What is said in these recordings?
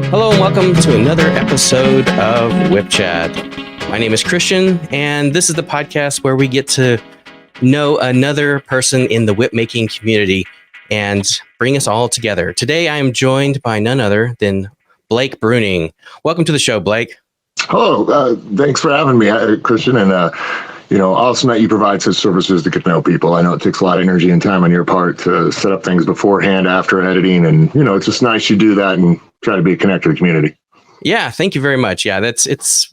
Hello and welcome to another episode of WhipChat. My name is Christian, and this is the podcast where we get to know another person in the whip making community and bring us all together. Today, I am joined by none other than Blake Bruning. Welcome to the show, Blake. Hello, thanks for having me, Christian. And awesome that you provide such services to get to know people. I know it takes a lot of energy and time on your part to set up things beforehand, after editing, and it's just nice you do that and try to be a connector to the community. Yeah, thank you very much. Yeah, it's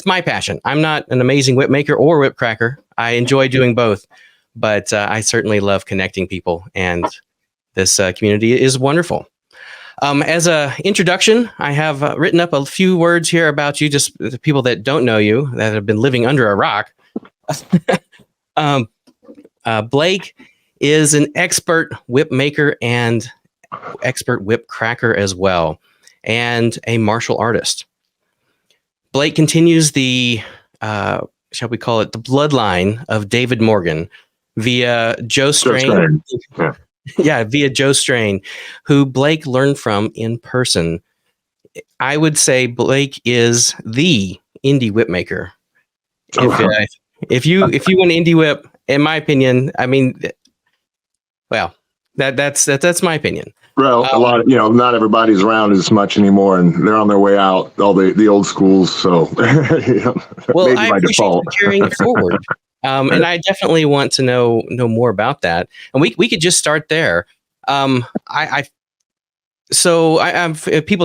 my passion. I'm not an amazing whip maker or whip cracker. I enjoy doing both, but I certainly love connecting people, and this community is wonderful. As a introduction, I have written up a few words here about you, just the people that don't know you, that have been living under a rock. Blake is an expert whip maker and expert whip cracker as well, and a martial artist. Blake continues the, shall we call it, the bloodline of David Morgan via Joe Strain. Via Joe Strain, who Blake learned from in person. I would say Blake is the indie whip maker. If you want indie whip, in my opinion, I mean, well, that's my opinion. Well, a lot of, not everybody's around as much anymore, and they're on their way out, all the old schools. So, well, maybe I appreciate you carrying it forward. And I definitely want to know more about that. And we could just start there. People that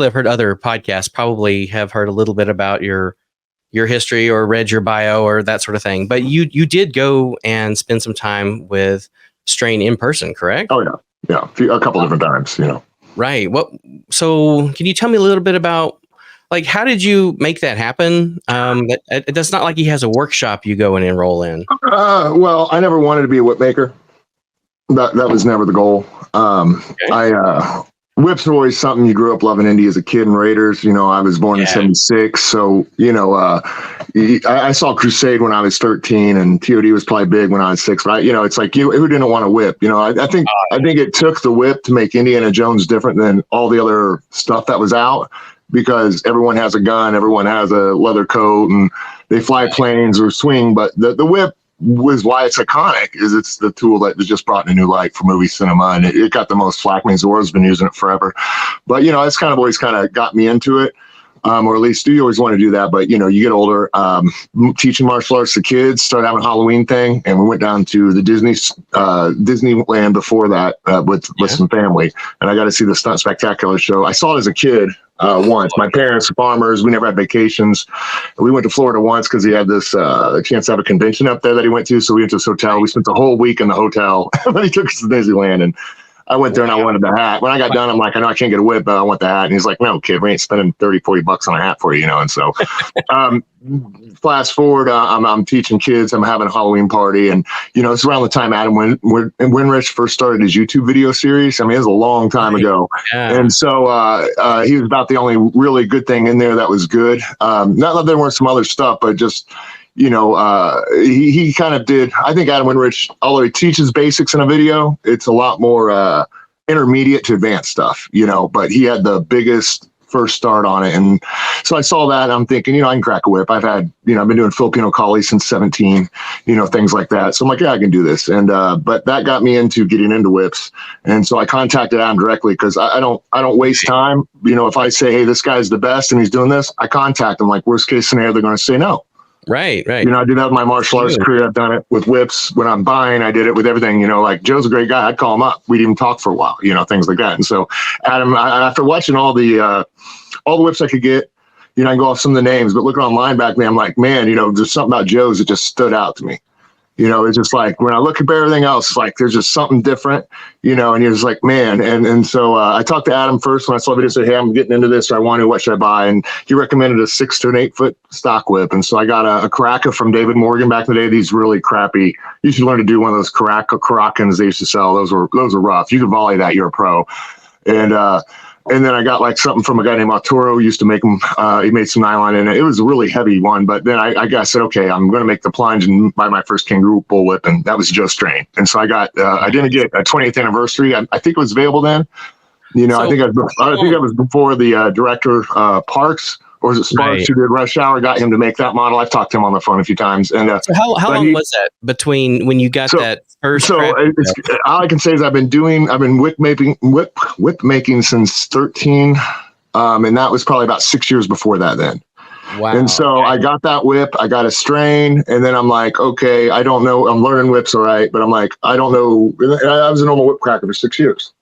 have heard other podcasts probably have heard a little bit about your history or read your bio or that sort of thing. But you did go and spend some time with Strain in person, correct? Oh yeah, a couple different times. Right. So can you tell me a little bit about, like, how did you make that happen? That's not like he has a workshop you go and enroll in. Well, I never wanted to be a whip maker. That was never the goal. Okay. Whips are always something you grew up loving. Indie as a kid and Raiders. I was born in '76, so I saw Crusade when I was 13, and TOD was probably big when I was 6. But it's like who didn't want to whip? I think it took the whip to make Indiana Jones different than all the other stuff that was out, because everyone has a gun, everyone has a leather coat, and they fly planes or swing. But the whip was why it's iconic, is it's the tool that was just brought in a new light for movie cinema, and it got the most flack. The world's been using it forever. But, it's kind of always kind of got me into it. Or at least you always want to do that. But, you get older, teaching martial arts to kids, started having a Halloween thing. And we went down to the Disneyland before that with some family. And I got to see the Stunt Spectacular show. I saw it as a kid once. My parents were farmers. We never had vacations. We went to Florida once because he had this chance to have a convention up there that he went to. So we went to this hotel. We spent the whole week in the hotel. Then he took us to Disneyland, and I went there and I wanted the hat. When I got done, I'm like, I know I can't get a whip, but I want the hat. And he's like, no, kid, we ain't spending $30-$40 on a hat for you, And so fast forward, I'm teaching kids. I'm having a Halloween party. And, it's around the time Adam Winrich first started his YouTube video series. I mean, it was a long time ago. Yeah. And so he was about the only really good thing in there that was good. Not that there weren't some other stuff, but just... he kind of did. I think Adam Winrich, although he teaches basics in a video, it's a lot more intermediate to advanced stuff, but he had the biggest first start on it. And so I saw that, and I'm thinking, I can crack a whip. I've had, I've been doing Filipino Collie since 17, things like that. So I'm like, yeah, I can do this. And, but that got me into getting into whips. And so I contacted Adam directly, because I don't waste time. If I say, hey, this guy's the best and he's doing this, I contact him. Like, worst case scenario, they're going to say no. Right. I do that with my martial arts career. I've done it with whips. When I'm buying, I did it with everything. Like, Joe's a great guy. I'd call him up. We'd even talk for a while, things like that. And so Adam, after watching all the whips I could get, I can go off some of the names, but looking online back then, I'm like, man, there's something about Joe's that just stood out to me. It's just like, when I look at everything else, it's like, there's just something different, and you're just like, man. And so I talked to Adam first when I saw the video, said, hey, I'm getting into this. Or I want to, what should I buy? And he recommended a 6 to 8 foot stock whip. And so I got a Caraca from David Morgan back in the day. These really crappy, you should learn to do one of those Caracans they used to sell. Those were rough. You could volley that, you're a pro. And then I got like something from a guy named Arturo, used to make them. He made some nylon in it. It was a really heavy one. But then I said, okay, I'm going to make the plunge and buy my first kangaroo bullwhip. And that was Joe Strain. And so I got, I didn't get a 20th anniversary. I think it was available then. You know, I think I was before the director Parks, or was it Sparks who did Rush Hour, got him to make that model. I've talked to him on the phone a few times. And so how long was that between when you got that first? So all I can say is I've been whip making since 13, and that was probably about 6 years before that then. Wow. And so I got that whip, I got a strain, and then I'm like, okay, I don't know. I'm learning whips, all right, but I'm like, I don't know. I was a normal whip cracker for 6 years.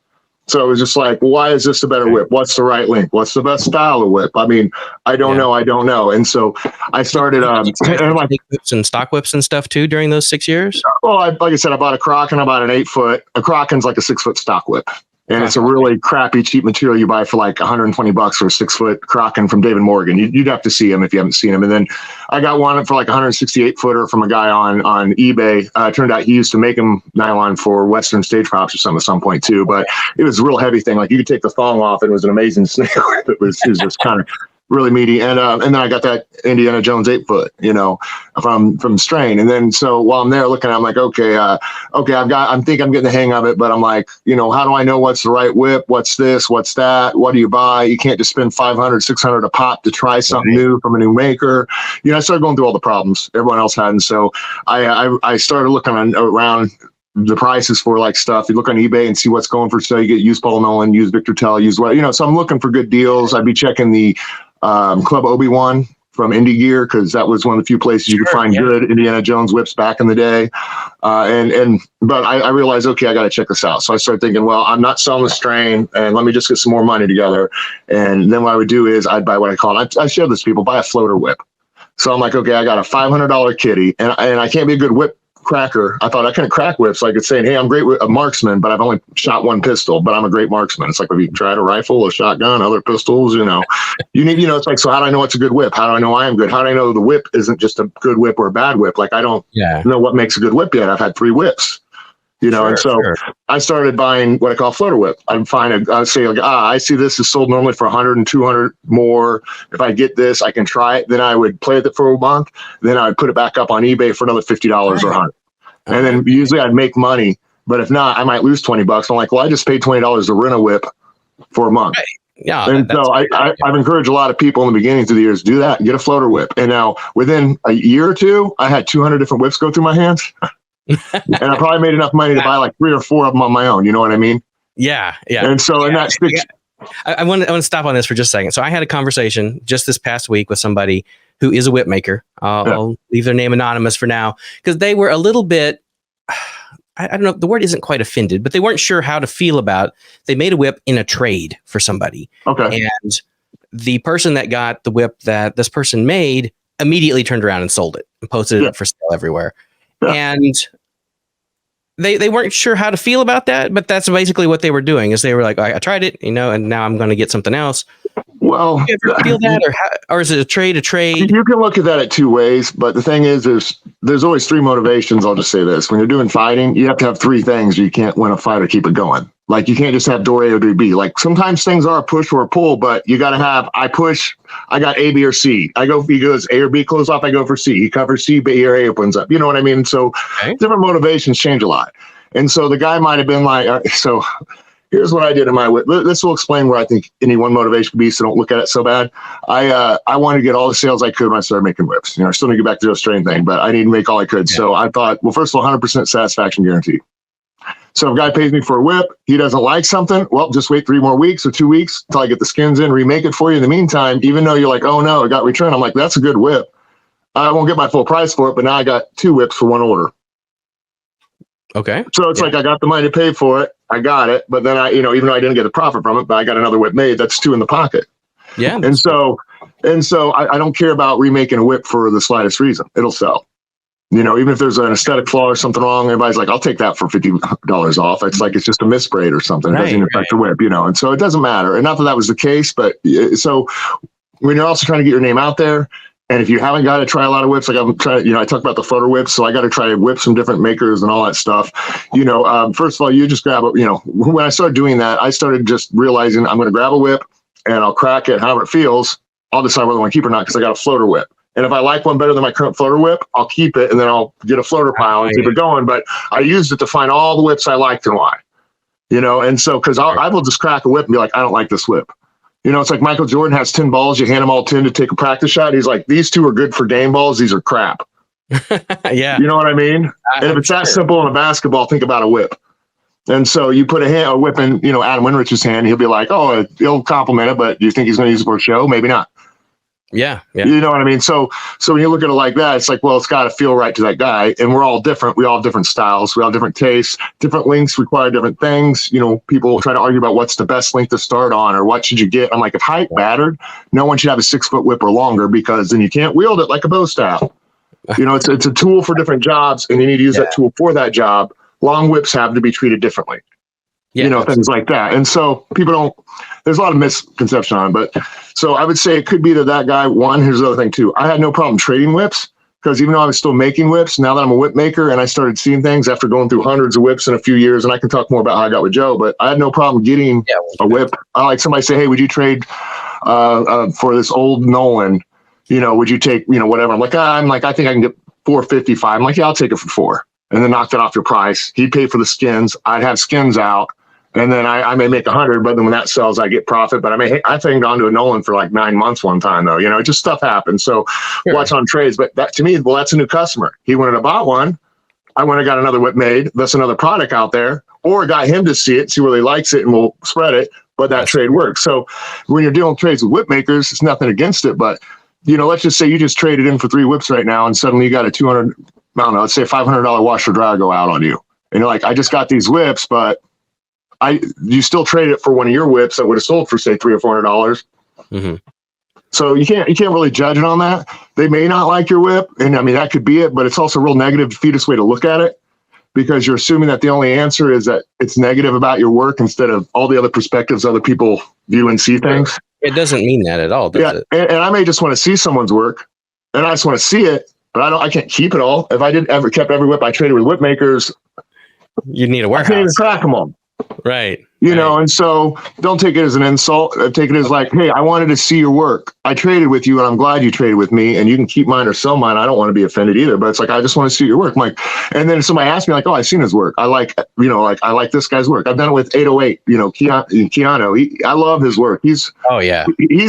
So it was just like, why is this a better whip? What's the right length? What's the best style of whip? I mean, I don't know. And so I started like whips and stock whips and stuff too during those 6 years. Well, like I said, I bought a Kraken. I bought an 8 foot. A Kraken's like a 6 foot stock whip. And it's a really crappy, cheap material you buy for like $120 for a 6 foot Kraken from David Morgan. You'd have to see him if you haven't seen him. And then I got one for like 168 footer from a guy on eBay. Turned out he used to make them nylon for Western stage props or something at some point too. But it was a real heavy thing. Like you could take the thong off. And it was an amazing snake whip. It was just kind of really meaty. And then I got that Indiana Jones 8 foot, you know, from Strain. And then so while I'm there looking, I'm like, okay, I think I'm getting the hang of it, but I'm like, you know, how do I know what's the right whip? What's this? What's that? What do you buy? You can't just spend $500, $600 a pop to try something new from a new maker. You know, I started going through all the problems everyone else had. And so I started looking around the prices for like stuff. You look on eBay and see what's going for sale. You get used Paul Nolan, used Victor Tell, used what, you know, so I'm looking for good deals. I'd be checking the Club Obi-Wan from Indie Gear, because that was one of the few places you could find good Indiana Jones whips back in the day. But I realized, okay, I got to check this out. So I started thinking, well, I'm not selling the strain, and let me just get some more money together. And then what I would do is I'd buy what I call, I share this to people, buy a floater whip. So I'm like, okay, I got a $500 kitty, and I can't be a good whip cracker. I thought I couldn't crack whips. I could say, hey, I'm great with a marksman, but I've only shot one pistol, but I'm a great marksman. It's like, if you tried a rifle, a shotgun, other pistols, you know, you need, you know, it's like, so how do I know what's a good whip? How do I know I am good? How do I know the whip isn't just a good whip or a bad whip? Like, I don't know what makes a good whip yet. I've had 3 whips, you know, and so I started buying what I call floater whip. I'd say, like, I see this is sold normally for 100 and 200 more. If I get this, I can try it. Then I would play with it for a month. Then I would put it back up on eBay for another $50 or 100. And then usually I'd make money, but if not, I might lose $20. I'm like, well, I just paid $20 to rent a whip for a month. Right. Yeah. And so I've encouraged a lot of people in the beginning of the years to do that, get a floater whip. And now within a year or two, I had 200 different whips go through my hands. And I probably made enough money to buy like 3 or 4 of them on my own. You know what I mean? Yeah. Yeah. And so in that I want to stop on this for just a second. So I had a conversation just this past week with somebody who is a whip maker. I'll leave their name anonymous for now, because they were a little bit, I don't know, the word isn't quite offended, but they weren't sure how to feel about, they made a whip in a trade for somebody. Okay. And the person that got the whip that this person made immediately turned around and sold it and posted it up for sale everywhere. Yeah. And they weren't sure how to feel about that, but that's basically what they were doing. Is they were like, I tried it, you know, and now I'm going to get something else. Well, do you ever feel that, or is it a trade? You can look at that at 2 ways, but the thing is, there's always 3 motivations. I'll just say this: when you're doing fighting, you have to have 3 things. You can't win a fight or keep it going. Like, you can't just have door A or door B. Like, sometimes things are a push or a pull, but you got to have, I push, I got A, B, or C. He goes A or B, close off, I go for C. He covers C, B or A opens up. You know what I mean? So different motivations change a lot. And so the guy might have been like, so here's what I did in my whip. This will explain where I think any one motivation could be, so don't look at it so bad. I wanted to get all the sales I could when I started making whips. You know, I still need to get back to the strain thing, but I need to make all I could. Yeah. So I thought, well, first of all, 100% satisfaction guarantee. So if a guy pays me for a whip, he doesn't like something, well, just wait 3 more weeks or 2 weeks until I get the skins in, remake it for you. In the meantime, even though you're like, oh no, it got returned, I'm like, that's a good whip. I won't get my full price for it, but now I got 2 whips for 1 order. Okay. So it's like, I got the money to pay for it. I got it. But then even though I didn't get the profit from it, but I got another whip made, that's 2 in the pocket. Yeah. And so I don't care about remaking a whip for the slightest reason. It'll sell. You know, even if there's an aesthetic flaw or something wrong, everybody's like, I'll take that for $50 off. It's like, it's just a misbraid or something. It doesn't affect the whip, you know? And so it doesn't matter. And not that was the case, but so when you're also trying to get your name out there, and if you haven't got to try a lot of whips, like I'm trying, I talk about the floater whips, so I got to try to whip some different makers and all that stuff. First of all, you just grab when I started doing that, I started just realizing I'm going to grab a whip and I'll crack it however it feels. I'll decide whether I want to keep it or not, because I got a floater whip. And if I like one better than my current floater whip, I'll keep it, and then I'll get a floater pile and keep it going. But I used it to find all the whips I liked and why. you know? And so, cause I will just crack a whip and be like, I don't like this whip. You know, it's like Michael Jordan has 10 balls. You hand him all 10 to take a practice shot. He's like, these 2 are good for game balls. These are crap. Yeah. You know what I mean? And if it's that simple in a basketball, think about a whip. And so you put a whip in, you know, Adam Winrich's hand, he'll be like, oh, he'll compliment it, but do you think he's going to use it for a show? Maybe not. Yeah. You know what I mean? So when you look at it like that, it's like, well, it's got to feel right to that guy. And we're all different. We all have different styles. We all have different tastes. Different lengths require different things. You know, people try to argue about what's the best length to start on or what should you get. I'm like, if height mattered, no one should have a 6-foot whip or longer, because then you can't wield it like a bow staff. You know, it's a tool for different jobs, and you need to use that tool for that job. Long whips have to be treated differently. Yeah, you know, things like that. And so people don't, there's a lot of misconception on it. But so I would say it could be that guy. One, here's the other thing too. I had no problem trading whips, because even though I was still making whips, now that I'm a whip maker and I started seeing things after going through hundreds of whips in a few years, and I can talk more about how I got with Joe, but I had no problem getting a whip. I like somebody say, hey, would you trade for this old Nolan? You know, would you take, you know, whatever? I'm like, I think I can get $455. I'm like, yeah, I'll take it for $4. And then knock that off your price. He'd pay for the skins. I'd have skins out. And then I may make 100, but then when that sells, I get profit. But I hanged on to a Nolan for like 9 months one time, though. You know, just stuff happens. So watch on trades. But that to me, well, that's a new customer. He went and bought one. I went and got another whip made. That's another product out there. Or got him to see it, see where he likes it, and we'll spread it. But that trade works. So when you're dealing with trades with whip makers, it's nothing against it. But, you know, let's just say you just traded in for 3 whips right now, and suddenly you got a $200, I don't know, let's say $500 washer dryer go out on you. And you're like, I just got these whips, but you still trade it for one of your whips that would have sold for, say, $300 or $400. Mm-hmm. So you can't really judge it on that. They may not like your whip, and I mean that could be it, but it's also a real negative defeatist way to look at it, because you're assuming that the only answer is that it's negative about your work instead of all the other perspectives other people view and see things. It doesn't mean that at all, does it? And I may just want to see someone's work, and I just want to see it, but I can't keep it all. If I kept every whip I traded with whip makers, you need a warehouse. I can't even crack them all. Right. You know, and so don't take it as an insult. Take it as like, hey, I wanted to see your work. I traded with you, and I'm glad you traded with me, and you can keep mine or sell mine. I don't want to be offended either, but it's like, I just want to see your work. I'm like, and then somebody asked me like, oh, I've seen his work. I like, you know, like I like this guy's work. I've done it with 808, you know, Keanu. I love his work. He's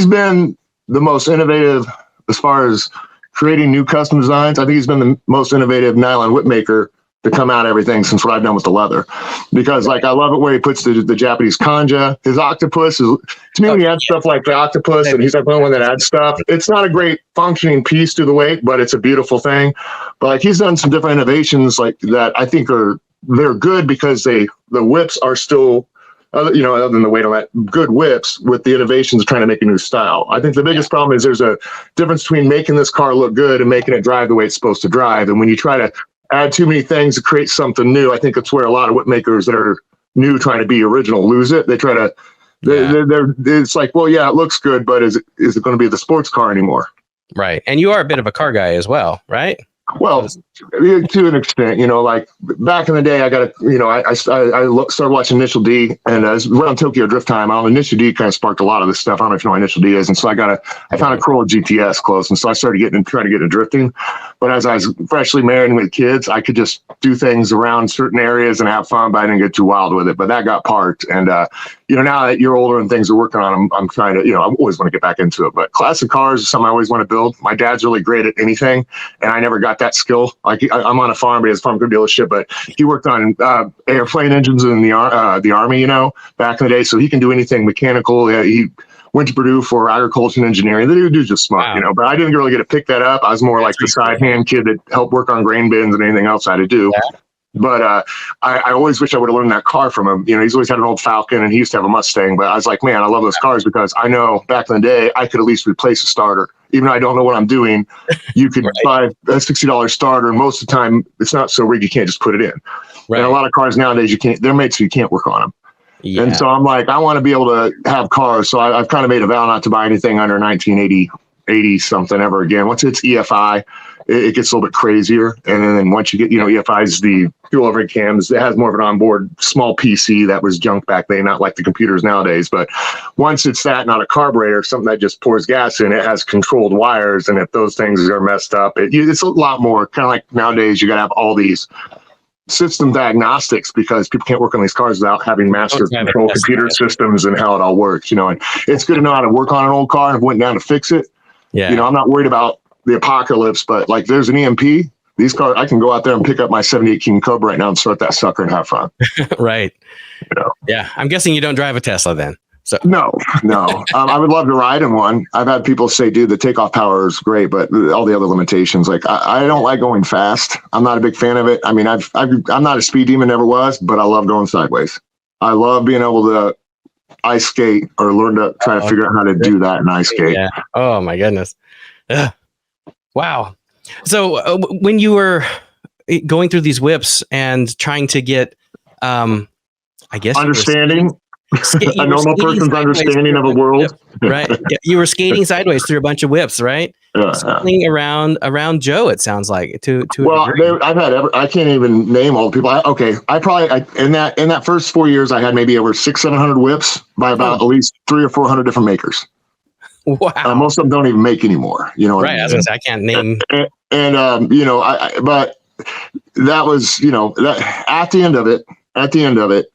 been the most innovative as far as creating new custom designs. I think he's been the most innovative nylon whip maker to come out everything since what I've done with the leather, because like I love it where he puts the Japanese kanja. His octopus is, to me, when you add stuff like the octopus, and he's like the only one that adds stuff, it's not a great functioning piece to the weight, but it's a beautiful thing. But like he's done some different innovations like that I think they're good, because the whips are still, you know, other than the weight on that, good whips with the innovations of trying to make a new style. I think the biggest problem is there's a difference between making this car look good and making it drive the way it's supposed to drive. And when you try to add too many things to create something new, I think it's where a lot of whip makers that are new trying to be original lose it. They try to, it's like, well, yeah, it looks good, but is it going to be the sports car anymore? Right. And you are a bit of a car guy as well, right? Well, to an extent, you know, like back in the day, I started watching Initial D, and around Tokyo Drift time, Initial D kind of sparked a lot of this stuff. I don't know if you know what Initial D is. And so I found a Corolla GTS close. And so I started trying to get into drifting. But as I was freshly married with kids, I could just do things around certain areas and have fun, but I didn't get too wild with it. But that got parked. And, you know, now that you're older and things are working on them, I'm trying to, you know, I always want to get back into it. But classic cars is something I always want to build. My dad's really great at anything, and I never got that skill. Like I'm on a farm, but he has a farm dealership, but he worked on airplane engines in the Army, you know, back in the day. So he can do anything mechanical. He went to Purdue for agriculture and engineering. The dude's just smart, you know, but I didn't really get to pick that up. I was more like the side hand kid that helped work on grain bins and anything else I had to do. Yeah. But I always wish I would have learned that car from him. You know, he's always had an old Falcon, and he used to have a Mustang. But I was like, man, I love those cars, because I know back in the day I could at least replace a starter. Even though I don't know what I'm doing, you could buy a $60 starter, and most of the time it's not so rigged you can't just put it in. Right. And a lot of cars nowadays they're made so you can't work on them. Yeah. And so I'm like, I want to be able to have cars. So I've kind of made a vow not to buy anything under 80 something ever again. Once it's EFI, it gets a little bit crazier. And then once you get, you know, EFI is the fuel overhead cams. It has more of an onboard small PC that was junk back then, not like the computers nowadays. But once it's that, not a carburetor, something that just pours gas in, it has controlled wires. And if those things are messed up, it's a lot more kind of like nowadays, you got to have all these system diagnostics because people can't work on these cars without having master control computer systems and how it all works, and it's good to know how to work on an old car. And I went down to fix it. Yeah. I'm not worried about the apocalypse, but like there's an EMP, these cars, I can go out there and pick up my 78 King Cobra right now and start that sucker and have fun. Right. Yeah. I'm guessing you don't drive a Tesla then. So no. I would love to ride in one. I've had people say, dude, the takeoff power is great, but all the other limitations, like I don't like going fast. I'm not a big fan of it. I mean, I'm not a speed demon, never was, but I love going sideways. I love being able to ice skate or learn to try to figure out how to do that in ice skate. Yeah. Oh my goodness. Ugh. Wow. So when you were going through these whips and trying to get, I guess, understanding. A normal person's understanding of a world, right? Yeah, you were skating sideways through a bunch of whips, right? Something around Joe. It sounds like I've had I can't even name all the people. I probably in that first 4 years I had maybe over 600-700 whips by about at least 300 or 400 different makers. Wow, most of them don't even make anymore. Right? I was gonna say, I can't name. But that was that at the end of it.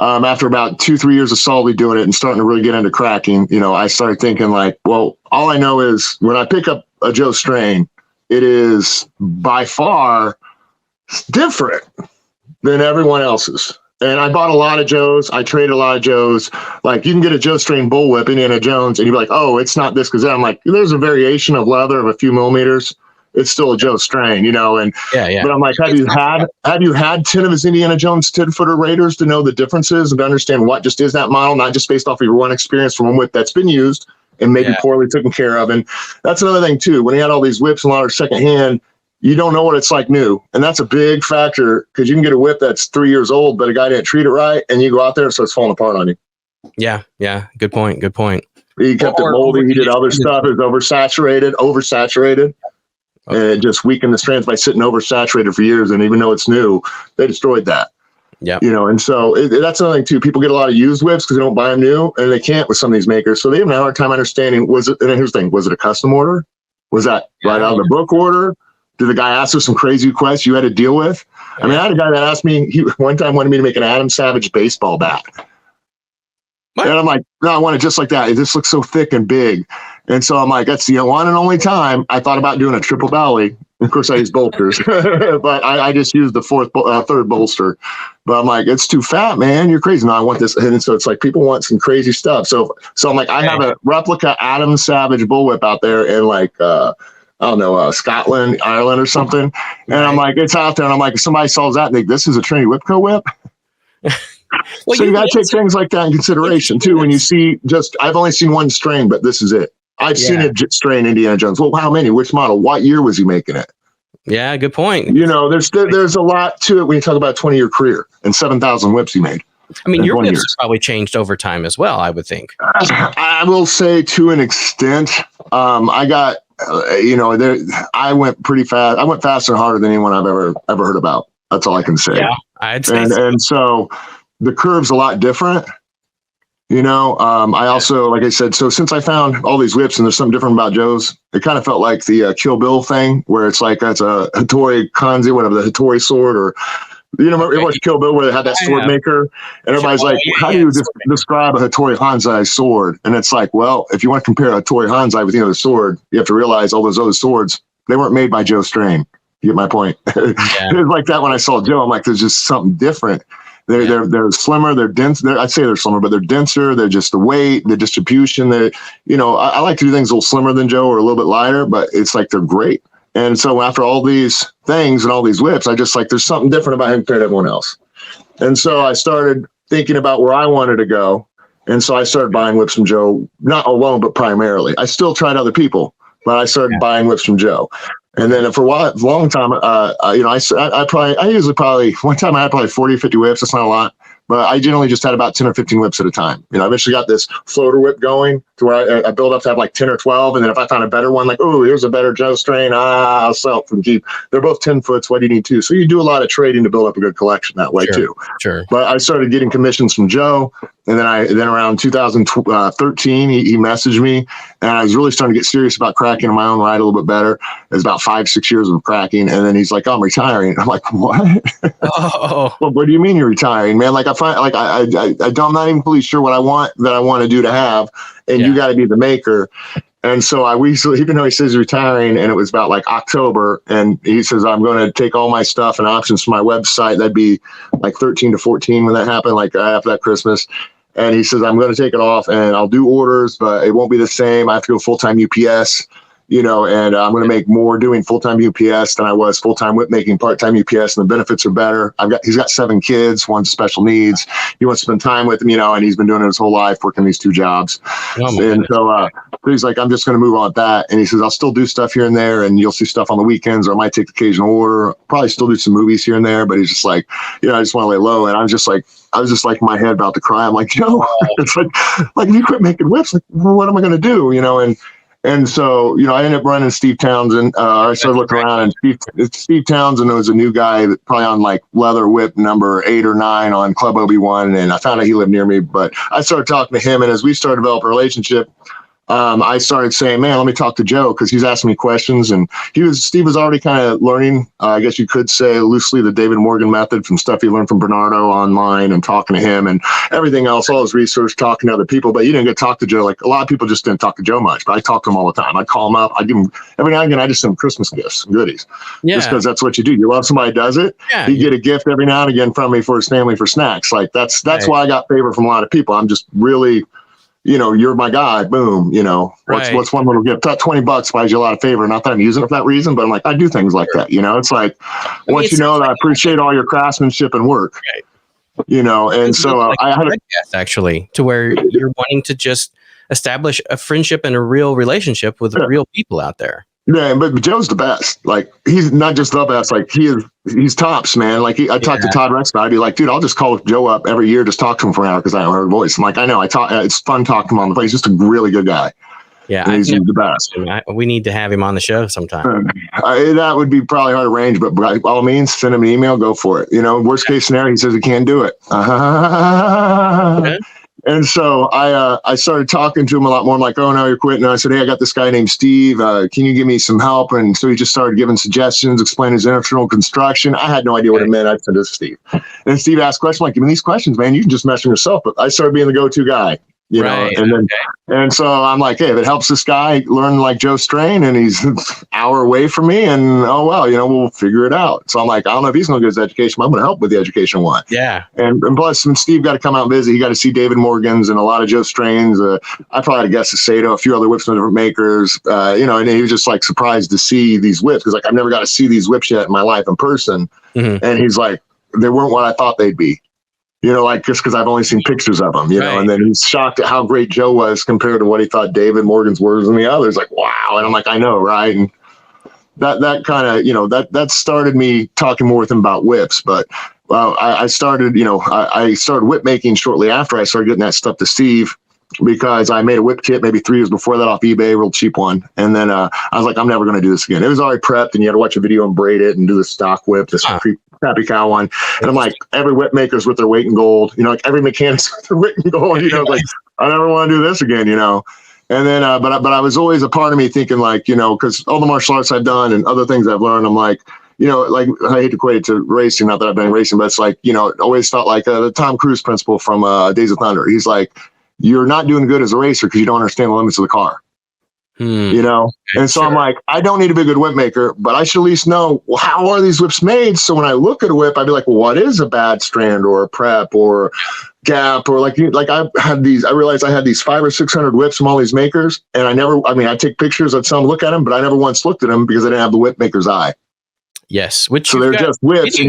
After about 2-3 years of solidly doing it and starting to really get into cracking, I started thinking like, well, all I know is when I pick up a Joe strain, it is by far different than everyone else's. And I bought a lot of Joes. I traded a lot of Joes. Like you can get a Joe strain bullwhip, Indiana Jones, and you'd be like, oh, it's not this because I'm like, there's a variation of leather of a few millimeters. It's still a Joe strain, and but I'm like, have you had 10 of his Indiana Jones 10-footer Raiders to know the differences and to understand what just is that model, not just based off of your one experience from one whip that's been used and maybe poorly taken care of. And that's another thing too. When you had all these whips and a lot of secondhand, you don't know what it's like new. And that's a big factor because you can get a whip that's 3 years old, but a guy didn't treat it right. And you go out there and it starts falling apart on you. Yeah. Yeah. Good point. He kept it moldy. He did other stuff. It was oversaturated. And it just weakened the strands by sitting oversaturated for years. And even though it's new, they destroyed that. Yeah. And so that's another thing too. People get a lot of used whips because they don't buy them new and they can't with some of these makers. So they have a hard time understanding, and here's the thing, was it a custom order? Was that right out of the book order? Did the guy ask for some crazy requests you had to deal with? I mean, I had a guy that asked me, he one time wanted me to make an Adam Savage baseball bat. What? And I'm like, no, I want it just like that. It just looks so thick and big. And so I'm like, that's the one and only time I thought about doing a triple belly. Of course, I use bolsters, but I just used the third bolster. But I'm like, it's too fat, man. You're crazy. No, I want this. And so it's like people want some crazy stuff. So I'm like, I have a replica Adam Savage bullwhip out there in like, I don't know, Scotland, Ireland or something. And I'm like, it's out there. And I'm like, if somebody solves that and think this is a Trinity Whipco whip. Well, so you got to take things like that in consideration too. When you see I've only seen one strain, but this is it. I've seen a strain Indiana Jones. Well, how many? Which model? What year was he making it? Yeah, good point. There's a lot to it when you talk about a 20-year career and 7,000 whips he made. I mean, your whips have probably changed over time as well, I would think. I will say to an extent. I got, I went pretty fast. I went faster and harder than anyone I've ever heard about. That's all I can say. Yeah, I'd say and so the curve's a lot different. I also, like I said, so since I found all these whips and there's something different about Joe's, it kind of felt like the Kill Bill thing where it's like that's a Hattori Kanzi, whatever, the Hattori sword, or remember you watched Kill Bill where they had that sword maker and everybody's like, how do you describe a Hattori Hanzai sword? And it's like, well, if you want to compare a Hattori Hanzai with the other sword, you have to realize all those other swords, they weren't made by Joe Strain. You get my point? It was like that when I saw Joe. I'm like, there's just something different. They're slimmer, they're dense. I'd say they're slimmer, but they're denser. They're just the weight, the distribution. I like to do things a little slimmer than Joe or a little bit lighter, but it's like they're great. And so after all these things and all these whips, I just like there's something different about him compared to everyone else. And so I started thinking about where I wanted to go. And so I started buying whips from Joe, not alone, but primarily. I still tried other people, but I started buying whips from Joe. And then for a long time, I usually probably one time I had probably 40 or 50 whips. That's not a lot, but I generally just had about 10 or 15 whips at a time. I eventually got this floater whip going to where I build up to have like 10 or 12. And then if I find a better one, like, oh, here's a better Joe strain, I'll sell it from Jeep. They're both 10 foots. What do you need two? So you do a lot of trading to build up a good collection that way too. Sure. But I started getting commissions from Joe. And then around 2013, he messaged me, and I was really starting to get serious about cracking in my own right a little bit better. It was about 5-6 years of cracking. And then he's like, oh, I'm retiring. I'm like, what? Oh. Well, what do you mean you're retiring, man? Like I'm not even fully sure what I want to do to have. And you got to be the maker. And so even though he says he's retiring, and it was about like October, and he says, I'm going to take all my stuff and options from my website. That'd be like 13 to 14 when that happened, like after that Christmas. And he says, I'm going to take it off and I'll do orders, but it won't be the same. I have to go full-time UPS, and I'm going to make more doing full-time UPS than I was full-time whip making part-time UPS, and the benefits are better. He's got 7 kids, one's special needs. He wants to spend time with them, and he's been doing it his whole life, working these 2 jobs. And so he's like, I'm just going to move on with that. And he says, I'll still do stuff here and there, and you'll see stuff on the weekends, or I might take the occasional order, probably still do some movies here and there. But he's just like, I just want to lay low. And I was just like in my head about to cry. I'm like, it's like if you quit making whips, like, what am I going to do? And so, I ended up running Steve Townsend. I started looking around, and Steve Townsend was a new guy that probably on like leather whip number 8 or 9 on Club Obi-Wan. And I found out he lived near me, but I started talking to him. And as we started to develop a relationship, I started saying, man, let me talk to Joe, because he's asking me questions. And Steve was already kind of learning, I guess you could say loosely, the David Morgan method from stuff he learned from Bernardo online and talking to him and everything else, all his research, talking to other people. But you didn't get to talk to Joe. Like a lot of people just didn't talk to Joe much, but I talked to him all the time. I'd call him up. I'd give him every now and again. I just send him Christmas gifts and goodies. Yeah. Just because that's what you do. You love somebody who does it. Yeah. You get a gift every now and again from me for his family for snacks. Like that's why I got favor from a lot of people. I'm just really, you're my guy. Boom. What's one little gift? $20 buys you a lot of favor. Not that I'm using it for that reason, but I'm like, I do things like that. It's like, once that I appreciate all your craftsmanship and work. Right. And so I had a podcast actually to where you're wanting to just establish a friendship and a real relationship with real people out there. Yeah, but Joe's the best. Like, he's not just the best. Like, he's tops, man. Like, I talked to Todd Rex about it. I'd be like, dude, I'll just call Joe up every year, just talk to him for an hour because I don't hear a voice. I'm like, I know. It's fun talking to him on the phone. He's just a really good guy. Yeah, he's the best. We need to have him on the show sometime. That would be probably hard to arrange, but by all means, send him an email. Go for it. Worst case scenario, he says he can't do it. Okay. And so I started talking to him a lot more. I'm like, oh, no, you're quitting. And I said, hey, I got this guy named Steve. Can you give me some help? And so he just started giving suggestions, explaining his internal construction. I had no idea what it meant. I said to Steve. And Steve asked questions. I'm like, give me these questions, man. You can just mess with yourself. But I started being the go-to guy. And so I'm like, hey, if it helps this guy learn like Joe Strain and he's an hour away from me, and we'll figure it out. So I'm like, I don't know if he's going to get his education, but I'm going to help with the education one. Yeah. And plus, when Steve got to come out and visit, he got to see David Morgan's and a lot of Joe Strains. I probably had a guest at Sato, a few other whips from different makers, and he was just like surprised to see these whips because like I've never got to see these whips yet in my life in person. Mm-hmm. And he's like, they weren't what I thought they'd be. Just because I've only seen pictures of them, and then he's shocked at how great Joe was compared to what he thought David Morgan's were and the others. Like, wow. And I'm like, I know, right? And that kind of, that started me talking more with him about whips. But I started whip making shortly after I started getting that stuff to Steve, because I made a whip kit maybe 3 years before that off eBay, real cheap one. And then I was like, I'm never going to do this again. It was already prepped, and you had to watch a video and braid it and do the stock whip, this crappy cow one. And I'm like, every whip maker's with their weight in gold, like every mechanic's with their weight in gold, like I never want to do this again, And then, but I was always a part of me thinking like, because all the martial arts I've done and other things I've learned, I'm like, like I hate to equate it to racing, not that I've been racing, but it's like, always felt like the Tom Cruise principle from Days of Thunder. He's like, you're not doing good as a racer because you don't understand the limits of the car. And so I'm like, I don't need to be a good whip maker, but I should at least know, well, how are these whips made? So when I look at a whip, I'd be like, well, what is a bad strand or a prep or gap? Or like I realized I had these 500 or 600 whips from all these makers. And I take pictures, I'd some look at them, but I never once looked at them because I didn't have the whip maker's eye. Yes. So they're just whips, and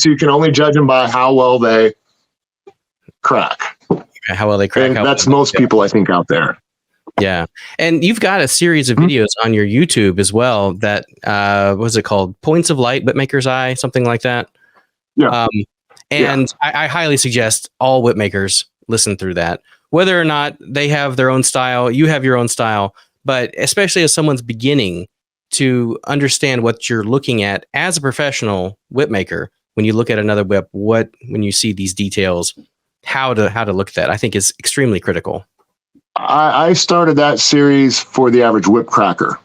you can only judge them by how well they crack. How well they crack. And that's most people, I think, out there. Yeah. And you've got a series of videos on your YouTube as well that, what's it called? Points of Light, Whipmaker's Eye, something like that. Yeah. I highly suggest all whip makers listen through that. Whether or not they have their own style, you have your own style, but especially as someone's beginning to understand what you're looking at as a professional whip maker, when you look at another whip, when you see these details, how to look at that, I think is extremely critical. I started that series for the average whip cracker.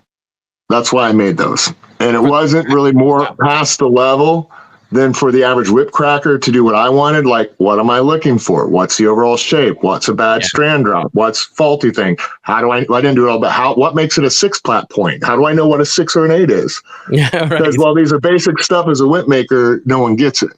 That's why I made those. And it wasn't really more past the level than for the average whip cracker to do what I wanted. Like, what am I looking for? What's the overall shape? What's a bad strand drop? What's faulty thing? How do I didn't do it all, but what makes it a 6 plat point? How do I know what a 6 or an 8 is? Yeah, right. Because while these are basic stuff as a whip maker, no one gets it.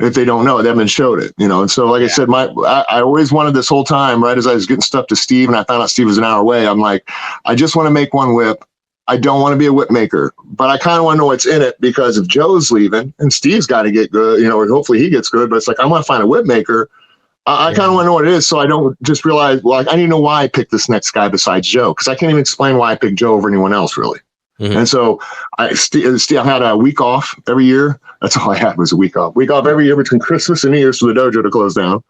If they don't know it, they haven't showed it, And so, like I said, I always wanted this whole time, right as I was getting stuff to Steve, and I found out Steve was an hour away. I'm like, I just want to make one whip. I don't want to be a whip maker, but I kind of want to know what's in it, because if Joe's leaving and Steve's got to get good, or hopefully he gets good, but it's like, I want to find a whip maker. I kind of want to know what it is, so I don't just realize, well, I need to know why I picked this next guy besides Joe, because I can't even explain why I picked Joe over anyone else, really. Mm-hmm. And so I had a week off every year. That's all I had was a week off. Week off every year between Christmas and New Year's for the dojo to close down.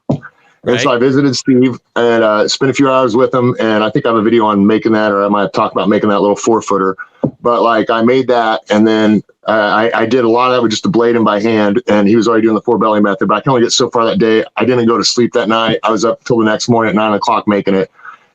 And so I visited Steve and spent a few hours with him. And I think I have a video on making that, or I might have talked about making that little 4-footer. But like, I made that, and then I did a lot of that with just a blade and by hand. And he was already doing the 4-belly method, but I can only get so far that day. I didn't go to sleep that night. I was up till the next morning at 9 o'clock making it.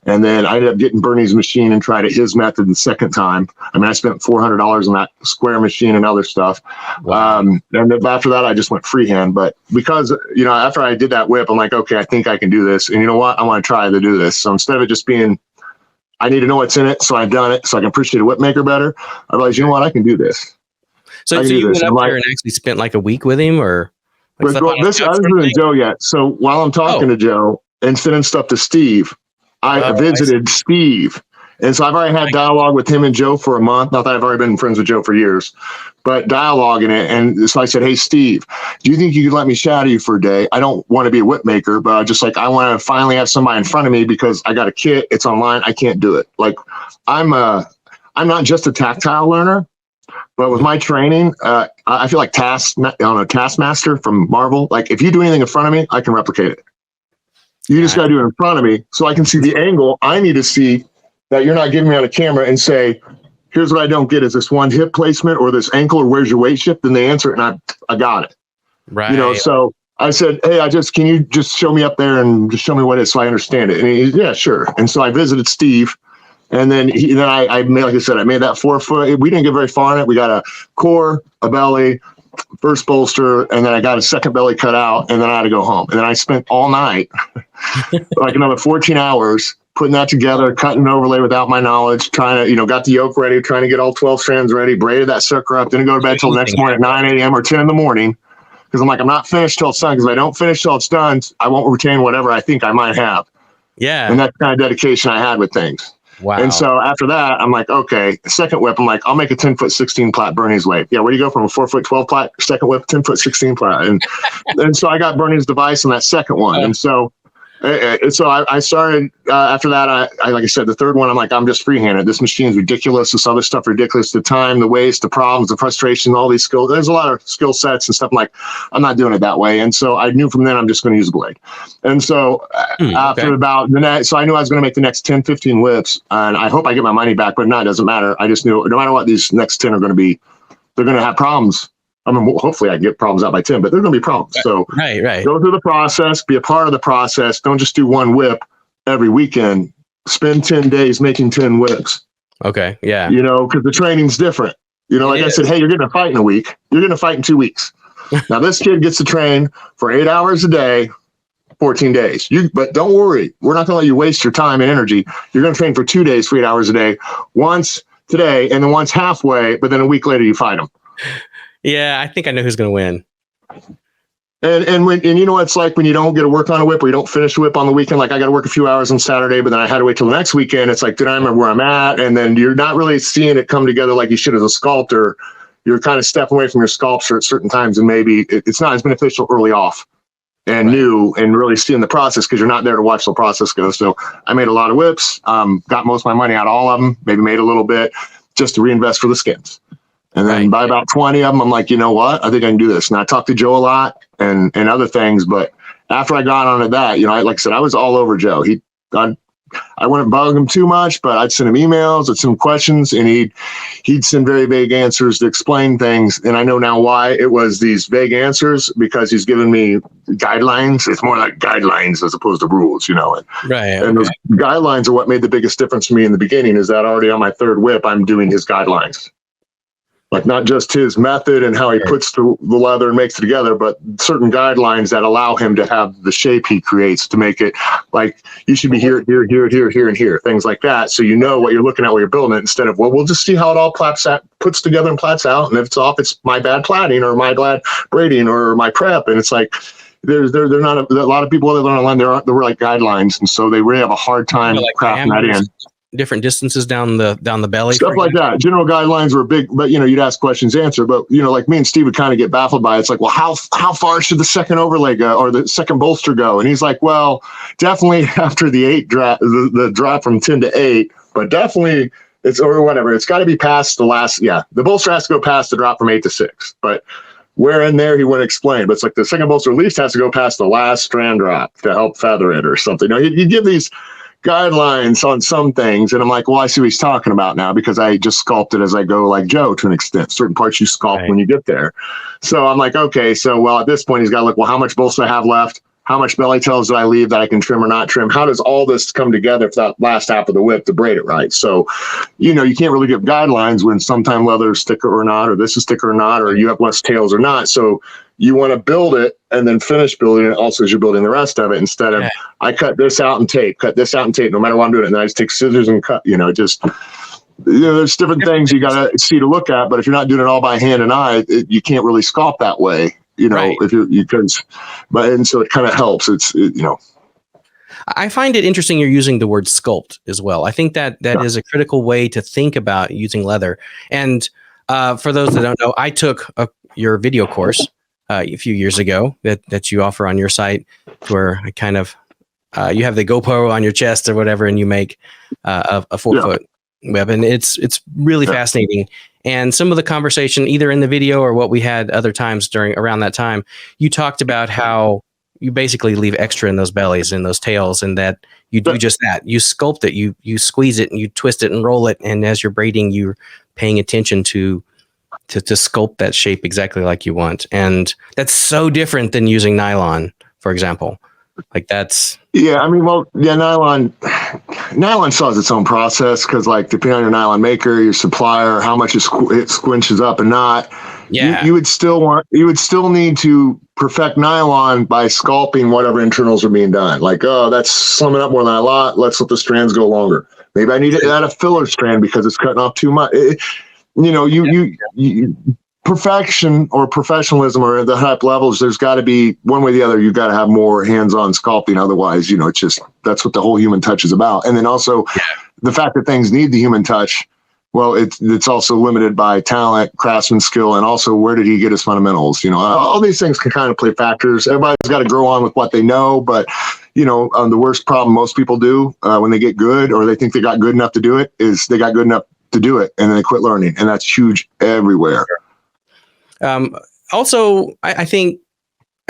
And then I ended up getting Bernie's machine and tried it his method the second time. I mean, I spent $400 on that square machine and other stuff. Wow. And then after that, I just went freehand. But because, after I did that whip, I'm like, okay, I think I can do this. And you know what? I want to try to do this. So instead of it just being, I need to know what's in it, so I've done it, so I can appreciate a whip maker better, I realized, you know what? I can do this. So you went up there and actually spent like a week with him, or? I haven't been Joe yet. So while I'm talking to Joe and sending stuff to Steve, I visited Steve. And so I've already had dialogue with him and Joe for a month. Not that I've already been friends with Joe for years, but dialogue in it. And so I said, hey, Steve, do you think you could let me shadow you for a day? I don't want to be a whip maker, but I want to finally have somebody in front of me, because I got a kit. It's online. I can't do it. Like, I'm not just a tactile learner, but with my training, I feel like Taskmaster from Marvel. Like, if you do anything in front of me, I can replicate it. You just got to do it in front of me so I can see the angle I need to see that you're not giving me on a camera and say, here's what I don't get. Is this one hip placement or this ankle, or where's your weight shift? Then they answer it, and I got it. Right. So I said, hey, can you just show me up there and just show me what it is so I understand it? And he, yeah, sure. And so I visited Steve, and then I made, like I said, I made that 4-foot. We didn't get very far in it. We got a core, a belly, first bolster, and then I got a second belly cut out, and then I had to go home. And then I spent all night, like another 14 hours, putting that together, cutting an overlay without my knowledge, trying to, got the yoke ready, trying to get all 12 strands ready, braided that sucker up, didn't go to bed till the next morning at 9 a.m. or 10 in the morning, because I'm like, I'm not finished till it's done, because if I don't finish till it's done, I won't retain whatever I think I might have. Yeah. And that's the kind of dedication I had with things. Wow. And so after that, I'm like, okay, second whip, I'm like, I'll make a 10-foot 16 plat Bernie's way. Yeah, where do you go from a 4-foot 12 plat, second whip, 10-foot 16 plat? And so I got Bernie's device on that second one. And so I started after that. I like I said, the third one, I'm like, I'm just freehanded. This machine's ridiculous. This other stuff ridiculous. The time, the waste, the problems, the frustration, all these skills. There's a lot of skill sets and stuff. I'm like, I'm not doing it that way. And so I knew from then I'm just going to use a blade. And so after about the next, so I knew I was going to make the next 10, 15 whips, and I hope I get my money back, but no, it doesn't matter. I just knew no matter what these next 10 are going to be, they're going to have problems. I mean, hopefully I can get problems out by 10, but they're going to be problems. So go through the process, be a part of the process. Don't just do one whip every weekend. Spend 10 days making 10 whips. Okay. Yeah. Because the training's different. Like I said, hey, you're getting a fight in a week. You're going to fight in 2 weeks. Now this kid gets to train for 8 hours a day, 14 days. But don't worry. We're not going to let you waste your time and energy. You're going to train for 2 days, for 8 hours a day, once today, and then once halfway, but then a week later you fight them. Yeah, I think I know who's going to win. And you know what it's like when you don't get to work on a whip, or you don't finish a whip on the weekend. Like, I got to work a few hours on Saturday, but then I had to wait till the next weekend. It's like, did I remember where I'm at? And then you're not really seeing it come together like you should as a sculptor. You're kind of stepping away from your sculpture at certain times, and maybe it's not as beneficial early off and new and really seeing the process, because you're not there to watch the process go. So I made a lot of whips, got most of my money out of all of them, maybe made a little bit just to reinvest for the skins. And then by about 20 of them, I'm like, you know what? I think I can do this. And I talked to Joe a lot and other things, but after I got onto that, like I said, I was all over Joe. I wouldn't bug him too much, but I'd send him emails, I'd send him questions, and he'd send very vague answers to explain things. And I know now why it was these vague answers, because he's given me guidelines. It's more like guidelines as opposed to rules, Right. And those guidelines are what made the biggest difference for me in the beginning, is that already on my third whip, I'm doing his guidelines. Like not just his method and how he puts the leather and makes it together, but certain guidelines that allow him to have the shape he creates to make it like you should be here, here, here, here, here, and here, things like that. So you know what you're looking at when you're building it, instead of, well, we'll just see how it all puts together and plats out. And if it's off, it's my bad platting or my bad braiding or my prep. And it's like, they're not a lot of people that learn online, they're like guidelines. And so they really have a hard time crafting that in. Different distances down the belly, stuff like that. General guidelines were big, but you'd ask questions, answer. But like me and Steve would kind of get baffled by it. It's like, well, how far should the second overlay go or the second bolster go? And he's like, well, definitely after the 8 drop, the drop from 10 to 8, but definitely it's or whatever. It's got to be past the last. Yeah, the bolster has to go past the drop from 8 to 6, but where in there he wouldn't explain. But it's like the second bolster at least has to go past the last strand drop to help feather it or something. You give these guidelines on some things, and I'm like, well, I see what he's talking about now, because I just sculpted as I go, like Joe, to an extent. Certain parts you sculpt when you get there. So I'm like, okay, so well, at this point he's got to look, well, how much bolster I have left, how much belly tails did I leave that I can trim or not trim, how does all this come together for that last half of the whip to braid it right? So you can't really give guidelines when sometime leather is thicker or not, or this is thicker or not, or you have less tails or not. So you want to build it and then finish building it also as you're building the rest of it, instead of I cut this out and tape, no matter what I'm doing it. And then I just take scissors and cut, there's different things you got to see to look at. But if you're not doing it all by hand and eye, you can't really sculpt that way, if and so it kind of helps. I find it interesting you're using the word sculpt as well. I think that is a critical way to think about using leather. And for those that don't know, I took your video course a few years ago that you offer on your site, where I kind of you have the GoPro on your chest or whatever, and you make a 4-foot web, and it's really fascinating. And some of the conversation, either in the video or what we had other times around that time, you talked about how you basically leave extra in those bellies and those tails, and that you do just that. You sculpt it, you squeeze it, and you twist it and roll it, and as you're braiding, you're paying attention to sculpt that shape exactly like you want. And that's so different than using nylon, for example. Like that's... Yeah, I mean, nylon still has its own process, because like depending on your nylon maker, your supplier, how much it squinches up and not, you would still need to perfect nylon by sculpting whatever internals are being done. Like, oh, that's summing up more than a lot, let's let the strands go longer. Maybe I need to add a filler strand because it's cutting off too much. Perfection or professionalism or the hype levels, there's got to be one way or the other. You've got to have more hands-on sculpting. Otherwise, it's just, that's what the whole human touch is about. And then also the fact that things need the human touch. Well, it's also limited by talent, craftsman skill, and also where did he get his fundamentals? All these things can kind of play factors. Everybody's got to grow on with what they know, but the worst problem most people do when they get good, or they think they got good enough to do it, is they got good enough to do it and then they quit learning, and that's huge everywhere. Also, I think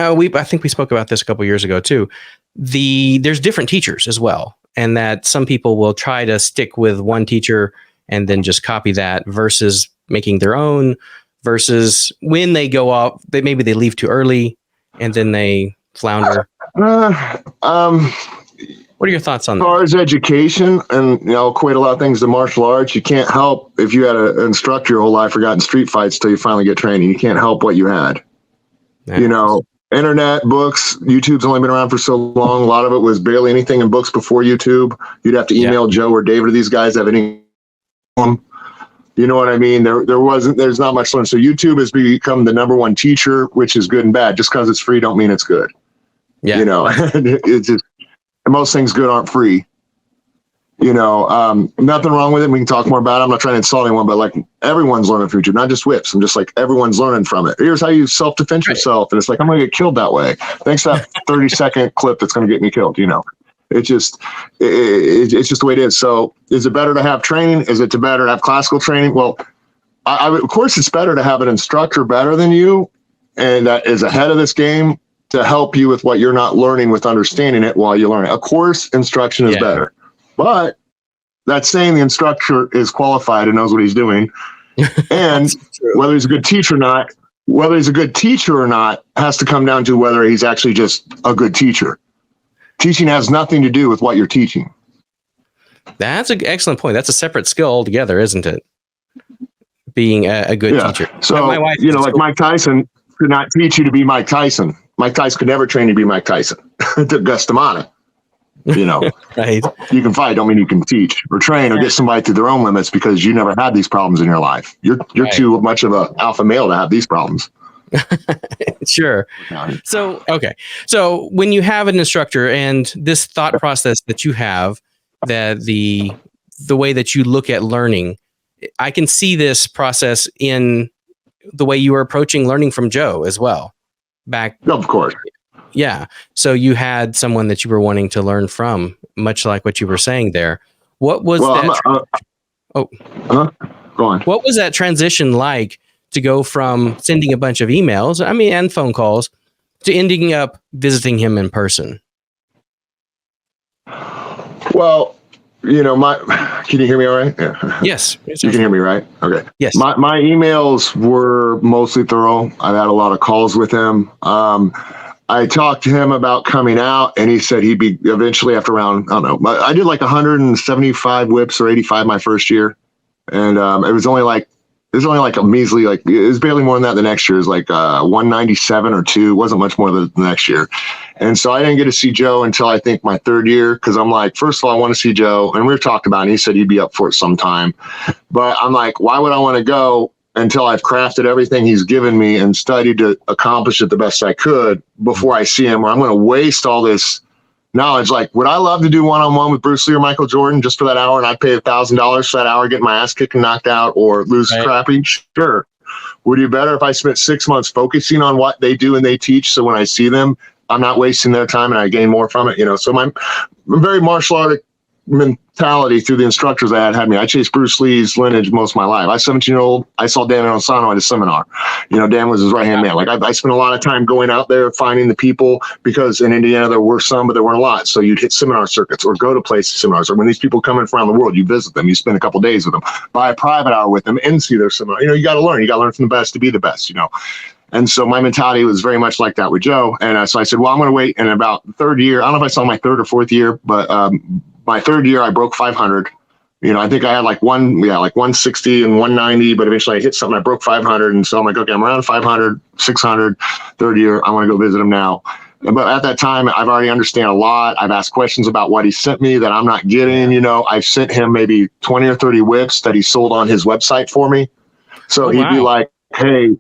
we spoke about this a couple years ago too. There's different teachers as well, and that some people will try to stick with one teacher and then just copy that, versus making their own, versus when they go off, maybe they leave too early and then they flounder. What are your thoughts on that? As far as education, and I'll equate a lot of things to martial arts, you can't help if you had an instructor your whole life or got in street fights till you finally get training. You can't help what you had. Yeah. Internet, books, YouTube's only been around for so long. A lot of it was barely anything in books before YouTube. You'd have to email Joe or David or these guys that have any. You know what I mean? There's not much learning. So YouTube has become the number one teacher, which is good and bad. Just because it's free don't mean it's good. Yeah. It's just, most things good aren't free. Nothing wrong with it. We can talk more about it. I'm not trying to insult anyone, but like everyone's learning from YouTube, not just whips. I'm just like, everyone's learning from it. Here's how you self-defend yourself. And it's like, I'm going to get killed that way. Thanks to that 30-second clip that's going to get me killed, It's just the way it is. So is it better to have training? Is it better to have classical training? Well, of course it's better to have an instructor better than you and that is ahead of this game to help you with what you're not learning with understanding it while you learn it. Of course, instruction is better, but that's saying the instructor is qualified and knows what he's doing. And whether he's a good teacher or not, has to come down to whether he's actually just a good teacher. Teaching has nothing to do with what you're teaching. That's an excellent point. That's a separate skill altogether, isn't it? Being a good teacher. So, my wife, like Mike Tyson could not teach you to be Mike Tyson. Mike Tyson could never train you to be Mike Tyson. To Gus D'Amata. Right. You can fight, don't mean you can teach or train or get somebody to their own limits because you never had these problems in your life. You're too much of an alpha male to have these problems. Sure. So, okay. So when you have an instructor and this thought process that you have, that the way that you look at learning, I can see this process in the way you were approaching learning from Joe as well. Of course. Yeah. So you had someone that you were wanting to learn from, much like what you were saying there. What was Go on. What was that transition like to go from sending a bunch of emails, and phone calls, to ending up visiting him in person? Well, can you hear me all right? Yeah. Yes. You can hear me, right? Okay. Yes. My emails were mostly thorough. I've had a lot of calls with him. I talked to him about coming out, and he said he'd be eventually after around, I don't know, I did like 175 whips or 85 my first year. And it was only like a measly, it was barely more than that the next year. It was like 197 or 2. It wasn't much more the next year. And so I didn't get to see Joe until I think my third year, because I'm like, first of all, I want to see Joe. And we've talked about it. And he said he'd be up for it sometime. But I'm like, why would I want to go until I've crafted everything he's given me and studied to accomplish it the best I could before I see him, or I'm going to waste all this knowledge? Like, would I love to do one-on-one with Bruce Lee or Michael Jordan just for that hour, and I'd pay $1,000 for that hour, get my ass kicked and knocked out or lose crappy? Sure. Would it be better if I spent 6 months focusing on what they do and they teach, so when I see them, I'm not wasting their time and I gain more from it? So my very martial art mentality through the instructors that had me. I chased Bruce Lee's lineage most of my life. I was 17-year-old. I saw Dan Inosanto at a seminar. Dan was his right-hand man. Like I spent a lot of time going out there, finding the people, because in Indiana there were some, but there weren't a lot. So you'd hit seminar circuits or go to places, seminars, or when these people come in from around the world, you visit them, you spend a couple days with them, buy a private hour with them and see their seminar. You got to learn. You got to learn from the best to be the best, And so my mentality was very much like that with Joe. And so I said, well, I'm going to wait. And about the third year, I don't know if I saw my third or fourth year, but my third year, I broke 500. I think I had like 160 and 190, but eventually I hit something. I broke 500. And so I'm like, okay, I'm around 500, 600. Third year, I want to go visit him now. But at that time, I've already understand a lot. I've asked questions about what he sent me that I'm not getting. I've sent him maybe 20 or 30 whips that he sold on his website for me. So he'd be like, hey.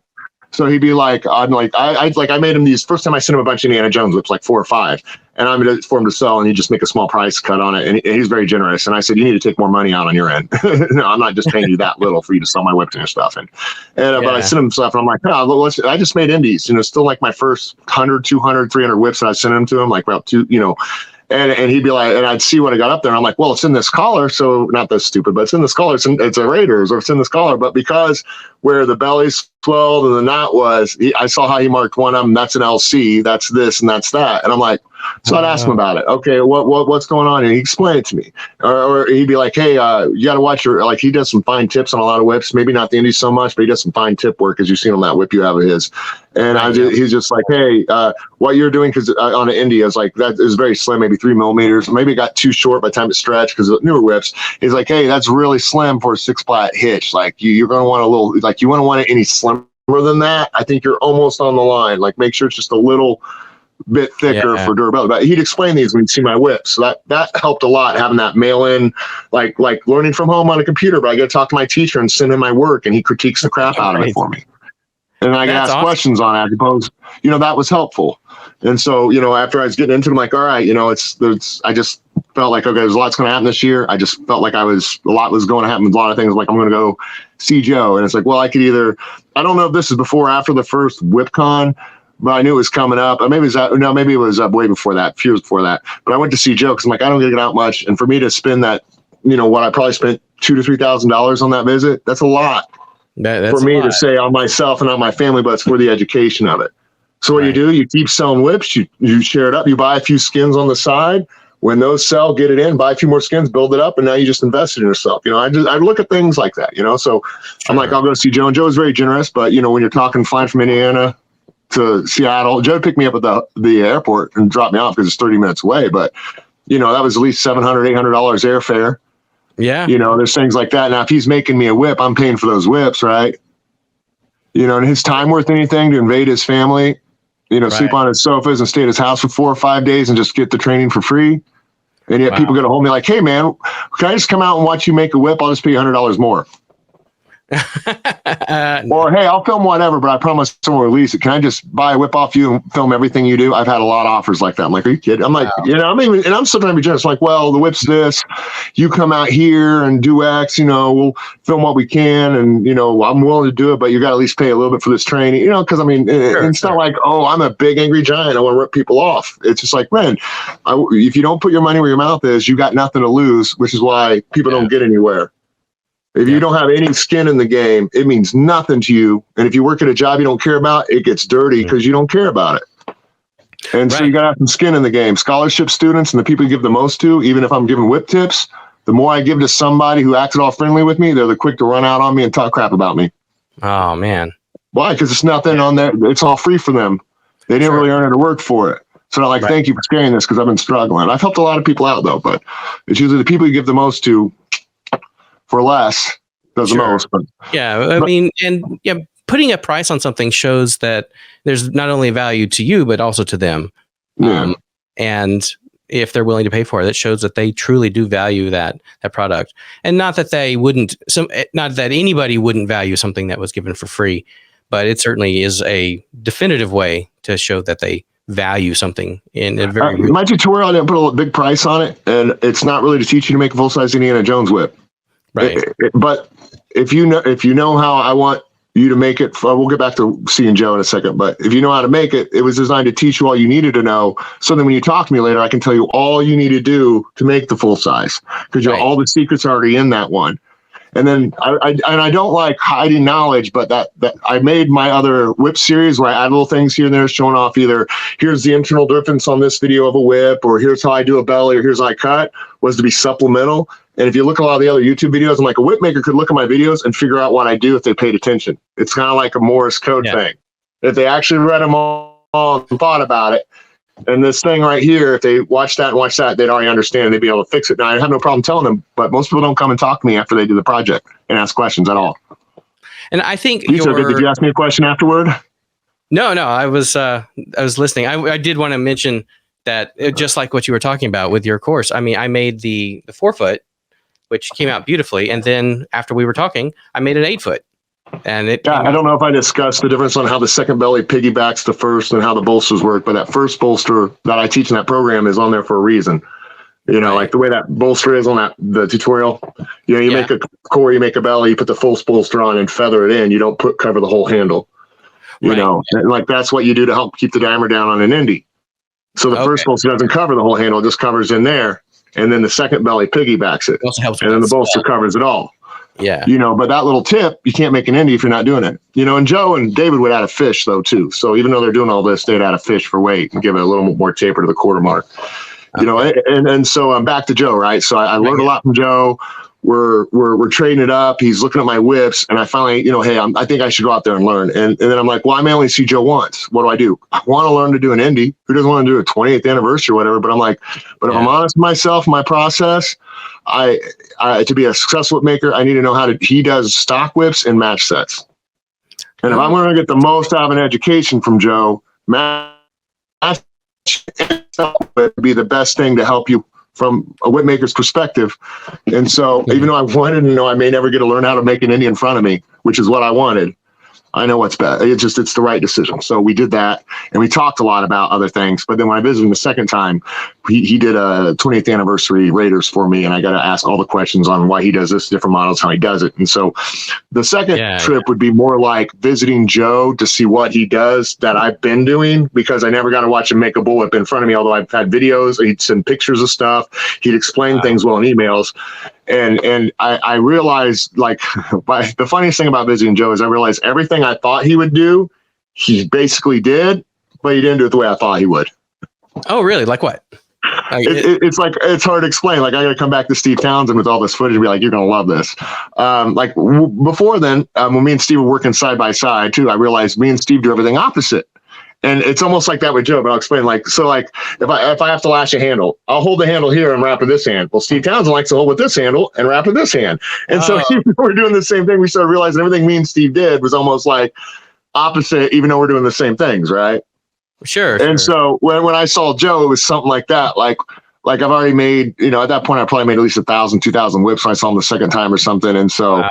So he'd be like, I made him these. First time I sent him a bunch of Indiana Jones whips, like 4 or 5, and I'm going to for him to sell, and he'd just make a small price cut on it. And he's very generous. And I said, you need to take more money out on your end. No, I'm not just paying you that little for you to sell my whips and your stuff. But I sent him stuff, and I'm like, I just made indies. Still like my first 100, 200, 300 whips that I sent him to him, like about 2, And he'd be like, and I'd see what I got up there. And I'm like, well, it's in this collar. So not this stupid, but it's in this collar. It's a Raiders, or it's in this collar. But because where the belly swelled and the knot was, I saw how he marked one of them. That's an LC. That's this and that's that. And I'm like, so I'd ask him about it. Okay, what's going on? And he'd explain it to me. Or he'd be like, hey, you got to watch he does some fine tips on a lot of whips. Maybe not the indies so much, but he does some fine tip work, as you've seen on that whip you have of his. And he's just like, hey, what you're doing, because on an indie, I was like, that is very slim, maybe 3 millimeters. Maybe it got too short by the time it stretched because of newer whips. He's like, hey, that's really slim for a 6-plat hitch. Like you're going to want a little, like you wouldn't want it any slimmer than that. I think you're almost on the line. Like make sure it's just a little bit thicker for durability. But he'd explain these when he'd see my whips. So that helped a lot, having that mail-in, like learning from home on a computer. But I got to talk to my teacher and send him my work, and he critiques the crap out of it for me. And I can ask questions on it. I suppose, that was helpful. And so, after I was getting into it, I'm like, all right, I just felt like, okay, there's a lot's going to happen this year. I just felt like a lot was going to happen with a lot of things. Like, I'm going to go see Joe. And it's like, well, I could either, I don't know if this is before or after the first WhipCon, but I knew it was coming up. Maybe it was way before that, a few years before that. But I went to see Joe because I'm like, I don't get out much. And for me to spend that, what I probably spent $2,000 to $3,000 on that visit, that's a lot. That's for me to say on myself and on my family, but it's for the education of it. So what you do, you keep selling whips, you share it up, you buy a few skins on the side. When those sell, get it in, buy a few more skins, build it up, and now you just invested in yourself. You know, I look at things like that, you know. So I'm like, I'll go see Joe, and Joe's very generous, but you know, when you're talking flying from Indiana to Seattle, Joe picked me up at the airport and dropped me off because it's 30 minutes away. But you know, that was at least $700, $800 airfare. Yeah. You know, there's things like that. Now, if he's making me a whip, I'm paying for those whips, right? You know, and his time worth anything to invade his family, you know, sleep on his sofas and stay at his house for 4 or 5 days and just get the training for free. And yet people get a hold of me like, hey, man, can I just come out and watch you make a whip? I'll just pay you $100 more. Or, hey, I'll film whatever, but I promise someone will release it. Can I just buy a whip off you and film everything you do? I've had a lot of offers like that. I'm like, are you kidding? I'm like, you know, I'm still trying to be generous. Like, well, the whip's this. You come out here and do X, you know, we'll film what we can. And, you know, I'm willing to do it, but you got to at least pay a little bit for this training, you know, because I mean, it's not like, oh, I'm a big angry giant. I want to rip people off. It's just like, man, if you don't put your money where your mouth is, you got nothing to lose, which is why people don't get anywhere. If you don't have any skin in the game, it means nothing to you. And if you work at a job you don't care about, it gets dirty because you don't care about it. And so you got to have some skin in the game. Scholarship students and the people you give the most to, even if I'm giving whip tips, the more I give to somebody who acted all friendly with me, they're the quick to run out on me and talk crap about me. Oh, man. Why? Because it's nothing on there. It's all free for them. They didn't really earn it or work for it. So they're like, thank you for sharing this because I've been struggling. I've helped a lot of people out, though, but it's usually the people you give the most to for less does the most. But, I mean, and putting a price on something shows that there's not only value to you, but also to them. And if they're willing to pay for it, that shows that they truly do value that product. And not that they wouldn't, not that anybody wouldn't value something that was given for free, but it certainly is a definitive way to show that they value something in a very my tutorial, I didn't put a big price on it, and it's not really to teach you to make a full-size Indiana Jones whip. Right. But if you know how I want you to make it, we'll get back to seeing Joe in a second, but if you know how to make it, it was designed to teach you all you needed to know. So then when you talk to me later, I can tell you all you need to do to make the full size, because all the secrets are already in that one. And then I don't like hiding knowledge, but that I made my other whip series where I add little things here and there showing off either here's the internal difference on this video of a whip, or here's how I do a belly, or here's how I cut, was to be supplemental. And if you look at a lot of the other YouTube videos, I'm like, a whip maker could look at my videos and figure out what I do if they paid attention. It's kind of like a Morse code thing. If they actually read them all and thought about it, and this thing right here, if they watch that and watch that, they'd already understand and they'd be able to fix it. Now, I have no problem telling them, but most people don't come and talk to me after they do the project and ask questions at all. And I think did you ask me a question afterward? No, I was listening. I did want to mention that just like what you were talking about with your course. I mean, I made the 4-foot, which came out beautifully, and then after we were talking, I made an 8-foot. And I don't know if I discussed the difference on how the second belly piggybacks the first and how the bolsters work, but that first bolster that I teach in that program is on there for a reason. You know, like the way that bolster is on the tutorial. You know, you make a core, you make a belly, you put the full bolster on and feather it in. You don't cover the whole handle. You know, and like that's what you do to help keep the diameter down on an Indy. So the first bolster doesn't cover the whole handle; it just covers in there, and then the second belly piggybacks it. It also helps, and then the bolster covers it all. Yeah. You know, but that little tip, you can't make an Indy if you're not doing it. You know, and Joe and David would add a fish though too. So even though they're doing all this, they'd add a fish for weight and give it a little more taper to the quarter mark. You know, and so I'm back to Joe, right? So I learned a lot from Joe. We're trading it up. He's looking at my whips, and I finally, you know, hey, I think I should go out there and learn. And then I'm like, well, I may only see Joe once. What do? I want to learn to do an Indy. Who doesn't want to do a 28th anniversary or whatever? But I'm like, if I'm honest with myself, my process, I to be a successful whip maker, I need to know he does stock whips and match sets. And if I'm going to get the most out of an education from Joe, match would be the best thing to help you from a whip maker's perspective. And so even though I wanted to know, I may never get to learn how to make an Indy in front of me, which is what I wanted. I know what's best. It's the right decision. So we did that, and we talked a lot about other things. But then when I visited him the second time, he did a 20th anniversary Raiders for me, and I got to ask all the questions on why he does this, different models, how he does it. And so the second trip would be more like visiting Joe to see what he does that I've been doing, because I never got to watch him make a bullwhip in front of me, although I've had videos. He'd send pictures of stuff. He'd explain things well in emails. And I realized, like, the funniest thing about visiting Joe is I realized everything I thought he would do, he basically did, but he didn't do it the way I thought he would. Oh, really? Like what? It's like, it's hard to explain. Like, I got to come back to Steve Townsend with all this footage and be like, you're going to love this. Before then, when me and Steve were working side by side too, I realized me and Steve do everything opposite. And it's almost like that with Joe, but I'll explain. Like, so like if I have to lash a handle, I'll hold the handle here and wrap with this hand. Well, Steve Townsend likes to hold with this handle and wrap with this hand. And so we're doing the same thing. We started realizing everything me and Steve did was almost like opposite, even though we're doing the same things, right? Sure. And so when I saw Joe, it was something like that. Like I've already made, at that point, I probably made at least 1,000, 2,000 whips when I saw him the second time or something. And so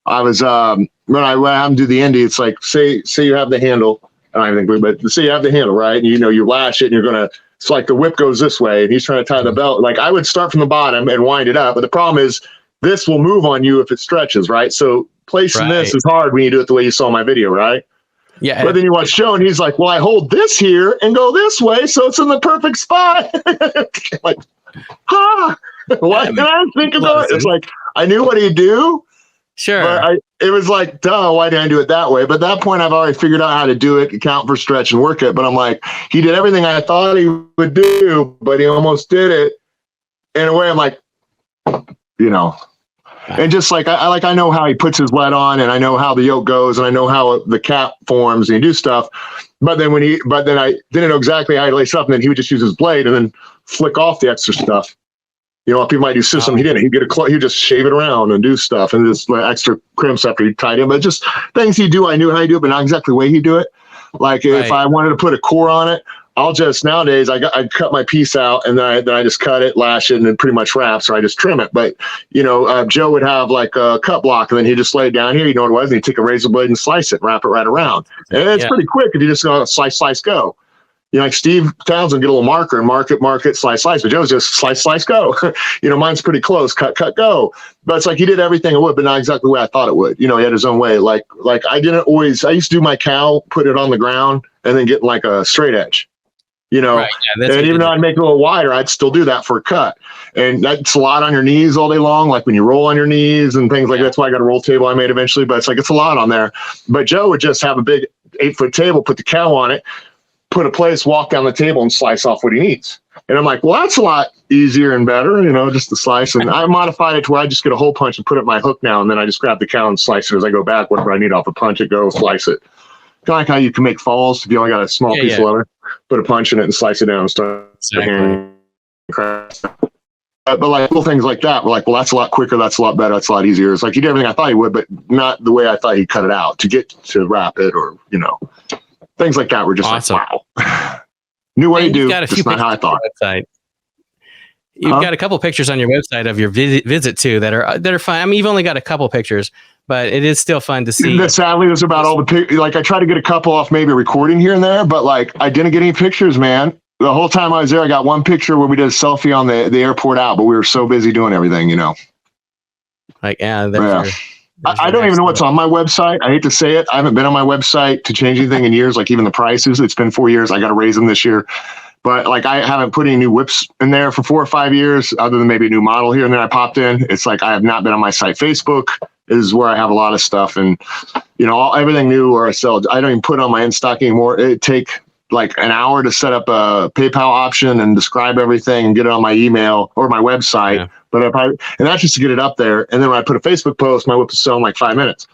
I was, when I have him do the indie, it's like, say you have the handle. I don't even think, but say you have the handle, right? And you lash it and it's like the whip goes this way and he's trying to tie the belt. Like I would start from the bottom and wind it up. But the problem is this will move on you if it stretches, right? So placing this is hard when you do it the way you saw in my video, right? Yeah. But then you watch Joe and he's like, well, I hold this here and go this way. So it's in the perfect spot. Like, why did I think about it? It's like, I knew what he'd do. Sure. But it was like, duh, why didn't I do it that way? But at that point, I've already figured out how to do it, account for stretch and work it. But I'm like, he did everything I thought he would do, but he almost did it. In a way, I'm like, and just like, I know how he puts his lead on and I know how the yoke goes and I know how the cap forms and you do stuff. But then I didn't know exactly how to lace up and then he would just use his blade and then flick off the extra stuff. People might do system. He didn't. He'd just shave it around and do stuff and just extra crimps after he tied in. But just things he'd do, I knew how he'd do it, but not exactly the way he'd do it. Like if I wanted to put a core on it, nowadays I cut my piece out and then I just cut it, lash it, and then pretty much wraps or I just trim it. But Joe would have like a cut block and then he'd just lay it down here. You know what it was? And he'd take a razor blade and slice it, wrap it right around. And it's pretty quick if you just go slice, go. Like Steve Townsend, get a little marker and mark it, slice. But Joe's just slice, go. Mine's pretty close, cut, go. But it's like he did everything it would, but not exactly the way I thought it would. He had his own way. Like I used to do my cowl, put it on the ground, and then get like a straight edge. Right, and even though I'd make it a little wider, I'd still do that for a cut. And that's a lot on your knees all day long, like when you roll on your knees and things like that. That's why I got a roll table I made eventually. But it's like it's a lot on there. But Joe would just have a big 8-foot table, put the cowl on it, put a place, walk down the table and slice off what he needs. And I'm like, well, that's a lot easier and better, just to slice. And I modified it to where I just get a hole punch and put it in my hook now. And then I just grab the cowl and slice it as I go back. Whatever I need off a punch it, go slice it. Kind of like how you can make falls if you only got a small piece of leather, put a punch in it and slice it down and start but like little things like that, we're like, well, that's a lot quicker. That's a lot better. That's a lot easier. It's like he did everything I thought he would, but not the way I thought he'd cut it out to get to wrap it or, things like that were just awesome. Like, wow. New way to do. Just not how I thought. You've got a couple pictures on your website of your visit too that are fun. I mean, you've only got a couple pictures, but it is still fun to see. Sadly, there's about all the pictures. Like I tried to get a couple off maybe recording here and there, but like I didn't get any pictures, man. The whole time I was there, I got one picture where we did a selfie on the airport out, but we were so busy doing everything, Like, I don't even know what's on my website. I hate to say it. I haven't been on my website to change anything in years, like even the prices. It's been 4 years. I got to raise them this year. But like I haven't put any new whips in there for 4 or 5 years, other than maybe a new model here and there I popped in. It's like I have not been on my site. Facebook is where I have a lot of stuff. And, everything new or I sell. I don't even put on my in stock anymore. It take like an hour to set up a PayPal option and describe everything and get it on my email or my website. Yeah. But and that's just to get it up there. And then when I put a Facebook post, my whip is selling like 5 minutes.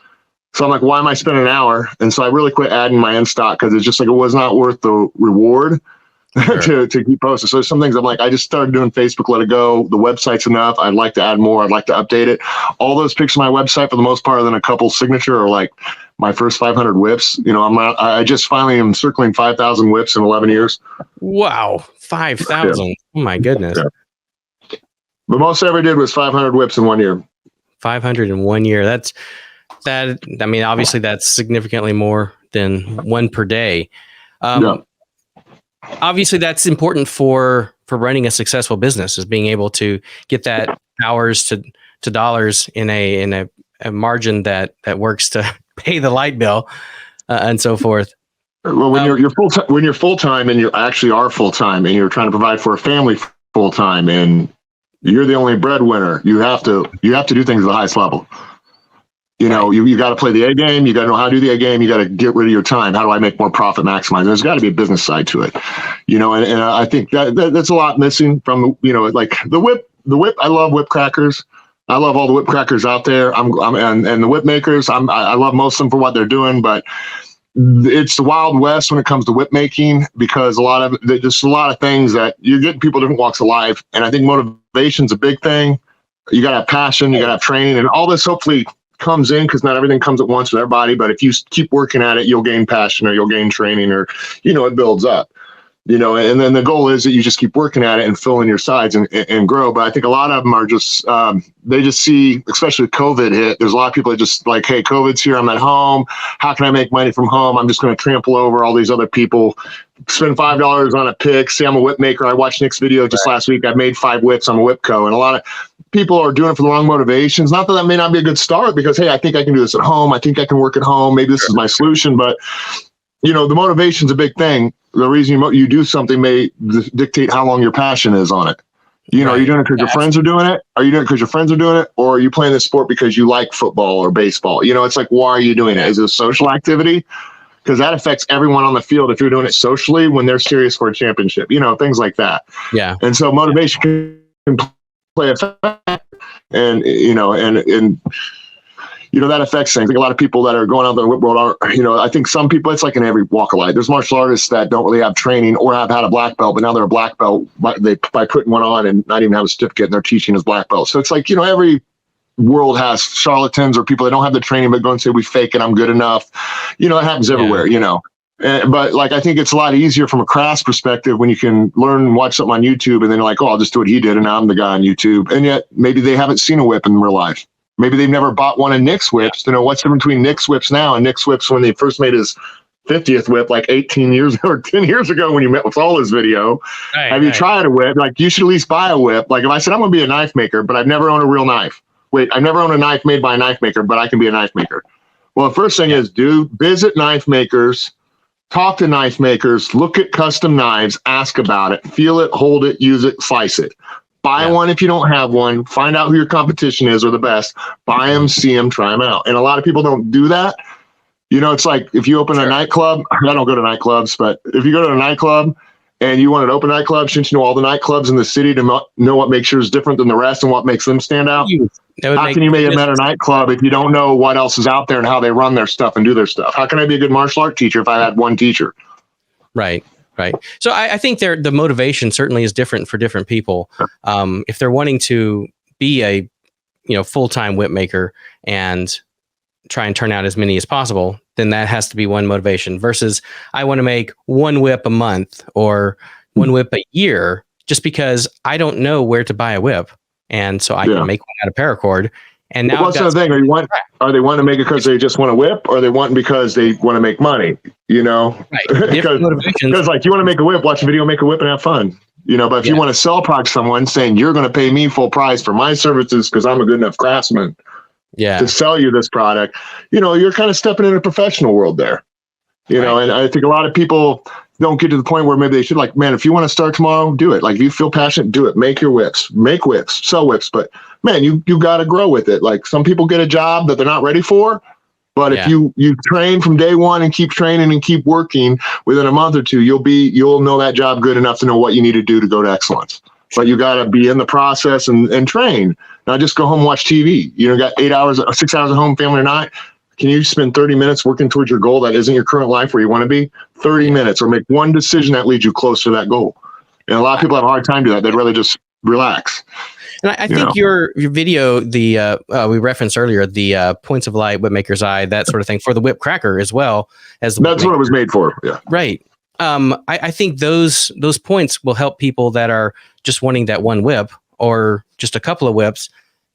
So I'm like, why am I spending an hour? And so I really quit adding my in stock because it's just like, it was not worth the reward. Sure. to keep posting. So there's some things I'm like, I just started doing Facebook, let it go. The website's enough. I'd like to add more. I'd like to update it. All those pictures on my website for the most part, other than a couple signature or like my first 500 whips. I just finally am circling 5,000 whips in 11 years. Wow. 5,000. Yeah. Oh my goodness. Yeah. But most I ever did was 500 whips in 1 year. 500 in 1 year. I mean, obviously that's significantly more than one per day. Obviously that's important for running a successful business, is being able to get that hours to dollars in a margin that works to pay the light bill and so forth. Well, when you're full time and you actually are full time and you're trying to provide for a family full time and you're the only breadwinner, you have to do things at the highest level. You know, you got to play the A game. You got to know how to do the A game. You got to get rid of your time. How do I make more profit, maximize? There's got to be a business side to it, you know. And I think that's a lot missing from, you know, like the whip. I love whip crackers. I love all the whip crackers out there. And the whip makers. I love most of them for what they're doing, but it's the Wild West when it comes to whip making, because there's a lot of things that you're getting people different walks of life. And I think motivation's a big thing. You got to have passion, you got to have training, and all this hopefully comes in, because not everything comes at once with everybody. But if you keep working at it, you'll gain passion, or you'll gain training, or, you know, it builds up, you know. And then the goal is that you just keep working at it and fill in your sides and grow. But I think a lot of them are just, they just see, especially with COVID hit, there's a lot of people that just like, hey, COVID's here, I'm at home. How can I make money from home? I'm just going to trample over all these other people, spend $5 on a pick, say I'm a whip maker. I watched Nick's video just last week. I made 5 whips. I'm a whipco. And a lot of people are doing it for the wrong motivations. Not that that may not be a good start, because, hey, I think I can do this at home. I think I can work at home. Maybe this is my solution. But, you know, the motivation's a big thing. The reason you do something may dictate how long your passion is on it. You know, are you doing it because your friends are doing it? Are you doing it because your friends are doing it? Or are you playing this sport because you like football or baseball? You know, it's like, why are you doing it? Is it a social activity? Because that affects everyone on the field if you're doing it socially when they're serious for a championship, you know, things like that. Yeah. And so motivation can play a factor, and, you know, and you know, that affects things. I think a lot of people that are going out there in the whip world are, you know, I think some people, it's like in every walk of life. There's martial artists that don't really have training or have had a black belt, but now they're a black belt by putting one on and not even have a certificate, and they're teaching as black belt. So it's like, you know, every world has charlatans or people that don't have the training but go and say, we fake it, I'm good enough. You know, it happens everywhere, you know. But like, I think it's a lot easier from a craft perspective when you can learn and watch something on YouTube, and then you're like, oh, I'll just do what he did, and now I'm the guy on YouTube. And yet maybe they haven't seen a whip in real life. Maybe they've never bought one of Nick's whips to know what's the difference between Nick's whips now and Nick's whips when they first made his 50th whip, like 18 years or 10 years ago when you met with all his video. Have you tried a whip? Like, you should at least buy a whip. Like, if I said I'm going to be a knife maker, but I've never owned a real knife. Wait, I've never owned a knife made by a knife maker, but I can be a knife maker. Well, the first thing is visit knife makers, talk to knife makers, look at custom knives, ask about it, feel it, hold it, use it, slice it. Buy one if you don't have one. Find out who your competition is or the best. Buy them, see them, try them out. And a lot of people don't do that. You know, it's like if you open a nightclub. I don't go to nightclubs, but if you go to a nightclub and you want to open a nightclub, shouldn't you know all the nightclubs in the city to know what makes yours different than the rest and what makes them stand out? How can you make a better nightclub if you don't know what else is out there and how they run their stuff and do their stuff? How can I be a good martial art teacher if I had one teacher? Right. Right. So I think the motivation certainly is different for different people. If they're wanting to be a, you know, full-time whip maker and try and turn out as many as possible, then that has to be one motivation, versus I want to make one whip a month or one whip a year, just because I don't know where to buy a whip. And so I can make one out of paracord. And now what's the thing? Are they wanting to make it because they just want to whip, or are they wanting because they want to make money? You know, because like, you want to make a whip, watch a video, make a whip, and have fun. You know, but if you want to sell a product to someone, saying you're going to pay me full price for my services because I'm a good enough craftsman, to sell you this product, you know, you're kind of stepping in a professional world there. You know, and I think a lot of people don't get to the point where maybe they should, like, man, if you want to start tomorrow, do it. Like, if you feel passionate, do it. Make your whips, make whips, sell whips. But man, you got to grow with it. Like, some people get a job that they're not ready for, but if you train from day one and keep training and keep working, within a month or two, you'll know that job good enough to know what you need to do to go to excellence. But you got to be in the process and train, not just go home and watch TV. You know, got 6 hours at home, family or not. Can you spend 30 minutes working towards your goal that isn't your current life where you want to be? 30 minutes, or make one decision that leads you closer to that goal. And a lot of people have a hard time doing that. They'd rather just relax. And I think your video, we referenced earlier, the points of light, whipmaker's eye, that sort of thing, for the whip cracker as well as the that's what it was made for. Yeah. Right. I think those points will help people that are just wanting that one whip or just a couple of whips.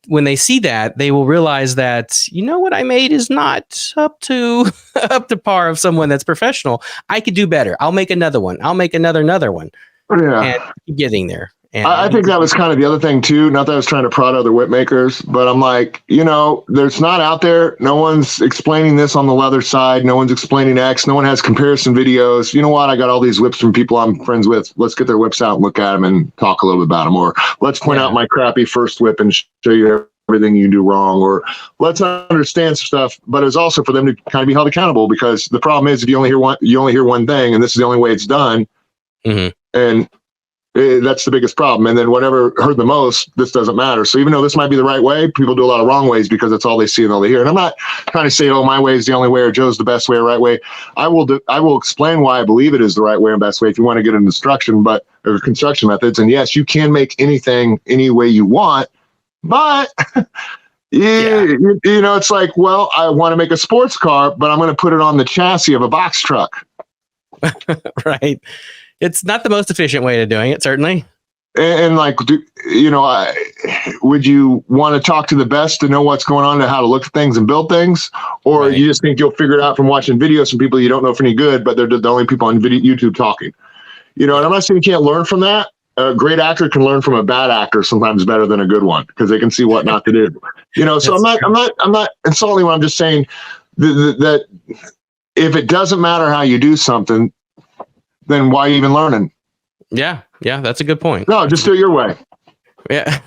When they see that, they will realize that, you know, what I made is not up to par of someone that's professional. I could do better. I'll make another one. I'll make another one. Yeah. And keep getting there. And I think that was kind of the other thing too. Not that I was trying to prod other whip makers, but I'm like, you know, there's not out there. No one's explaining this on the leather side. No one's explaining X. No one has comparison videos. You know what? I got all these whips from people I'm friends with. Let's get their whips out and look at them and talk a little bit about them. Or let's point out my crappy first whip and show you everything you do wrong, or let's understand stuff. But it's also for them to kind of be held accountable, because the problem is if you only hear one thing, and this is the only way it's done, and that's the biggest problem. And then whatever heard the most, this doesn't matter. So even though this might be the right way, people do a lot of wrong ways because that's all they see and all they hear. And I'm not trying to say, oh, my way is the only way, or Joe's the best way or right way. I will explain why I believe it is the right way and best way if you want to get into or construction methods. And yes, you can make anything any way you want, but you know, it's like, well, I want to make a sports car, but I'm going to put it on the chassis of a box truck. Right. It's not the most efficient way of doing it, certainly. And like, would you want to talk to the best to know what's going on and how to look at things and build things? Or you just think you'll figure it out from watching videos from people you don't know if any good, but they're the only people on YouTube talking? You know, and I'm not saying you can't learn from that. A great actor can learn from a bad actor sometimes better than a good one, because they can see what not to do. You know, so I'm not insulting when I'm just saying that if it doesn't matter how you do something, then why even learning? Yeah, that's a good point. No, just do it your way. Yeah,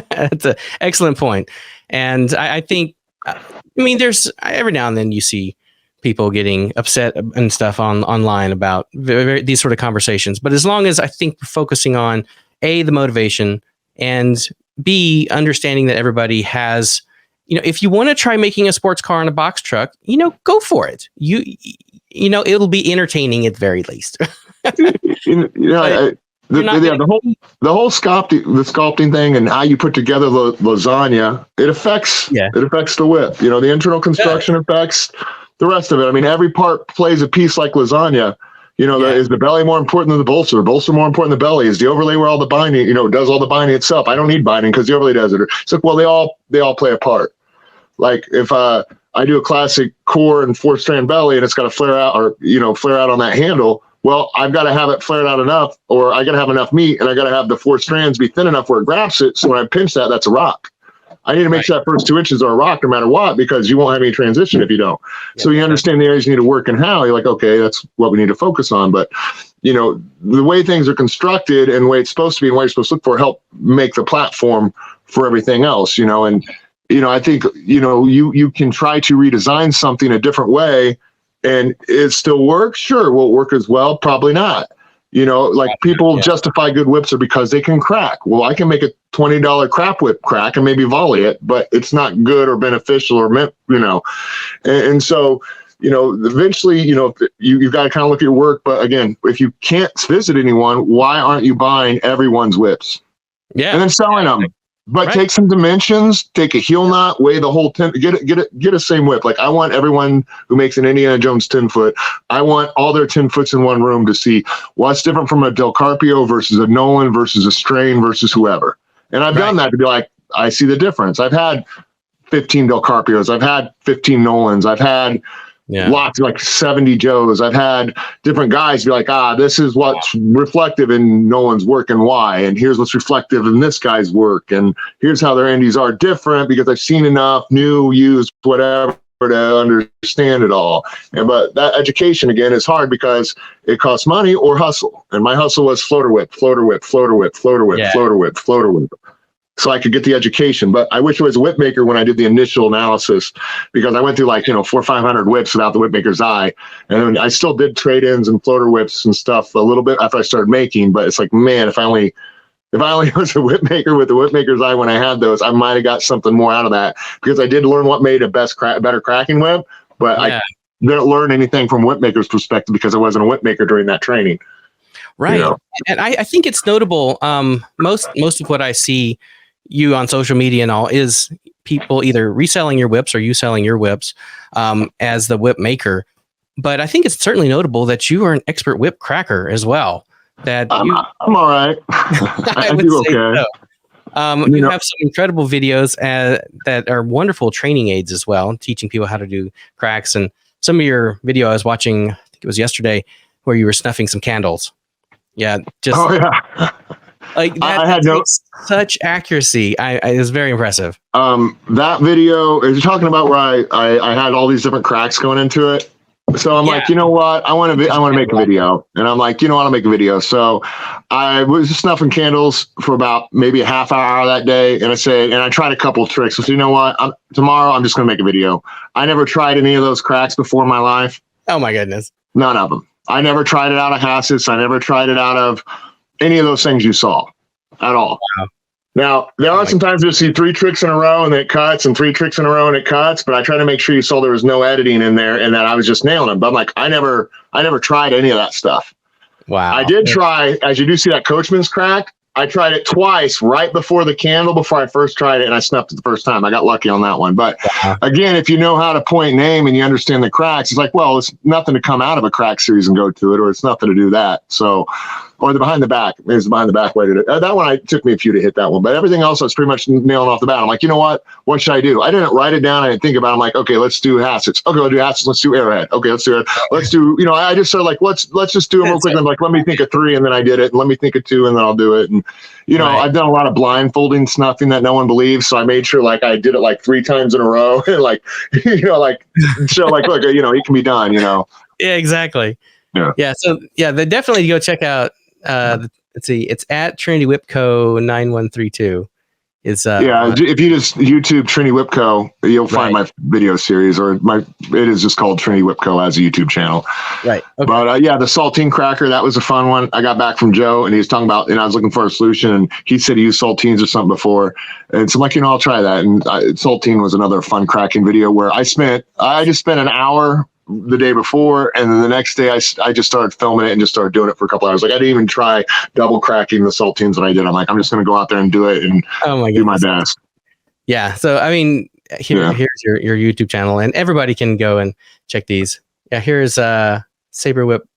that's an excellent point. And I think, I mean, there's every now and then you see people getting upset and stuff online about these sort of conversations. But as long as I think we're focusing on A, the motivation, and B, understanding that everybody has, you know, if you want to try making a sports car in a box truck, you know, go for it. You know, it'll be entertaining at very least. The whole sculpting thing and how you put together lasagna, it affects the whip. You know, the internal construction affects the rest of it. I mean, every part plays a piece like lasagna. You know, is the belly more important than the bolster? Bolster more important than the belly? Is the overlay where all the binding, you know, does all the binding itself? I don't need binding because the overlay does it. It's like, well, they all play a part. Like if I do a classic core and 4-strand belly and it's got to flare out on that handle, well, I've got to have it flared out enough, or I got to have enough meat, and I got to have the 4 strands be thin enough where it grabs it. So when I pinch that's a rock. I need to make sure that first 2 inches are a rock no matter what, because you won't have any transition if you don't. So you understand the areas you need to work and how. You're like, okay, that's what we need to focus on. But, you know, the way things are constructed and the way it's supposed to be and what you're supposed to look for help make the platform for everything else, you know. And, you know, I think, you know, you can try to redesign something a different way and it still works. Sure. Will it work as well? Probably not. You know, like people justify good whips are because they can crack. Well, I can make a $20 crap whip crack and maybe volley it, but it's not good or beneficial or meant, you know. And so, you know, eventually, you know, you've got to kind of look at your work. But again, if you can't visit anyone, why aren't you buying everyone's whips? Yeah. And then selling them. But take some dimensions, take a heel knot, weigh the whole 10, get a same whip. Like I want everyone who makes an Indiana Jones 10-foot, I want all their 10-foots in one room to see what's different from a Del Carpio versus a Nolan versus a Strain versus whoever. And I've done that to be like, I see the difference. I've had 15 Del Carpios. I've had 15 Nolans. I've had lots, like 70 Joes. I've had different guys be like, this is what's reflective in Nolan's work and why, and here's what's reflective in this guy's work, and here's how their Indies are different because I've seen enough new, used, whatever to understand it all. But that education again is hard because it costs money or hustle. And my hustle was floater whip, floater whip, floater whip, floater whip, floater whip, floater whip. So I could get the education. But I wish it was a whip maker when I did the initial analysis, because I went through like, 400 or 500 whips without the whip maker's eye. And I still did trade-ins and floater whips and stuff a little bit after I started making. But it's like, man, if I only was a whip maker with the whip maker's eye when I had those, I might have got something more out of that, because I did learn what made a better cracking whip. But I didn't learn anything from whip maker's perspective because I wasn't a whip maker during that training. Right. You know? And I think it's notable. Most of what I see you on social media and all is people either reselling your whips or you selling your whips as the whip maker. But I think it's certainly notable that you are an expert whip cracker as well. That I'm all right. I do okay. So. You have some incredible videos that are wonderful training aids as well, teaching people how to do cracks. And some of your video I was watching, I think it was yesterday, where you were snuffing some candles. Yeah, just like that. I had such accuracy. It was very impressive. That video is talking about where I had all these different cracks going into it. So I'm like, you know what? I want to make a video. And I'm like, you know what? I'll make a video. So I was snuffing candles for about maybe a half hour that day. And I tried a couple of tricks. So you know what? Tomorrow I'm just going to make a video. I never tried any of those cracks before in my life. Oh my goodness. None of them. I never tried it out of Hassets. I never tried it out of any of those things you saw at all. Wow. Now, there are sometimes you'll see 3 tricks in a row and it cuts, and 3 tricks in a row and it cuts, but I try to make sure you saw there was no editing in there and that I was just nailing them. But I'm like, I never tried any of that stuff. Wow. I did try, as you do see that Coachman's crack, I tried it twice right before the candle before I first tried it, and I snuffed it the first time. I got lucky on that one. But again, if you know how to point and aim and you understand the cracks, it's like, well, it's nothing to come out of a crack series and go to it, or it's nothing to do that. So, or the behind the back. Maybe it's the behind the back way to do it. That one, it took me a few to hit that one. But everything else, I was pretty much nailing off the bat. I'm like, you know what? What should I do? I didn't write it down. I didn't think about it. I'm like, okay, let's do Hassets. Okay, we'll do Hassets. Let's do Arrowhead. Okay, let's do it. Let's do, I just started like, let's just do them real quick. I'm like, let me think of 3, and then I did it. And let me think of 2, and then I'll do it. And, I've done a lot of blindfolding snuffing that no one believes. So I made sure like I did it like 3 times in a row and like, show like, look, it can be done, Yeah, exactly. Yeah. So they definitely go check out, let's see, it's at Trinity Whipco 9132. It's if you just YouTube Trinity Whipco, you'll find my video series, or it is just called Trinity Whipco as a YouTube channel. Right. Okay. But the saltine cracker, that was a fun one. I got back from Joe and he was talking about, and I was looking for a solution, and he said he used saltines or something before. And so I'm like, I'll try that. And saltine was another fun cracking video where I just spent an hour the day before, and then the next day I just started filming it and just started doing it for a couple hours. Like I didn't even try double cracking the saltines that I did. I'm like, I'm just going to go out there and do it and do my best. Yeah. So, I mean, here's your YouTube channel, and everybody can go and check these. Yeah. Here's Saber Whip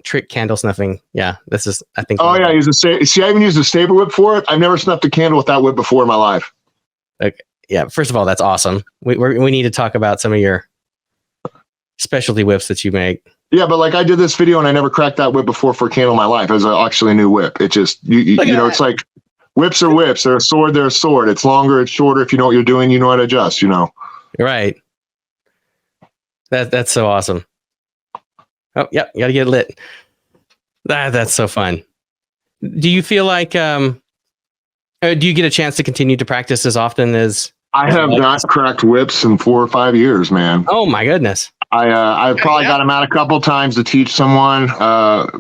trick candle snuffing. Yeah. This is, I think. Oh yeah. See, I even used a Saber Whip for it. I've never snuffed a candle with that whip before in my life. Okay. Yeah. First of all, that's awesome. We need to talk about some of your specialty whips that you make. Yeah, but like I did this video and I never cracked that whip before for a candle in my life. It was actually a new whip. It just, it's like whips are whips. They're a sword, they're a sword. It's longer, it's shorter. If you know what you're doing, you know how to adjust, Right. That's so awesome. Oh, yep. You got to get lit. That's so fun. Do you feel like, do you get a chance to continue to practice as often as? I have not cracked whips in 4 or 5 years, man. Oh my goodness. I probably got them out a couple times to teach someone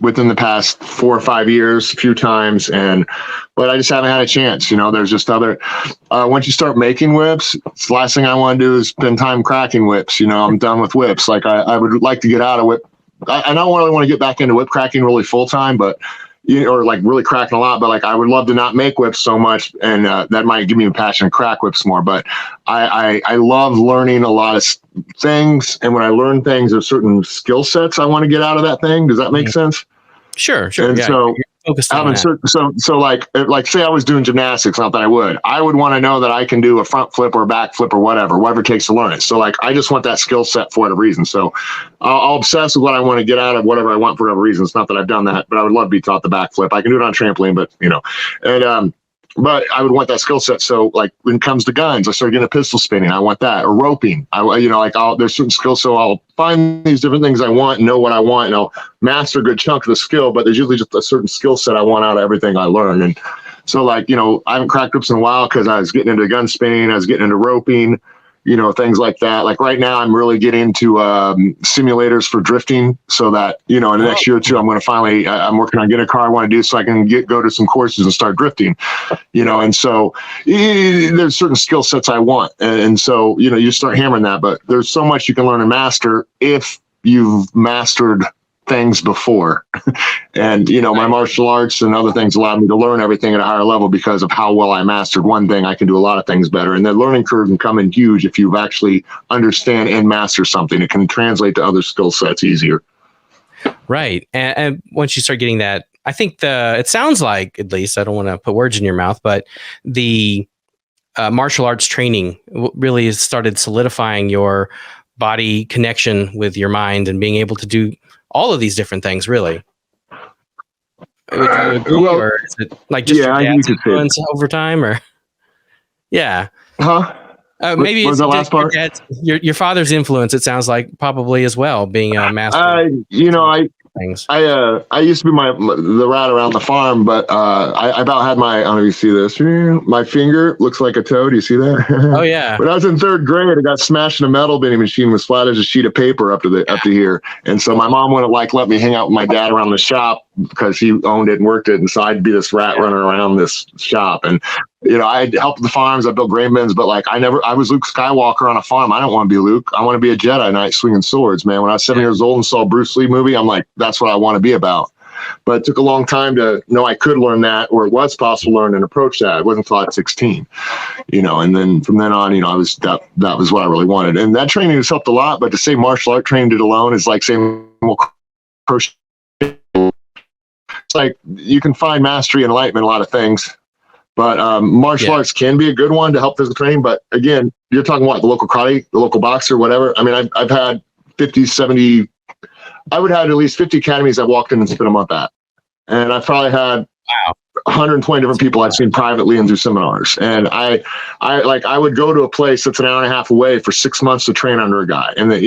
within the past 4 or 5 years, a few times, but I just haven't had a chance. There's just other. Once you start making whips, it's the last thing I want to do is spend time cracking whips. I'm done with whips. Like I would like to get out of whip. I don't really want to get back into whip cracking really full time, but. Or like really cracking a lot, but like I would love to not make whips so much, and that might give me a passion to crack whips more. But I love learning a lot of things, and when I learn things, there's certain skill sets I want to get out of that thing. Does that make sense? Sure. And so having so like say I was doing gymnastics, not that I would want to know that I can do a front flip or a back flip or whatever it takes to learn it. So like I just want that skill set for whatever reason. So I'll obsess with what I want to get out of whatever I want for whatever reason. It's not that I've done that, but I would love to be taught the back flip. I can do it on trampoline, but but I would want that skill set. So like when it comes to guns, I started getting a pistol spinning. I want that, or roping. There's certain skills. So I'll find these different things I want, know what I want, and I'll master a good chunk of the skill, but there's usually just a certain skill set I want out of everything I learn. And so I haven't cracked whips in a while because I was getting into gun spinning. I was getting into roping, things like that. Like right now I'm really getting into simulators for drifting, so that, in the next year or two, I'm going to finally, I'm working on getting a car I want to do so I can go to some courses and start drifting, and so there's certain skill sets I want. And so, you start hammering that, but there's so much you can learn and master if you've mastered things before. And my martial arts and other things allowed me to learn everything at a higher level because of how well I mastered one thing. I can do a lot of things better, and the learning curve can come in huge if you actually understand and master something. It can translate to other skill sets easier. Right. And once you start getting that, I think it sounds like, at least, I don't want to put words in your mouth, but the martial arts training really has started solidifying your body connection with your mind and being able to do all of these different things, really. Would you agree, or is it like just influence over time, or? Yeah. Huh? Maybe What was it's that last part? your father's influence. It sounds like probably as well, being a master. You know, Things. I used to be the rat around the farm, but I about had I don't know if you see this. My finger looks like a toe. Do you see that? Oh yeah. When I was in third grade, I got smashed in a metal bending machine, was flat as a sheet of paper up to here. And so my mom wouldn't let me hang out with my dad around the shop because he owned it and worked it. And so I'd be this rat running around this shop. And you know, I helped the farms. I built grain bins, but I was Luke Skywalker on a farm. I don't want to be Luke. I want to be a Jedi Knight swinging swords, man. When I was 7 years old and saw a Bruce Lee movie, I'm like, that's what I want to be about. But it took a long time to know I could learn that, or it was possible to learn and approach that. It wasn't until I was 16, you know, and then from then on, you know, that was what I really wanted. And that training has helped a lot, but to say martial art trained it alone is like saying, well, crochet. It's like you can find mastery and enlightenment in a lot of things. But martial arts can be a good one to help physical training. But again, you're talking about the local karate, the local boxer, whatever. I mean, I've had 50, 70, I would have at least 50 academies I've walked in and spent a month at. And I've probably had 120 different people I've seen privately and through seminars. And I would go to a place that's an hour and a half away for 6 months to train under a guy. And then,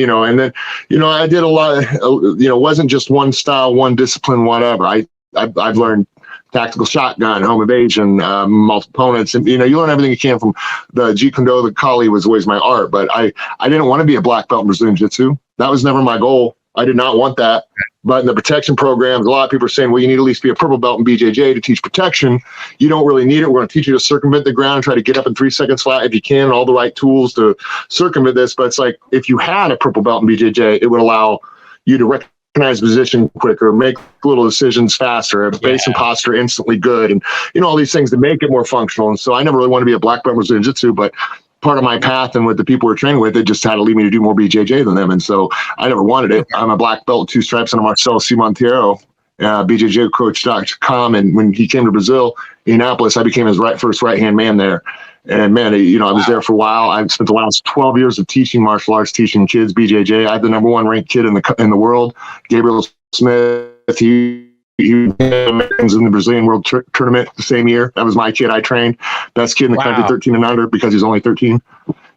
I did a lot, it wasn't just one style, one discipline, whatever. I've learned tactical shotgun, home evasion, multiple opponents. And, you learn everything you can from the Jeet Kune Do. The Kali was always my art, but I didn't want to be a black belt in Brazilian Jiu-Jitsu. That was never my goal. I did not want that. But in the protection programs, a lot of people are saying, well, you need at least be a purple belt in BJJ to teach protection. You don't really need it. We're going to teach you to circumvent the ground, try to get up in 3 seconds flat if you can, all the right tools to circumvent this. But it's like, if you had a purple belt in BJJ, it would allow you to recognize position quicker, make little decisions faster, base and posture instantly good, and all these things to make it more functional. And so I never really want to be a black belt in Brazilian Jiu-Jitsu, but part of my path and with the people we're training with, it just had to lead me to do more BJJ than them. And so I never wanted it. I'm a black belt, 2 stripes under Marcelo C. Monteiro, BJJcoach.com. And when he came to Brazil, Indianapolis, I became his first right-hand man there. And man, I was there for a while. I spent the last 12 years of teaching martial arts, teaching kids BJJ. I had the #1 ranked kid in the world, Gabriel Smith. He was in the Brazilian World Tournament the same year. That was my kid I trained. Best kid in the country, 13 and under, because he's only 13.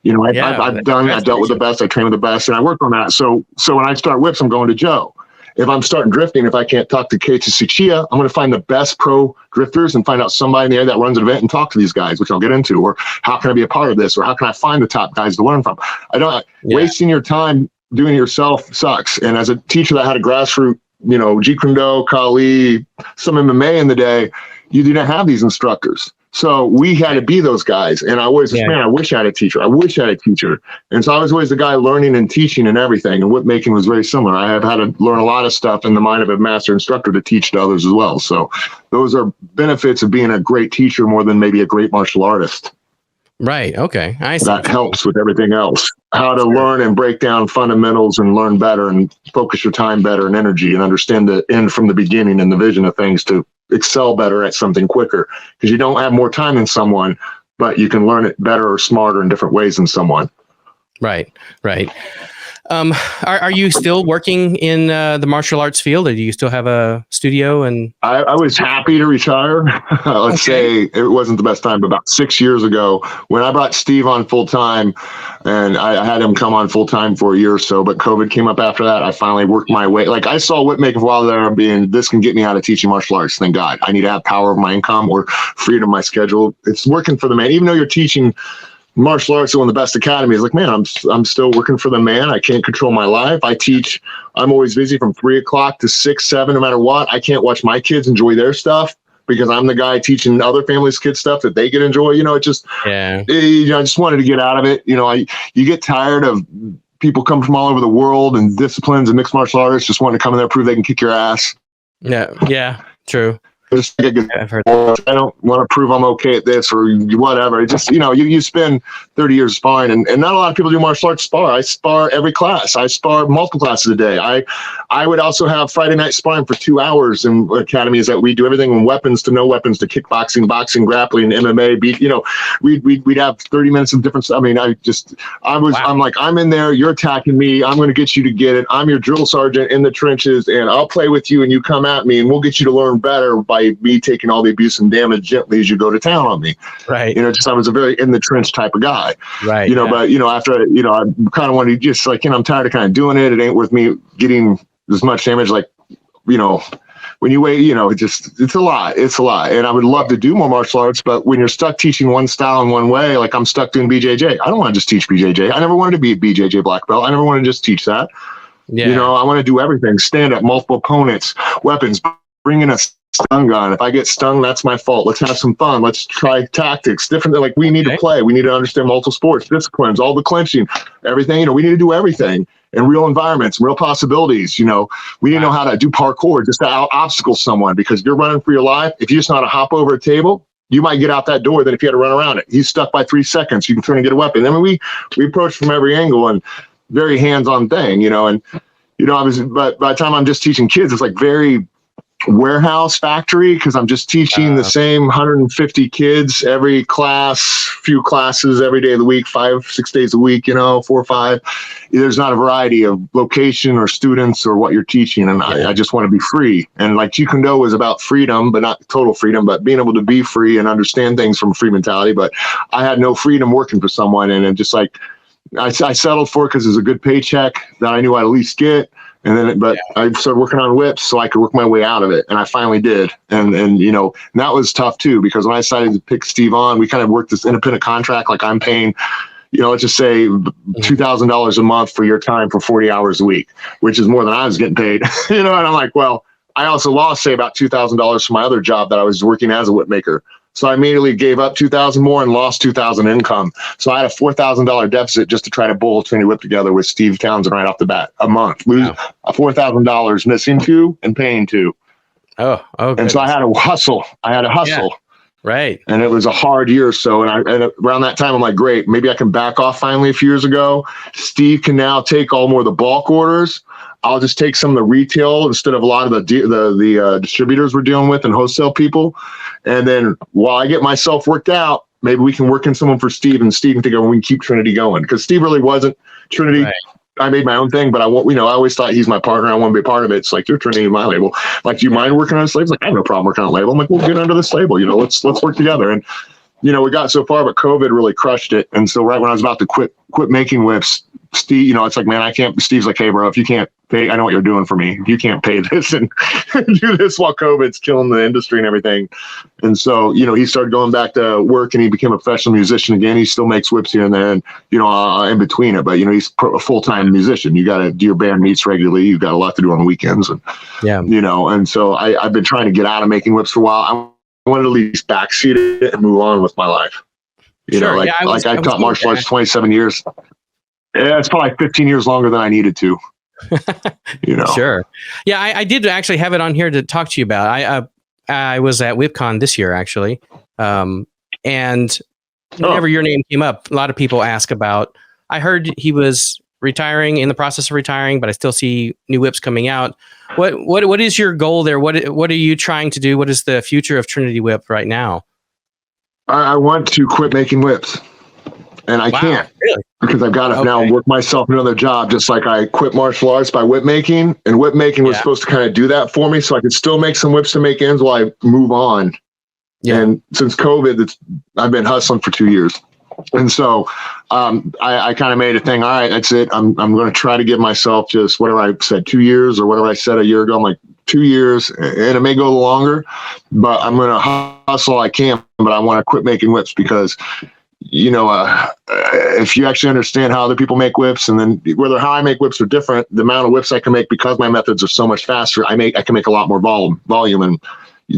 I've dealt with the best. I train with the best, and I work on that. So when I start whips, I'm going to Joe. If I'm starting drifting, if I can't talk to Keita Tsuchiya, I'm going to find the best pro drifters and find out somebody in the area that runs an event and talk to these guys, which I'll get into. Or how can I be a part of this? Or how can I find the top guys to learn from? Wasting your time doing it yourself sucks. And as a teacher that had a grassroots, Jeet Kune Do, Kali, some MMA in the day, you didn't have these instructors. So we had to be those guys. And I always, man, I wish I had a teacher. I wish I had a teacher. And so I was always the guy learning and teaching and everything. And whip making was very similar. I have had to learn a lot of stuff in the mind of a master instructor to teach to others as well. So those are benefits of being a great teacher more than maybe a great martial artist. Right. Okay. I see. That helps with everything else. How to learn and break down fundamentals and learn better and focus your time better and energy and understand the end from the beginning and the vision of things to excel better at something quicker, because you don't have more time than someone, but you can learn it better or smarter in different ways than someone. Right. Are you still working in the martial arts field, or do you still have a studio? And I was happy to retire. Let's say it wasn't the best time, but about 6 years ago, when I brought Steve on full time, and I had him come on full time for a year or so, but COVID came up after that. I finally worked my way. Like, I saw whip making for a while there, being this can get me out of teaching martial arts. Thank God. I need to have power of my income or freedom of my schedule. It's working for the man, even though you're teaching martial arts at one of the best academies. Like, man, I'm still working for the man. I can't control my life. I teach. I'm always busy from 3 o'clock to 6, 7, no matter what. I can't watch my kids enjoy their stuff because I'm the guy teaching other families' kids stuff that they can enjoy. I just wanted to get out of it. You get tired of people come from all over the world and disciplines and mixed martial artists just wanting to come in there, prove they can kick your ass. Yeah, true. I've heard that. I don't want to prove I'm okay at this or whatever. It just, you spend 30 years sparring, and not a lot of people do martial arts spar. I spar every class. I spar multiple classes a day. I would also have Friday night sparring for 2 hours in academies that we do everything from weapons to no weapons to kickboxing, boxing, grappling, MMA. We'd have 30 minutes of different stuff. I mean, I'm like, I'm in there. You're attacking me. I'm going to get you to get it. I'm your drill sergeant in the trenches, and I'll play with you, and you come at me, and we'll get you to learn better by by me taking all the abuse and damage gently as you go to town on me. Right. Just I was a very in the trench type of guy. Right. But after I kind of wanted to just like I'm tired of kind of doing it. It ain't worth me getting as much damage. Like when you wait, it's a lot. It's a lot. And I would love to do more martial arts, but when you're stuck teaching one style in one way, like I'm stuck doing BJJ. I don't want to just teach BJJ. I never wanted to be a BJJ black belt. I never wanted to just teach that. Yeah. I want to do everything. Stand up, multiple opponents, weapons, bring in a stun gun. If I get stung, that's my fault. Let's have some fun. Let's try tactics. Different. Like we need to play. We need to understand multiple sports, disciplines, all the clinching, everything. We need to do everything in real environments, real possibilities. We need to know how to do parkour just to obstacle someone, because if you're running for your life, if you just know how to hop over a table, you might get out that door than if you had to run around it. He's stuck by 3 seconds. You can turn and get a weapon. I mean, we approach from every angle and very hands-on thing, but by the time I'm just teaching kids, it's like very warehouse factory, because I'm just teaching the same 150 kids every class, few classes every day of the week, 5-6 days a week, 4 or 5. There's not a variety of location or students or what you're teaching. And I just want to be free. And like Jeet Kune Do is about freedom, but not total freedom, but being able to be free and understand things from a free mentality. But I had no freedom working for someone. And it just like, I settled for it because it's a good paycheck that I knew I'd at least get. And then, I started working on whips so I could work my way out of it. And I finally did. And that was tough too, because when I decided to pick Steve on, we kind of worked this independent contract. Like I'm paying, let's just say $2,000 a month for your time for 40 hours a week, which is more than I was getting paid, and I'm like, well, I also lost, say, about $2,000 from my other job that I was working as a whip maker. So I immediately gave up $2,000 more and lost $2,000 income. So I had a $4,000 deficit just to try to bowl Trinity Whip together with Steve Townsend right off the bat a month. Lose $4,000, missing 2 and paying 2. Oh, and so I had to hustle. Yeah. Right. And it was a hard year or so. And around that time, I'm like, great, maybe I can back off finally a few years ago. Steve can now take all more of the bulk orders. I'll just take some of the retail instead of a lot of the distributors we're dealing with and wholesale people. And then while I get myself worked out, maybe we can work in someone for Steve, and Steve can take over and we can keep Trinity going. Because Steve really wasn't Trinity. Right. I made my own thing, but I always thought he's my partner. I want to be a part of it. It's like, you're Trinity, my label. Like, do you mind working on this label? He's like, I have no problem working on a label. I'm like, we'll get under this label. Let's work together. And we got so far, but COVID really crushed it. And so right when I was about to quit making whips, Steve, it's like, man, I can't. Steve's like, hey, bro, if you can't pay, I know what you're doing for me. If you can't pay this and do this while COVID's killing the industry and everything. And so, he started going back to work and he became a professional musician again. He still makes whips here and there, and, in between it. But, he's a full-time musician. You got to do your band meets regularly. You've got a lot to do on the weekends. And, and so I've been trying to get out of making whips for a while. I wanted to at least backseat it and move on with my life. I taught martial arts 27 years. Yeah, it's probably 15 years longer than I needed to. Sure. Yeah, I did actually have it on here to talk to you about. I was at WhipCon this year, actually. And whenever your name came up, a lot of people ask about, I heard he was retiring, in the process of retiring, but I still see new whips coming out. What is your goal there? What are you trying to do? What is the future of Trinity Whip right now? I want to quit making whips. And I can't, really? Because I've got to now work myself another job, just like I quit martial arts by whip making. And whip making was supposed to kind of do that for me, so I could still make some whips to make ends while I move on. Yeah. And since COVID, I've been hustling for 2 years. And so I kind of made a thing. All right, that's it. I'm going to try to give myself just whatever I said, 2 years, or whatever I said a year ago. I'm like, 2 years, and it may go longer, but I'm going to hustle I can. But I want to quit making whips because, if you actually understand how other people make whips, and then whether how I make whips are different, the amount of whips I can make because my methods are so much faster, I can make a lot more volume. And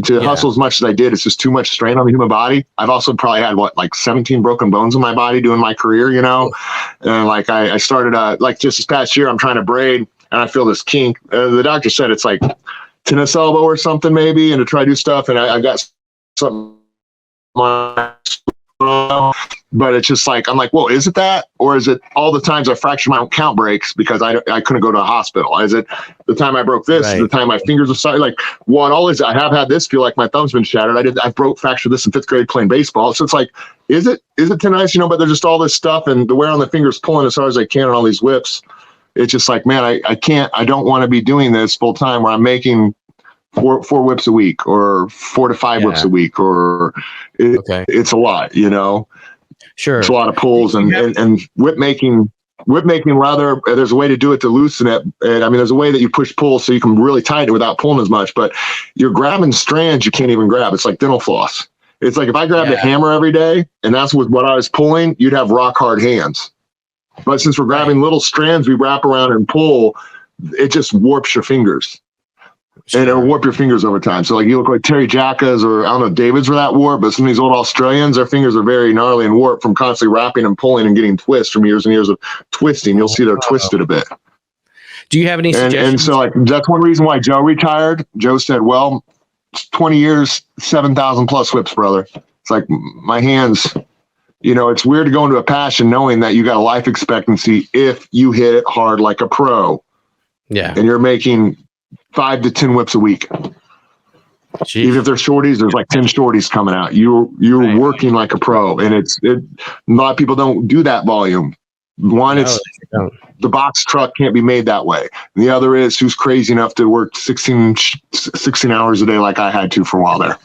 to hustle as much as I did, it's just too much strain on the human body. I've also probably had 17 broken bones in my body doing my career, and I started just this past year, I'm trying to braid and I feel this kink. The doctor said it's like tennis elbow or something maybe, and to try to do stuff, and I've got something. But it's just like, I'm like, well, is it that? Or is it all the times I fractured my own count breaks because I couldn't go to a hospital? Is it the time I broke this, the time my fingers are sorry? Like, what all is it? I have had this feel like my thumb's been shattered. I fractured this in 5th grade playing baseball. So it's like, is it tennis? But there's just all this stuff, and the wear on the fingers pulling as hard as I can on all these whips. It's just like, man, I can't, I don't want to be doing this full time where I'm making four whips a week, or 4 to 5 whips a week, or it's a lot, Sure. It's a lot of pulls and whip making leather. There's a way to do it to loosen it. And I mean, there's a way that you push pull so you can really tighten it without pulling as much, but you're grabbing strands you can't even grab. It's like dental floss. It's like if I grabbed a hammer every day and that's what I was pulling, you'd have rock hard hands. But since we're grabbing little strands we wrap around and pull, it just warps your fingers. Sure. And it'll warp your fingers over time. So like you look like Terry Jackas, or I don't know if David's were that warped, but some of these old Australians, their fingers are very gnarly and warped from constantly wrapping and pulling and getting twists from years and years of twisting. You'll see they're twisted a bit. Do you have any suggestions? And so like that's one reason why Joe retired. Joe said, well, 20 years, 7,000 plus whips, brother. It's like my hands, it's weird to go into a passion knowing that you got a life expectancy if you hit it hard like a pro. Yeah. And you're making 5 to 10 whips a week. Jeez. Even if they're shorties, there's like 10 shorties coming out. You're working like a pro, and a lot of people don't do that volume. One, the box truck can't be made that way. And the other is who's crazy enough to work 16 hours a day like I had to for a while there.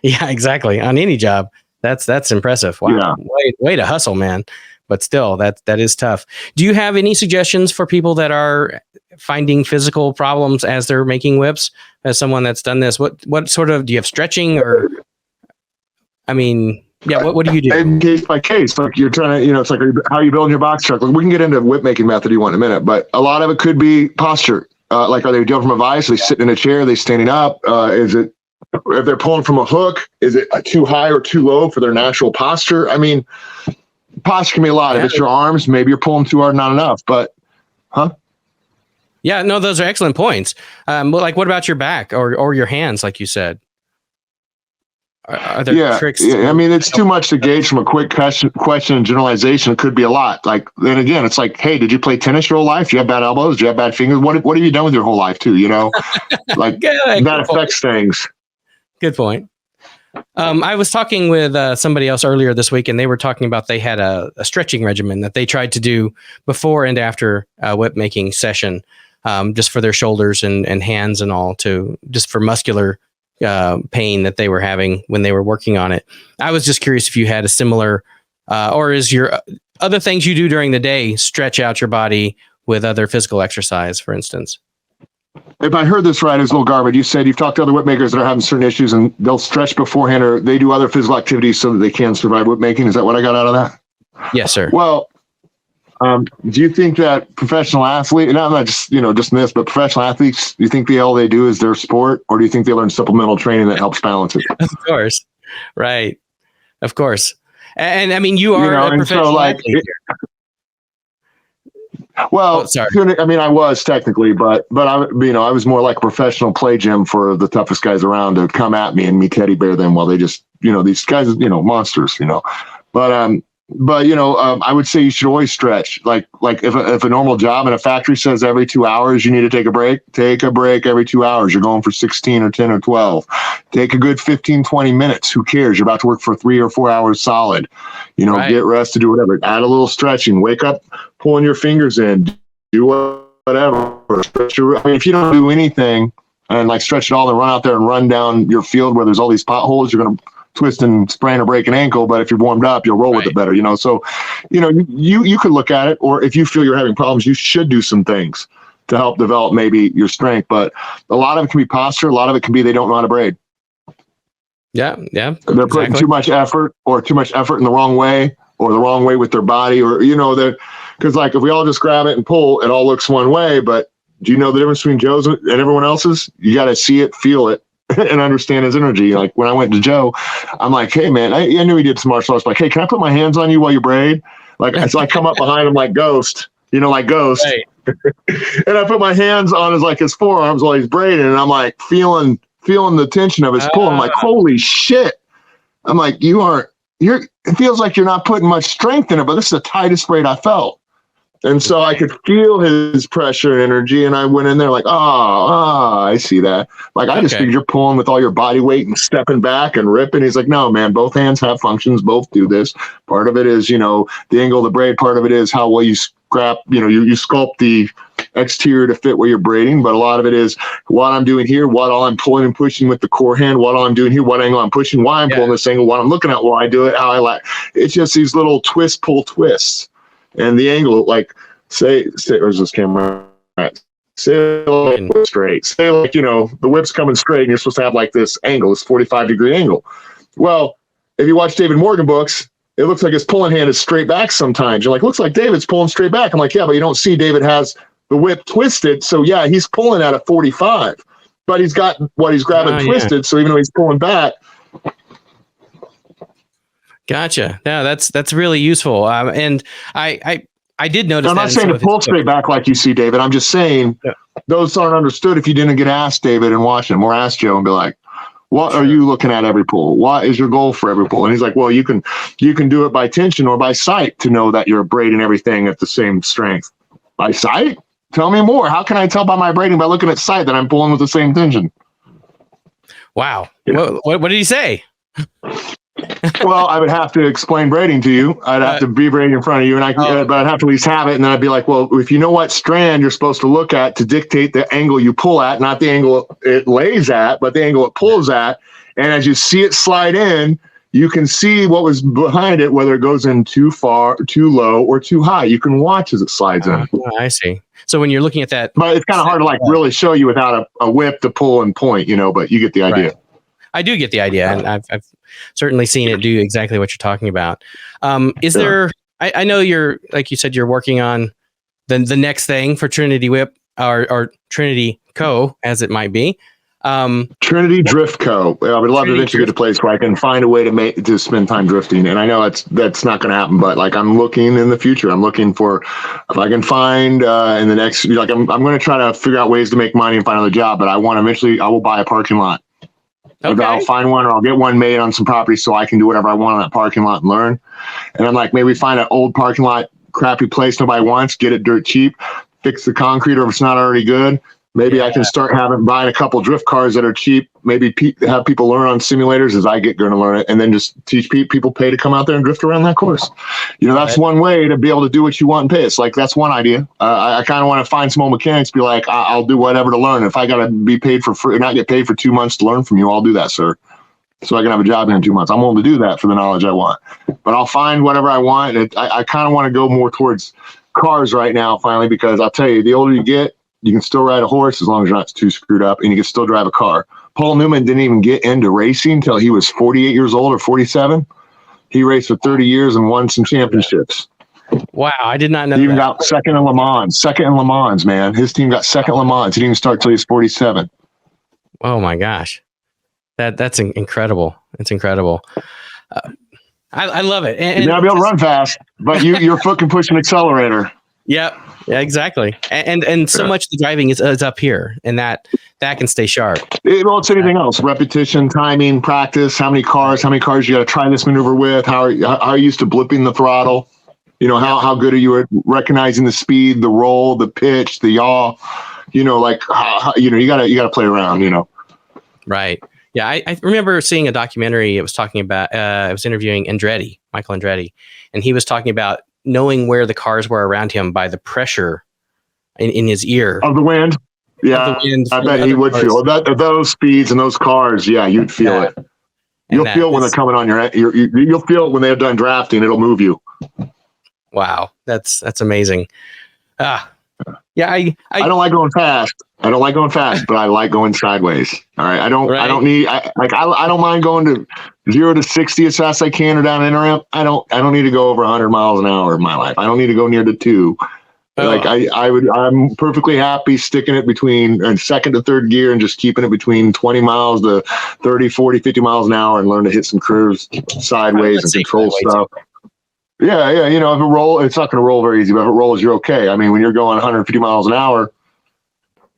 Yeah, exactly. On any job. That's impressive. Wow. Yeah. Way to hustle, man. But still, that is tough. Do you have any suggestions for people that are finding physical problems as they're making whips? As someone that's done this, what sort of, do you have stretching, or, I mean, what do you do? And case by case, like you're trying to, it's like how you build your box truck. Like we can get into whip making method you want in a minute, but a lot of it could be posture. Like, are they doing from a vise? Are they sitting in a chair? Are they standing up? Is it, if they're pulling from a hook, is it too high or too low for their natural posture? I mean, posture can be a lot. If it's your arms, maybe you're pulling too hard, not enough, but Yeah, no, those are excellent points. Like what about your back or your hands, like you said? Are there tricks? Yeah, I mean, it's too much to gauge from a quick question and generalization. It could be a lot. Like, then again, it's like, hey, did you play tennis your whole life? Do you have bad elbows? Do you have bad fingers? What have you done with your whole life too? Like that affects things. Good point. I was talking with somebody else earlier this week, and they were talking about they had a stretching regimen that they tried to do before and after a whip making session, just for their shoulders and hands and all, just for muscular pain that they were having when they were working on it. I was just curious if you had a similar, or is your other things you do during the day stretch out your body with other physical exercise, for instance? If I heard this right, it was a little garbage. You said you've talked to other whip makers that are having certain issues and they'll stretch beforehand, or they do other physical activities so that they can survive whip making. Is that what I got out of that? Yes, sir. Well, do you think that professional athlete, and I'm not just this, but professional athletes, do you think all they do is their sport, or do you think they learn supplemental training that helps balance it? Of course. Right. Of course. And I mean, you are a professional athlete. Well, I mean, I was technically, but I was more like a professional play gym for the toughest guys around to come at me and me teddy bear them while they just, these guys, monsters, but I would say you should always stretch. Like if a normal job in a factory says every 2 hours you need to take a break every 2 hours. You're going for 16 or 10 or 12. Take a good 15, 20 minutes. Who cares? You're about to work for 3 or 4 hours solid. Right. Get rest to do whatever. Add a little stretching. Wake up, pulling your fingers in. Do whatever. If you don't do anything and like stretch it all and run out there and run down your field where there's all these potholes, you're going to twist and sprain or break an ankle. But if you're warmed up, you'll roll with it better, So, you could look at it, or if you feel you're having problems, you should do some things to help develop maybe your strength. But a lot of it can be posture. A lot of it can be they don't know how to braid. Yeah. They're putting too much effort in the wrong way, or the wrong way with their body, or because like if we all just grab it and pull, it all looks one way. But do you know the difference between Joe's and everyone else's? You got to see it, feel it, and understand his energy. Like when I went to Joe, I'm like, hey man, I knew he did some martial arts. Like, hey, can I put my hands on you while you braid? Like, so I come up behind him like Ghost, like Ghost. Right. And I put my hands on his forearms while he's braiding, and I'm like feeling the tension of his pull. I'm like, holy shit. I'm like, it feels like you're not putting much strength in it, but this is the tightest braid I felt. And so I could feel his pressure and energy, and I went in there like, I see that. Like, I just figured you're pulling with all your body weight and stepping back and ripping. He's like, no, man, both hands have functions. Both do this. Part of it is, the angle of the braid. Part of it is how well you scrap, you sculpt the exterior to fit what you're braiding, but a lot of it is what I'm doing here, what all I'm pulling and pushing with the core hand, what all I'm doing here, what angle I'm pushing, why I'm pulling this angle, what I'm looking at while I do it, how I like. It's just these little twist, pull, twists. And the angle, like, say, where's this camera? Right. Say like straight. Say like, the whip's coming straight and you're supposed to have like this angle, this 45-degree angle. Well, if you watch David Morgan books, it looks like his pulling hand is straight back sometimes. You're like, looks like David's pulling straight back. I'm like, yeah, but you don't see David has the whip twisted. So yeah, he's pulling at a 45, but he's got what he's grabbing twisted. Yeah. So even though he's pulling back. Gotcha. Yeah, that's really useful. And I did notice. I'm not saying to pull straight back like you see, David. I'm just saying those aren't understood if you didn't get asked David and watch him, or ask Joe and be like, what are you looking at every pull? What is your goal for every pull? And he's like, well, you can do it by tension or by sight to know that you're braiding everything at the same strength. By sight? Tell me more. How can I tell by my braiding by looking at sight that I'm pulling with the same tension? Wow. Yeah. What did he say? Well, I would have to explain braiding to you. I'd have to be braiding in front of you, and but I'd have to at least have it. And then I'd be like, well, if you know what strand you're supposed to look at to dictate the angle you pull at, not the angle it lays at, but the angle it pulls at. And as you see it slide in, you can see what was behind it, whether it goes in too far, too low, or too high. You can watch as it slides in. I see. So when you're looking at that, but it's kind of hard to like really show you without a whip to pull and point, but you get the idea. Right. I do get the idea, and I've certainly seen it do exactly what you're talking about. Is there? I know you're, like you said, you're working on the next thing for Trinity Whip or Trinity Co, as it might be. Trinity Drift Co. I would love to eventually get a place where I can find a way to spend time drifting, and I know that's not going to happen. But like, I'm looking in the future. I'm looking for if I can find in the next. Like, I'm going to try to figure out ways to make money and find another job. But I want eventually. I will buy a parking lot. Okay. I'll find one, or I'll get one made on some property so I can do whatever I want on that parking lot and learn. And I'm like, maybe find an old parking lot, crappy place nobody wants, get it dirt cheap, fix the concrete, or if it's not already good, maybe I can start buying a couple drift cars that are cheap. Maybe have people learn on simulators as I get going to learn it, and then just teach people pay to come out there and drift around that course. That's one way to be able to do what you want and pay. It's like, that's one idea. I kind of want to find some old mechanics, be like, I'll do whatever to learn. If I got to be paid for free, not get paid for 2 months to learn from you, I'll do that, sir. So I can have a job here in 2 months. I'm willing to do that for the knowledge I want. But I'll find whatever I want. I kind of want to go more towards cars right now, finally, because I'll tell you, the older you get, you can still ride a horse as long as you're not too screwed up, and you can still drive a car. Paul Newman didn't even get into racing until he was 48 years old or 47. He raced for 30 years and won some championships. Wow, I did not know. He even got second in Le Mans, man. His team got second in Le Mans. He didn't even start till he was 47. Oh my gosh, that's incredible. It's incredible. I love it. And you gotta be able to run fast, but your foot can push an accelerator. Yep. Yeah, exactly. And so much of the driving is up here, and that can stay sharp. Well, it's anything else. Repetition, timing, practice, how many cars you got to try this maneuver with, how are you used to blipping the throttle? How good are you at recognizing the speed, the roll, the pitch, the yaw? You got to play around, Right. Yeah, I remember seeing a documentary. It was talking about, I was interviewing Michael Andretti, and he was talking about knowing where the cars were around him by the pressure in his ear. Of the wind? Yeah, I bet he would feel that. Those speeds and those cars, yeah, you'd feel it. You'll feel when they're coming on you'll feel it when they're done drafting. It'll move you. Wow, that's amazing. Yeah, I don't like going fast. I don't like going fast, but I like going sideways. All right. I don't mind going to 0 to 60 as fast as I can or down an ramp. I don't need to go over 100 miles an hour in my life. I don't need to go near the 2. I'm perfectly happy sticking it between second to third gear and just keeping it between 20 miles to 30, 40, 50 miles an hour and learn to hit some curves sideways and control stuff. Yeah. If it roll, it's not going to roll very easy, but if it rolls, you're okay. I mean, when you're going 150 miles an hour,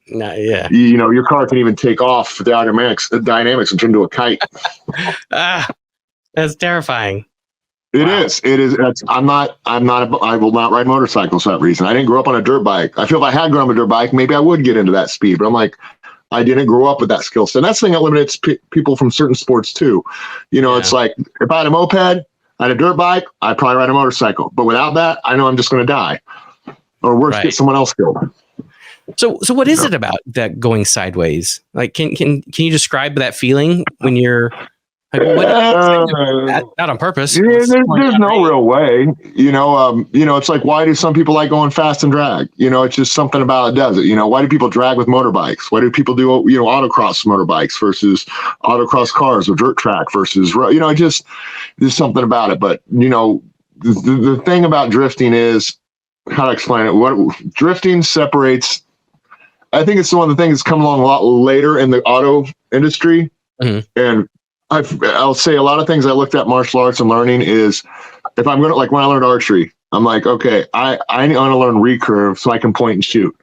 your car can even take off the dynamics and turn into a kite. That's terrifying. It is. I will not ride motorcycles for that reason. I didn't grow up on a dirt bike. I feel if I had grown up on a dirt bike, maybe I would get into that speed, but I'm like, I didn't grow up with that skill set. And that's the thing that limits people from certain sports too. It's like, if I had a moped, I had a dirt bike, I'd probably ride a motorcycle. But without that, I know I'm just going to die. Or worse, get someone else killed. So what is it about that going sideways? Like, can you describe that feeling when you're like, not on purpose? There's no real way, it's like, why do some people like going fast and drag? It's just something about it does it. Why do people drag with motorbikes? Why do people do, autocross motorbikes versus autocross cars or dirt track versus, just there's something about it. But, the thing about drifting is, how to explain it? What drifting separates, I think it's one of the things that's come along a lot later in the auto industry. Mm-hmm. And I'll say a lot of things I looked at martial arts and learning is, if I'm going to, like when I learned archery, I'm like, okay, I want to learn recurve so I can point and shoot.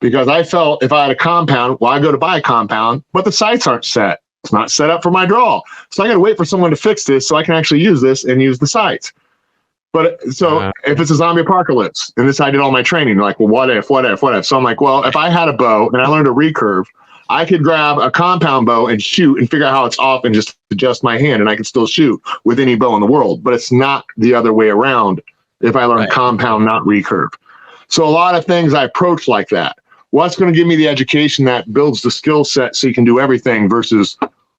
Because I felt if I had a compound, well, I go to buy a compound, but the sights aren't set. It's not set up for my draw. So I got to wait for someone to fix this so I can actually use this and use the sights. But so if it's a zombie apocalypse, and this I did all my training, like, well, what if? So I'm like, well, if I had a bow and I learned a recurve, I could grab a compound bow and shoot and figure out how it's off and just adjust my hand, and I could still shoot with any bow in the world. But it's not the other way around if I learn compound, not recurve. So a lot of things I approach like that. What's going to give me the education that builds the skill set so you can do everything versus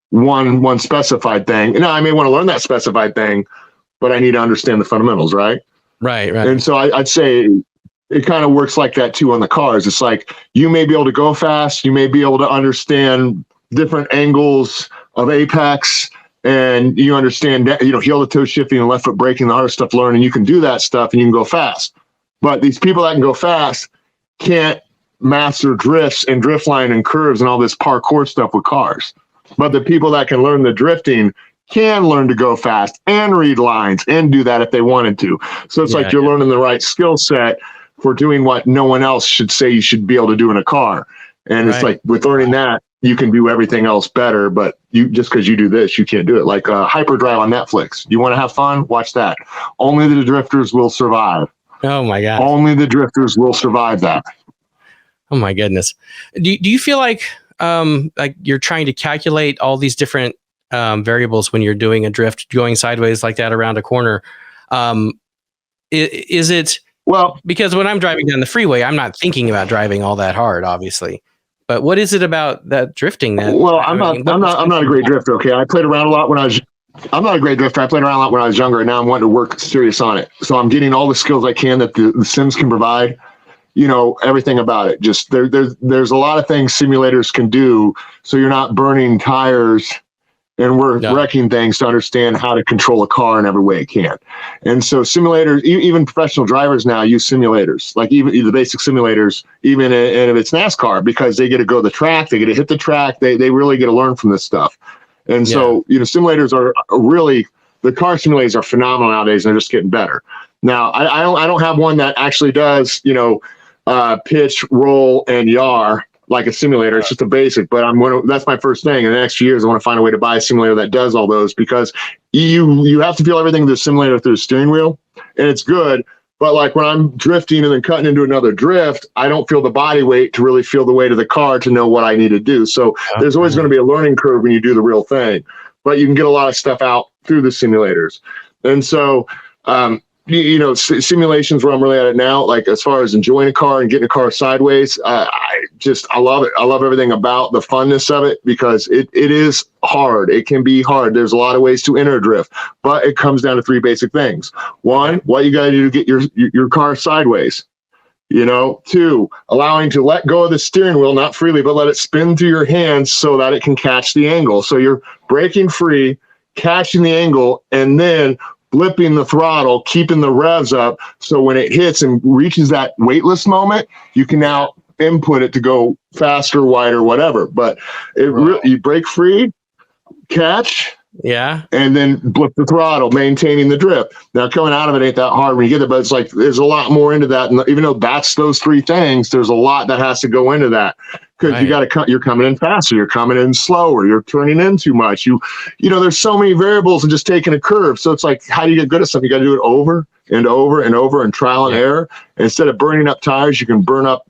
one specified thing? And I may want to learn that specified thing, but I need to understand the fundamentals, right? Right. And so I'd say it kind of works like that too on the cars. It's like, you may be able to go fast, you may be able to understand different angles of apex, and you understand that, heel to toe shifting and left foot braking, the hard stuff learning, you can do that stuff and you can go fast. But these people that can go fast can't master drifts and drift line and curves and all this parkour stuff with cars. But the people that can learn the drifting can learn to go fast and read lines and do that if they wanted to. So it's like you're learning the right skill set for doing what no one else should say you should be able to do in a car. And it's like, with learning that, you can do everything else better, but you just because you do this, you can't do it. Like Hyperdrive on Netflix. You want to have fun? Watch that. Only the drifters will survive. Oh my God. Only the drifters will survive that. Oh my goodness. Do you feel like you're trying to calculate all these different variables when you're doing a drift, going sideways like that around a corner? Is it, well, because when I'm driving down the freeway, I'm not thinking about driving all that hard, obviously. But what is it about that drifting that? Well, I'm not a great drifter. Okay, I played around a lot when I was. I'm not a great drifter. I played around a lot when I was younger, and now I'm wanting to work serious on it. So I'm getting all the skills I can that the sims can provide. Everything about it. Just there's a lot of things simulators can do, so you're not burning tires. And we're wrecking things to understand how to control a car in every way it can. And so simulators, even professional drivers now use simulators, like even the basic simulators, even if it's NASCAR, because they get to go to the track, they get to hit the track, they really get to learn from this stuff. And so, simulators are really, the car simulators are phenomenal nowadays, and they're just getting better. Now, I don't have one that actually does, pitch, roll, and yaw like a simulator. It's just a basic, but that's my first thing. In the next few years, I want to find a way to buy a simulator that does all those, because you have to feel everything through the simulator through the steering wheel, and it's good. But like when I'm drifting and then cutting into another drift, I don't feel the body weight to really feel the weight of the car to know what I need to do. So there's always going to be a learning curve when you do the real thing, but you can get a lot of stuff out through the simulators. And so, simulations where I'm really at it now, like as far as enjoying a car and getting a car sideways, I love it. I love everything about the funness of it, because it is hard. It can be hard. There's a lot of ways to enter drift, but it comes down to three basic things. One, what you got to do to get your car sideways. Two, allowing to let go of the steering wheel, not freely, but let it spin through your hands so that it can catch the angle. So you're braking free, catching the angle, and then blipping the throttle, keeping the revs up, so when it hits and reaches that weightless moment, you can now input it to go faster, wider, whatever. But you brake free, catch, and then blip the throttle, maintaining the drift. Now, coming out of it ain't that hard when you get it, but it's like there's a lot more into that. And even though that's those three things, there's a lot that has to go into that. Because you're coming in faster, you're coming in slower, you're turning in too much. There's so many variables in just taking a curve. So it's like, how do you get good at something? You got to do it over and over and over and trial and error. And instead of burning up tires, you can burn up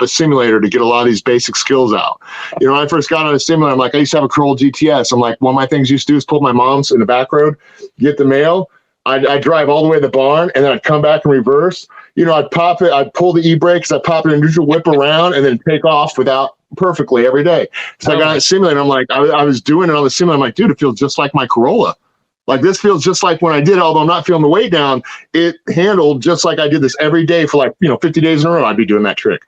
a simulator to get a lot of these basic skills out. When I first got on a simulator, I'm like, I used to have a Corolla GTS. I'm like, one of my things I used to do is pull my mom's in the back road, get the mail. I'd drive all the way to the barn, and then I'd come back and reverse, I'd pop it, I'd pull the e-brakes, I'd pop it in neutral, whip around, and then take off without perfectly every day. So I got on a simulator. I'm like, I was doing it on the simulator. I'm like, dude, it feels just like my Corolla. Like this feels just like when I did it, although I'm not feeling the weight down, it handled just like I did this every day for 50 days in a row. I'd be doing that trick.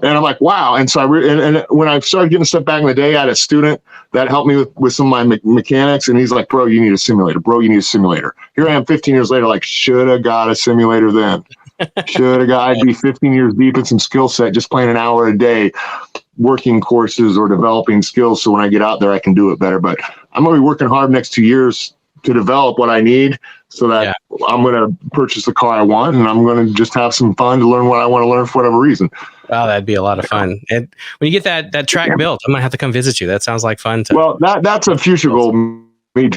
And I'm like, wow. And so and when I started getting stuff back in the day, I had a student that helped me with some of my mechanics. And he's like, bro, you need a simulator. Bro, you need a simulator. Here I am 15 years later, like, should have got a simulator then. I'd be 15 years deep in some skill set, just playing an hour a day, working courses or developing skills. So when I get out there, I can do it better. But I'm going to be working hard next 2 years to develop what I need so that I'm going to purchase the car I want, and I'm going to just have some fun to learn what I want to learn for whatever reason. Wow, that'd be a lot of fun. And when you get that track built, I'm going to have to come visit you. That sounds like fun. Well, that's a future goal. Me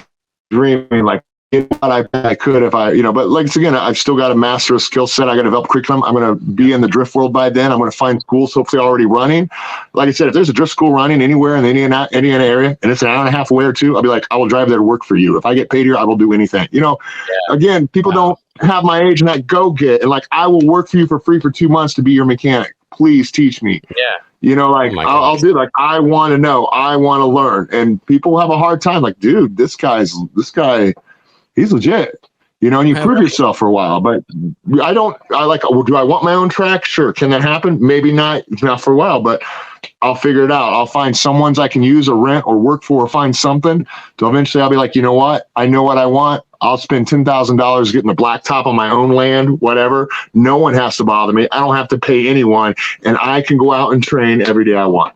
dreaming like what I could if I, but like, again, I've still got to master a skill set. I got to develop curriculum. I'm going to be in the drift world by then. I'm going to find schools hopefully already running. Like I said, if there's a drift school running anywhere in the Indiana area and it's an hour and a half away or two, I'll be like, I will drive there to work for you. If I get paid here, I will do anything. Again, people don't have my age and that go get, and like, I will work for you for free for 2 months to be your mechanic. Please teach me. Yeah. I'll do like, I want to know, I want to learn. And people have a hard time. Like, dude, this guy, he's legit, and you prove yourself for a while, but do I want my own track? Sure. Can that happen? Maybe not for a while, but I'll figure it out. I'll find someone's I can use or rent or work for, or find something. So eventually I'll be like, you know what? I know what I want. I'll spend $10,000 getting the blacktop on my own land, whatever. No one has to bother me. I don't have to pay anyone, and I can go out and train every day I want,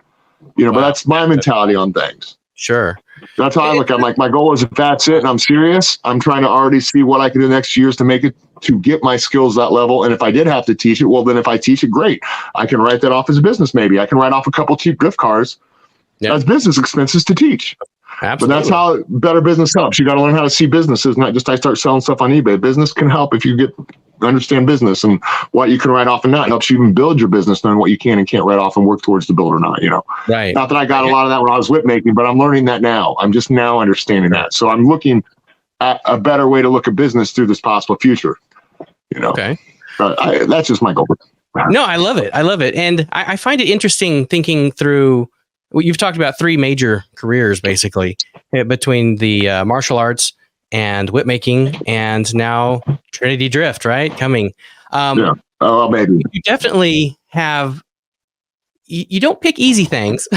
but that's my mentality on things. Sure. That's how I look. I'm like, my goal is, if that's it and I'm serious, I'm trying to already see what I can do next years to make it, to get my skills that level. And if I did have to teach it, well, then if I teach it, great. I can write that off as a business. Maybe I can write off a couple cheap drift cars as business expenses to teach. Absolutely. But that's how better business helps. You got to learn how to see businesses, not just I start selling stuff on eBay. Business can help if you understand business and what you can write off and not. It helps you even build your business, knowing what you can and can't write off and work towards the build or not, Right. Not that I got a lot of that when I was whip making, but I'm learning that now. I'm just now understanding that. So I'm looking at a better way to look at business through this possible future, Okay. That's just my goal. No, I love it. And I find it interesting thinking through, you've talked about 3 major careers, basically, between the martial arts and whip making, and now Trinity Drift, right? Coming. Oh, maybe. You definitely have, you don't pick easy things.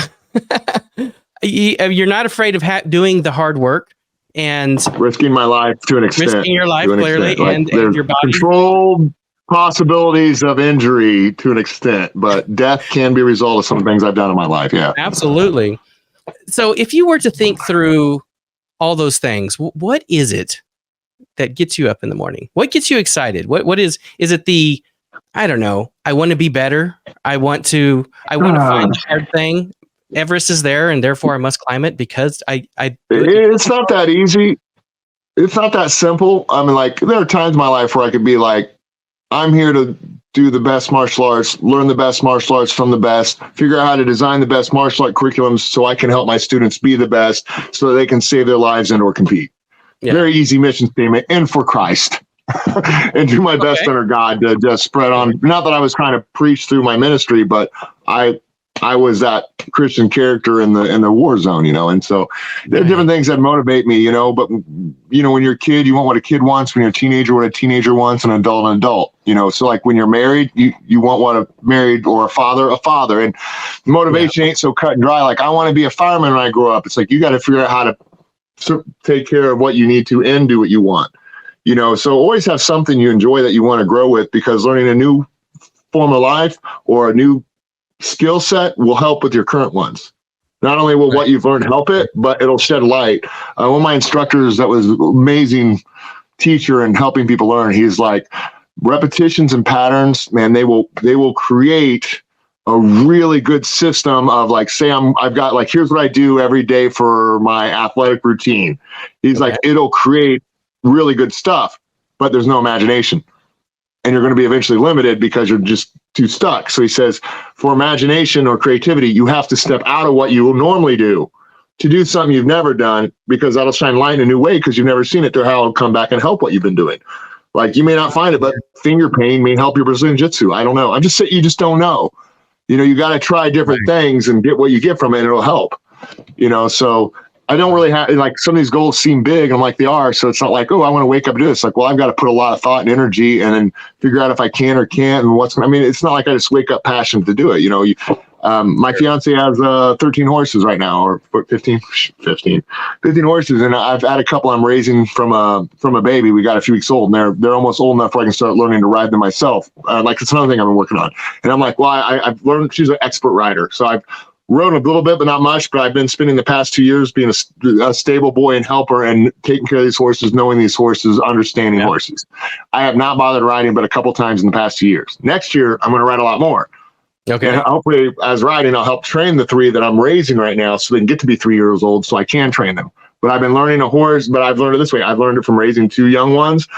You're not afraid of doing the hard work and risking my life to an extent. Risking your life, clearly, and your body. Controlled possibilities of injury to an extent, but death can be a result of some things I've done in my life. Yeah, absolutely. So if you were to think through all those things, what is it that gets you up in the morning? What gets you excited? What is it I don't know, I want to be better. I want to find a hard thing. Everest is there, and therefore I must climb it because it's not that easy. It's not that simple. I mean, like, there are times in my life where I could be like, I'm here to do the best martial arts, learn the best martial arts from the best, figure out how to design the best martial art curriculums so I can help my students be the best so they can save their lives and or compete. Yeah. Very easy mission statement, and for Christ. And do my best under God to just spread on. Not that I was trying to preach through my ministry, but I was that Christian character in the war zone, and so there are different things that motivate me, but when you're a kid, you want what a kid wants. When you're a teenager, what a teenager wants, an adult, so like when you're married, you want what a married or a father, and motivation ain't so cut and dry. Like, I want to be a fireman when I grow up. It's like, you got to figure out how to take care of what you need to and do what you want, so always have something you enjoy that you want to grow with, because learning a new form of life or a new skill set will help with your current ones. Not only will what you've learned help it, but it'll shed light. One of my instructors that was an amazing teacher and helping people learn, he's like, repetitions and patterns, man, they will create a really good system of, like, say I've got, like, here's what I do every day for my athletic routine. He's like, it'll create really good stuff, but there's no imagination. And you're going to be eventually limited because you're just too stuck. So he says, for imagination or creativity, you have to step out of what you will normally do to do something you've never done, because that'll shine light in a new way because you've never seen it, to how it'll come back and help what you've been doing. Like you may not find it, but finger pain may help your Brazilian Jiu-Jitsu. I don't know. I'm just saying you just don't know. You know, you got to try different things and get what you get from it, and it'll help. You know, so I don't really have, like, some of these goals seem big. I'm like, they are. So it's not like, oh, I want to wake up and do this. Like, well, I've got to put a lot of thought and energy and then figure out if I can or can't and what's, I mean, it's not like I just wake up passionate to do it. You know, my fiance has 13 horses right now, or 15 horses. And I've had a couple I'm raising from a baby. We got a few weeks old, and they're almost old enough where I can start learning to ride them myself. Like, it's another thing I've been working on. And I'm like, well, I've learned, she's an expert rider. So I've rode a little bit, but not much. But I've been spending the past 2 years being a stable boy and helper and taking care of these horses, knowing these horses, understanding horses. I have not bothered riding but a couple times in the past 2 years. Next year, I'm going to ride a lot more. Okay. And hopefully, as riding, I'll help train the 3 that I'm raising right now so they can get to be 3 years old so I can train them. But I've been learning a horse, but I've learned it this way. I've learned it from raising 2 young ones,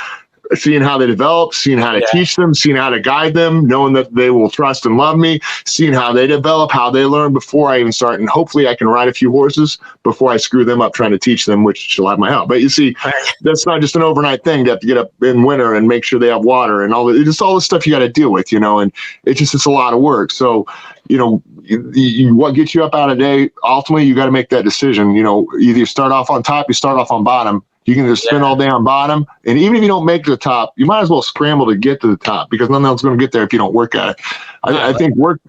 seeing how they develop, seeing how to teach them, seeing how to guide them, knowing that they will trust and love me, seeing how they develop, how they learn before I even start. And hopefully I can ride a few horses before I screw them up trying to teach them, which she'll have my help. But you see, that's not just an overnight thing. You have to get up in winter and make sure they have water and all the stuff you got to deal with, you know, and it's a lot of work. So, you know, what gets you up out of day, ultimately you got to make that decision. You know, either you start off on top, you start off on bottom. You can just spend all day on bottom. And even if you don't make the top, you might as well scramble to get to the top, because nothing else is going to get there if you don't work at it. I think work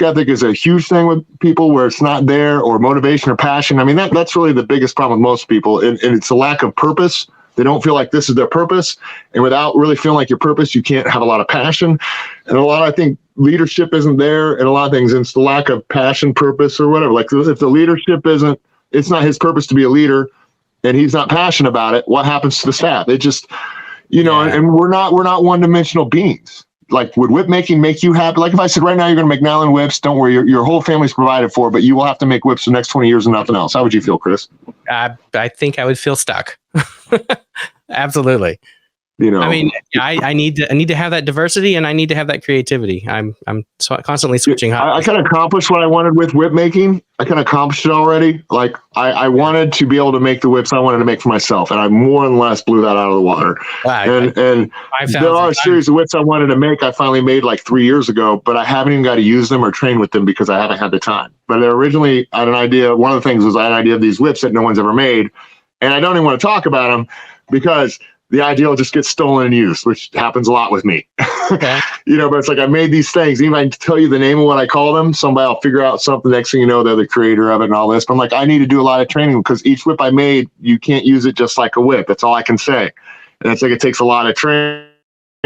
ethic is a huge thing with people where it's not there, or motivation or passion. I mean, that's really the biggest problem with most people. And it's a lack of purpose. They don't feel like this is their purpose. And without really feeling like your purpose, you can't have a lot of passion. And I think leadership isn't there, and a lot of things. It's the lack of passion, purpose, or whatever. Like, if the leadership it's not his purpose to be a leader, and he's not passionate about it, what happens to the staff? It just, you know, and we're not one-dimensional beings. Like, would whip making make you happy? Like, if I said right now you're going to make nylon whips, don't worry, your whole family's provided for, but you will have to make whips for the next 20 years and nothing else. How would you feel, Chris? I think I would feel stuck. Absolutely. You know, I mean, I need to have that diversity, and I need to have that creativity. I'm constantly switching. I kind of accomplished what I wanted with whip making. I kind of accomplished it already. Like, I wanted to be able to make the whips I wanted to make for myself, and I more than less blew that out of the water. And there are a series of whips I wanted to make. I finally made like 3 years ago, but I haven't even got to use them or train with them because I haven't had the time. But originally, I had an idea. One of the things was I had an idea of these whips that no one's ever made, and I don't even want to talk about them because the idea will just get stolen and used, which happens a lot with me. Okay. You know, but it's like, I made these things. Even if I tell you the name of what I call them, somebody will figure out something. Next thing you know, they're the creator of it and all this. But I'm like, I need to do a lot of training, because each whip I made, you can't use it just like a whip. That's all I can say. And it's like, it takes a lot of training.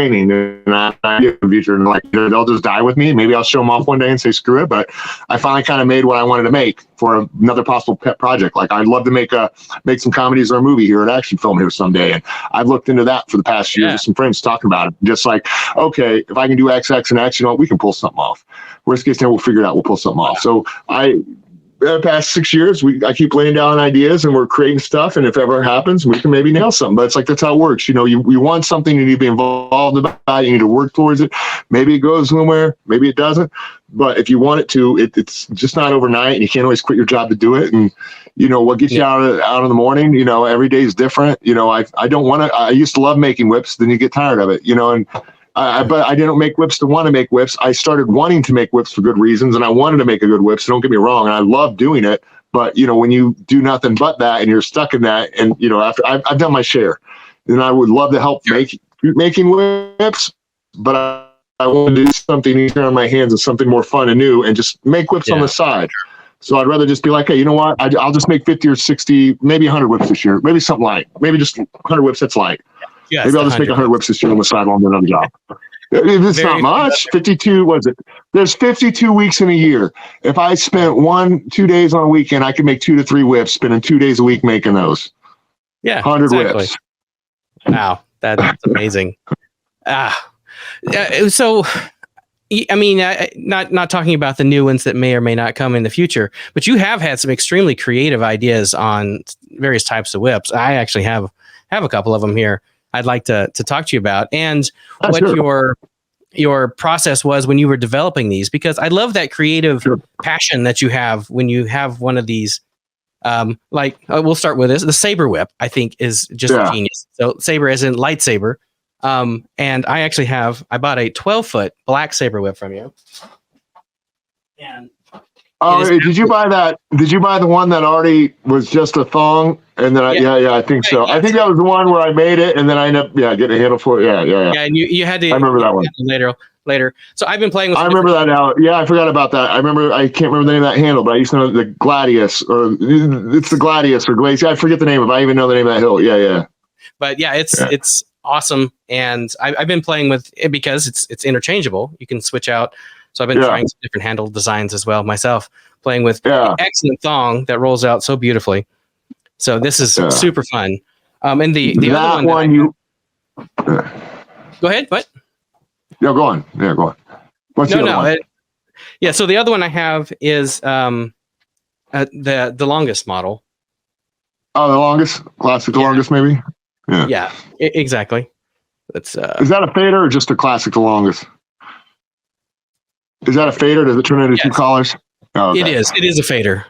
And I in the future, and like, they'll just die with me. Maybe I'll show them off one day and say screw it. But I finally kind of made what I wanted to make for another possible pet project. Like, I'd love to make some comedies or a movie here, an action film here someday. And I've looked into that for the past year with some friends talking about it. Just like, okay, if I can do X, X, and X, you know, we can pull something off. Worst case scenario, we'll figure it out. We'll pull something off. So the past 6 years, I keep laying down ideas, and we're creating stuff. And if ever happens, we can maybe nail something. But it's like, that's how it works. You know, you want something, you need to be involved about it. You need to work towards it. Maybe it goes somewhere, maybe it doesn't. But if you want it to, it's just not overnight, and you can't always quit your job to do it. And, you know, what gets you out in the morning, you know, every day is different. You know, I used to love making whips, then you get tired of it, you know, and but I didn't make whips to want to make whips. I started wanting to make whips for good reasons, and I wanted to make a good whip. So don't get me wrong, and I love doing it. But, you know, when you do nothing but that, and you're stuck in that, and, you know, after I've done my share, and I would love to help making whips, but I want to do something easier on my hands and something more fun and new, and just make whips on the side. So I'd rather just be like, hey, you know what? I'll just make 50 or 60, maybe 100 whips this year, maybe something light, maybe just 100 whips that's light. Yes, maybe I'll just make 100 whips this year on the side while I'm doing another job. It's not much. 52, what is it? There's 52 weeks in a year. If I spent 1-2 days on a weekend, I could make 2 to 3 whips, spending 2 days a week making those. Yeah, 100 whips. Wow, that's amazing. So, I mean, not talking about the new ones that may or may not come in the future, but you have had some extremely creative ideas on various types of whips. I actually have a couple of them here I'd like to talk to you about, and your process was when you were developing these, because I love that creative passion that you have when you have one of these. We'll start with this. The saber whip, I think, is just genius. So saber as in lightsaber, And I bought a 12-foot black saber whip from you. And did you buy that? Did you buy the one that already was just a thong? And then I think so. I think that was the one where I made it, and then I ended up getting a handle for it. Yeah. Yeah, and you had to. I remember that one later. So I've been playing with. I remember that now. Yeah, I forgot about that. I can't remember the name of that handle, but I used to know the Gladius, or it's the Gladius or Glacier. I forget the name of it. I even know the name of that hill. Yeah. But yeah, it's awesome, and I've been playing with it because it's interchangeable. You can switch out. So I've been trying some different handle designs as well myself, playing with an excellent thong that rolls out so beautifully. So this is super fun. And the other one go ahead. What? Yeah, go on. Yeah, go on. What's the other one? So the other one I have is the longest model. Oh, the longest? Classic longest, maybe? Yeah, exactly. That's is that a fader or just a classic the longest? Is that a fader? Does it turn into two collars? Oh, okay. It is. It is a fader.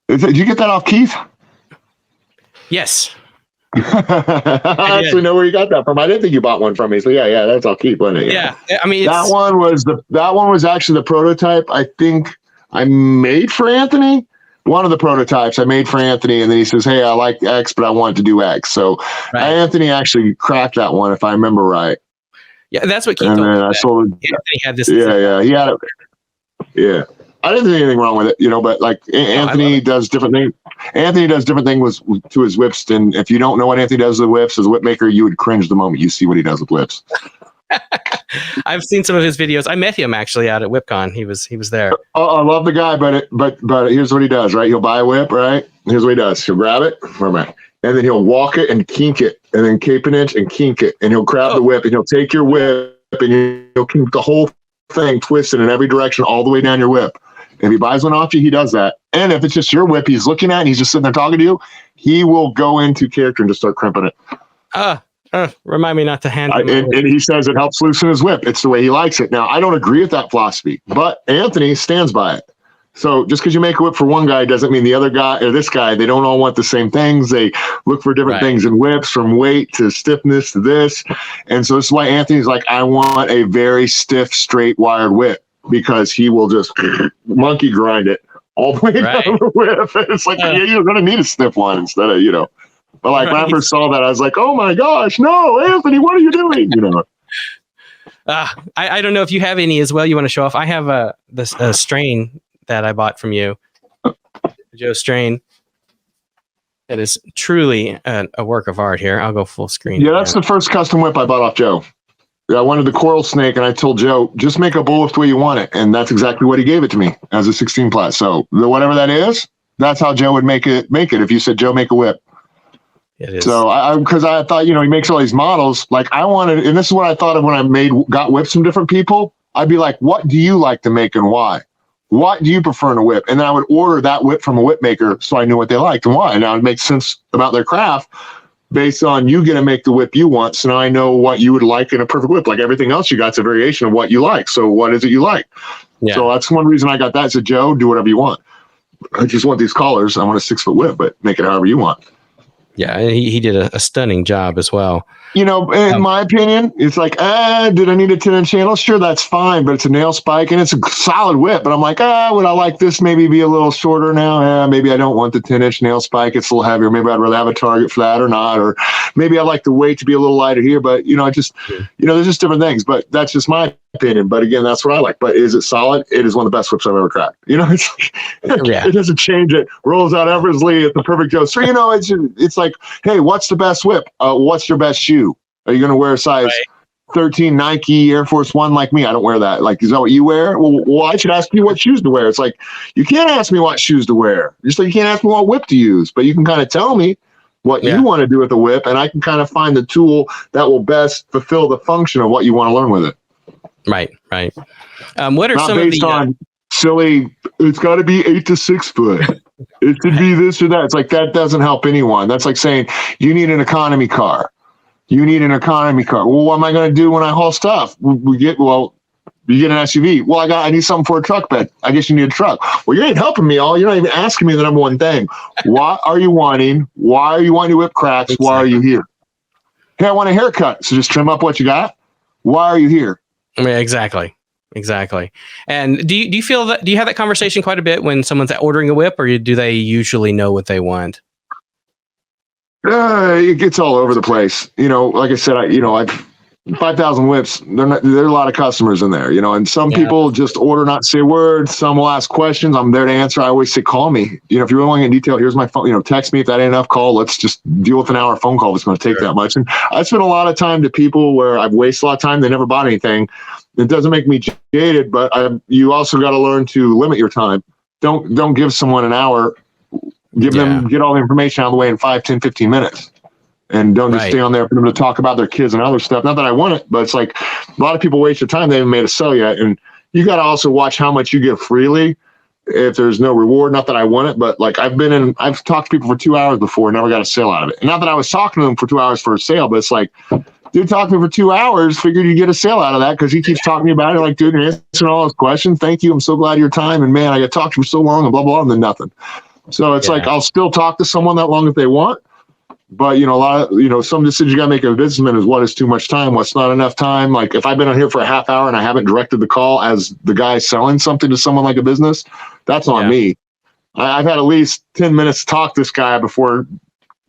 Did you get that off Keith? Yes. I actually know where you got that from. I didn't think you bought one from me. So yeah, that's all Keith, wasn't it? Yeah. I mean, that one was actually the prototype I think I made for Anthony. One of the prototypes I made for Anthony, and then he says, "Hey, I like X, but I want to do X." So Anthony actually cracked that one, if I remember right. Yeah, that's what Keith told me. I sold it. Anthony had this. Yeah, he had it. Yeah. I didn't see anything wrong with it, but like Anthony does different things. Anthony does different things to his whips. And if you don't know what Anthony does with whips as a whip maker, you would cringe the moment you see what he does with whips. I've seen some of his videos. I met him actually out at WhipCon. He was there. I love the guy, but here's what he does, right? He'll buy a whip, right? Here's what he does. He'll grab it, and then he'll walk it and kink it, and then cape an inch and kink it, and he'll grab the whip, and he'll take your whip, and he'll kink the whole thing twisted in every direction all the way down your whip. If he buys one off you, he does that. And if it's just your whip he's looking at and he's just sitting there talking to you, he will go into character and just start crimping it. Remind me not to hand him. And he says it helps loosen his whip. It's the way he likes it. Now, I don't agree with that philosophy, but Anthony stands by it. So just because you make a whip for one guy doesn't mean the other guy or this guy, they don't all want the same things. They look for different things in whips, from weight to stiffness to this. And so this is why Anthony's like, I want a very stiff, straight wired whip, because he will just monkey grind it all the way down the whip. It's like, you're going to need a stiff one instead of, But like when I first saw that, I was like, oh my gosh, no, Anthony, what are you doing? I don't know if you have any as well you want to show off. I have a strain that I bought from you, Joe strain. That is truly a work of art here. I'll go full screen. Yeah, that's the first custom whip I bought off Joe. I wanted the coral snake, and I told Joe, just make a bull whip the way you want it. And that's exactly what he gave it to me as a 16 plat. So whatever that is, that's how Joe would make it. If you said, Joe, make a whip. It is. So because I thought, he makes all these models. Like I wanted, and this is what I thought of when I got whips from different people. I'd be like, what do you like to make and why? What do you prefer in a whip? And then I would order that whip from a whip maker so I knew what they liked and why. Now it makes sense about their craft based on you going to make the whip you want. So now I know what you would like in a perfect whip. Like everything else you got's a variation of what you like. So what is it you like? Yeah. So that's one reason I got that. I said, Joe, do whatever you want. I just want these collars. I want a 6-foot whip, but make it however you want. Yeah, he did a stunning job as well. In my opinion, it's like, did I need a 10-inch handle? Sure, that's fine, but it's a nail spike and it's a solid whip. But I'm like, would I like this maybe be a little shorter now? Maybe I don't want the 10-inch nail spike. It's a little heavier. Maybe I'd rather have a target for that or not. Or maybe I like the weight to be a little lighter here. But, there's just different things. But that's just my opinion. But again, that's what I like. But is it solid? It is one of the best whips I've ever cracked. It doesn't change. It rolls out effortlessly at the perfect Joe. So, it's like, hey, what's the best whip? What's your best shoe? Are you going to wear a size 13 Nike Air Force One like me? I don't wear that. Like, is that what you wear? Well, I should ask you what shoes to wear. It's like, you can't ask me what shoes to wear. Just like you can't ask me what whip to use, but you can kind of tell me what you want to do with the whip, and I can kind of find the tool that will best fulfill the function of what you want to learn with it. Right. What are not some based of the on silly? It's got to be 8 to 6 foot. It should be this or that. It's like that doesn't help anyone. That's like saying you need an economy car. You need an economy car. Well, what am I going to do when I haul stuff? You get an SUV. Well, I need something for a truck bed. I guess you need a truck. Well, you ain't helping me all. You're not even asking me the number one thing. What are you wanting? Why are you wanting to whip cracks? Why are you here? Hey, I want a haircut. So just trim up what you got. Why are you here? I mean, exactly. And do you feel that, do you have that conversation quite a bit when someone's ordering a whip, or do they usually know what they want? It gets all over the place. Like I said, I've 5,000 whips. There are a lot of customers in there, and some people just order, not say a word. Some will ask questions. I'm there to answer. I always say, call me. If you're willing in detail, here's my phone, text me. If that ain't enough, call. Let's just deal with an hour phone call. If it's going to take that much. And I spent a lot of time to people where I've wasted a lot of time. They never bought anything. It doesn't make me jaded, but you also got to learn to limit your time. Don't give someone an hour. Get all the information out of the way in 5, 10, 15 minutes. And don't just stay on there for them to talk about their kids and other stuff. Not that I want it, but it's like a lot of people waste their time. They haven't made a sell yet. And you got to also watch how much you give freely if there's no reward. Not that I want it, but like I've talked to people for 2 hours before, never got a sale out of it. And not that I was talking to them for 2 hours for a sale, but it's like, dude, talked to me for 2 hours, figured you'd get a sale out of that because he keeps talking to me about it. Like, dude, you're answering all his questions. Thank you. I'm so glad of your time. And man, I got talked to you for so long and blah, blah, and then nothing. So it's like, I'll still talk to someone that long if they want. But, a lot of, some decisions you got to make as a businessman is what is too much time, what's not enough time. Like if I've been on here for a half hour and I haven't directed the call as the guy selling something to someone like a business, that's on me. I've had at least 10 minutes to talk to this guy before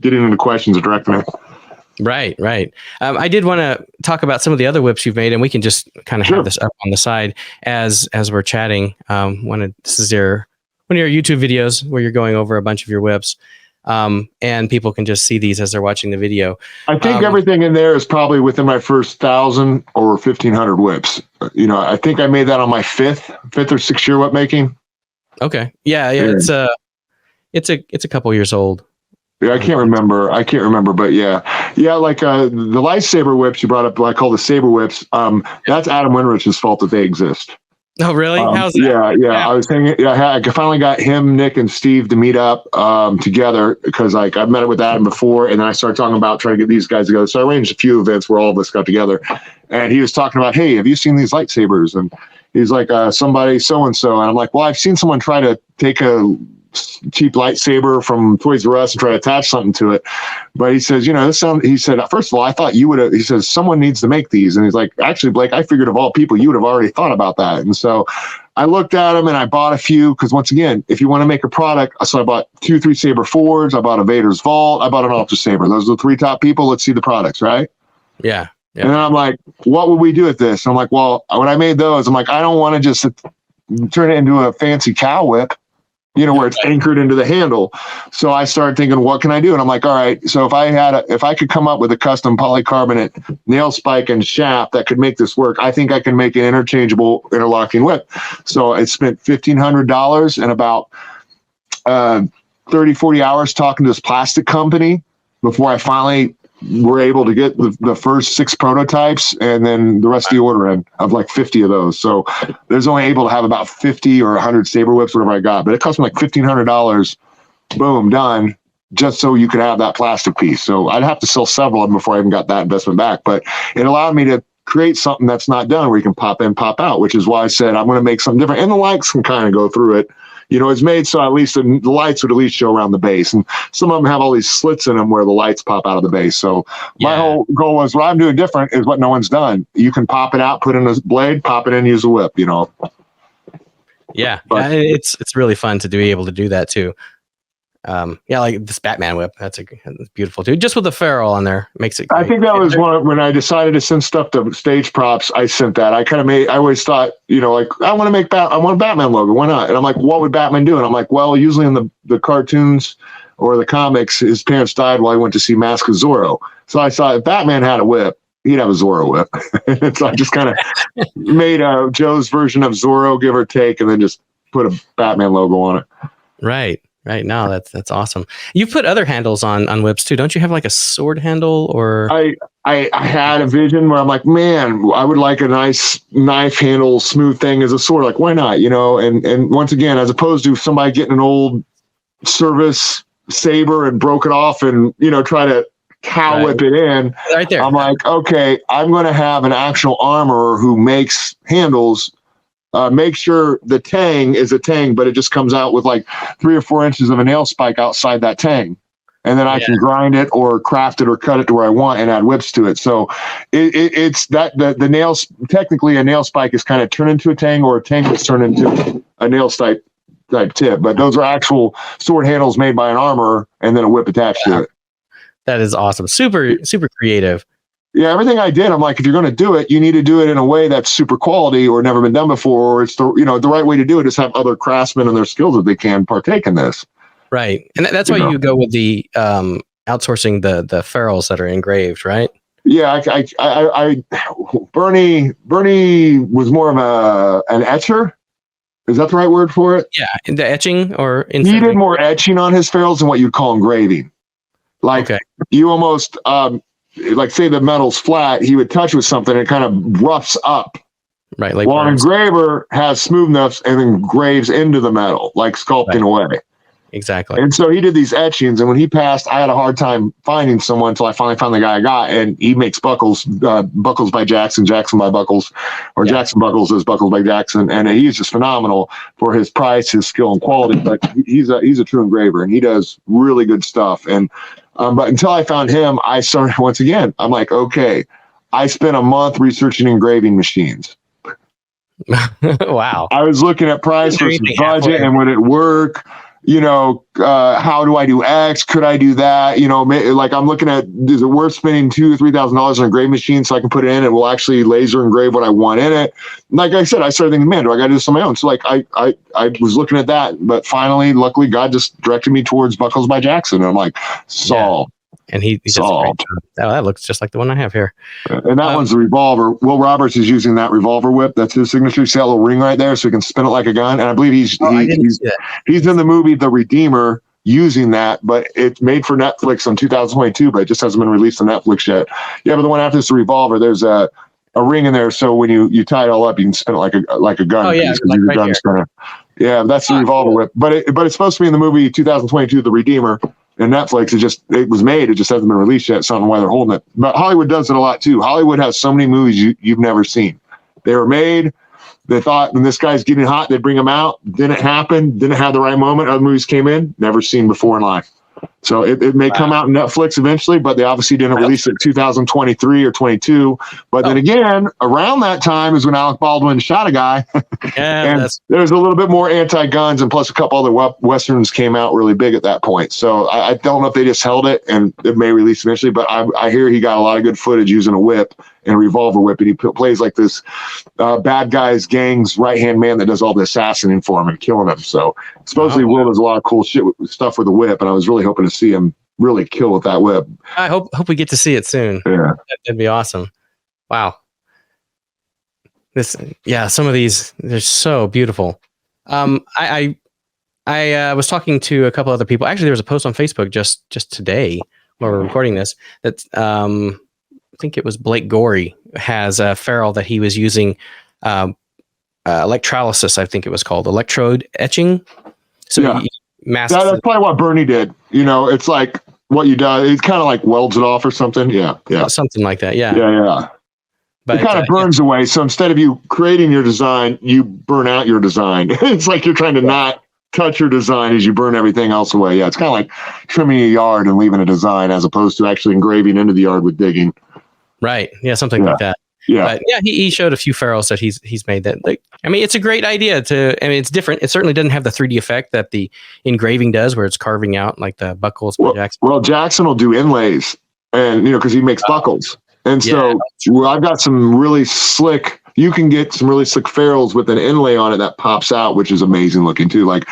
getting into questions or directing it. Right. I did want to talk about some of the other whips you've made, and we can just kind of have this up on the side as we're chatting. This is one of your YouTube videos where you're going over a bunch of your whips. And people can just see these as they're watching the video. I think everything in there is probably within my first 1,000 or 1,500 whips. I think I made that on my fifth or sixth year whip making. Okay. Yeah. It's a couple years old. Yeah, I can't remember, but yeah. Like the lightsaber whips you brought up, what I call the saber whips. That's Adam Winrich's fault that they exist. Oh, really? How's that? Yeah. I was thinking, I finally got him, Nick, and Steve to meet up together because like I've met with Adam before, and then I started talking about trying to get these guys together. So I arranged a few events where all of us got together, and he was talking about, hey, have you seen these lightsabers? And he's like, somebody so-and-so. And I'm like, well, I've seen someone try to take a cheap lightsaber from Toys R Us and try to attach something to it. But he says, he said, first of all, I thought you would have, he says, someone needs to make these. And he's like, actually, Blake, I figured of all people, you would have already thought about that. And so I looked at them and I bought a few because once again, if you want to make a product, so I bought 2 3-saber Fords, I bought a Vader's Vault, I bought an Ultra Saber. Those are the 3 top people. Let's see the products, right? Yeah. And then I'm like, what would we do with this? And I'm like, well, when I made those, I'm like, I don't want to just turn it into a fancy cow whip, where it's anchored into the handle. So I started thinking, what can I do? And I'm like, all right, so if I could come up with a custom polycarbonate nail spike and shaft that could make this work, I think I can make an interchangeable interlocking whip. So I spent $1,500 and about 30, 40 hours talking to this plastic company before I finally were able to get the first 6 prototypes and then the rest of the order in of like 50 of those. So there's only able to have about 50 or 100 saber whips, whatever I got, but it cost me like $1,500, boom, done, just so you could have that plastic piece. So I'd have to sell several of them before I even got that investment back, but it allowed me to create something that's not done where you can pop in, pop out, which is why I said I'm going to make something different, and the lights can kind of go through it. It's made so at least the lights would at least show around the base. And some of them have all these slits in them where the lights pop out of the base. So my whole goal was what I'm doing different is what no one's done. You can pop it out, put in a blade, pop it in, use a whip, Yeah. It's really fun to be able to do that too. Like this Batman whip. That's beautiful too. Just with the ferrule on there makes it great. I think that was when I decided to send stuff to stage props. I sent that. I always thought, like I want a Batman logo. Why not? And I'm like, what would Batman do? And I'm like, well, usually in the cartoons or the comics, his parents died while he went to see Mask of Zorro. So I thought if Batman had a whip, he'd have a Zorro whip. So I just kind of made Joe's version of Zorro, give or take, and then just put a Batman logo on it. Right. No, that's awesome. You've put other handles on whips too. Don't you have like a sword handle or? I had a vision where I'm like, man, I would like a nice knife handle, smooth thing as a sword. Like, why not? And once again, as opposed to somebody getting an old service saber and broke it off and, try to cow whip it in. Right there. I'm like, okay, I'm going to have an actual armorer who makes handles. Make sure the tang is a tang, but it just comes out with like 3 or 4 inches of a nail spike outside that tang. and then I can grind it or craft it or cut it to where I want and add whips to it. So it's that the nails, technically a nail spike is kind of turned into a tang, or a tang is turned into a nail type tip. But those are actual sword handles made by an armorer and then a whip attached to it. That is awesome. Super creative. Yeah, everything I did, I'm like, if you're going to do it, you need to do it in a way that's super quality or never been done before, or it's the right way to do it is have other craftsmen and their skills that they can partake in this. Right. And that's why you go with the outsourcing the ferrules that are engraved, right? Yeah, Bernie was more of an etcher. Is that the right word for it? Yeah, the etching or he did more etching on his ferrules than what you'd call engraving. Like you almost like say the metal's flat, he would touch with something and it kind of roughs up. Right. Like while an engraver has smoothness and engraves into the metal, like sculpting away. Exactly. And so he did these etchings, and when he passed, I had a hard time finding someone until I finally found the guy I got, and he makes buckles, Buckles by Jackson, Jackson by Buckles, or Jackson Buckles is Buckles by Jackson, and he's just phenomenal for his price, his skill, and quality. But he's a true engraver, and he does really good stuff. And but until I found him, I started once again. I'm like, okay, I spent a month researching engraving machines. Wow. I was looking at price versus budget and would it work? How do I do X? Could I do that? Like I'm looking at, is it worth spending $2,000 or $3,000 on a engraving machine so I can put it in? It will actually laser engrave what I want in it. Like I said, I started thinking, man, do I got to do this on my own? So like I was looking at that, but finally, luckily, God just directed me towards Buckles by Jackson. And I'm like, solved. And he does a great job. Oh, that looks just like the one I have here. And that one's the revolver. Will Roberts is using that revolver whip. That's his signature. See that little ring right there, so he can spin it like a gun. And I believe he's in the movie The Redeemer using that, but it's made for Netflix in 2022, but it just hasn't been released on Netflix yet. Yeah, but the one after this, the revolver, there's a ring in there, so when you tie it all up, you can spin it like a gun. Oh yeah, like your gun's kinda, that's the revolver whip. But it's supposed to be in the movie 2022, The Redeemer. And Netflix, it was made. It just hasn't been released yet. So I don't know why they're holding it. But Hollywood does it a lot too. Hollywood has so many movies you've never seen. They were made. They thought when this guy's getting hot, they'd bring him out. Didn't happen. Didn't have the right moment. Other movies came in. Never seen before in life. So it may come out on Netflix eventually, but they obviously didn't release it in 2023 or 22. But then again, around that time is when Alec Baldwin shot a guy. And there's a little bit more anti-guns, and plus a couple other Westerns came out really big at that point. So I don't know if they just held it and it may release eventually, but I hear he got a lot of good footage using a whip and a revolver whip, and he plays like this bad guy's gang's right-hand man that does all the assassinating for him and killing him. So supposedly Will does a lot of cool stuff with the whip, and I was really hoping to see him really kill with that whip. I hope we get to see it soon. Yeah, that'd be awesome. Wow. Some of these, they're so beautiful. I was talking to a couple other people. Actually, there was a post on Facebook just today while we're recording this that I think it was Blake Gorey has a ferrule that he was using electrolysis. I think it was called electrode etching. So that's probably what Bernie did. It's like what you do. It kind of like welds it off or something. Yeah. Something like that. Yeah. But it kind of burns away. So instead of you creating your design, you burn out your design. It's like you're trying to not touch your design as you burn everything else away. Yeah, it's kind of like trimming a yard and leaving a design as opposed to actually engraving into the yard with digging. Right. Yeah, something like that. Yeah. But he showed a few ferrules that he's made that. It's a great idea it's different. It certainly doesn't have the 3D effect that the engraving does, where it's carving out like the buckles. Jackson. Well, Jackson will do inlays, and because he makes buckles. And so I've got some really slick, you can get some really slick ferrules with an inlay on it that pops out, which is amazing looking too. Like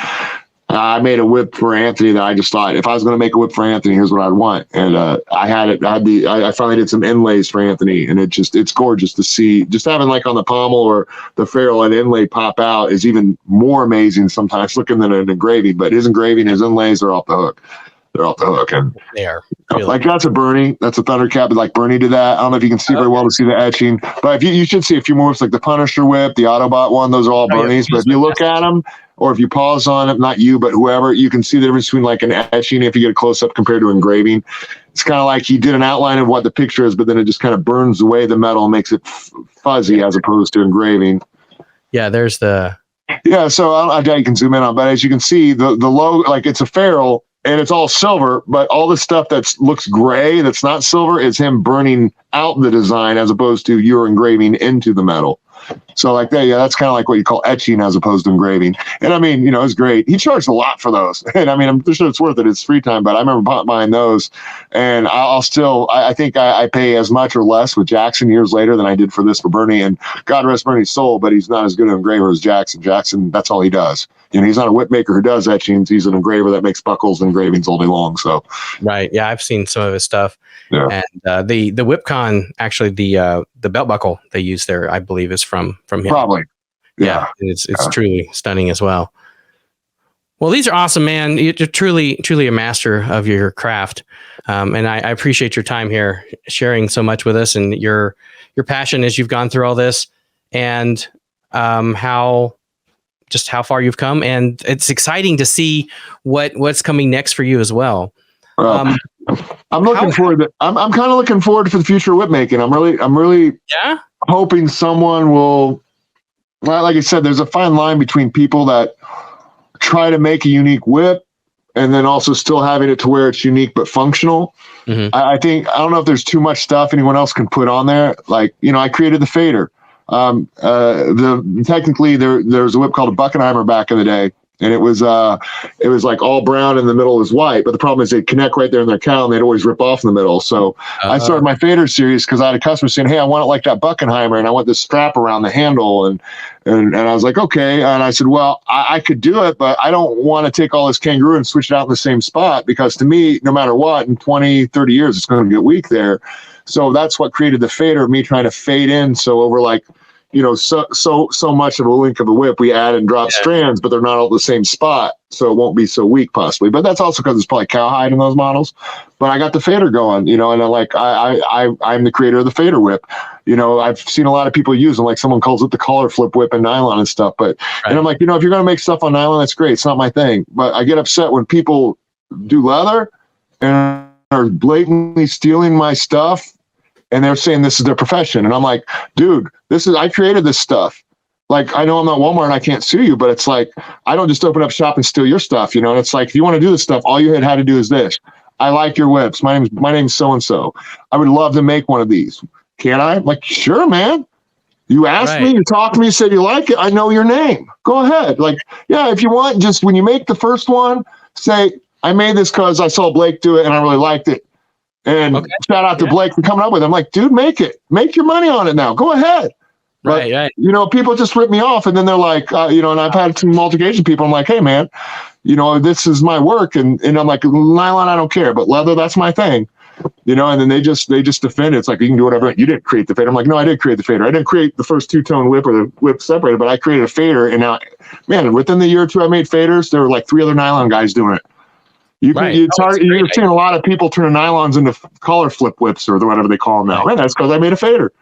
I made a whip for Anthony that I just thought if I was going to make a whip for Anthony, here's what I'd want. And I finally did some inlays for Anthony, and it's gorgeous to see. Just having like on the pommel or the ferrule an inlay pop out is even more amazing sometimes looking than an engraving, but his engraving, his inlays are off the hook. They're off the hook, and they are like that's a Bernie, that's a Thundercat, but like Bernie did that. I don't know if you can see very well to see the etching, but if you should see a few more whips like the Punisher whip, the Autobot one. Those are all Bernies. But if you look at them, or if you pause on it, not you, but whoever, you can see the difference between like an etching if you get a close up compared to engraving. It's kind of like he did an outline of what the picture is, but then it just kind of burns away the metal and makes it fuzzy as opposed to engraving. Yeah, there's the. Yeah, so I doubt you can zoom in on, but as you can see, the logo, like it's a ferrule. and it's all silver, but all the stuff that looks gray, that's not silver, is him burning out the design as opposed to you're engraving into the metal. So like that, yeah, that's kind of like what you call etching as opposed to engraving. And I mean, you know, it's great. He charged a lot for those. And I mean, I'm sure it's worth it. It's free time, but I remember buying those, and I'll still, I think I pay as much or less with Jackson years later than I did for this for Bernie. And God rest Bernie's soul, but he's not as good an engraver as Jackson. Jackson, that's all he does. You know, he's not a whip maker who does etchings. He's an engraver that makes buckles and engravings all day long. So, right. Yeah. I've seen some of his stuff. Yeah. And the WhipCon, actually the belt buckle they use there, I believe, is from him. Probably. Yeah. It's truly stunning as well. Well, these are awesome, man. You're truly a master of your craft. And I appreciate your time here sharing so much with us, and your passion as you've gone through all this, and how far you've come. And it's exciting to see what's coming next for you as well. I'm looking forward to. I'm kind of looking forward for the future of whip making. I'm really hoping someone will. Like I said, there's a fine line between people that try to make a unique whip and then also still having it to where it's unique but functional. Mm-hmm. I don't know if there's too much stuff anyone else can put on there. Like, you know, I created the fader. Technically there's a whip called a Buckenheimer back in the day. And it was like all brown in the middle is white. But the problem is they'd connect right there in their cowl and they'd always rip off in the middle. So I started my fader series because I had a customer saying, hey, I want it like that Buckenheimer, and I want this strap around the handle. And I was like, okay. And I said, well, I could do it, but I don't want to take all this kangaroo and switch it out in the same spot, because to me, no matter what, in 20, 30 years, it's going to get weak there. So that's what created the fader, me trying to fade in. So over like, you know, so much of a link of a whip, we add and drop strands, but they're not all the same spot, so it won't be so weak possibly. But that's also because it's probably cowhide in those models. But I got the fader going, you know, and I'm the creator of the fader whip. You know, I've seen a lot of people use them, like someone calls it the collar flip whip and nylon and stuff. But and I'm like, you know, if you're gonna make stuff on nylon, that's great. It's not my thing. But I get upset when people do leather and are blatantly stealing my stuff. And they're saying this is their profession. And I'm like, dude, I created this stuff. Like, I know I'm not Walmart and I can't sue you, but it's like, I don't just open up shop and steal your stuff, you know? And it's like, if you want to do this stuff, all you had to do is this. I like your whips. My name's so-and-so. I would love to make one of these. Can I? I'm like, sure, man. You asked me, you talked to me, said you like it. I know your name. Go ahead. Like, yeah, if you want, just when you make the first one, say, I made this because I saw Blake do it and I really liked it. And shout out to Blake for coming up with it. I'm like, dude, make it. Make your money on it now. Go ahead. But, you know, people just rip me off. And then they're like, you know, and I've had some altercation people. I'm like, hey, man, you know, this is my work. And I'm like, nylon, I don't care. But leather, that's my thing. You know, and then they just defend it. It's like, you can do whatever. You didn't create the fader. I'm like, no, I did create the fader. I didn't create the first two-tone whip or the whip separator, but I created a fader. And now, man, within the year or two I made faders, there were like 3 other nylon guys doing it. You're seeing a lot of people turning nylons into collar flip whips or whatever they call them now. And that's because I made a fader.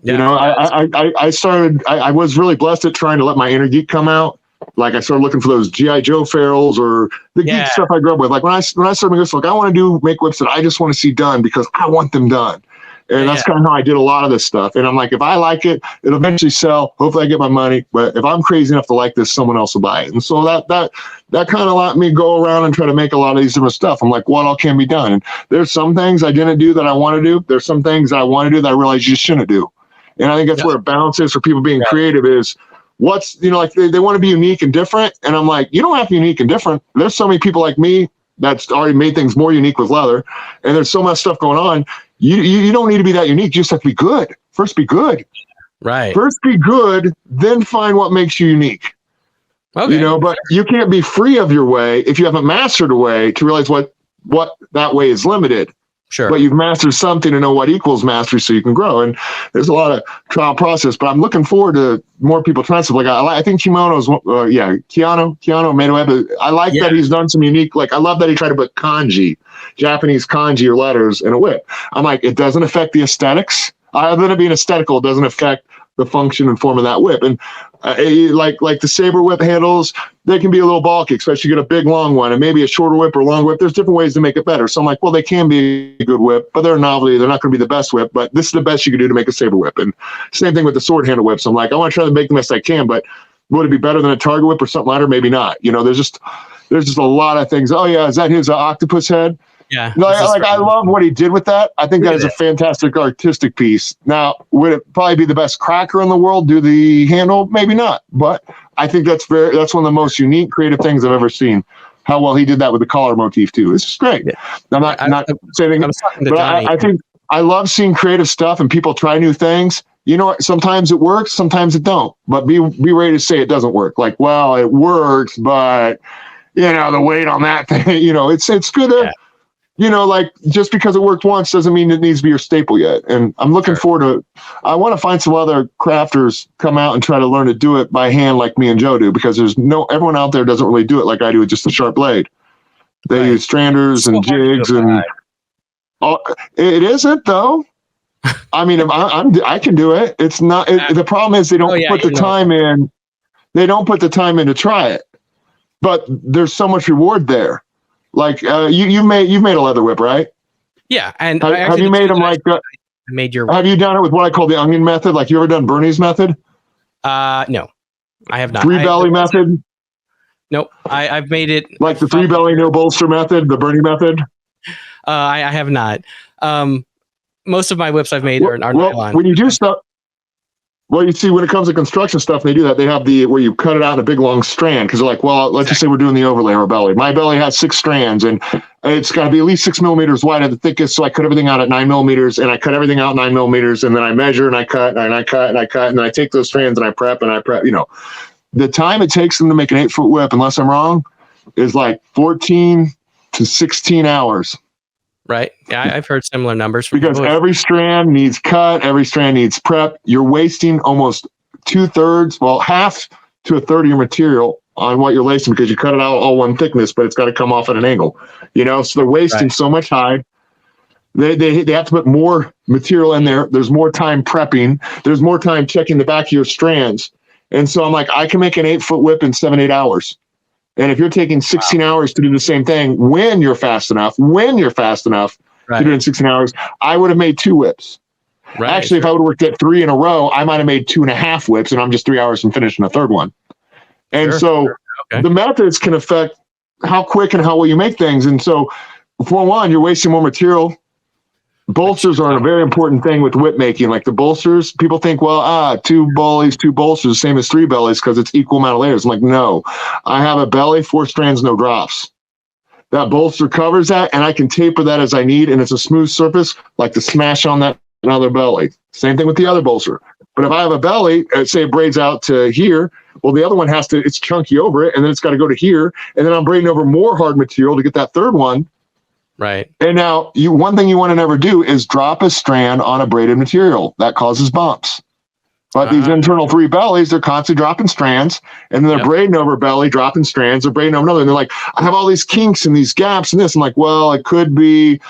You know, I was really blessed at trying to let my inner geek come out. Like I started looking for those G.I. Joe ferrules or the geek stuff I grew up with. Like when I started making whips, like I want to make whips that I just want to see done because I want them done. And that's kind of how I did a lot of this stuff. And I'm like, if I like it, it'll eventually sell. Hopefully I get my money. But if I'm crazy enough to like this, someone else will buy it. And so that kind of let me go around and try to make a lot of these different stuff. I'm like, what all can be done? And there's some things I didn't do that I want to do. There's some things that I want to do that I realize you shouldn't do. And I think that's where it balances for people being creative is what's, you know, like they want to be unique and different. And I'm like, you don't have to be unique and different. There's so many people like me that's already made things more unique with leather. And there's so much stuff going on. You don't need to be that unique. You just have to be good. First, be good. Right. First, be good, then find what makes you unique. Okay. You know, but you can't be free of your way if you haven't mastered a way to realize what that way is limited. Sure. But you've mastered something to know what equals mastery so you can grow. And there's a lot of trial process, but I'm looking forward to more people trying stuff. Like I think Kimono's, Keanu made a web. I like that he's done some unique, like I love that he tried to put kanji, Japanese kanji or letters in a whip. I'm like, it doesn't affect the aesthetics. Other than it being aesthetical, it doesn't affect the function and form of that whip. And like the saber whip handles, they can be a little bulky, especially you get a big long one and maybe a shorter whip or long whip. There's different ways to make it better. So I'm like, well, they can be a good whip, but they're a novelty. They're not going to be the best whip, but this is the best you can do to make a saber whip. And same thing with the sword handle whips. I'm like, I want to try to make the best I can, but would it be better than a target whip or something lighter? Maybe not. You know, there's there's just a lot of things. Oh yeah, is that his octopus head? Yeah. Like I love what he did with that. I think that is a fantastic artistic piece. Now, would it probably be the best cracker in the world do the handle? Maybe not, but I think that's one of the most unique creative things I've ever seen. How well he did that with the collar motif too. It's just great. Yeah. I'm not saying, but I think I love seeing creative stuff and people try new things. You know what? Sometimes it works, sometimes it don't. But be ready to say it doesn't work. Like, well, it works, but the weight on that thing. It's good to. Yeah. Like just because it worked once doesn't mean it needs to be your staple yet. And I'm looking forward to, I want to find some other crafters come out and try to learn to do it by hand like me and Joe do, because everyone out there doesn't really do it like I do with just a sharp blade. They use stranders and jigs and it isn't though. I mean, I can do it. It's not, the problem is they don't put the time in. They don't put the time in to try it, but there's so much reward there. Like you've made a leather whip, right? Yeah, and have you made them like? I made your. Have you done it with what I call the onion method? Like you ever done Bernie's method? No, I have not. Three belly method. Nope, I've made it like the three belly no bolster method, the Bernie method. I have not. Most of my whips I've made are nylon. When you do stuff. Well, you see, when it comes to construction stuff, they do that. They have where you cut it out in a big long strand, because they're like, well, let's just say we're doing the overlay of a belly. My belly has 6 strands, and it's got to be at least 6 millimeters wide at the thickest. So I cut everything out at 9 millimeters, and I cut everything out 9 millimeters, and then I measure and I cut and I cut and I cut, and then I take those strands and I prep. The time it takes them to make an 8-foot whip, unless I'm wrong, is like 14 to 16 hours. Right. Yeah, I've heard similar numbers. Because every strand needs cut, every strand needs prep. You're wasting almost 2/3, half to a third of your material on what you're lacing, because you cut it out all one thickness, but it's got to come off at an angle. So they're wasting so much hide. They have to put more material in there. There's more time prepping. There's more time checking the back of your strands. And so I'm like, I can make an 8-foot whip in 7-8 hours. And if you're taking 16 hours to do the same thing, when you're fast enough to do it in 16 hours, I would have made 2 whips. Right, actually, if I would have worked at 3 in a row, I might have made 2.5 whips, and I'm just 3 hours from finishing a third one. And the methods can affect how quick and how well you make things. And so, for one, you're wasting more material. Bolsters are a very important thing with whip making. Like the bolsters, people think, 2 bellies, 2 bolsters, same as 3 bellies, because it's equal amount of layers. I'm like, no, I have a belly, 4 strands, no drops. That bolster covers that, and I can taper that as I need, and it's a smooth surface, like to smash on that other belly. Same thing with the other bolster. But if I have a belly, say it braids out to here, well, the other one it's chunky over it, and then it's got to go to here, and then I'm braiding over more hard material to get that third one. Right. And now one thing you want to never do is drop a strand on a braided material. That causes bumps. But these internal 3 bellies, they're constantly dropping strands, and then they're braiding over belly, dropping strands, they're braiding over another. And they're like, I have all these kinks and these gaps and this. I'm like, well, it could be,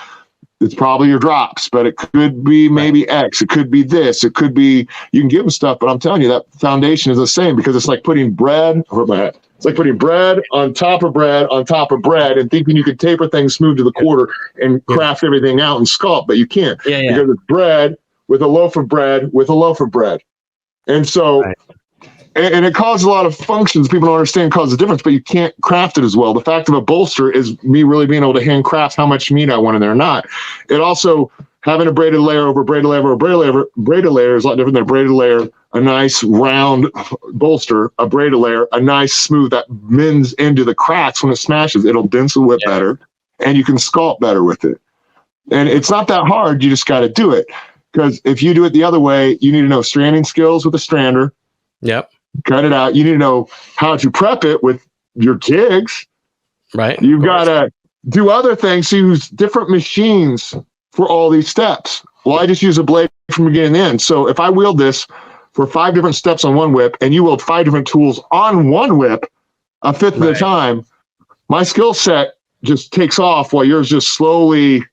it's probably your drops, but it could be maybe X. It could be this. It could be, you can give them stuff, but I'm telling you, that foundation is the same, because it's like putting bread, it's like putting bread on top of bread on top of bread, and thinking you could taper things smooth to the quarter and craft everything out and sculpt, but you can't. Because it's bread with a loaf of bread with a loaf of bread. And so, and it causes a lot of functions people don't understand cause a difference, but you can't craft it as well. The fact of a bolster is me really being able to handcraft how much meat I want in there or not. It also, having a braided layer over braided layer over braided layer is a lot different than a braided layer, a nice round bolster, a braided layer, a nice smooth that mends into the cracks when it smashes. It'll dense the whip better, and you can sculpt better with it. And it's not that hard. You just got to do it. Because if you do it the other way, you need to know stranding skills with a strander. Yep. Cut it out. You need to know how to prep it with your jigs. Right. You've got to do other things. So use different machines for all these steps. Well, I just use a blade from beginning to end. So if I wield this for 5 different steps on one whip, and you wield 5 different tools on one whip, a fifth of the time, my skill set just takes off while yours just slowly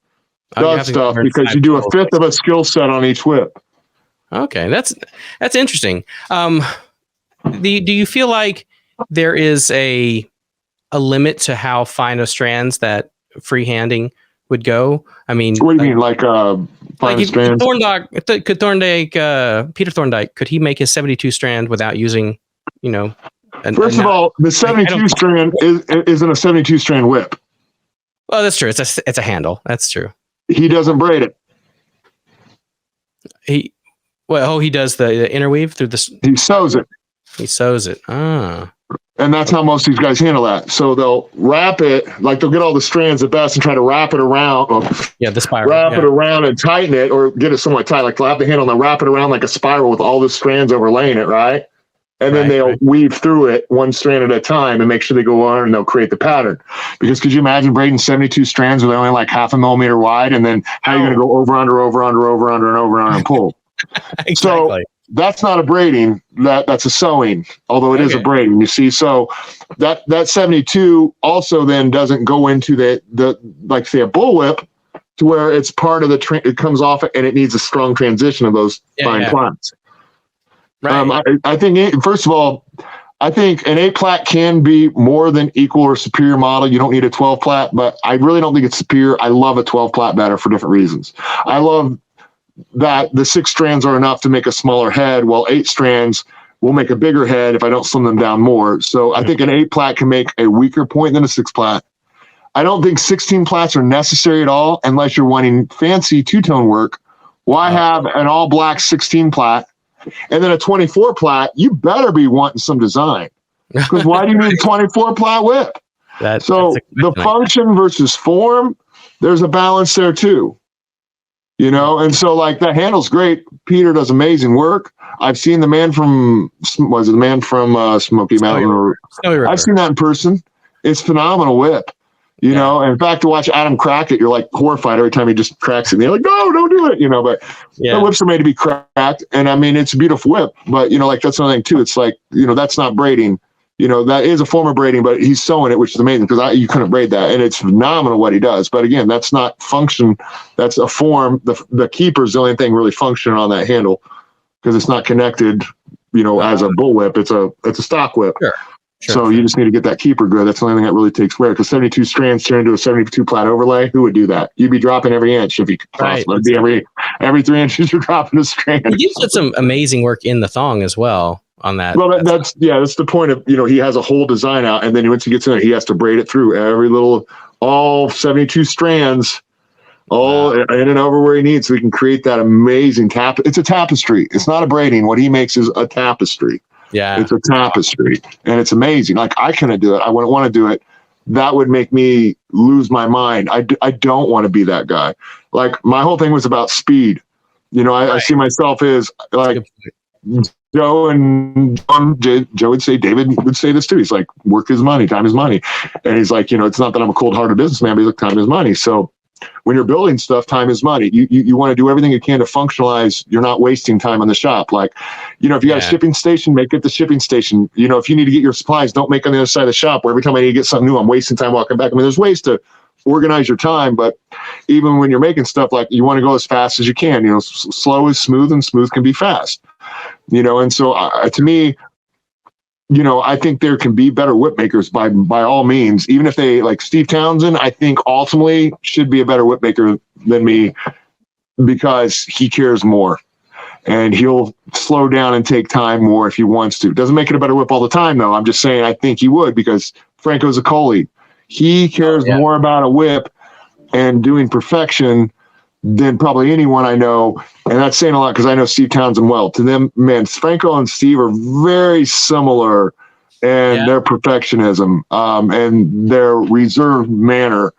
does stuff, because you do a fifth of a skill set on each whip. Okay, that's interesting. Do you feel like there is a limit to how fine of strands that freehanding would go? I mean, what do you mean, like fine strands? Peter Thorndike, could he make his 72 strand without using, First of all, the 72 strand isn't a 72 strand whip. Well, that's true. It's a handle. That's true. He doesn't braid it. He does the interweave through this. He sews it. He sews it. Ah. And that's how most of these guys handle that. So they'll wrap it, like they'll get all the strands at best and try to wrap it around. The spiral. Wrap it around and tighten it, or get it somewhat tight. Like they'll have the handle and they'll wrap it around like a spiral with all the strands overlaying it, right? And then they'll weave through it one strand at a time and make sure they go on, and they'll create the pattern. Because could you imagine braiding 72 strands where they're only like 0.5 millimeter wide? And then how are you going to go over, under, and pull? Exactly. So that's not a braiding. That's a sewing, although it is a braiding, you see. So that 72 also then doesn't go into the like say a bullwhip, to where it's part of it comes off and it needs a strong transition of those fine plaits. Right. I think, first of all, I think an 8-plat can be more than equal or superior model. You don't need a 12-plat, but I really don't think it's superior. I love a 12-plat better for different reasons. I love that the 6 strands are enough to make a smaller head, while 8 strands will make a bigger head if I don't slim them down more. So I think an 8-plat can make a weaker point than a 6-plat. I don't think 16 plats are necessary at all unless you're wanting fancy two-tone work. Why have an all-black 16-plat? And then a 24-plat, you better be wanting some design. Because why do you need a 24-plat whip? So the function versus form, there's a balance there too. You know, and so like that handle's great. Peter does amazing work. I've seen the man from Smoky Mountain. I've seen that in person. It's phenomenal whip. You know, and in fact, to watch Adam crack it, you're like horrified every time he just cracks it. And you're like, no, don't do it. You know, but the whips are made to be cracked. And I mean, it's a beautiful whip. But, you know, like that's another thing too. It's like, you know, that's not braiding. You know, that is a form of braiding, but he's sewing it, which is amazing because you couldn't braid that. And it's phenomenal what he does. But again, that's not function. That's a form. The keeper's the only thing really functioning on that handle because it's not connected, you know, as a bullwhip. It's a stock whip. Sure. So you just need to get that keeper good. That's the only thing that really takes wear. Because 72 strands turn into a 72 plat overlay. Who would do that? You'd be dropping every inch if you could possibly. It'd be every 3 inches you're dropping a strand. Well, you did some amazing work in the thong as well on that. Well, that's the point of, you know, he has a whole design out, and then once he gets in it, he has to braid it through all 72 strands, all in and over where he needs, so he can create that amazing It's a tapestry. It's not a braiding. What he makes is a tapestry. Yeah, it's a tapestry, and it's amazing. Like I couldn't do it. I wouldn't want to do it. That would make me lose my mind. I don't want to be that guy. Like my whole thing was about speed. You know, I see myself as like Joe and Joe would say, David would say this too. He's like, work is money, time is money. And he's like, you know, it's not that I'm a cold-hearted businessman, but he's like, time is money. So when you're building stuff, time is money. You want to do everything you can to functionalize. You're not wasting time on the shop. Like, you know, if you got a shipping station, make it the shipping station. You know, if you need to get your supplies, don't make on the other side of the shop where every time I need to get something new, I'm wasting time walking back. I mean, there's ways to organize your time, but even when you're making stuff, like you want to go as fast as you can. You know, slow is smooth and smooth can be fast. You know, and so to me, you know, I think there can be better whip makers by all means, even if they, like Steve Townsend, I think ultimately should be a better whip maker than me because he cares more and he'll slow down and take time more if he wants to. Doesn't make it a better whip all the time though. I'm just saying, I think he would, because Franco's a Coley. He cares more about a whip and doing perfection than probably anyone I know. And that's saying a lot because I know Steve Townsend well. To them, man, Franco and Steve are very similar in their perfectionism and their reserved manner.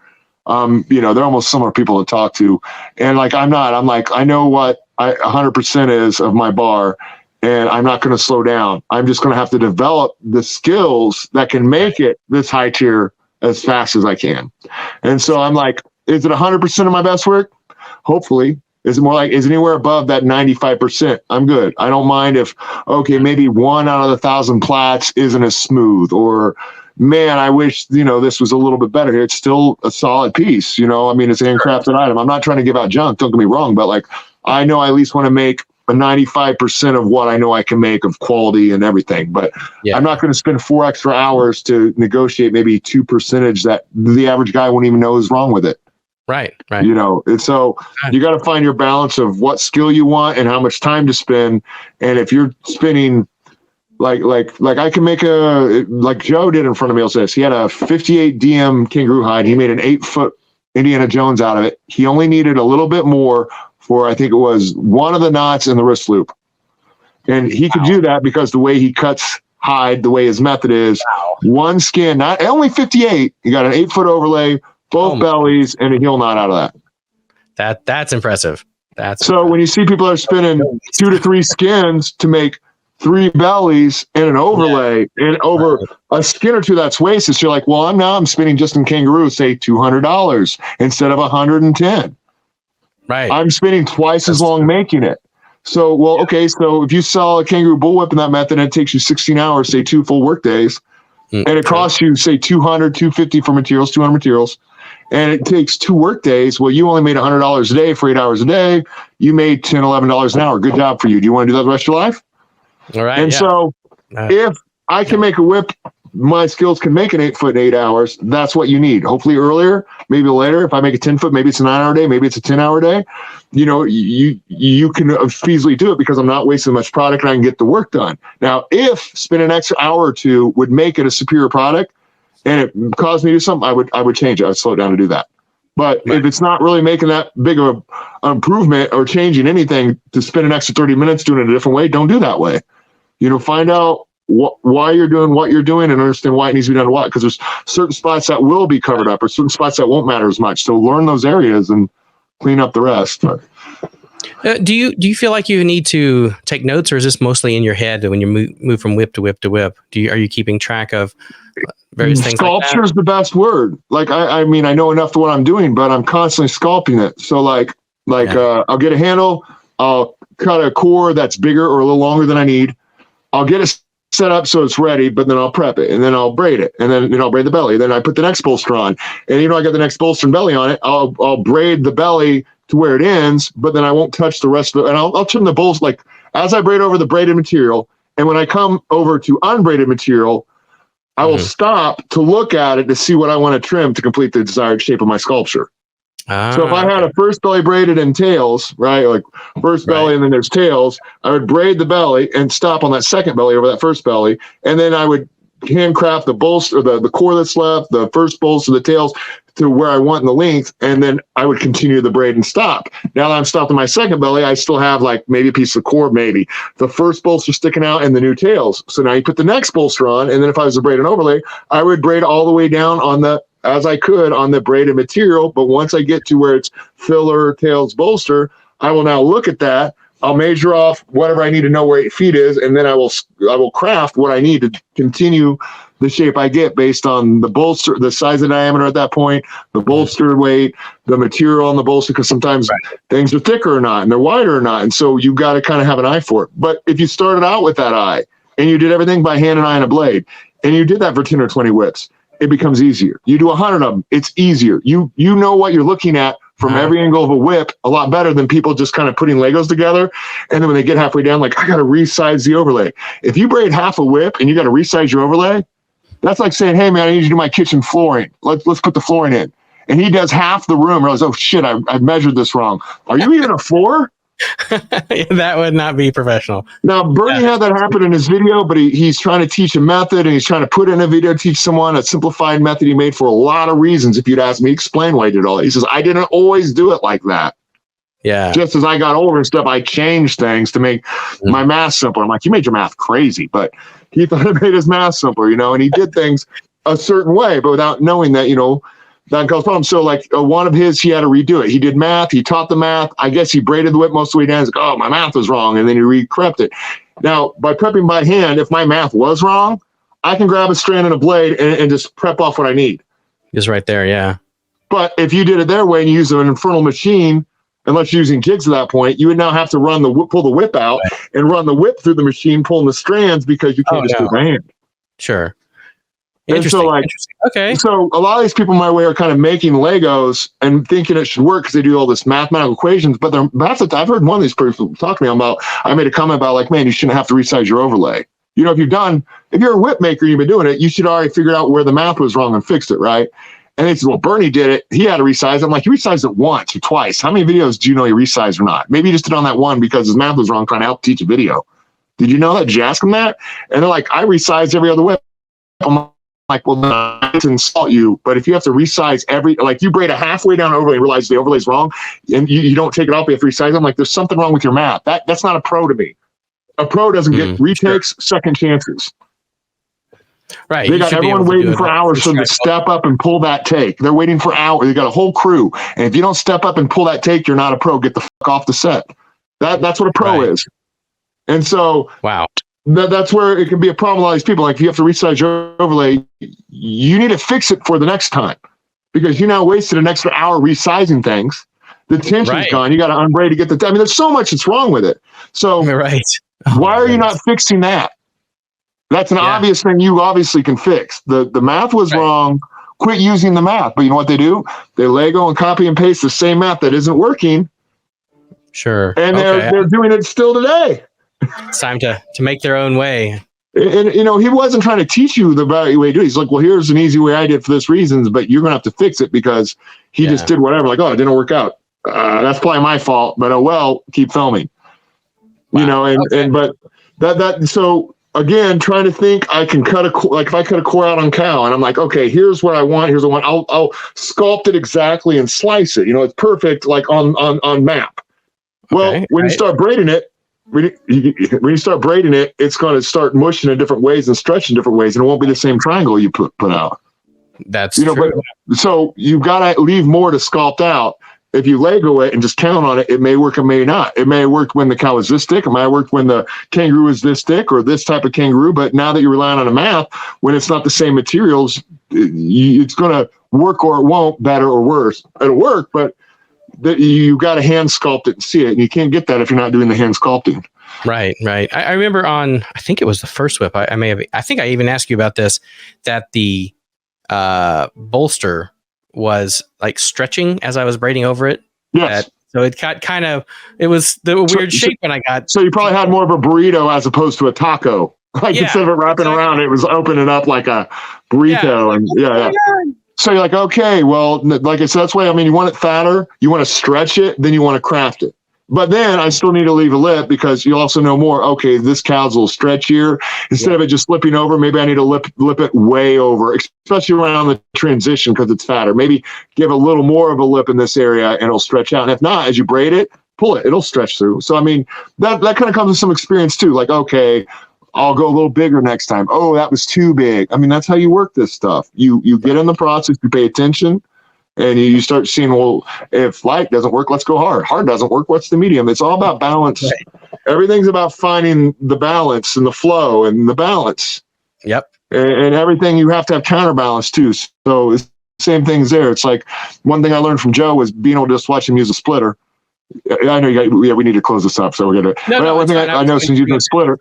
You know, they're almost similar people to talk to. And like, I'm like, I know what 100% is of my bar, and I'm not going to slow down. I'm just going to have to develop the skills that can make it this high tier as fast as I can. And so I'm like, is it 100% of my best work? Hopefully. Is it more like, is it anywhere above that 95%? I'm good. I don't mind if, okay, maybe 1 out of 1,000 plats isn't as smooth, or man, I wish, you know, this was a little bit better here. It's still a solid piece. You know, I mean, it's an handcrafted item. I'm not trying to give out junk. Don't get me wrong, but like, I know I at least want to make a 95% of what I know I can make of quality and everything, but I'm not going to spend 4 extra hours to negotiate maybe 2% that the average guy won't even know is wrong with it. Right. You know, and so you got to find your balance of what skill you want and how much time to spend. And if you're spending Like I can make like Joe did in front of me. This. He had a 58 DM kangaroo hide. He made an 8-foot Indiana Jones out of it. He only needed a little bit more for, I think it was one of the knots in the wrist loop. And he could do that because the way he cuts hide, the way his method is, one skin, not only 58, you got an 8-foot overlay, both bellies, and a heel knot out of that. That's impressive. When you see people are spinning 2 to 3 skins to make 3 bellies and an overlay and over a skin or two that's wasted, so you're like, well, I'm spinning just in kangaroo, say $200 instead of $110. Right. I'm spending twice as long making it. So, okay. So if you sell a kangaroo bullwhip in that method, and it takes you 16 hours, say 2 full work days, and it costs you, say, $200, $250 for materials, 200 materials, and it takes 2 work days. Well, you only made $100 a day for 8 hours a day. You made $10, $11 an hour. Good job for you. Do you want to do that the rest of your life? All right. And so if I can make a whip, my skills can make an 8-foot in 8 hours. That's what you need. Hopefully earlier, maybe later. If I make a 10-foot, maybe it's a 9-hour day, maybe it's a 10-hour day. You know, you can easily do it because I'm not wasting much product and I can get the work done. Now, if spend an extra hour or two would make it a superior product and it caused me to do something, I would change it. I'd slow it down to do that. But if it's not really making that big of an improvement or changing anything to spend an extra 30 minutes doing it a different way, don't do that way. You know, find out why you're doing what you're doing and understand why it needs to be done what, because there's certain spots that will be covered up or certain spots that won't matter as much. So learn those areas and clean up the rest. Do you feel like you need to take notes, or is this mostly in your head when you move from whip to whip to whip? Are you keeping track of various things like that? Sculpture is the best word. Like, I mean, I know enough to what I'm doing, but I'm constantly sculpting it. So I'll get a handle, I'll cut a core that's bigger or a little longer than I need. I'll get it set up so it's ready, but then I'll prep it and then I'll braid it and then I'll braid the belly. Then I put the next bolster on, and I got the next bolster and belly on it. I'll braid the belly to where it ends, but then I won't touch the rest of it. And I'll trim the bolts like as I braid over the braided material. And when I come over to unbraided material, I will stop to look at it to see what I want to trim to complete the desired shape of my sculpture. So if I had a first belly braided and tails, right, like first belly and then there's tails, I would braid the belly and stop on that second belly over that first belly. And then I would handcraft the bolster, the core that's left, the first bolster, the tails to where I want in the length. And then I would continue the braid and stop. Now that I'm stopped on my second belly, I still have like maybe a piece of core, maybe the first bolster sticking out and the new tails. So now you put the next bolster on. And then if I was to braid an overlay, I would braid all the way down as I could on the braided material. But once I get to where it's filler, tails, bolster, I will now look at that. I'll measure off whatever I need to know where 8 feet is, and then I will craft what I need to continue the shape I get based on the bolster, the size and diameter at that point, the bolster weight, the material on the bolster, because sometimes things are thicker or not, and they're wider or not. And so you got to kind of have an eye for it. But if you started out with that eye and you did everything by hand and eye and a blade, and you did that for 10 or 20 whips, it becomes easier. You do 100 of them, it's easier. You know what you're looking at from every angle of a whip a lot better than people just kind of putting Legos together. And then when they get halfway down, like, I got to resize the overlay. If you braid half a whip and you got to resize your overlay, that's like saying, hey, man, I need you to do my kitchen flooring. Let's put the flooring in. And he does half the room. Realize, oh, shit, I've measured this wrong. Are you even a floor? That would not be professional. Now, Bernie had that happen in his video, but he's trying to teach a method, and he's trying to put in a video, teach someone a simplified method he made for a lot of reasons. If you'd ask me, explain why he did all that. He says, I didn't always do it like that. Yeah. Just as I got older and stuff, I changed things to make my math simpler. I'm like, you made your math crazy, but he thought it made his math simpler, and he did things a certain way, but without knowing that, that caused problems. So like one of his, he had to redo it. He did math. He taught the math. I guess he braided the whip most of the way down. He's like, oh, my math was wrong. And then he re-crept it. Now, by prepping by hand, if my math was wrong, I can grab a strand and a blade and just prep off what I need. Just right there, yeah. But if you did it their way and you use an infernal machine, unless you're using jigs at that point, you would now have to pull the whip out and run the whip through the machine, pulling the strands because you can't do it by hand. Sure. And so, okay. So a lot of these people my way are kind of making Legos and thinking it should work because they do all this mathematical equations. But I've heard one of these people talk to me about. I made a comment about like, man, you shouldn't have to resize your overlay. If you're a whip maker, you've been doing it, you should already figure out where the math was wrong and fixed it, right? And they said, well, Bernie did it. He had to resize. I'm like, you resized it once or twice. How many videos do you know he resized or not? Maybe he just did on that one because his math was wrong trying to help teach a video. Did you know that? Did you ask them that? And they're like, I resize every other whip. I'm like, well, not to insult you, but if you have to resize like you braid a halfway down overlay and realize the overlay's wrong, and you don't take it off, you have to resize. I'm like, there's something wrong with your math. That's not a pro to me. A pro doesn't get retakes, second chances. Right. They got everyone waiting for hours for them to step up and pull that take. They're waiting for hours. They got a whole crew. And if you don't step up and pull that take, you're not a pro. Get the fuck off the set. That's what a pro is. And so that's where it can be a problem. A lot of these people, like, if you have to resize your overlay, you need to fix it for the next time, because you now wasted an extra hour resizing things. The tension's gone. You got to unbraid to get the. I mean, there's so much that's wrong with it. So why are you not fixing that? That's an obvious thing you obviously can fix. The math was wrong. Quit using the math. But you know what they do? They Lego and copy and paste the same math that isn't working. Sure. And they're doing it still today. It's time to make their own way. And you know, he wasn't trying to teach you the right way to do it. He's like, well, here's an easy way I did for this reasons, but you're gonna have to fix it because he just did whatever. Like, oh, it didn't work out. That's probably my fault, but oh well, keep filming. You know, and but that so again, trying to think I can cut like if I cut a core out on cow and I'm like, okay, here's what I want, here's what I want. I'll sculpt it exactly and slice it. You know, it's perfect like on map. Well, when you start braiding it, when you start braiding it, it's going to start mushing in different ways and stretching different ways, and it won't be the same triangle you put out. That's true. But, so you've got to leave more to sculpt out. If you Lego it and just count on it, it may work, it may not. It may work when the cow is this thick. It might work when the kangaroo is this thick or this type of kangaroo. But now that you're relying on a map, when it's not the same materials, it's going to work or it won't, better or worse. It'll work, but you got to hand sculpt it and see it. And you can't get that if you're not doing the hand sculpting. Right. I remember I think it was the first whip. I think I even asked you about this, that the bolster was like stretching as I was braiding over it. Yes. So it got it was the weird shape when I got. So you probably had more of a burrito as opposed to a taco. Like instead of it wrapping around, it was opening up like a burrito. And so you're like, okay, well, like I said, that's why, I mean, you want it fatter, you want to stretch it, then you want to craft it. But then I still need to leave a lip because you also know more. Okay, this cow's a little stretchier. Instead of it just flipping over, maybe I need to lip it way over, especially around the transition because it's fatter. Maybe give a little more of a lip in this area and it'll stretch out. And if not, as you braid it, pull it, it'll stretch through. So, I mean, that kind of comes with some experience too. Like, okay, I'll go a little bigger next time. Oh, that was too big. I mean, that's how you work this stuff. You get in the process, you pay attention. And you start seeing, well, if light doesn't work, let's go hard. Hard doesn't work, what's the medium? It's all about balance. Right. Everything's about finding the balance and the flow and the balance. Yep. And everything, you have to have counterbalance too. So it's the same things there. It's like one thing I learned from Joe was being able to just watch him use a splitter. I know we need to close this up, so we're gonna. One thing I know since using a splitter.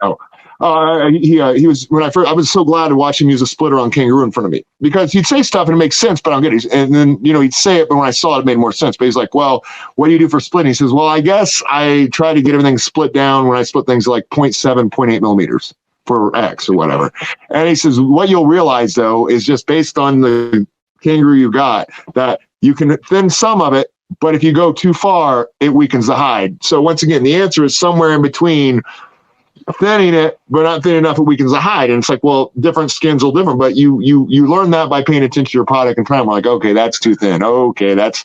He was I was so glad to watch him use a splitter on kangaroo in front of me because he'd say stuff and it makes sense, but I don't get it. And then he'd say it, but when I saw it, it made more sense. But he's like, "Well, what do you do for splitting?" He says, "Well, I guess I try to get everything split down when I split things like 0.7, 0.8 millimeters for X or whatever." And he says, "What you'll realize though is just based on the kangaroo you got that you can thin some of it." But if you go too far, it weakens the hide. So once again, the answer is somewhere in between thinning it, but not thin enough it weakens the hide. And it's like, well, different skins will different, but you learn that by paying attention to your product and trying. Like, okay, that's too thin. Okay, that's,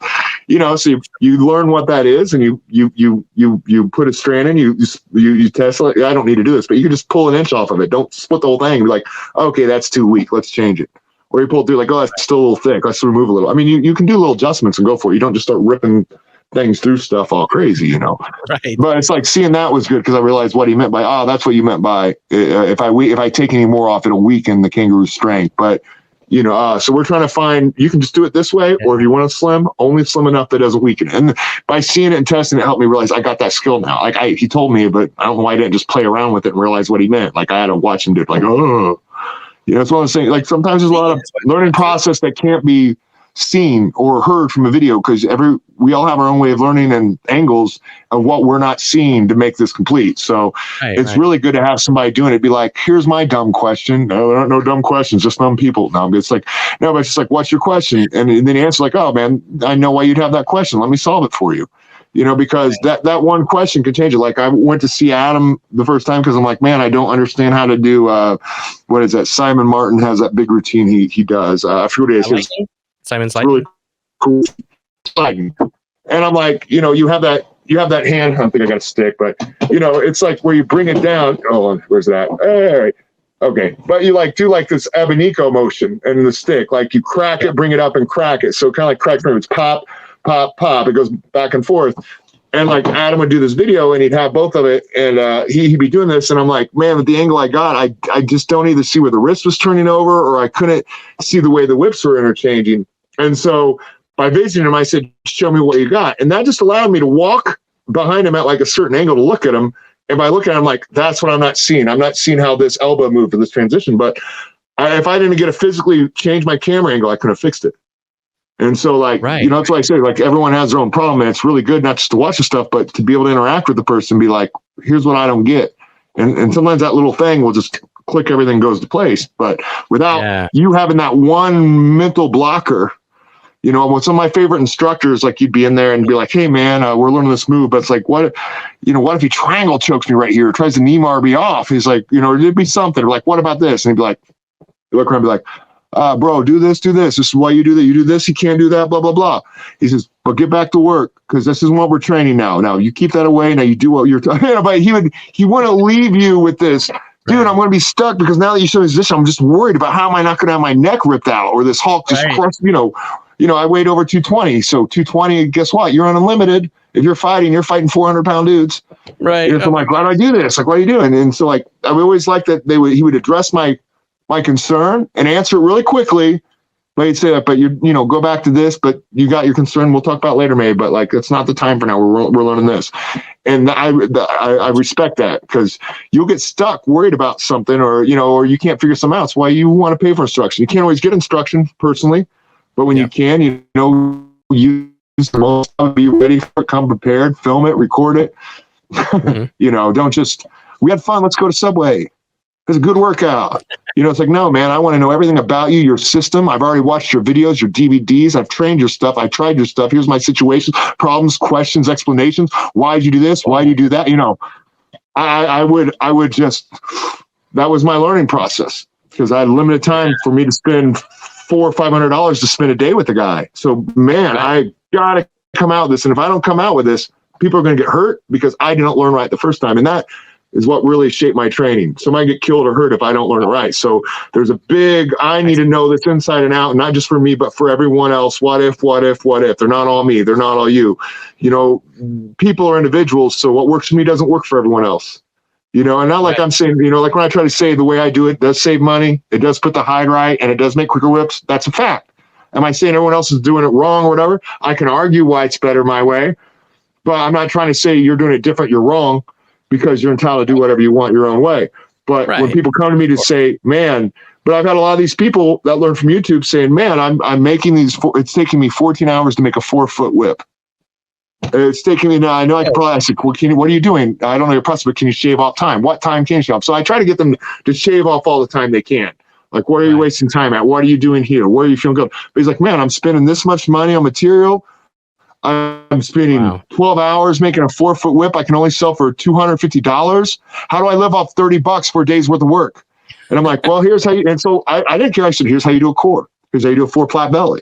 so you learn what that is, and you put a strand in, you test it. I don't need to do this, but you can just pull an inch off of it. Don't split the whole thing. Be like, okay, that's too weak. Let's change it. Or you pull it through, like, oh, that's still a little thick. Let's remove a little. I mean, you can do little adjustments and go for it. You don't just start ripping things through stuff all crazy, Right. But it's like seeing that was good because I realized what he meant by, that's what you meant by if I take any more off, it'll weaken the kangaroo's strength. But so we're trying to find, you can just do it this way, or if you want to slim, only slim enough that doesn't weaken it. And by seeing it and testing it helped me realize I got that skill now. Like he told me, but I don't know why I didn't just play around with it and realize what he meant. Like I had to watch him do it. Like, oh. It's one of those things, like sometimes there's a lot of learning process that can't be seen or heard from a video because we all have our own way of learning and angles of what we're not seeing to make this complete. So it's really good to have somebody doing it. Be like, here's my dumb question. No, there aren't no dumb questions, just dumb people. No, it's like, no, but it's just like, what's your question? And then the answer's like, oh man, I know why you'd have that question. Let me solve it for you. because that one question could change it. Like I went to see Adam the first time because I'm like, man, I don't understand how to do what is that? Simon Martin has that big routine he does. I forget what it is. Simon's really cool. And I'm like, you have that hand. I don't think I got a stick, but it's like where you bring it down. Oh, where's that? All right. Okay. But you like do like this Abanico motion and the stick, like you crack it, bring it up and crack it. So kind of like crack frame. It's pop, pop, pop. It goes back and forth. And like Adam would do this video and he'd have both of it. And he'd be doing this. And I'm like, man, with the angle I got, I just don't either see where the wrist was turning over or I couldn't see the way the whips were interchanging. And so by visiting him, I said, show me what you got. And that just allowed me to walk behind him at like a certain angle to look at him. And by looking at him, like, that's what I'm not seeing. I'm not seeing how this elbow moved for this transition. But if I didn't get to physically change my camera angle, I couldn't have fixed it. And so, like, that's why I say, like, everyone has their own problem. And it's really good not just to watch the stuff, but to be able to interact with the person and be like, here's what I don't get. And sometimes that little thing will just click, everything goes to place. But without you having that one mental blocker, with some of my favorite instructors, like you'd be in there and be like, hey man, we're learning this move, but it's like, what if he triangle chokes me right here, tries to knee me off? He's like, it'd be something. Or like, what about this? And he'd be like, look around and be like, bro, do this. This is why you do that. You do this, you can't do that, blah, blah, blah. He says, but get back to work because this is what we're training now. Now you keep that away. Now you do what you're but he wouldn't leave you with this. Dude, I'm going to be stuck because now that you show this position, I'm just worried about how am I not going to have my neck ripped out or this Hulk just crushed, I weighed over 220. So 220, guess what? You're unlimited. If you're fighting 400-pound dudes. Right. So I'm like, why do I do this? Like, what are you doing? And so like, I always liked that he would address my concern and answer it really quickly. But he'd say, but go back to this, but you got your concern. We'll talk about it later, maybe, but like, it's not the time for now. We're learning this. And I respect that because you'll get stuck worried about something or you can't figure something out. That's why you want to pay for instruction. You can't always get instruction personally. But when you can, use the most, be ready for it, come prepared, film it, record it. Mm-hmm. Don't just, we had fun, let's go to Subway. It's a good workout. It's like, no, man, I want to know everything about you, your system. I've already watched your videos, your DVDs. I've trained your stuff. I tried your stuff. Here's my situation, problems, questions, explanations. Why did you do this? Why do you do that? I would just, that was my learning process because I had limited time for me to spend $400 or $500 to spend a day with the guy. So, man, I got to come out with this. And if I don't come out with this, people are going to get hurt because I didn't learn right the first time. And that is what really shaped my training. Somebody get killed or hurt if I don't learn it right. So there's a big, I need to know this inside and out, not just for me, but for everyone else. What if? They're not all me. They're not all you. People are individuals. So what works for me doesn't work for everyone else. And not like I'm saying, like when I try to say the way I do it does save money, it does put the hide right, and it does make quicker whips. That's a fact. Am I saying everyone else is doing it wrong or whatever? I can argue why it's better my way, but I'm not trying to say you're doing it different, you're wrong, because you're entitled to do whatever you want your own way. But when people come to me to say, man, but I've had a lot of these people that learn from YouTube saying, man, I'm making these, it's taking me 14 hours to make a 4-foot whip. It's taking me now. I know I can probably ask, well, what are you doing? I don't know your process, but can you shave off time? What time can you shave off? So I try to get them to shave off all the time they can. Like, what are you wasting time at? What are you doing here? Where are you feeling good? But he's like, man, I'm spending this much money on material. I'm spending 12 hours making a 4-foot whip. I can only sell for $250. How do I live off $30 for a day's worth of work? And I'm like, well, here's how you, and so I didn't care. I said, here's how you do a core. Here's how you do a 4-plat belly.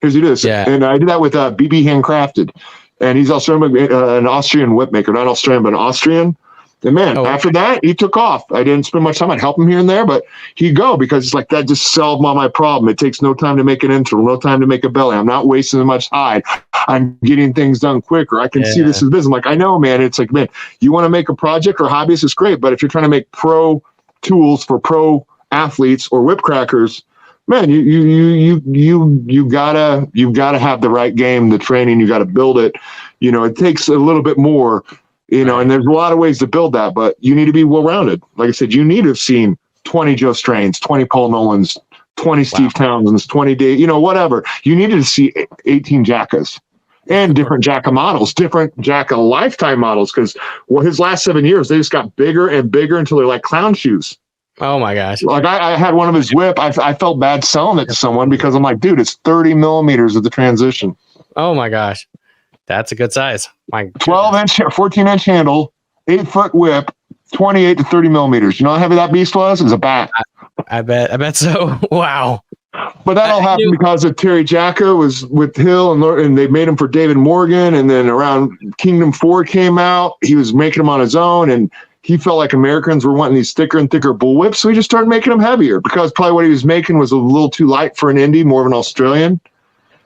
Here's how you do this. Yeah. And I did that with BB Handcrafted. And he's also an Austrian whip maker, not Australian, but an Austrian. And man, after that, he took off. I didn't spend much time. I'd help him here and there, but he'd go because it's like, that just solved all my problem. It takes no time to make an internal, no time to make a belly. I'm not wasting as much hide. I'm getting things done quicker. I can see this as business. I'm like, I know, man. It's like, man, you want to make a project or hobbyist, it's great. But if you're trying to make pro tools for pro athletes or whip crackers, man, you gotta have the right game, the training, you gotta build it. It takes a little bit more, and there's a lot of ways to build that, but you need to be well-rounded. Like I said, you need to have seen 20 Joe Strains, 20 Paul Nolans, 20 Steve Townsends, 20 Dave, whatever. You needed to see 18 Jackas and different Jacka models, different Jacka lifetime models, because his last 7 years, they just got bigger and bigger until they're like clown shoes. Oh my gosh. Like I had one of his whip. I felt bad selling it to someone because I'm like, dude, it's 30 millimeters of the transition. Oh my gosh. That's a good size. 12-inch, 14-inch handle, 8-foot whip, 28 to 30 millimeters. You know how heavy that beast was? It was a bat. I bet so. Wow. But that all happened because of Terry Jacka was with Hill, and they made him for David Morgan. And then around Kingdom 4 came out, he was making them on his own, and he felt like Americans were wanting these thicker and thicker bull whips, so he just started making them heavier because probably what he was making was a little too light for an Indy, more of an Australian.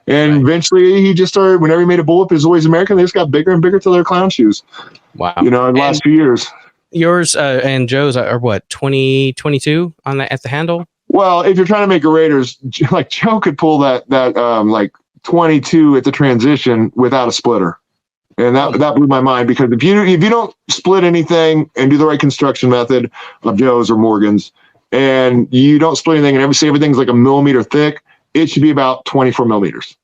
And eventually he just started, whenever he made a bull whip, it was always American. They just got bigger and bigger till they're clown shoes. Wow. In the last few years. Yours and Joe's are what, 20, 22 on at the handle? Well, if you're trying to make a Raiders, like Joe could pull that like 22 at the transition without a splitter. And that blew my mind because if you don't split anything and do the right construction method of Joe's or Morgan's, and you don't split anything and everything's like a millimeter thick, it should be about 24 millimeters.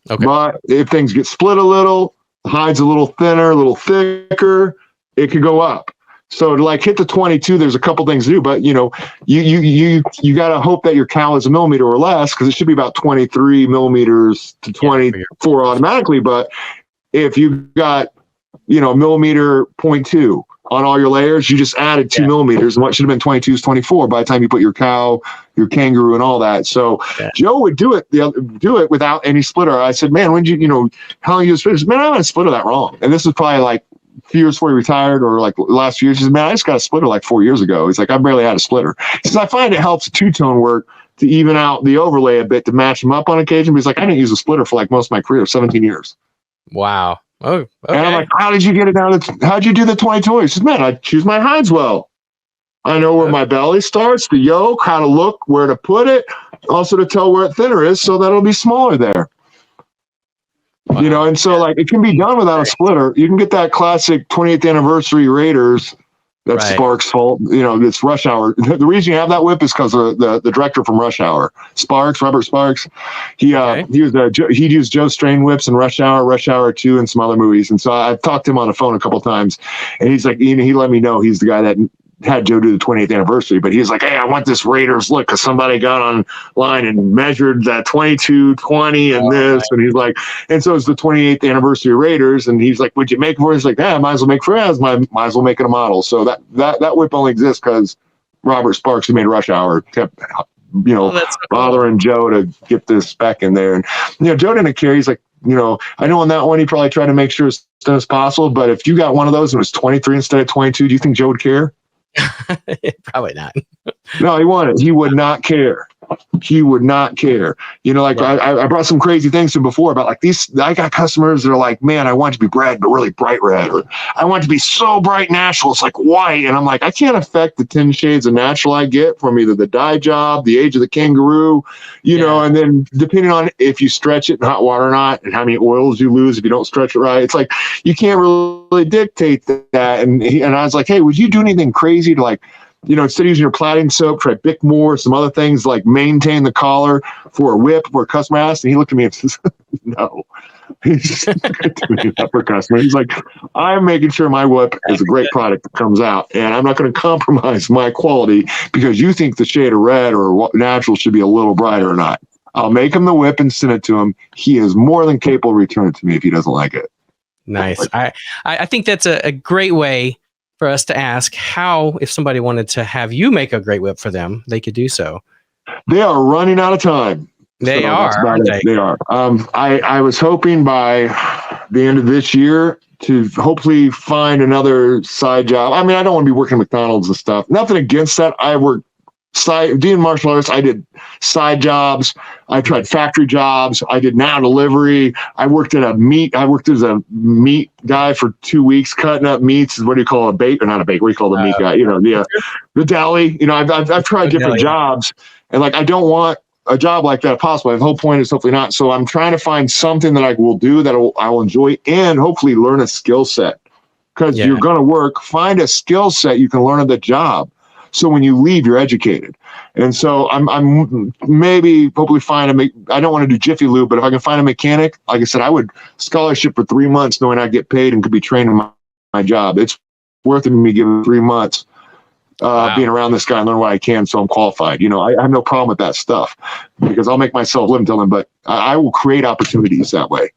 Okay. But if things get split a little, the hide's a little thinner, a little thicker, it could go up. So to like hit the 22, there's a couple things to do, but you got to hope that your cow is a millimeter or less, because it should be about 23 millimeters to 24 automatically. But if you got, millimeter 0.2 on all your layers, you just added 2 millimeters, and what should have been 22 is 24 by the time you put your cow, your kangaroo, and all that. So Joe would do it without any splitter. I said, man, when did how long you use splitter? Man, I haven't splitter that wrong. And this is probably like a few years before he retired, or like last few years. He said, man, I just got a splitter like 4 years ago. He's like, I barely had a splitter. He says, I find it helps two-tone work to even out the overlay a bit to match them up on occasion. But he's like, I didn't use a splitter for like most of my career, 17 years. Wow. Oh, okay. And I'm like, how did you get it down? How'd you do the 22? He says, man, I choose my hides well. I know where my belly starts, the yoke, how to look, where to put it, also to tell where it thinner is so that it'll be smaller there. Wow. And so like it can be done without a splitter. You can get that classic 28th anniversary Raiders. That's Sparks' fault. It's Rush Hour. The reason you have that whip is because of the director from Rush Hour, Robert Sparks. He used Joe Strain whips in Rush Hour 2, and some other movies. And so I've talked to him on the phone a couple times, and he's like, he let me know he's the guy that had Joe do the 28th anniversary, but he's like, hey, I want this Raiders look because somebody got online and measured that 22, 20, and this, and he's like, and so it's the 28th anniversary of Raiders, and he's like, would you make it for it? He's like, yeah, might as well make for it. Might as well make it a model. So that whip only exists because Robert Sparks, who made Rush Hour, kept bothering Joe to get this spec in there, and Joe didn't care. He's like, I know on that one he probably tried to make sure as thin as possible, but if you got one of those and it was 23 instead of 22, do you think Joe would care? Probably not. No, he would not care. He would not care. I brought some crazy things to him before about like these. I got customers that are like, man, I want it to be red, but really bright red, or I want it to be so bright natural, it's like white. And I'm like, I can't affect the 10 shades of natural I get from either the dye job, the age of the kangaroo, and then depending on if you stretch it in hot water or not, and how many oils you lose if you don't stretch it right. It's like you can't really dictate that. And I was like, hey, would you do anything crazy to like, instead of using your plaiting soap, try Bic more, some other things like maintain the collar for a whip where a customer asked, and he looked at me and says, no. He's just doing that for a customer. He's like, I'm making sure my whip is a great product that comes out, and I'm not going to compromise my quality because you think the shade of red or natural should be a little brighter or not. I'll make him the whip and send it to him. He is more than capable of returning it to me if he doesn't like it. Nice. I think that's a great way for us to ask how, if somebody wanted to have you make a great whip for them, they could do so. They are running out of time. They are. They are. I was hoping by the end of this year to hopefully find another side job. I mean, I don't want to be working at McDonald's and stuff. Nothing against that. I worked doing martial arts. I did side jobs. I tried factory jobs. I did now delivery. I worked as a meat guy for 2 weeks, cutting up meats. What do you call a bake or not a bake? What do you call the meat guy? The deli. I've tried different jobs, and like I don't want a job like that if possible. The whole point is hopefully not. So I'm trying to find something that I will do that I will enjoy and hopefully learn a skill set. Because you're going to work, find a skill set you can learn at the job. So when you leave, you're educated. And so I'm maybe hopefully find I don't want to do Jiffy Lube, but if I can find a mechanic, like I said, I would scholarship for 3 months knowing I'd get paid and could be trained in my job. It's worth it to me giving 3 months being around this guy and learn what I can so I'm qualified. I have no problem with that stuff because I'll make myself live until then, but I will create opportunities that way.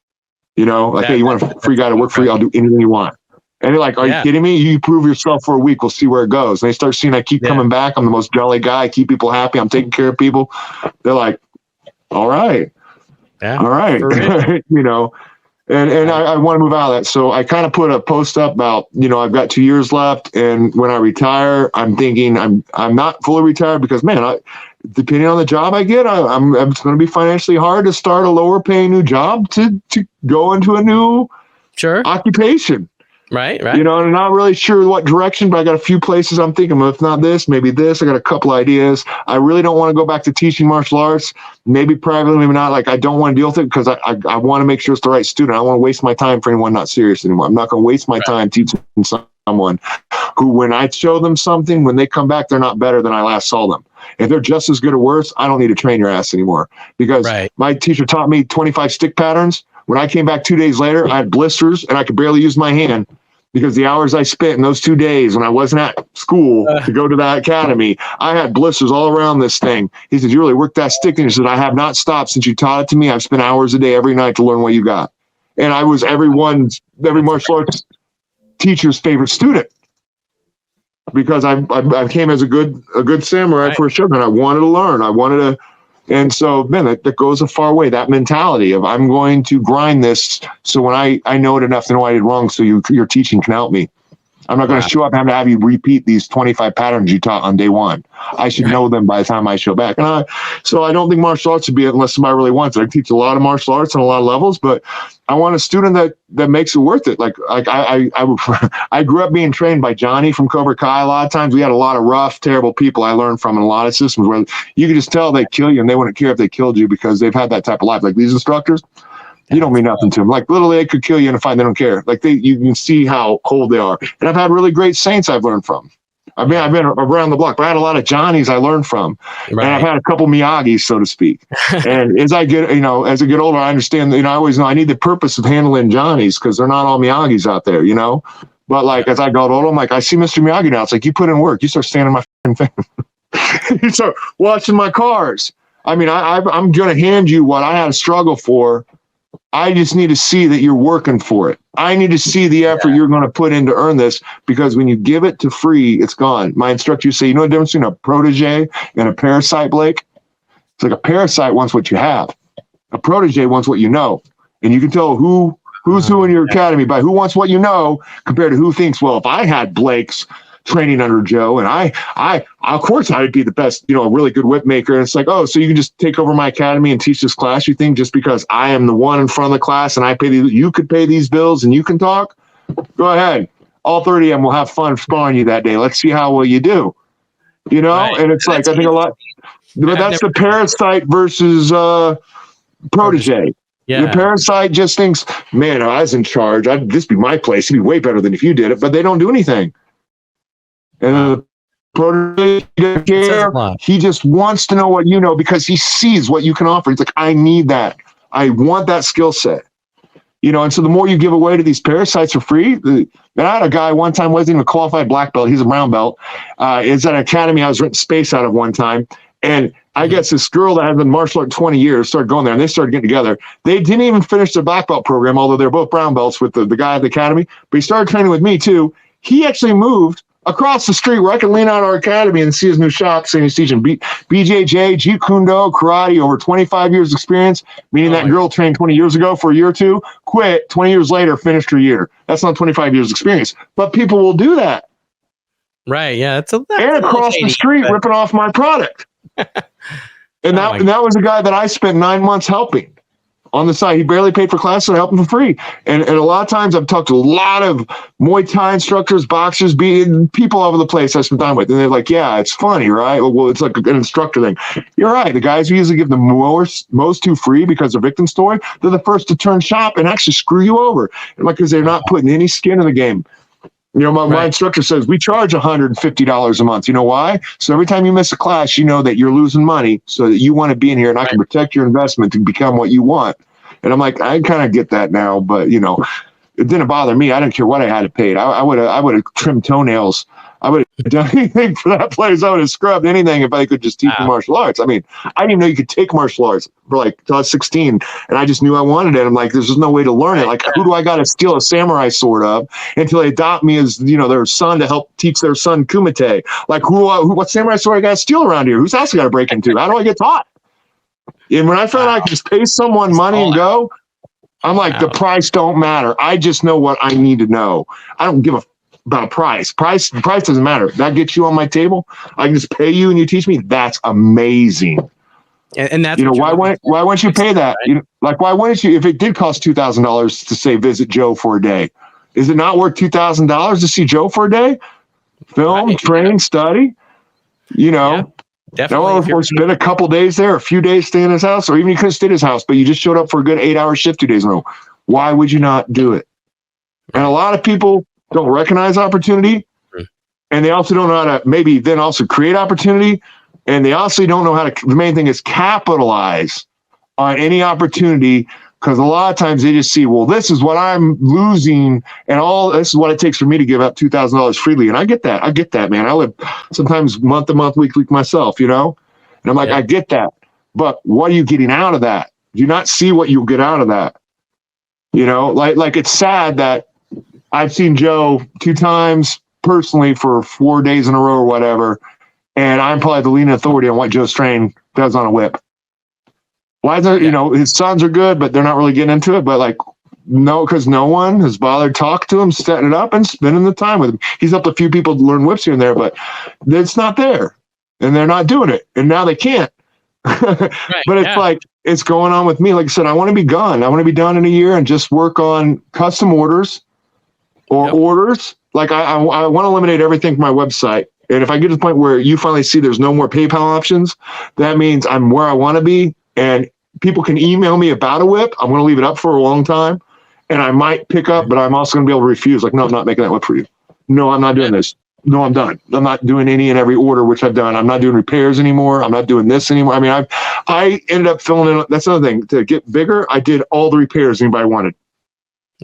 You know, like, hey, you want a free guy to work for you? I'll do anything you want. And they're like, are you kidding me? You prove yourself for a week. We'll see where it goes. And they start seeing I keep coming back. I'm the most jolly guy. I keep people happy. I'm taking care of people. They're like, all right. Yeah, all right. You know, and I want to move out of that. So I kind of put a post up about, you know, I've got 2 years left. And when I retire, I'm thinking I'm not fully retired because, man, depending on the job I get, it's going to be financially hard to start a lower paying new job to go into a new occupation. Right. You know, and I'm not really sure what direction, but I got a few places I'm thinking, well, if not this, maybe this. I got a couple ideas. I really don't want to go back to teaching martial arts, maybe privately, maybe not. Like, I don't want to deal with it because I want to make sure it's the right student. I don't want to waste my time for anyone not serious anymore. I'm not going to waste my time teaching someone who, when I show them something, when they come back, they're not better than I last saw them. If they're just as good or worse, I don't need to train your ass anymore, because my teacher taught me 25 stick patterns. When I came back 2 days later, I had blisters and I could barely use my hand because the hours I spent in those 2 days when I wasn't at school to go to that academy, I had blisters all around this thing. He said, you really worked that stick? And he said, I have not stopped since you taught it to me. I've spent hours a day every night to learn what you got. And I was every martial arts teacher's favorite student, because I came as a good samurai for a shogun. I wanted to learn. And so, man, that goes a far way. That mentality of, I'm going to grind this so when I know it enough to know I did wrong, so your teaching can help me. I'm not going to show up and have you repeat these 25 patterns you taught on day one. I should know them by the time I show back. And so I don't think martial arts should be it unless somebody really wants it. I teach a lot of martial arts on a lot of levels, but I want a student that makes it worth it. Like I grew up being trained by Johnny from Cobra Kai. A lot of times we had a lot of rough, terrible people I learned from in a lot of systems where you could just tell they kill you and they wouldn't care if they killed you because they've had that type of life. Like these instructors, you don't mean nothing to them. Like literally they could kill you in a fight. They don't care. Like you can see how cold they are. And I've had really great saints I've learned from. I've been around the block, but I had a lot of Johnnies I learned from, and I've had a couple Miyagi's, so to speak. And as I get older, I understand that, I always know I need the purpose of handling Johnnies because they're not all Miyagi's out there, But like, as I got older, I'm like, I see Mr. Miyagi now. It's like, you put in work, you start standing my thing. You start watching my cars. I mean, I'm going to hand you what I had to struggle for. I just need to see that you're working for it. I need to see the effort you're going to put in to earn this, because when you give it to free, it's gone. My instructor used to say, you know the difference between a protege and a parasite, Blake? It's like a parasite wants what you have. A protege wants what you know. And you can tell who's who in your academy by who wants what you know compared to who thinks, well, if I had Blake's training under Joe, and I of course I'd be the best, a really good whip maker. And it's like, oh, so you can just take over my academy and teach this class, you think, just because I am the one in front of the class and I pay you could pay these bills and you can talk? Go ahead. All 30 of them will have fun sparring you that day. Let's see how well you do. Right. And it's like, I think a lot, but that's the parasite versus protege. Yeah. The parasite just thinks, man, I was in charge. This be my place. It'd be way better than if you did it, but they don't do anything. And the protege doesn't care. He just wants to know what you know because he sees what you can offer. He's like, I need that. I want that skill set. And so the more you give away to these parasites for free, and I had a guy one time, wasn't even a qualified black belt. He's a brown belt. It's at an academy I was renting space out of one time. And I guess this girl that had been martial art 20 years started going there, and they started getting together. They didn't even finish their black belt program, although they're both brown belts with the guy at the academy. But he started training with me too. He actually moved across the street where I can lean out our academy and see his new shop saying he's teaching BJJ, Jeet Kune Do, karate, over 25 years experience, meaning that girl trained 20 years ago for a year or two, quit, 20 years later, finished her year. That's not 25 years experience. But people will do that. Right, yeah. And across the street ripping off my product. And that was a guy that I spent 9 months helping. On the side, he barely paid for classes, so I helped him for free. And a lot of times I've talked to a lot of Muay Thai instructors, boxers, people all over the place I spent time with. And they're like, yeah, it's funny, right? Well, it's like an instructor thing. You're right. The guys who usually give the most to free because they're victim story, they're the first to turn shop and actually screw you over. Because they're not putting any skin in the game. My instructor says, we charge $150 a month. You know why? So every time you miss a class, you know that you're losing money so that you want to be in here and I can protect your investment to become what you want. And I'm like, I kind of get that now, but it didn't bother me. I didn't care what I had to pay. I would have trimmed toenails I would have done anything for that place. I would have scrubbed anything if I could just teach me martial arts. I mean, I didn't even know you could take martial arts for like till I was 16, and I just knew I wanted it. I'm like, there's just no way to learn it. Like, who do I got to steal a samurai sword of until they adopt me as, you know, their son to help teach their son kumite? Like, what samurai sword I got to steal around here? Whose house I got to break into? How do I get taught? And when I found out I could just pay someone money and go, I'm like, the price don't matter. I just know what I need to know. I don't give about a price. Price doesn't matter. That gets you on my table. I can just pay you and you teach me. That's amazing. And that's, you know, why wouldn't you pay that? Right? You know, like, why wouldn't you, if it did cost $2,000 to say visit Joe for a day, is it not worth $2,000 to see Joe for a day? Film, train, study, you know. Definitely. Or spend a couple days there, a few days stay in his house, or even you couldn't stay in his house, but you just showed up for a good 8-hour shift 2 days in a row. Why would you not do it? And a lot of people don't recognize opportunity, and they also don't know how to maybe then also create opportunity, and they also don't know how to, the main thing is capitalize on any opportunity, because a lot of times they just see, well, this is what I'm losing, and this is what it takes for me to give up $2,000 freely. And I get that, man. I live sometimes month to month, week to week myself, you know, and I'm like, I get that, but what are you getting out of that? Do you not see what you'll get out of that? You know, like it's sad that I've seen Joe 2 times personally for 4 days in a row or whatever, and I'm probably the leading authority on what Joe Strain does on a whip. Why is there, you know, his sons are good, but they're not really getting into it. But like, no, because no one has bothered talking to him, setting it up, and spending the time with him. He's helped a few people to learn whips here and there, but it's not there, and they're not doing it, and now they can't. But it's like, it's going on with me. Like I said, I want to be gone. I want to be done in a year and just work on custom orders or orders. Like I want to eliminate everything from my website. And if I get to the point where you finally see there's no more PayPal options, that means I'm where I want to be. And people can email me about a whip. I'm going to leave it up for a long time. And I might pick up, but I'm also going to be able to refuse. Like, no, I'm not making that whip for you. No, I'm not doing this. No, I'm done. I'm not doing any and every order, which I've done. I'm not doing repairs anymore. I'm not doing this anymore. I mean, I ended up filling in. That's another thing. To get bigger, I did all the repairs anybody wanted.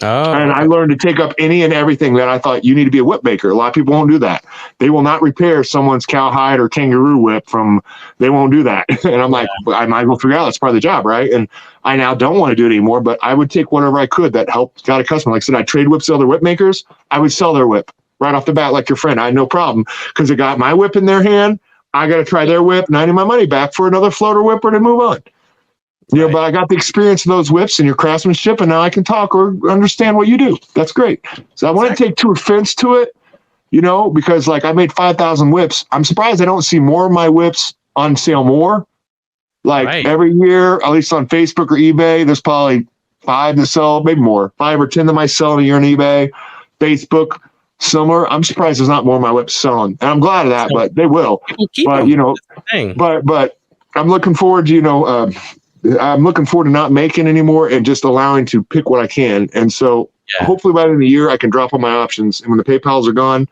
And I learned to take up any and everything that I thought you need to be a whip maker. A lot of people won't do that. They will not repair someone's cowhide or kangaroo whip they won't do that. And I'm like, I might as well figure out that's part of the job, right? And I now don't want to do it anymore, but I would take whatever I could that helped got a customer. Like I said, I trade whips to other whip makers. I would sell their whip right off the bat, like your friend. I had no problem because it got my whip in their hand. I got to try their whip, and I need my money back for another floater whipper to move on. You know, but I got the experience of those whips and your craftsmanship, and now I can talk or understand what you do. That's great. So I want to take offense to it, you know, because like I made 5,000 whips. I'm surprised I don't see more of my whips on sale more. Like every year, at least on Facebook or eBay, there's probably 5 to sell, maybe more, 5 or 10 that might sell in a year on eBay, Facebook, similar. I'm surprised there's not more of my whips selling, and I'm glad of that. But they will. But you know, but I'm looking forward to, you know. I'm looking forward to not making anymore and just allowing to pick what I can. And so hopefully by the end of the year, I can drop all my options. And when the PayPals are gone,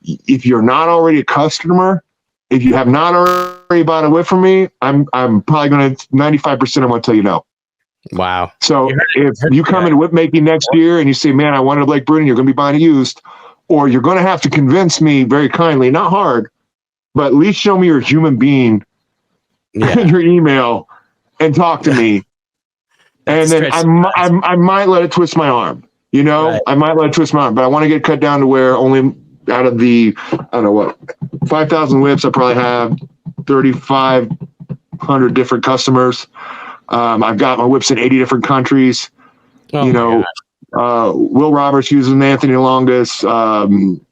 if you're not already a customer, if you have not already bought a whip from me, I'm probably going to 95% I'm going to tell you no. Wow. So if you come into whip making next year and you say, man, I wanted a Blake Bruning, you're going to be buying it used, or you're going to have to convince me very kindly, not hard, but at least show me you're a human being in your email and talk to me. And then I might let it twist my arm, you know, I might let it twist my arm, but I want to get cut down to where only out of the, I don't know what, 5,000 whips, I probably have 3,500 different customers. I've got my whips in 80 different countries. You know, Will Roberts uses them, Anthony Longus,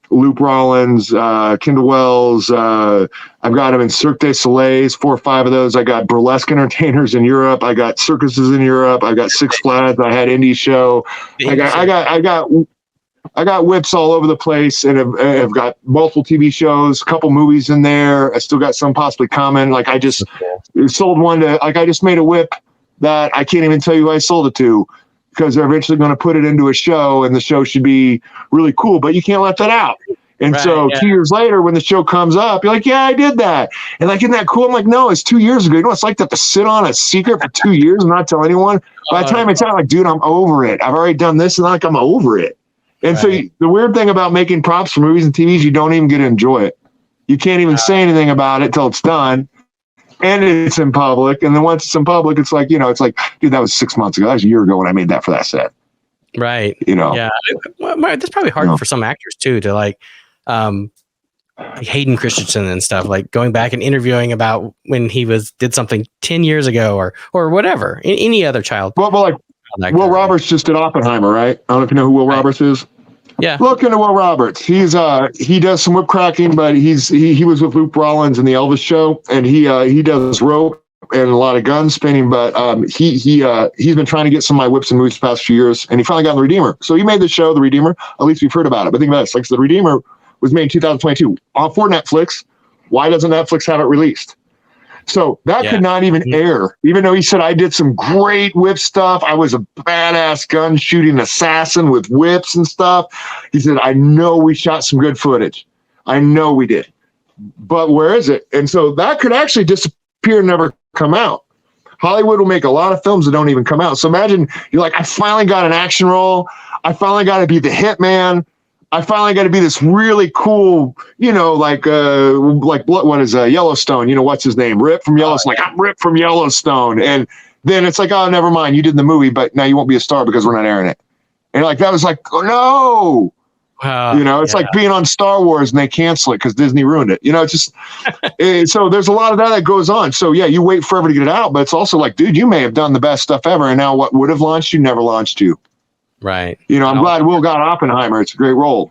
Luke Rollins, Kendall Wells. I've got them in Cirque du Soleil's, 4 or 5 of those. I got burlesque entertainers in Europe. I got circuses in Europe. I got Six Flags. I had Indie Show. I got whips all over the place, and I've got multiple TV shows, a couple movies in there. I still got some possibly coming. Like I just sold one to, like I just made a whip that I can't even tell you who I sold it to, because they're eventually going to put it into a show, and the show should be really cool, but you can't let that out. And so 2 years later, when the show comes up, you're like, yeah, I did that. And like, isn't that cool? I'm like, no, it's 2 years ago. You know, it's like to sit on a secret for 2 years and not tell anyone. By the time it's out, like, dude, I'm over it. I've already done this, and like, I'm over it. And so the weird thing about making props for movies and TVs, you don't even get to enjoy it. You can't even say anything about it till it's done. And it's in public. And then once it's in public, it's like, it's like, dude, that was 6 months ago. That was a year ago when I made that for that set. Right. Yeah. Well, that's probably hard for some actors too, to like Hayden Christensen and stuff, like going back and interviewing about when he did something 10 years ago or whatever. Any other child. Well, like Will Roberts just did Oppenheimer, right? I don't know if you know who Will Roberts is. Yeah. Look into Will Roberts. He does some whip cracking, but he was with Luke Rollins in the Elvis show, and he does rope and a lot of gun spinning. But he's been trying to get some of my whips and moves the past few years, and he finally got on The Redeemer. So he made the show, The Redeemer. At least we've heard about it. But think about this: like The Redeemer was made in 2022 for Netflix. Why doesn't Netflix have it released? So that could not even air, even though he said, I did some great whip stuff. I was a badass gun shooting assassin with whips and stuff. He said, I know we shot some good footage. I know we did. But where is it? And so that could actually disappear and never come out. Hollywood will make a lot of films that don't even come out. So imagine you're like, I finally got an action role. I finally got to be the hitman. I finally got to be this really cool, like what is Yellowstone? What's his name? Rip from Yellowstone. Like, I'm Rip from Yellowstone. And then it's like, oh, never mind. You did the movie, but now you won't be a star because we're not airing it. And like, that was like, oh, no. It's like being on Star Wars and they cancel it because Disney ruined it. It's just, so there's a lot of that goes on. So yeah, you wait forever to get it out, but it's also like, dude, you may have done the best stuff ever. And now what would have launched you never launched you. Right. I'm glad Will got Oppenheimer. It's a great role.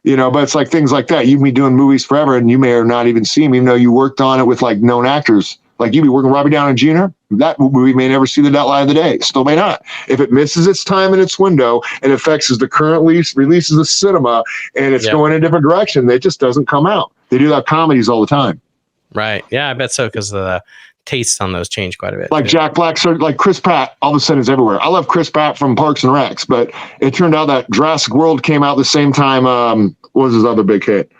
But it's like things like that. You can be doing movies forever and you may or not even see them, even though you worked on it with like known actors. Like you'd be working with Robert Downey Jr. That movie may never see the light of the day. Still may not. If it misses its time in its window and affects the current releases of cinema and it's going in a different direction, it just doesn't come out. They do that comedies all the time. Right. Yeah, I bet so, because the tastes on those change quite a bit. Like Jack Black, like Chris Pratt, all of a sudden is everywhere. I love Chris Pratt from Parks and Recs, but it turned out that Jurassic World came out the same time. What was his other big hit?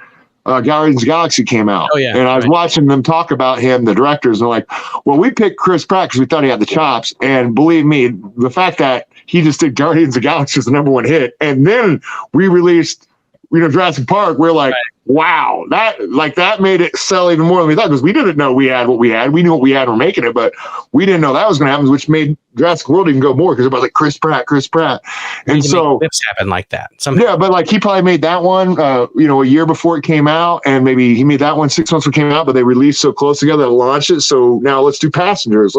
Guardians of the Galaxy came out. Oh, yeah. And I was watching them talk about him, the directors, and they're like, well, we picked Chris Pratt because we thought he had the chops. And believe me, the fact that he just did Guardians of the Galaxy was the #1 hit. And then we released, Jurassic Park, we're like, wow, that made it sell even more than we thought, because we didn't know we had what we had. We knew what we had, we're making it, but we didn't know that was going to happen, which made Jurassic World even go more, because it was like Chris Pratt. And so clips happen like that. Somehow. Yeah, but like he probably made that one, a year before it came out, and maybe he made that one 6 months before it came out, but they released so close together to launch it. So now let's do Passengers.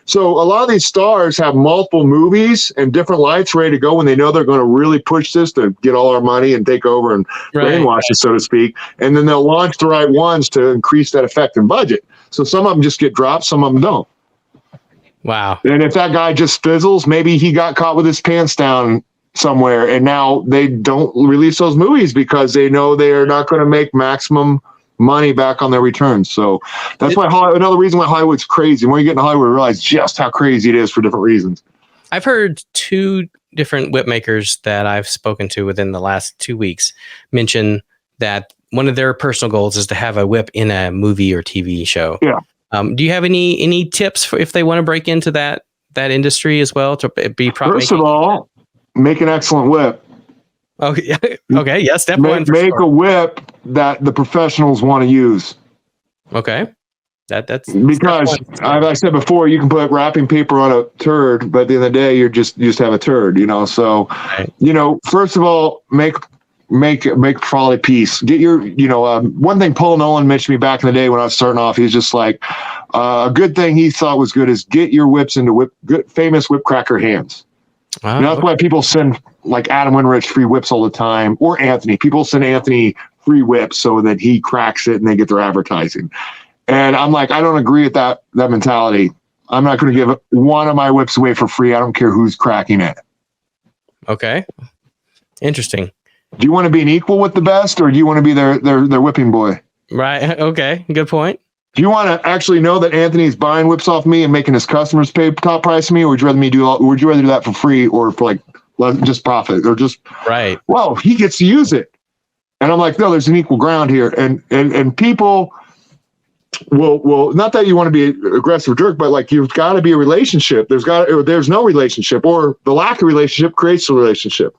So a lot of these stars have multiple movies and different lights ready to go when they know they're going to really push this to get all our money and take over and brainwash it, so to speak. And then they'll launch the right ones to increase that effect and budget. So some of them just get dropped, some of them don't. Wow. And if that guy just fizzles, maybe he got caught with his pants down somewhere, and now they don't release those movies because they know they're not going to make maximum money back on their returns. So that's why another reason why Hollywood's crazy. When you get into Hollywood, you realize just how crazy it is for different reasons. I've heard 2 different whip makers that I've spoken to within the last 2 weeks mention that one of their personal goals is to have a whip in a movie or TV show. Yeah. Do you have any tips for if they want to break into that industry as well, to be prop making? First of all, make an excellent whip. Okay. Okay. Yes. Step one. Make a whip that the professionals want to use. Okay. That's because as I said before, you can put wrapping paper on a turd, but at the end of the day, you just have a turd. So, right. First of all, make a quality piece. Get your, one thing Paul Nolan mentioned me back in the day when I was starting off, he's just like, a good thing he thought was good is get your whips into famous whip cracker hands. That's why people send like Adam Winrich free whips all the time, or Anthony. People send Anthony free whips so that he cracks it and they get their advertising. And I'm like, I don't agree with that mentality. I'm not going to give one of my whips away for free. I don't care who's cracking it. Okay. Interesting. Do you want to be an equal with the best, or do you want to be their whipping boy? Right. Okay. Good point. Do you want to actually know that Anthony's buying whips off me and making his customers pay top price to me, or would you rather do that for free, or for like just profit, or just right? Well, he gets to use it, and I'm like, no, there's an equal ground here, and people will not that you want to be an aggressive jerk, but like you've got to be a relationship. There's no relationship, or the lack of relationship creates a relationship.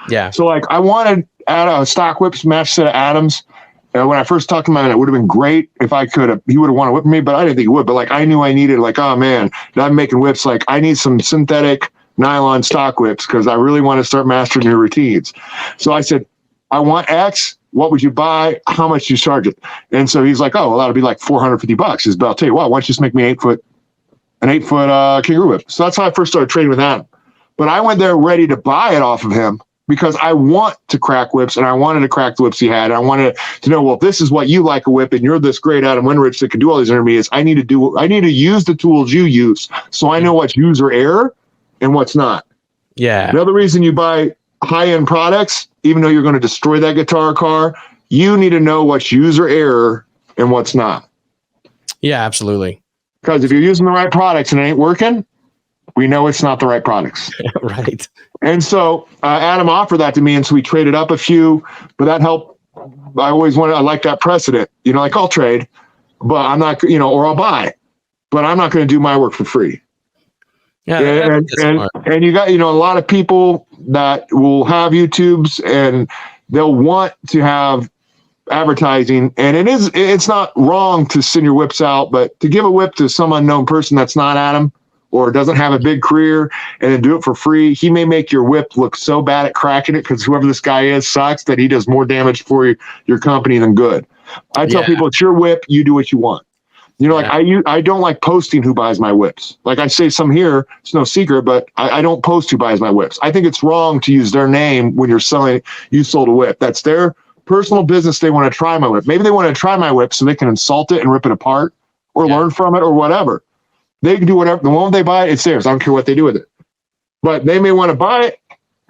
Yeah. So like I wanted a stock whip smash set of Adams. When I first talked to him, it would have been great if I could have, he would have wanted to whip me, but I didn't think he would. But like I knew I needed, like, oh man, I'm making whips. Like I need some synthetic nylon stock whips because I really want to start mastering your routines. So I said, I want X. What would you buy? How much do you charge it? And so he's like, oh, well, that'll be like $450. He said, but I'll tell you what, why don't you just make me an 8-foot kangaroo whip? So that's how I first started trading with Adam. But I went there ready to buy it off of him because I want to crack whips and I wanted to crack the whips he had. And I wanted to know, well, if this is what you like a whip and you're this great Adam Winrich that can do all these intermediates, I need to use the tools you use so I know what's user error and what's not. Yeah. Another reason you buy high-end products, even though you're going to destroy that guitar car, you need to know what's user error and what's not. Yeah, absolutely. Because if you're using the right products and it ain't working, we know it's not the right products. Right. And so Adam offered that to me, and so we traded up a few, but that helped. I like that precedent, like I'll trade, but I'm not, or I'll buy, but I'm not going to do my work for free. Yeah. And you got, a lot of people that will have YouTubes and they'll want to have advertising, and it's not wrong to send your whips out, but to give a whip to some unknown person that's not Adam or doesn't have a big career and then do it for free, he may make your whip look so bad at cracking it because whoever this guy is sucks that he does more damage for your company than good. I tell people, it's your whip, you do what you want. Like I don't like posting who buys my whips. Like I say some here, it's no secret, but I don't post who buys my whips. I think it's wrong to use their name when you're selling, you sold a whip. That's their personal business. They want to try my whip. Maybe they want to try my whip so they can insult it and rip it apart or learn from it or whatever. They can do whatever. The moment they buy it, it's theirs. I don't care what they do with it. But they may want to buy it,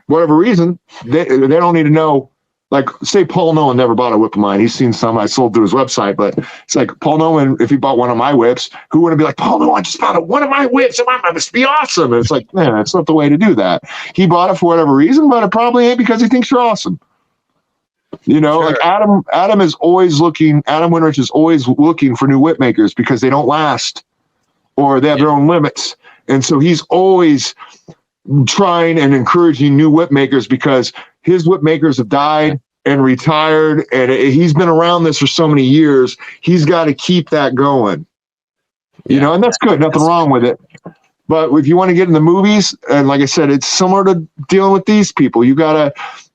whatever reason. They don't need to know. Like, say Paul Nolan never bought a whip of mine. He's seen some I sold through his website, but it's like Paul Nolan, if he bought one of my whips, who wouldn't be like, Paul Nolan just bought one of my whips and mine must be awesome. And it's like, man, that's not the way to do that. He bought it for whatever reason, but it probably ain't because he thinks you're awesome. Like Adam is always looking, Adam Winrich is always looking for new whip makers because they don't last or they have their own limits. And so he's always trying and encouraging new whip makers because his whip makers have died and retired, and he's been around this for so many years. He's got to keep that going, and that's good. Nothing wrong with it. But if you want to get in the movies, and like I said, it's similar to dealing with these people. You gotta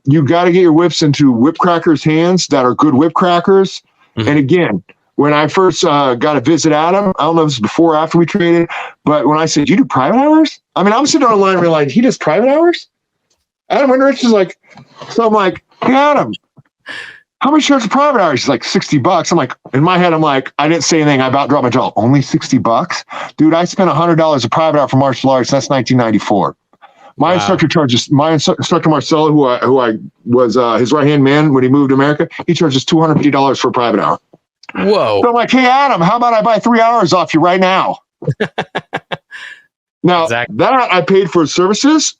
get your whips into whip crackers' hands that are good whip crackers. Mm-hmm. And again, when I first got to visit Adam, I don't know if this was before or after we traded, but when I said, you do private hours? I mean, I'm sitting online and realizing he does private hours? Adam Winrich is like, so I'm like, hey, Adam, how much charge for private hours? He's like, $60. I'm like, in my head, I'm like, I didn't say anything. I about dropped my jaw. Only $60? Dude, I spent $100 a private hour for martial arts. That's 1994. My instructor Marcelo, who I was his right-hand man when he moved to America, he charges $250 for a private hour. Whoa. So I'm like, hey, Adam, how about I buy 3 hours off you right now? Now, that I paid for his services,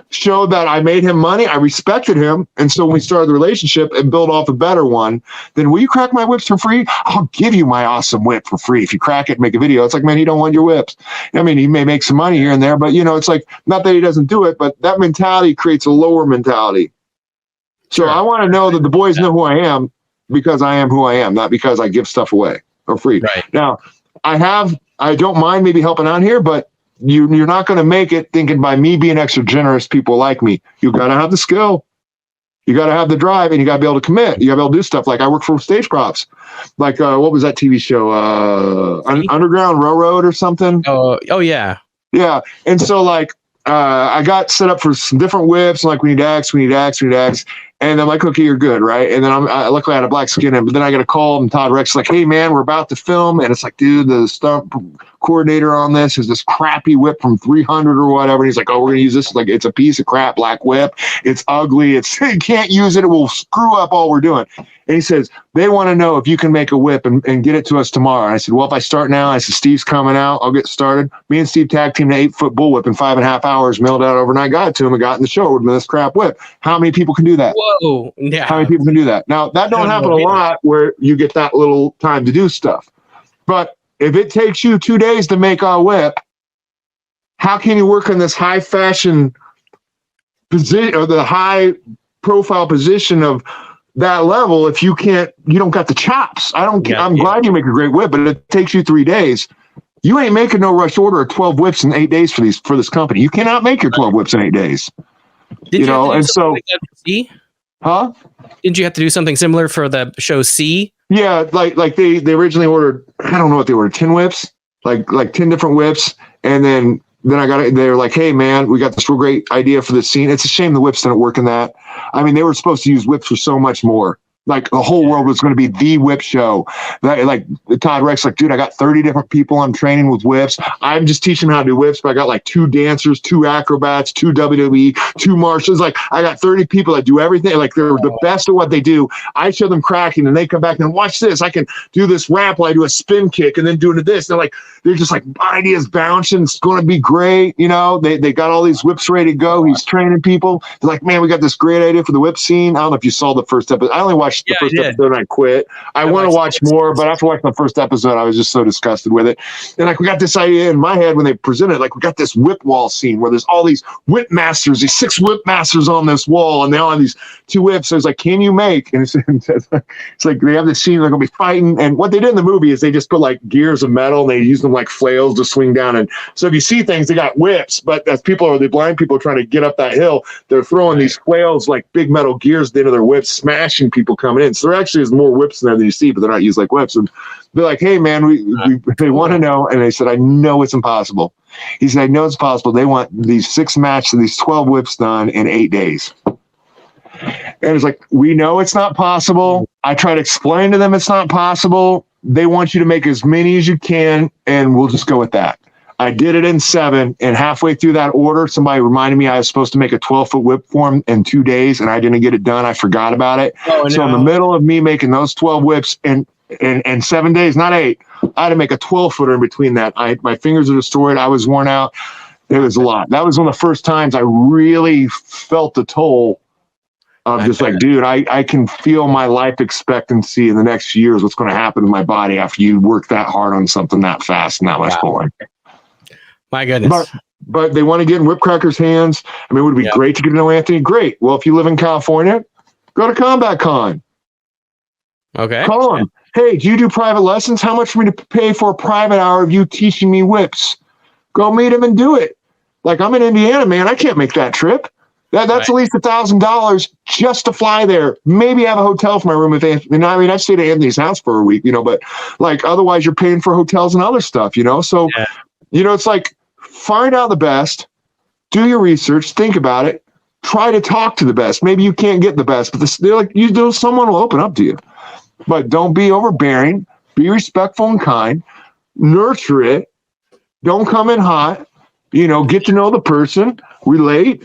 showed that I made him money. I respected him. And so when we started the relationship and built off a better one, then will you crack my whips for free? I'll give you my awesome whip for free. If you crack it and make a video, it's like, man, he don't want your whips. I mean, he may make some money here and there, but it's like, not that he doesn't do it, but that mentality creates a lower mentality. So I want to know that the boys know who I am because I am who I am, not because I give stuff away for free. Right. Now, I don't mind maybe helping out here, but you're not going to make it thinking by me being extra generous, people like me. You got to have the skill. You got to have the drive, and you got to be able to commit. You got to be able to do stuff. Like I work for stage props. Like what was that TV show? Underground Railroad or something? Oh yeah. Yeah. And so like I got set up for some different whips. And like we need X. And I'm like, okay, you're good, right? And then luckily I had a black skin in, but then I got a call and Todd Rex like, hey man, we're about to film, and it's like, dude, the stunt coordinator on this is this crappy whip from 300 or whatever. And he's like, oh, we're gonna use this. Like, it's a piece of crap black whip. It's ugly. You can't use it. It will screw up all we're doing. And he says, they want to know if you can make a whip and get it to us tomorrow. And I said, well, if I start now, I said, Steve's coming out. I'll get started. Me and Steve tag teamed an 8-foot bullwhip in 5.5 hours, mailed out overnight, got it to him and got in the show with this crap whip. How many people can do that? Whoa. Yeah. How many people can do that? Now, that don't happen a lot where you get that little time to do stuff. But if it takes you 2 days to make a whip, how can you work in this high fashion position or the high profile position of that level if you don't got the chops. I'm glad you make a great whip, but it takes you 3 days. You ain't making no rush order of 12 whips in 8 days for this company. You cannot make your 12 whips in 8 days. Did C? Huh? Did you have to do something similar for the show C? Yeah, like they originally ordered, I don't know what they ordered, 10 whips, like 10 different whips, and then they were like, hey man, we got this real great idea for this scene. It's a shame the whips didn't work in that. I mean, they were supposed to use whips for so much more. Like the whole world was going to be the whip show. Like Todd Rex, like, dude, I got 30 different people I'm training with whips. I'm just teaching them how to do whips, but I got like 2 dancers, 2 acrobats, 2 WWE, 2 marshals. Like I got 30 people that do everything. Like they're the best at what they do. I show them cracking and they come back and watch this. I can do this ramp while I do a spin kick and then doing this. They're just like ideas bouncing. It's going to be great. You know, they got all these whips ready to go. He's training people. They're like, man, we got this great idea for the whip scene. I don't know if you saw the first episode. I only watched the first episode and I quit. I want to watch more, but after watching the first episode, I was just so disgusted with it. And like, we got this idea in my head when they presented, like, we got this whip wall scene where there's all these whip masters, these 6 whip masters on this wall, and they all have these 2 whips. So it's like, can you make? And it's like they have this scene, they're going to be fighting. And what they did in the movie is they just put like gears of metal and they use them like flails to swing down. And so if you see things, they got whips, but as the blind people trying to get up that hill, they're throwing these flails like big metal gears into their whips, smashing people coming in. So there actually is more whips in there than you see, but they're not used like whips. And they're like, hey man, they want to know. And they said, I know it's impossible. He said, I know it's possible. They want these 6 matches, these 12 whips done in 8 days. And it's like, we know it's not possible. I try to explain to them it's not possible. They want you to make as many as you can, and we'll just go with that. I did it in 7, and halfway through that order, somebody reminded me I was supposed to make a 12-foot whip for him in 2 days, and I didn't get it done. I forgot about it. Oh, no. So in the middle of me making those 12 whips in 7 days, not 8, I had to make a 12-footer in between that. My fingers are destroyed. I was worn out. It was a lot. That was one of the first times I really felt the toll of just like, dude, I can feel my life expectancy in the next years, what's going to happen to my body after you work that hard on something that fast and that much pulling. My goodness. But they want to get in Whipcracker's hands. I mean, would it be great to get to know Anthony? Great. Well, if you live in California, go to Combat Con. Okay. Call him. Hey, do you do private lessons? How much for me to pay for a private hour of you teaching me whips? Go meet him and do it. Like, I'm in Indiana, man. I can't make that trip. That's at least $1,000 just to fly there. Maybe have a hotel for my room with Anthony. And I mean, I stayed at Anthony's house for a week, but like otherwise you're paying for hotels and other stuff, So, it's like, find out the best, do your research, think about it, try to talk to the best. Maybe you can't get the best, but they're like, someone will open up to you. But don't be overbearing. Be respectful and kind. Nurture it. Don't come in hot. Get to know the person. Relate.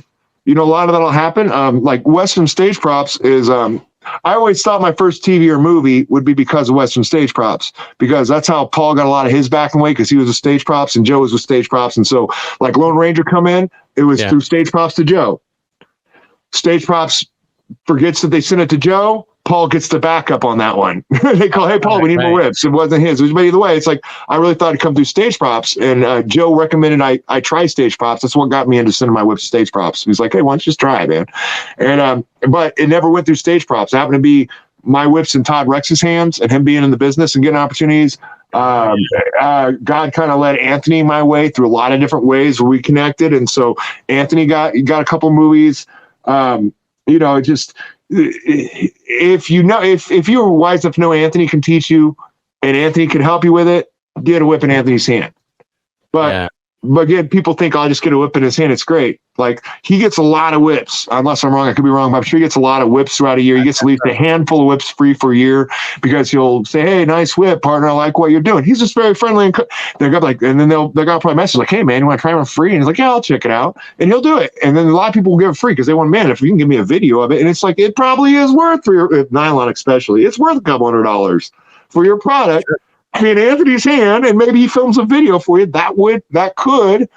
A lot of that'll happen. Like Western stage props is, I always thought my first TV or movie would be because of Western stage props, because that's how Paul got a lot of his back in the way, because he was with stage props and Joe was with stage props. And so like Lone Ranger come in, it was through stage props to Joe. Stage props forgets that they sent it to Joe. Paul gets the backup on that one. They call, hey, Paul, we need more whips. It wasn't his. But either way, it's like, I really thought it'd come through stage props. And Joe recommended I try stage props. That's what got me into sending my whips to stage props. He's like, hey, why don't you just try it, man? And but it never went through stage props. It happened to be my whips in Todd Rex's hands and him being in the business and getting opportunities. God kind of led Anthony my way through a lot of different ways where we connected. And so Anthony got a couple movies. Just if you're wise enough to know Anthony can teach you and Anthony can help you with it, get a whip in Anthony's hand. But again, people think I'll just get a whip in his hand. It's great. Like, he gets a lot of whips, unless I'm wrong. I could be wrong, but I'm sure he gets a lot of whips throughout a year. He gets at least a handful of whips free for a year because he'll say, hey, nice whip, partner. I like what you're doing. He's just very friendly. And they're like, and then they're going to probably message like, hey, man, you want to try one free? And he's like, yeah, I'll check it out. And he'll do it. And then a lot of people will give it free because they want, man, if you can give me a video of it. And it's like, it probably is worth, for your nylon especially, it's worth a couple $100 for your product. Sure. In Anthony's hand, and maybe he films a video for you. That could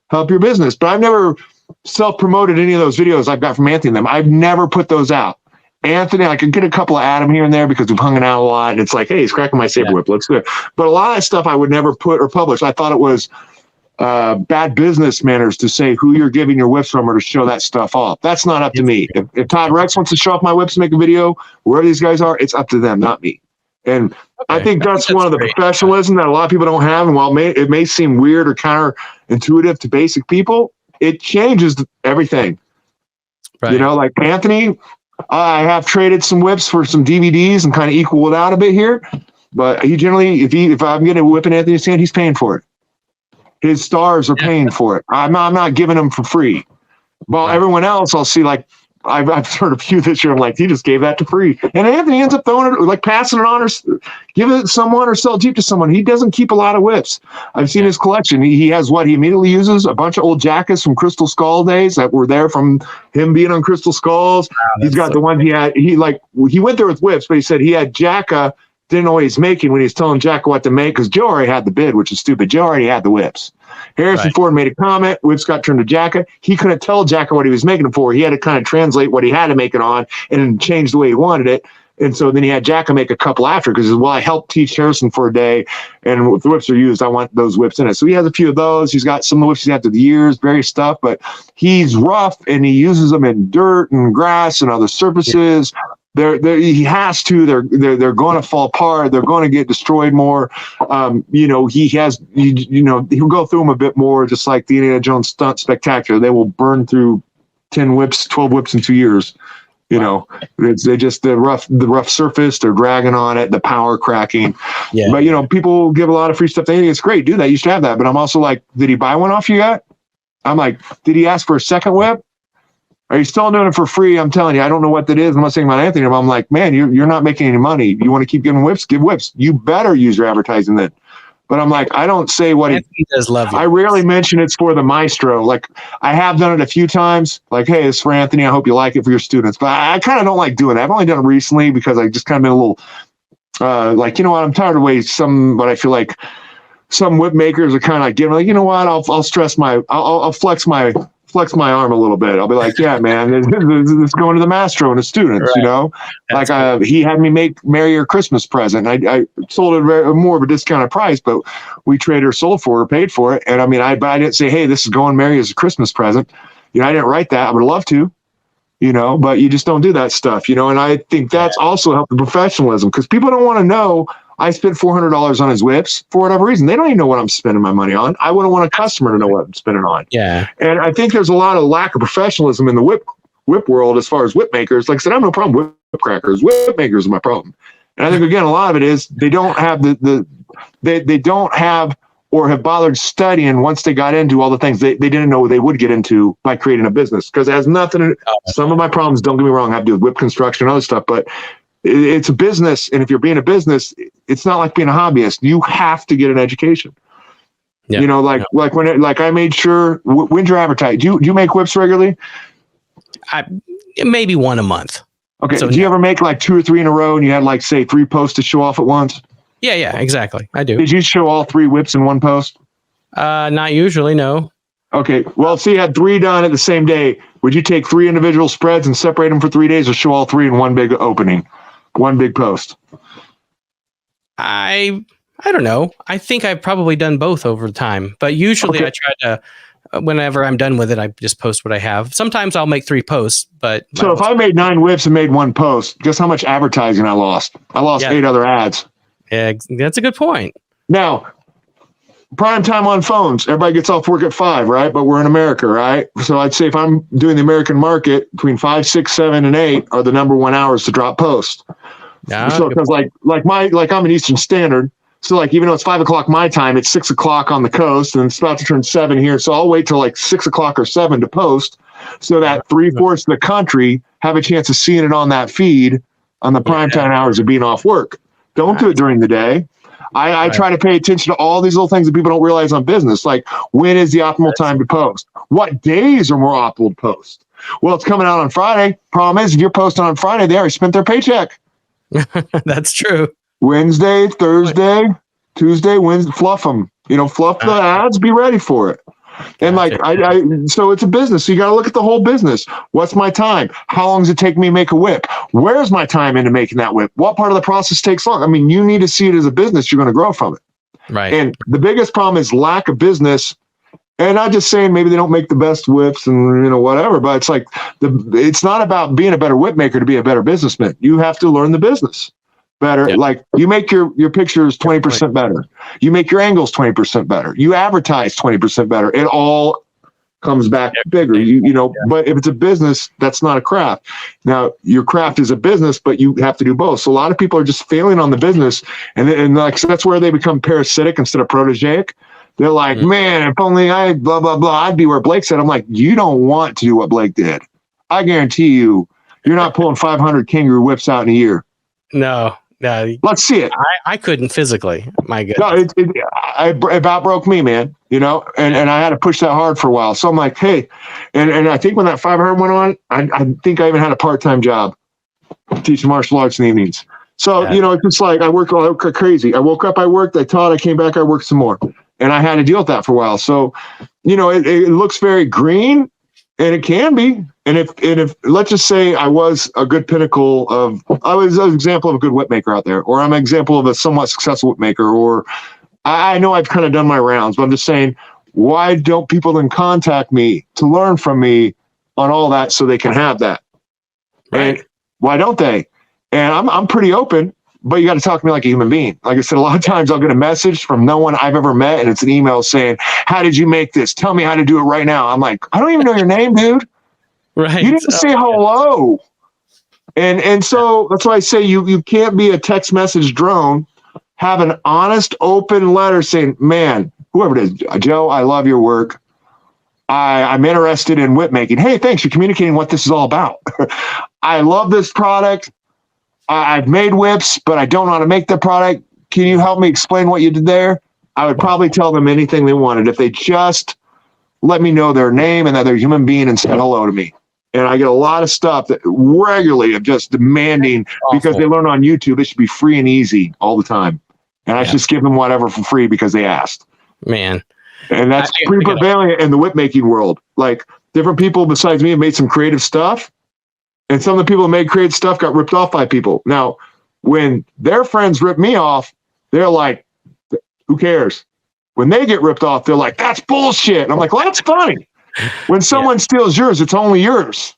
help your business. But I've never self-promoted any of those videos I've got from Anthony and them. I've never put those out. Anthony, I could get a couple of Adam here and there because we've hung out a lot. And it's like, hey, he's cracking my saber whip. Let's do it. But a lot of stuff I would never put or publish. I thought it was bad business manners to say who you're giving your whips from or to show that stuff off. That's not up to me. If Todd Rex wants to show off my whips and make a video, wherever these guys are, it's up to them, not me. And I think that's one of the professionalism that a lot of people don't have. And while it may seem weird or counterintuitive to basic people, it changes everything. Right. You know, like Anthony, I have traded some whips for some DVDs and kind of equal it out a bit here. But he generally, if I'm getting a whip in Anthony's hand, he's paying for it. His stars are paying for it. I'm not giving them for free. Well, everyone else, I'll see, like, I've heard a few this year. I'm like, he just gave that to free. And Anthony ends up throwing it, like passing it on or give it to someone or sell it cheap to someone. He doesn't keep a lot of whips. I've seen his collection. He has what he immediately uses, a bunch of old jackets from Crystal Skull days that were there from him being on Crystal Skulls. Wow, he's got the one he had. He went there with whips, but he said he had Jacka, didn't know what he's making when he's telling Jacka what to make because Joe already had the bid, which is stupid. Joe already had the whips. Harrison Ford made a comment. Whips got turned to Jacka. He couldn't tell Jacka what he was making them for. He had to kind of translate what he had to make it on and change the way he wanted it. And so then he had Jacka make a couple after because, well, I helped teach Harrison for a day, and if the whips are used, I want those whips in it. So he has a few of those. He's got some of the whips he's had through the years, various stuff, but he's rough and he uses them in dirt and grass and other surfaces. He has to. They're going to fall apart. They're going to get destroyed more. He has. He'll go through them a bit more, just like the Indiana Jones stunt spectacular. They will burn through 10 whips, 12 whips in 2 years. The rough surface. They're dragging on it. The power cracking. Yeah. But people give a lot of free stuff. They think it's great. Do that. You should have that. But I'm also like, did he buy one off you yet? I'm like, did he ask for a second whip? Are you still doing it for free? I'm telling you, I don't know what that is. I'm not saying about Anthony, but I'm like, man, you're not making any money. You want to keep giving whips? Give whips. You better use your advertising then. But I'm like, I don't say what he does love you. I rarely mention it's for the maestro. Like, I have done it a few times. Like, hey, it's for Anthony. I hope you like it for your students. But I kind of don't like doing that. I've only done it recently because I just kind of been a little I'm tired of the way but I feel like some whip makers are kind of like giving, like, I'll stress I'll flex my arm a little bit. I'll be like, yeah, man, it's going to the maestro and the students, right. He had me marry her Christmas present. I sold it more of a discounted price, but we traded her soul for her, paid for it. And I mean, I didn't say, hey, this is going Mary as a Christmas present. I didn't write that. I would love to, but you just don't do that stuff, and I think that's also helped the professionalism because people don't want to know I spent $400 on his whips for whatever reason. They don't even know what I'm spending my money on. I wouldn't want a customer to know what I'm spending on. Yeah. And I think there's a lot of lack of professionalism in the whip world as far as whip makers. Like I said, I have no problem with whip crackers. Whip makers are my problem. And I think, again, a lot of it is they don't have they don't have or have bothered studying once they got into all the things they didn't know they would get into by creating a business. Because it has nothing. Some of my problems, don't get me wrong, have to do with whip construction and other stuff, but it's a business, and if you're being a business, it's not like being a hobbyist. You have to get an education. Yeah. Like I made sure. When's your advertise? Do you make whips regularly? Maybe one a month. Okay. So do you ever make like 2 or 3 in a row, and you had like say 3 posts to show off at once? Yeah, exactly. I do. Did you show all 3 whips in one post? Not usually, no. Okay. Well, if you had 3 done at the same day, would you take 3 individual spreads and separate them for 3 days, or show all 3 in one big opening? One big post? I don't know. I think I've probably done both over time, but usually I try to, whenever I'm done with it, I just post what I have. Sometimes I'll make 3 posts, but. So if I made 9 whips and made 1 post, guess how much advertising I lost? I lost 8 other ads. Yeah, that's a good point. Now, prime time on phones, everybody gets off work at 5, right? But we're in America, right? So I'd say if I'm doing the American market, between 5, 6, 7, and 8 are the number 1 hours to drop posts. So because like I'm an Eastern Standard, so like even though it's 5 o'clock my time, it's 6 o'clock on the coast, and it's about to turn 7 here. So I'll wait till like 6 o'clock or 7 to post, so that 3/4 of the country have a chance of seeing it on that feed on the prime time hours of being off work. Don't do it during the day. I try to pay attention to all these little things that people don't realize on business, like when is the optimal time to post? What days are more optimal to post? Well, it's coming out on Friday. Problem is, if you're posting on Friday, they already spent their paycheck. That's true. Wednesday, Thursday, Tuesday, Wednesday, fluff them. Fluff the ads, be ready for it. And so it's a business. So you got to look at the whole business. What's my time? How long does it take me to make a whip? Where's my time into making that whip? What part of the process takes long? I mean, you need to see it as a business. You're going to grow from it. Right. And the biggest problem is lack of business And not just saying maybe they don't make the best whips and, you know, whatever, but it's like it's not about being a better whip maker to be a better businessman. You have to learn the business better. Yeah. Like you make your pictures 20% better. You make your angles 20% better. You advertise 20% better. It all comes back bigger, you know, but if it's a business, that's not a craft. Now your craft is a business, but you have to do both. So a lot of people are just failing on the business. And like, so that's where they become parasitic instead of protégaic. They're like, man, if only I blah, blah, blah, I'd be where Blake said. I'm like, you don't want to do what Blake did. I guarantee you're not pulling 500 kangaroo whips out in a year. No. Let's see it. I couldn't physically. My goodness. No, it about broke me, man. You know, and I had to push that hard for a while. So I'm like, hey, and I think when that 500 went on, I think I even had a part-time job teaching martial arts in the evenings. So, you know, it's just like I work crazy. I woke up, I worked, I taught, I came back, I worked some more. And I had to deal with that for a while. So, you know, it looks very green, and it can be. And if let's just say I was a good pinnacle of, I was an example of a good whip maker out there, or I'm an example of a somewhat successful whip maker, or I know I've kind of done my rounds, but I'm just saying, why don't people then contact me to learn from me on all that so they can have that? Right. And why don't they? And I'm pretty open, but you got to talk to me like a human being. Like I said, a lot of times I'll get a message from no one I've ever met, and it's an email saying, how did you make this? Tell me how to do it right now. I'm like, I don't even know your name, dude. Right. You didn't say hello. And so that's why I say you can't be a text message drone. Have an honest, open letter saying, man, whoever it is, Joe, I love your work. I'm interested in whip making. Hey, thanks for communicating what this is all about. I love this product. I've made whips, but I don't know how to make the product. Can you help me explain what you did there? I would probably tell them anything they wanted if they just let me know their name and that they're a human being and said hello to me. And I get a lot of stuff that regularly of just demanding because they learn on YouTube. It should be free and easy all the time. And I just give them whatever for free because they asked. Man. And that's pretty prevalent in the whip making world. Like different people besides me have made some creative stuff. And some of the people who made creative stuff got ripped off by people. Now, when their friends rip me off, they're like, who cares? When they get ripped off, they're like, that's bullshit. And I'm like, well, that's funny. When someone steals yours, it's only yours.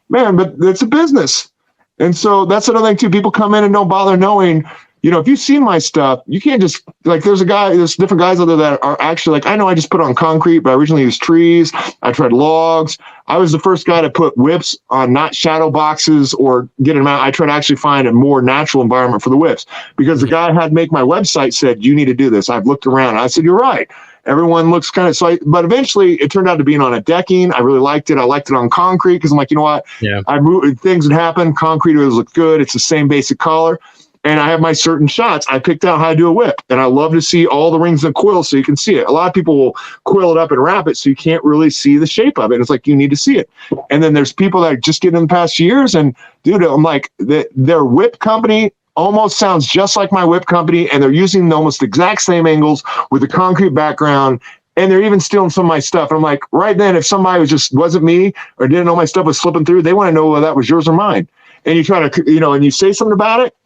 Man, but it's a business. And so that's another thing, too. People come in and don't bother knowing, you know, if you've seen my stuff, you can't just, like, there's different guys out there that are actually like, I know I just put on concrete, but I originally used trees. I tried logs. I was the first guy to put whips on not shadow boxes or get them out. I tried to actually find a more natural environment for the whips because the guy I had make my website said, you need to do this. I've looked around. I said, you're right. Everyone looks kind of, but eventually it turned out to being on a decking. I really liked it. I liked it on concrete because I'm like, you know what? Yeah. I moved, things would happen. Concrete always looked good. It's the same basic color. And I have my certain shots. I picked out how to do a whip. And I love to see all the rings and coils so you can see it. A lot of people will coil it up and wrap it so you can't really see the shape of it. And it's like, you need to see it. And then there's people that are just getting in the past years. And dude, I'm like, their whip company almost sounds just like my whip company. And they're using almost the exact same angles with a concrete background. And they're even stealing some of my stuff. And I'm like, right then, if somebody wasn't me or didn't know my stuff was slipping through, they want to know whether that was yours or mine. And you try to, you know, and you say something about it,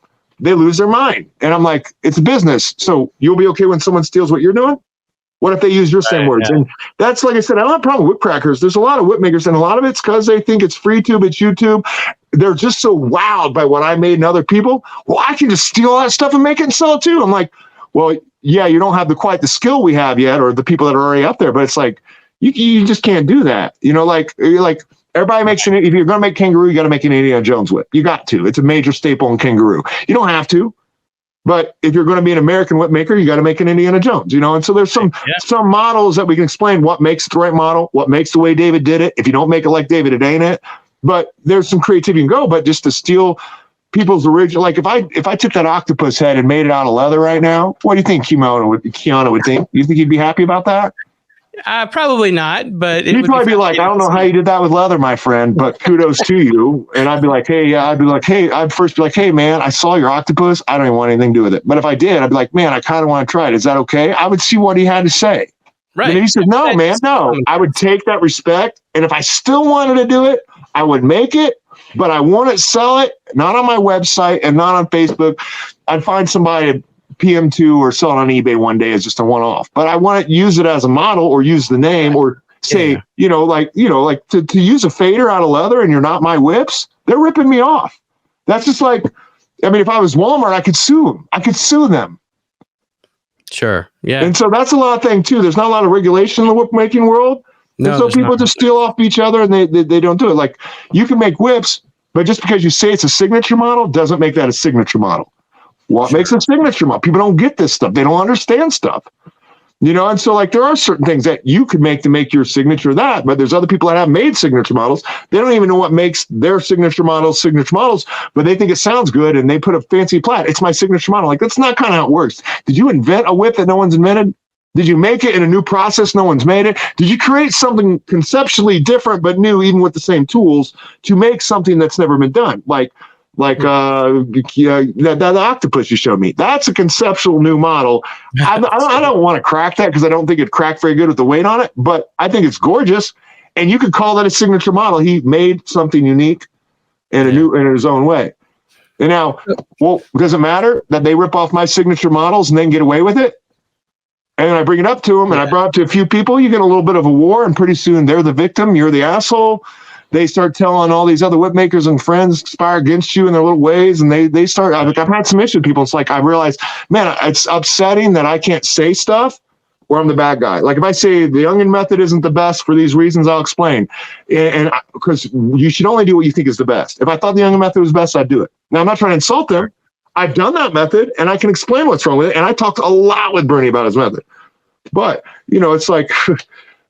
they lose their mind. And I'm like, it's a business. So you'll be okay when someone steals what you're doing? What if they use your same words? Yeah. And that's, like I said, I don't have a problem with whip crackers. There's a lot of whip makers, and a lot of it's because they think it's free tube, it's YouTube. They're just so wowed by what I made and other people. Well, I can just steal all that stuff and make it and sell it too. I'm like, well, yeah, you don't have quite the skill we have yet, or the people that are already up there, but it's like, you just can't do that. You know, like everybody makes if you're going to make kangaroo, you got to make an Indiana Jones whip. You got to. It's a major staple in kangaroo. You don't have to, but if you're going to be an American whip maker, you got to make an Indiana Jones, you know? And so there's some models that we can explain what makes the right model, what makes the way David did it. If you don't make it like David, it ain't it. But there's some creativity you can go, but just to steal people's original, like if I took that octopus head and made it out of leather right now, what do you think Keanu would think? You think he'd be happy about that? Probably not, but he'd probably be like, I don't know how you did that with leather, my friend, but kudos to you. And I'd be like, I'd first be like, hey man, I saw your octopus. I don't even want anything to do with it. But if I did, I'd be like, man, I kind of want to try it. Is that okay? I would see what he had to say. Right. And he said, no, man, no. I would take that respect. And if I still wanted to do it, I would make it, but I wouldn't sell it, not on my website and not on Facebook. I'd find somebody to PM2 or sell it on eBay one day as just a one-off, but I want to use it as a model or use the name or say, like to use a fader out of leather and you're not my whips, they're ripping me off. That's just like, I mean, if I was Walmart, I could sue them. I could sue them. Sure. Yeah. And so that's a lot of thing too. There's not a lot of regulation in the whip making world. No, and so people just steal off each other and they don't do it. Like you can make whips, but just because you say it's a signature model doesn't make that a signature model. What makes a signature model? People don't get this stuff. They don't understand stuff. And so like there are certain things that you could make to make your signature that, but there's other people that have made signature models. They don't even know what makes their signature models, but they think it sounds good and they put a fancy plat. It's my signature model. Like that's not kind of how it works. Did you invent a whip that no one's invented? Did you make it in a new process? No one's made it. Did you create something conceptually different but new, even with the same tools, to make something that's never been done? Like the octopus you showed me. That's a conceptual new model. I don't want to crack that because I don't think it'd crack very good with the weight on it, but I think it's gorgeous. And you could call that a signature model. He made something unique in his own way. And now, well, does it matter that they rip off my signature models and then get away with it? And I bring it up to them and I brought it to a few people. You get a little bit of a war and pretty soon they're the victim. You're the asshole. They start telling all these other whip makers and friends conspire against you in their little ways. And they start, I've had some issues with people. It's like, I realize, man, it's upsetting that I can't say stuff or I'm the bad guy. Like if I say the Youngin method isn't the best for these reasons, I'll explain. And because you should only do what you think is the best. If I thought the Youngin method was best, I'd do it. Now I'm not trying to insult them. I've done that method and I can explain what's wrong with it. And I talked a lot with Bernie about his method, but it's like,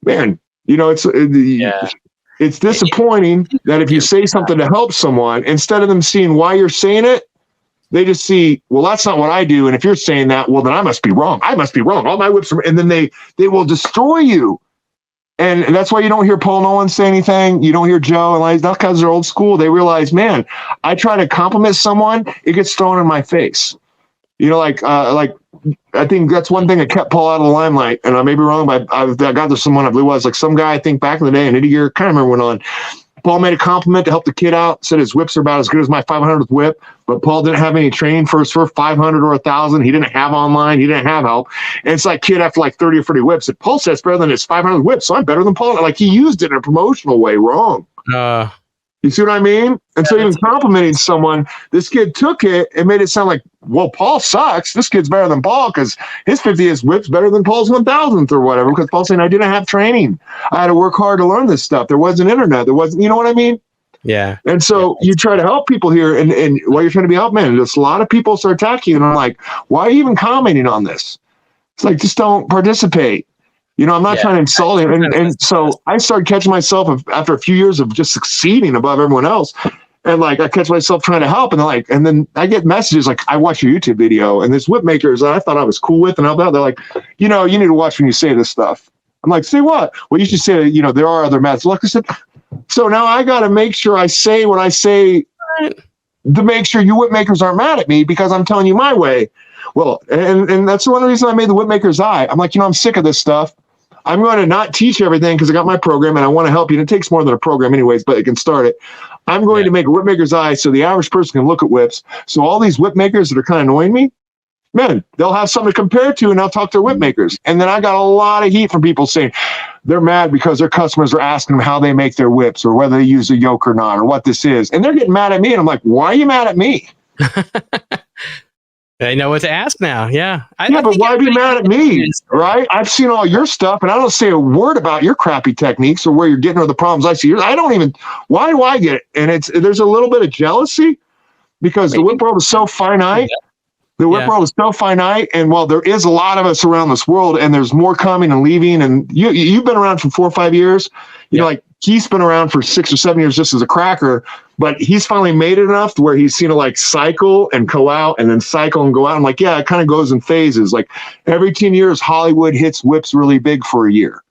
man, it's disappointing that if you say something to help someone, instead of them seeing why you're saying it, they just see, well, that's not what I do. And if you're saying that, well, then I must be wrong. I must be wrong. All my whips are, and then they will destroy you. And that's why you don't hear Paul Nolan say anything. You don't hear Joe, and not because they're old school. They realize, man, I try to compliment someone, it gets thrown in my face. I think that's one thing that kept Paul out of the limelight. And I may be wrong, but I got to someone I believe was like some guy, I think back in the day, in Gear, kind of remember went on. Paul made a compliment to help the kid out, said his whips are about as good as my 500th whip, but Paul didn't have any training for his first 500 or 1,000. He didn't have online. He didn't have help. And it's like kid after like 30 or 40 whips said, Paul says better than his 500 whips, so I'm better than Paul. Like he used it in a promotional way wrong. You see what I mean? And so even complimenting someone, this kid took it and made it sound like, well, Paul sucks. This kid's better than Paul because his 50th whip's better than Paul's 1,000th or whatever. Because Paul's saying, I didn't have training. I had to work hard to learn this stuff. There wasn't internet. There wasn't, you know what I mean? Yeah. And so you try to help people here. And while you're trying to be help, man, just a lot of people start attacking you. And I'm like, why are you even commenting on this? It's like, just don't participate. I'm not trying to insult him. And so I started catching myself after a few years of just succeeding above everyone else. And like, I catch myself trying to help. And then I get messages like, I watch your YouTube video and this whip makers that I thought I was cool with. And they're like, you need to watch when you say this stuff. I'm like, say what? Well, you should say, there are other methods. Like I said, so now I got to make sure I say what I say to make sure you whip makers aren't mad at me because I'm telling you my way. Well, and that's one reason I made the whipmakers I. I'm like, I'm sick of this stuff. I'm going to not teach everything because I got my program and I want to help you. And it takes more than a program anyways, but it can start it. I'm going to make a whipmaker's eye so the average person can look at whips. So all these whip makers that are kind of annoying me, man, they'll have something to compare to and I'll talk to their whip makers. And then I got a lot of heat from people saying they're mad because their customers are asking them how they make their whips or whether they use a yoke or not or what this is. And they're getting mad at me. And I'm like, why are you mad at me? I know what to ask now. Yeah. But why be mad at me? Right? I've seen all your stuff and I don't say a word about your crappy techniques or where you're getting or the problems I see. I don't even, why do I get it? And there's a little bit of jealousy because the whip world is so finite. The whip world is so finite. And while there is a lot of us around this world and there's more coming and leaving, and you've been around for 4 or 5 years, like Keith's been around for 6 or 7 years just as a cracker, but he's finally made it enough to where he's seen it like cycle and go out and then cycle and go out. I'm like, yeah, it kind of goes in phases. Like every 10 years, Hollywood hits whips really big for a year.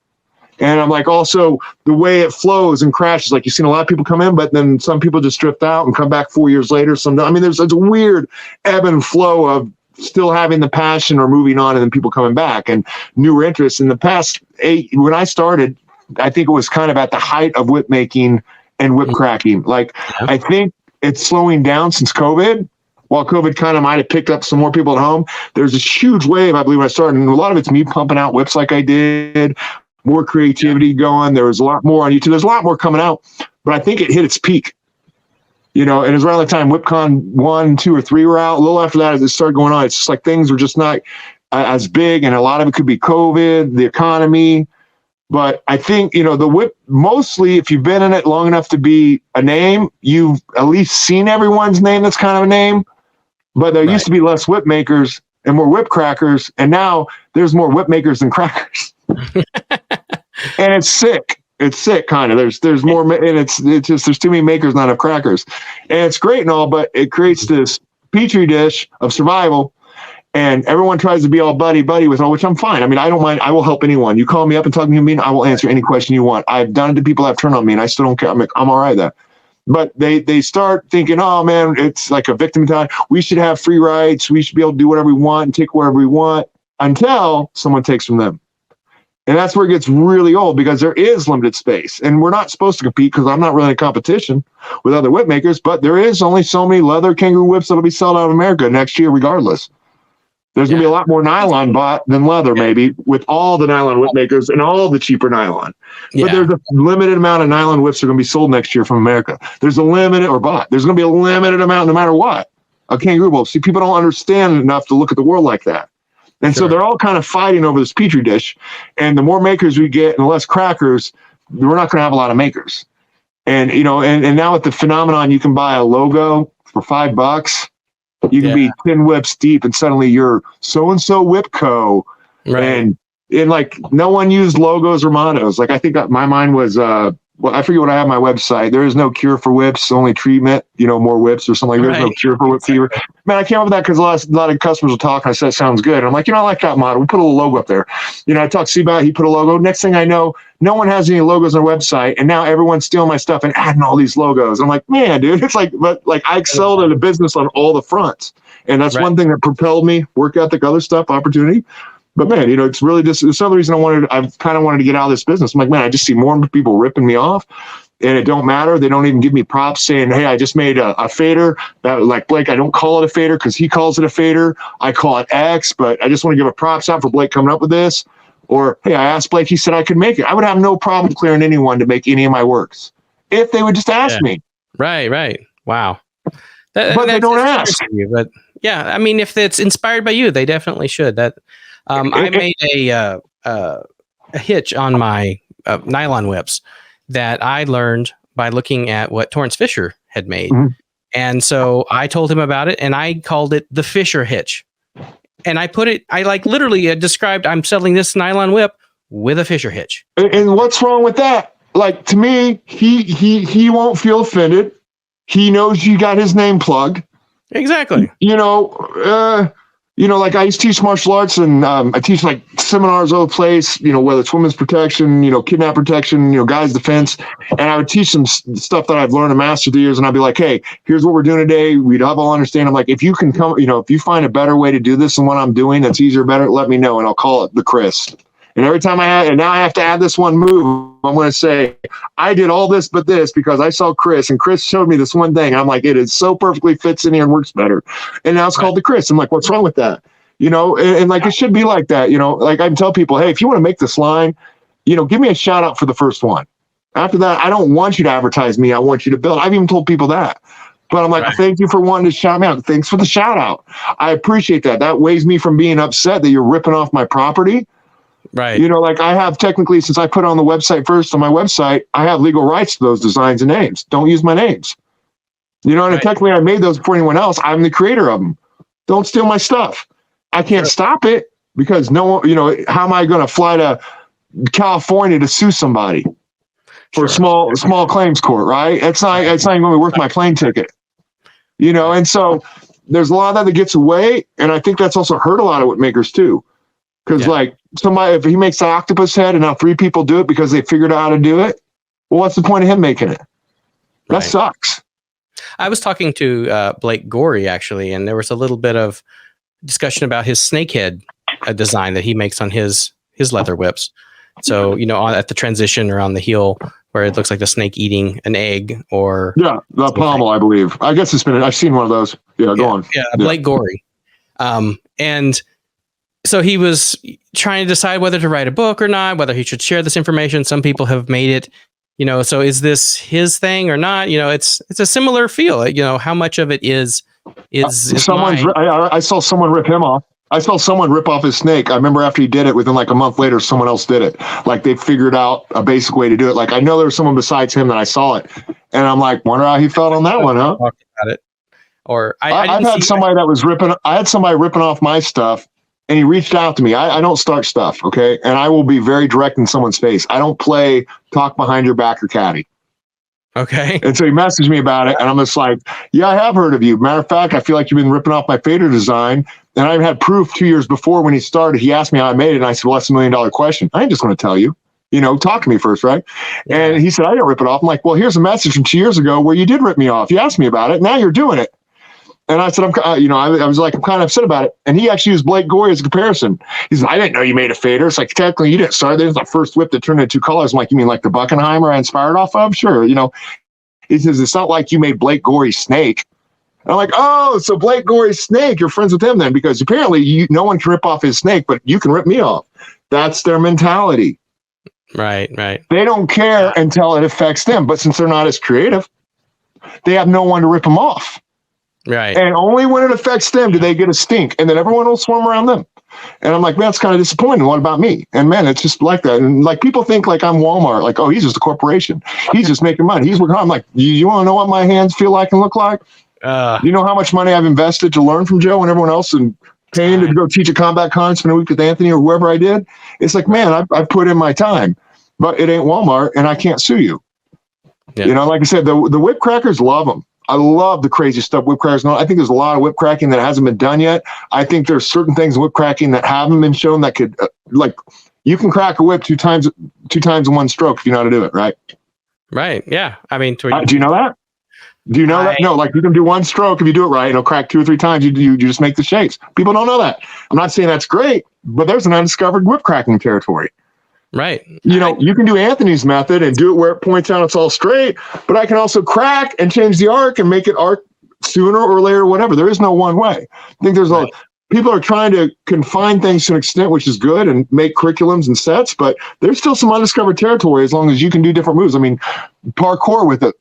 And I'm like, also the way it flows and crashes, like you've seen a lot of people come in, but then some people just drift out and come back 4 years later. There's a weird ebb and flow of still having the passion or moving on and then people coming back and newer interests. In the past 8, when I started, I think it was kind of at the height of whip making and whip cracking. Like, I think it's slowing down since COVID. while COVID kind of might have picked up some more people at home, there's this huge wave, I believe, when I started. And a lot of it's me pumping out whips like I did, more creativity going. There was a lot more on YouTube. There's a lot more coming out, but I think it hit its peak. You know, and it was around the time WhipCon 1, 2, or 3 were out. A little after that, as it started going on, it's just like things were just not as big, and a lot of it could be COVID, the economy. But I think, you know, the whip, mostly if you've been in it long enough to be a name, you've at least seen everyone's name that's kind of a name. But there used to be less whip makers and more whip crackers, and now there's more whip makers than crackers. And it's sick. It's sick, kind of. There's more, and it's just there's too many makers, not enough crackers. And it's great and all, but it creates this petri dish of survival. And everyone tries to be all buddy with all, which I'm fine. I mean, I don't mind. I will help anyone. You call me up and talk to me, I will answer any question you want. I've done it to people that have turned on me, and I still don't care. I'm all right there. But they start thinking, oh man, it's like a victim mentality. We should have free rights. We should be able to do whatever we want and take whatever we want until someone takes from them. And that's where it gets really old, because there is limited space, and we're not supposed to compete, because I'm not really in competition with other whip makers. But there is only so many leather kangaroo whips that'll be sold out of America next year, regardless. There's going to be a lot more nylon bought than leather, maybe, with all the nylon whip makers and all the cheaper nylon. But there's a limited amount of nylon whips that are going to be sold next year from America. There's a limited, or bought. There's going to be a limited amount, no matter what, of kangaroo whips. See, people don't understand enough to look at the world like that. And so they're all kind of fighting over this petri dish. And the more makers we get and the less crackers, we're not going to have a lot of makers. And, you know, and now with the phenomenon, you can buy a logo for $5. You can be 10 whips deep, and suddenly you're so-and-so whip co. Right. And like, no one used logos or mottos. Like, I think that my mind was, well, I forget what I have on my website. There is no cure for whips, only treatment, you know, more whips or something. There's no cure for whip fever. Man, I came up with that because a lot of customers will talk, and I said, it sounds good. And I'm like, you know, I like that motto. We put a little logo up there. You know, I talked to Steve about it. He put a logo. Next thing I know, no one has any logos on their website, and now everyone's stealing my stuff and adding all these logos. I'm like, man, dude, it's like, but like, I excelled at a business on all the fronts. And that's one thing that propelled me, work ethic, other stuff, opportunity. But man, you know, it's really just, it's another reason I've kind of wanted to get out of this business. I'm like, man, I just see more and more people ripping me off, and it don't matter. They don't even give me props saying, hey, I just made a fader. That, like Blake, I don't call it a fader because he calls it a fader. I call it X, but I just want to give a props out for Blake coming up with this. Or, hey, I asked Blake, he said I could make it. I would have no problem clearing anyone to make any of my works if they would just ask me. Right. Wow. But they don't ask. But yeah, I mean, if it's inspired by you, they definitely should. That I made a hitch on my nylon whips that I learned by looking at what Torrance Fisher had made. Mm-hmm. And so I told him about it, and I called it the Fisher hitch. And I like literally described, I'm selling this nylon whip with a Fisher hitch. And what's wrong with that? Like, to me, he won't feel offended. He knows you got his name plugged. Exactly. You know, like I used to teach martial arts, and I teach like seminars all over the place, you know, whether it's women's protection, you know, kidnap protection, you know, guys defense. And I would teach them stuff that I've learned and mastered the years. And I'd be like, hey, here's what we're doing today. We'd have all understand. I'm like, if you can come, you know, if you find a better way to do this than what I'm doing, that's easier, better, let me know. And I'll call it the Chris. And every time and now I have to add this one move, I'm going to say, I did all this but this because I saw Chris, and Chris showed me this one thing. I'm like, it is so perfectly fits in here and works better. And now it's called the Chris. I'm like, what's wrong with that? You know, and like, it should be like that. You know, like I can tell people, hey, if you want to make this line, you know, give me a shout out for the first one. After that, I don't want you to advertise me. I want you to build. I've even told people that. But I'm like, thank you for wanting to shout me out. Thanks for the shout out. I appreciate that. That weighs me from being upset that you're ripping off my property. Right. You know, like I have technically, since I put on the website first on my website, I have legal rights to those designs and names. Don't use my names. You know, and technically I made those before anyone else. I'm the creator of them. Don't steal my stuff. I can't stop it because no one, you know, how am I going to fly to California to sue somebody for small claims court, right? It's not even going to be worth my plane ticket. You know, and so there's a lot of that gets away. And I think that's also hurt a lot of whipmakers too. Because like somebody, if he makes the octopus head and now 3 people do it because they figured out how to do it, well, what's the point of him making it? That sucks. I was talking to Blake Gorey, actually, and there was a little bit of discussion about his snakehead design that he makes on his leather whips. So, you know, at the transition or on the heel where it looks like the snake eating an egg, or the pommel, I believe. I guess it's been. I've seen one of those. Yeah, go on. Yeah, Blake Gory. And so he was trying to decide whether to write a book or not, whether he should share this information. Some people have made it, so is this his thing or not? It's a similar feel. How much of it is someone's. I saw someone rip him off. I saw someone rip off his snake. I remember after he did it, within like a month later, someone else did it. Like they figured out a basic way to do it. Like I know there was someone besides him that I saw it, and I'm like, wonder how he felt on that one, huh? Talk about it. Or I've had somebody that was ripping. I had somebody ripping off my stuff, and he reached out to me. I don't start stuff, okay? And I will be very direct in someone's face. I don't play talk behind your back or catty. Okay. And so he messaged me about it, and I'm just like, yeah, I have heard of you. Matter of fact, I feel like you've been ripping off my fader design. And I had proof 2 years before when he started. He asked me how I made it, and I said, well, that's $1 million question. I ain't just going to tell you. Talk to me first, right? Yeah. And he said, I didn't rip it off. I'm like, well, here's a message from 2 years ago where you did rip me off. You asked me about it. Now you're doing it. And I said, I was like, I'm kind of upset about it. And he actually used Blake Gory as a comparison. He said, I didn't know you made a fader. It's like, technically, you didn't start. There's the first whip that turned into 2 colors. I'm like, you mean like the Buckenheimer I inspired off of? Sure. He says, it's not like you made Blake Gory's snake. And I'm like, oh, so Blake Gory's snake, you're friends with him then, because apparently no one can rip off his snake, but you can rip me off. That's their mentality. Right. They don't care until it affects them. But since they're not as creative, they have no one to rip them off. Right. And only when it affects them do they get a stink, and then everyone will swarm around them. And I'm like, man, that's kind of disappointing. What about me? And man, it's just like that. And like people think like I'm Walmart, like, oh, he's just a corporation. He's just making money. He's working hard. I'm like, you want to know what my hands feel like and look like? You know how much money I've invested to learn from Joe and everyone else, and paying to go teach a combat con, spend a week with Anthony or whoever I did? It's like, man, I've put in my time, but it ain't Walmart, and I can't sue you. Yeah. Like I said, the whip crackers love them. I love the crazy stuff whip crackers. No, I think there's a lot of whip cracking that hasn't been done yet. I think there's certain things in whip cracking that haven't been shown that could, like, you can crack a whip two times in one stroke if you know how to do it, right? Right. Yeah. I mean, do you know that? Do you know that? No, like you can do one stroke if you do it right. It'll crack 2 or 3 times. You just make the shapes. People don't know that. I'm not saying that's great, but there's an undiscovered whip cracking territory. Right. You can do Anthony's method and do it where it points out it's all straight, but I can also crack and change the arc and make it arc sooner or later, whatever. There is no one way. I think there's people are trying to confine things to an extent, which is good, and make curriculums and sets, but there's still some undiscovered territory as long as you can do different moves. I mean, parkour with it,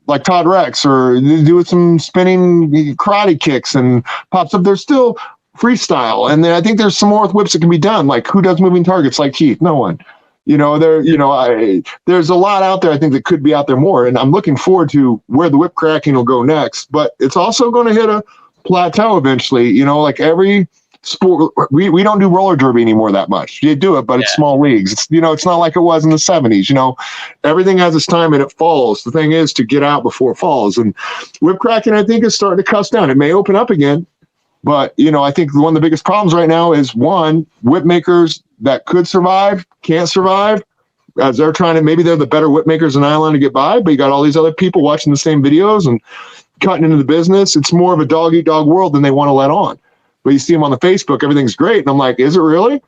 like Todd Rex, or do some spinning karate kicks and pops up. There's still freestyle. And then I think there's some more with whips that can be done. Like who does moving targets like Keith? No one. There's a lot out there I think that could be out there more. And I'm looking forward to where the whip cracking will go next. But it's also going to hit a plateau eventually. Like every sport, we don't do roller derby anymore that much. You do it, but it's small leagues. It's it's not like it was in the 70s. Everything has its time and it falls. The thing is to get out before it falls. And whip cracking, I think, is starting to cuss down. It may open up again. But, I think one of the biggest problems right now is, one, whip makers that could survive can't survive, as they're trying to, maybe they're the better whip makers than Island to get by, but you got all these other people watching the same videos and cutting into the business. It's more of a dog eat dog world than they want to let on. But you see them on the Facebook, everything's great. And I'm like, is it really?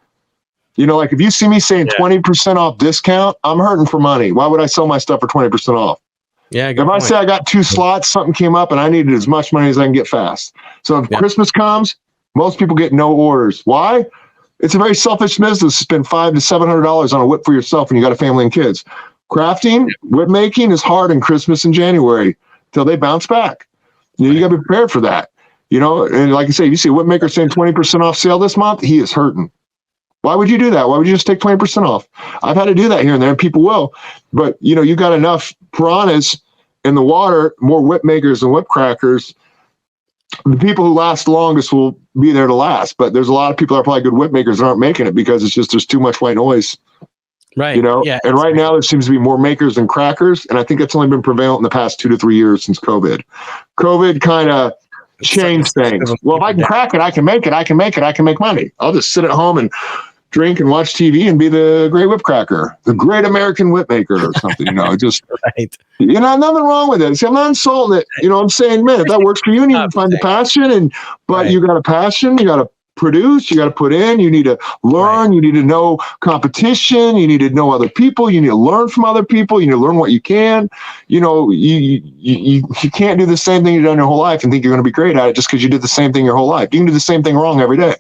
Like if you see me saying 20% off discount, I'm hurting for money. Why would I sell my stuff for 20% off? Yeah. If I say I got 2 slots, something came up and I needed as much money as I can get fast. So if Christmas comes, most people get no orders. Why? It's a very selfish business to spend $500 to $700 on a whip for yourself when you got a family and kids. Crafting, whip making is hard in Christmas and January till they bounce back. You got to be prepared for that. And like I say, you see a whip maker saying 20% off sale this month, he is hurting. Why would you do that? Why would you just take 20% off? I've had to do that here and there, and people will. But, you got enough piranhas in the water, more whip makers and whip crackers. The people who last longest will be there to last. But there's a lot of people that are probably good whip makers that aren't making it because it's just there's too much white noise. Right. Yeah, and right now there seems to be more makers than crackers. And I think that's only been prevalent in the past 2 to 3 years since COVID. COVID kind of changed things. Well, if I can crack it, I can make it. I can make money. I'll just sit at home and drink and watch TV and be the great whip cracker, the great American whip maker or something, just, right. Nothing wrong with it. See, I'm not insulting it. I'm saying, man, if that works for you, and you can find the passion but you got a passion, you got a produce, you got to put in, you need to learn, you need to know competition, you need to know other people, you need to learn from other people, you need to learn what you can. You know, you can't do the same thing you've done your whole life and think you're going to be great at it just because you did the same thing your whole life. You can do the same thing wrong every day.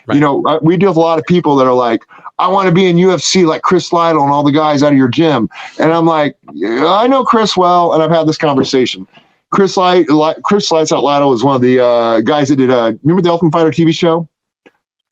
Right. You know, we deal with a lot of people that are like, I want to be in UFC like Chris Lytle and all the guys out of your gym. And I'm like, yeah, I know Chris well, and I've had this conversation. Chris Lights Out Lytle is one of the guys that did, remember the Ultimate Fighter TV show?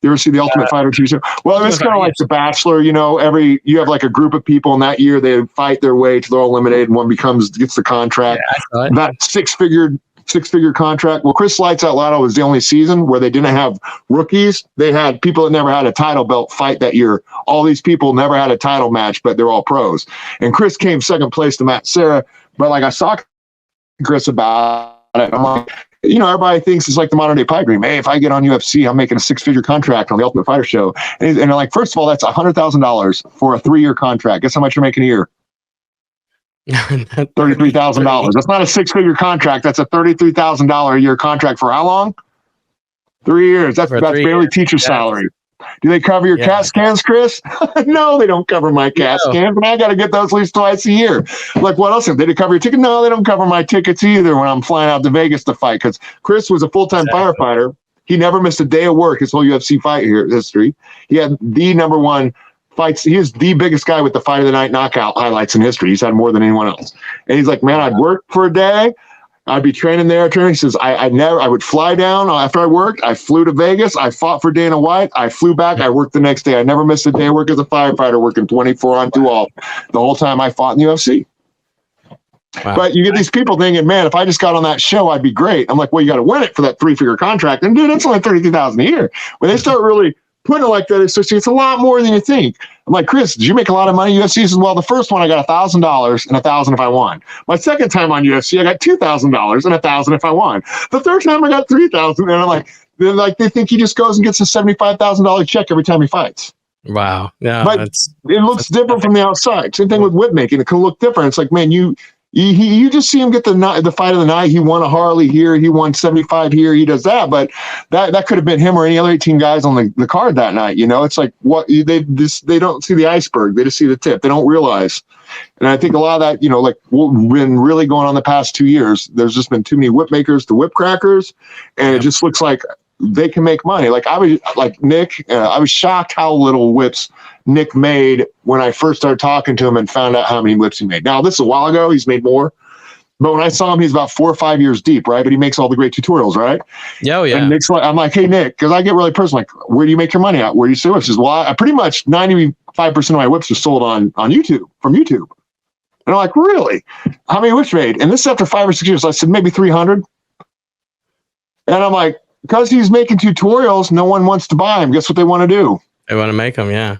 You ever see the Ultimate Fighter TV show? Well, it's kind of like The Bachelor, you know, you have like a group of people, and that year they fight their way to they're all eliminated, and one gets the contract. Yeah, that six-figure contract. Well, Chris Lights Out Lytle was the only season where they didn't have rookies. They had people that never had a title belt fight that year. All these people never had a title match, but they're all pros. And Chris came second place to Matt Serra, but like I saw Chris about it. I'm like, you know, everybody thinks it's like the modern day pipe dream. Hey, if I get on UFC, I'm making a 6-figure contract on the Ultimate Fighter show. And they're like, first of all, that's $100,000 for a 3-year contract. Guess how much you're making a year? $33,000. That's not a 6-figure contract. That's a $33,000 a year contract for how long? 3 years. That's barely teacher salary. Do they cover your CAT scans, Chris? No, they don't cover my CAT scans, but I got to get those at least twice a year. Like, what else? Did they cover your ticket? No, they don't cover my tickets either when I'm flying out to Vegas to fight, because Chris was a full-time firefighter. He never missed a day of work his whole UFC fight history. He had the number one fights. He is the biggest guy with the fight of the night knockout highlights in history. He's had more than anyone else. And he's like, man, I'd work for a day. I'd be training there. He says, I would fly down after I worked. I flew to Vegas. I fought for Dana White. I flew back. I worked the next day. I never missed a day of work as a firefighter, working 24 on 2 off the whole time I fought in the UFC. Wow. But you get these people thinking, man, if I just got on that show, I'd be great. I'm like, well, you got to win it for that 3-figure contract. And dude, it's only $32,000 a year. When they start really putting it like that, it's a lot more than you think. I'm like, Chris, did you make a lot of money? UFC says, well, the first one I got $1,000 and $1,000 if I won. My second time on UFC, I got $2,000 and $1,000 if I won. The third time I got $3,000, and I'm like, they think he just goes and gets a $75,000 check every time he fights. Wow, yeah, but it looks different from the outside. Same thing with whip making; it can look different. It's like, man, you just see him get the fight of the night. He won a Harley here. He won 75 here. He does that, but that could have been him or any other 18 guys on the card that night. You know, it's like what they don't see the iceberg. They just see the tip. They don't realize. And I think a lot of that, you know, like what's been really going on the past 2 years, there's just been too many whip makers to whip crackers. And it just looks like they can make money. Like Nick, I was shocked how little whips Nick made when I first started talking to him and found out how many whips he made. Now, this is a while ago. He's made more. But when I saw him, he's about 4 or 5 years deep, right? But he makes all the great tutorials, right? Oh, yeah. And Nick's like, I'm like, hey, Nick, because I get really personal. Like, where do you make your money at? Where do you sell whips? He says, well, I pretty much 95% of my whips are sold on YouTube, from YouTube. And I'm like, really? How many whips made? And this is after 5 or 6 years. I said, maybe 300. And I'm like, because he's making tutorials, no one wants to buy him. Guess what they want to do? They want to make them, yeah.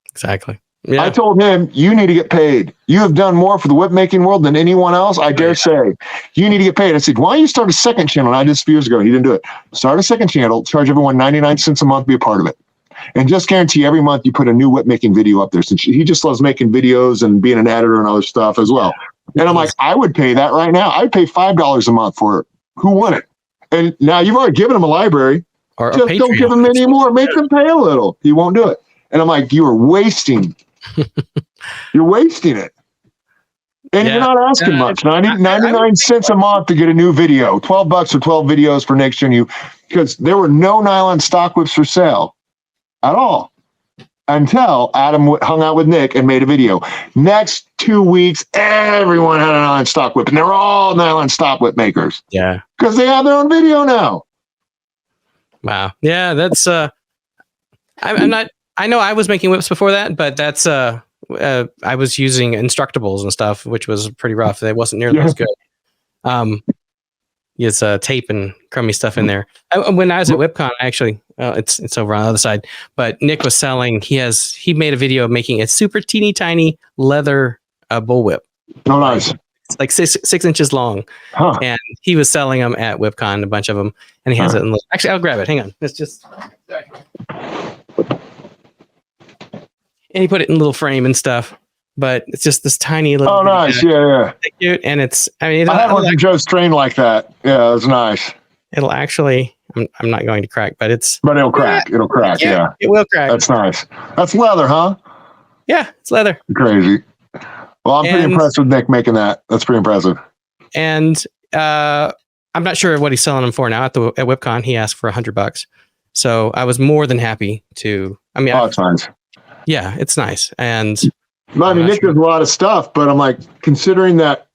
Exactly. Yeah. I told him, you need to get paid. You have done more for the whip making world than anyone else, I dare say. You need to get paid. I said, why don't you start a second channel? And I did this a few years ago. He didn't do it. Start a second channel, charge everyone 99 cents a month, be a part of it. And just guarantee every month you put a new whip making video up there. Since he just loves making videos and being an editor and other stuff as well. And I'm like, I would pay that right now. I'd pay $5 a month for it. Who won it? And now you've already given him a library. Or just don't give him any more. Make them pay a little. He won't do it. And I'm like, you are wasting. You're wasting it. And you're not asking much. 99 cents a month to get a new video. $12 for 12 videos for next year. Because there were no nylon stock whips for sale at all until Adam hung out with Nick and made a video. Next 2 weeks, everyone had a nylon stock whip, and they're all nylon stock whip makers. Yeah, because they have their own video now. Wow. Yeah, that's. I'm not. I know I was making whips before that, but that's. I was using Instructables and stuff, which was pretty rough. It wasn't nearly as good. It's tape and crummy stuff in there. When I was at WhipCon, actually, it's over on the other side. But Nick was selling. He made a video of making a super teeny tiny leather bullwhip. Oh, nice! It's like 6 inches long, and he was selling them at WhipCon, a bunch of them. And he has it. Actually, I'll grab it. Hang on. It's just. And he put it in a little frame and stuff. But it's just this tiny little. Oh, nice! Yeah. Cute, and it's. I mean, I had one from Joe's Train like that. Yeah, it was nice. It'll actually. I'm not going to crack, but it'll crack. It'll crack. Yeah, it will crack. That's nice. That's leather, huh? Yeah, it's leather. Crazy. Well, I'm pretty impressed with Nick making that. That's pretty impressive. And I'm not sure what he's selling them for now at WhipCon. He asked for $100, so I was more than happy to. I mean, it's nice. Yeah, it's nice. And Nick does a lot of stuff, but I'm like, considering that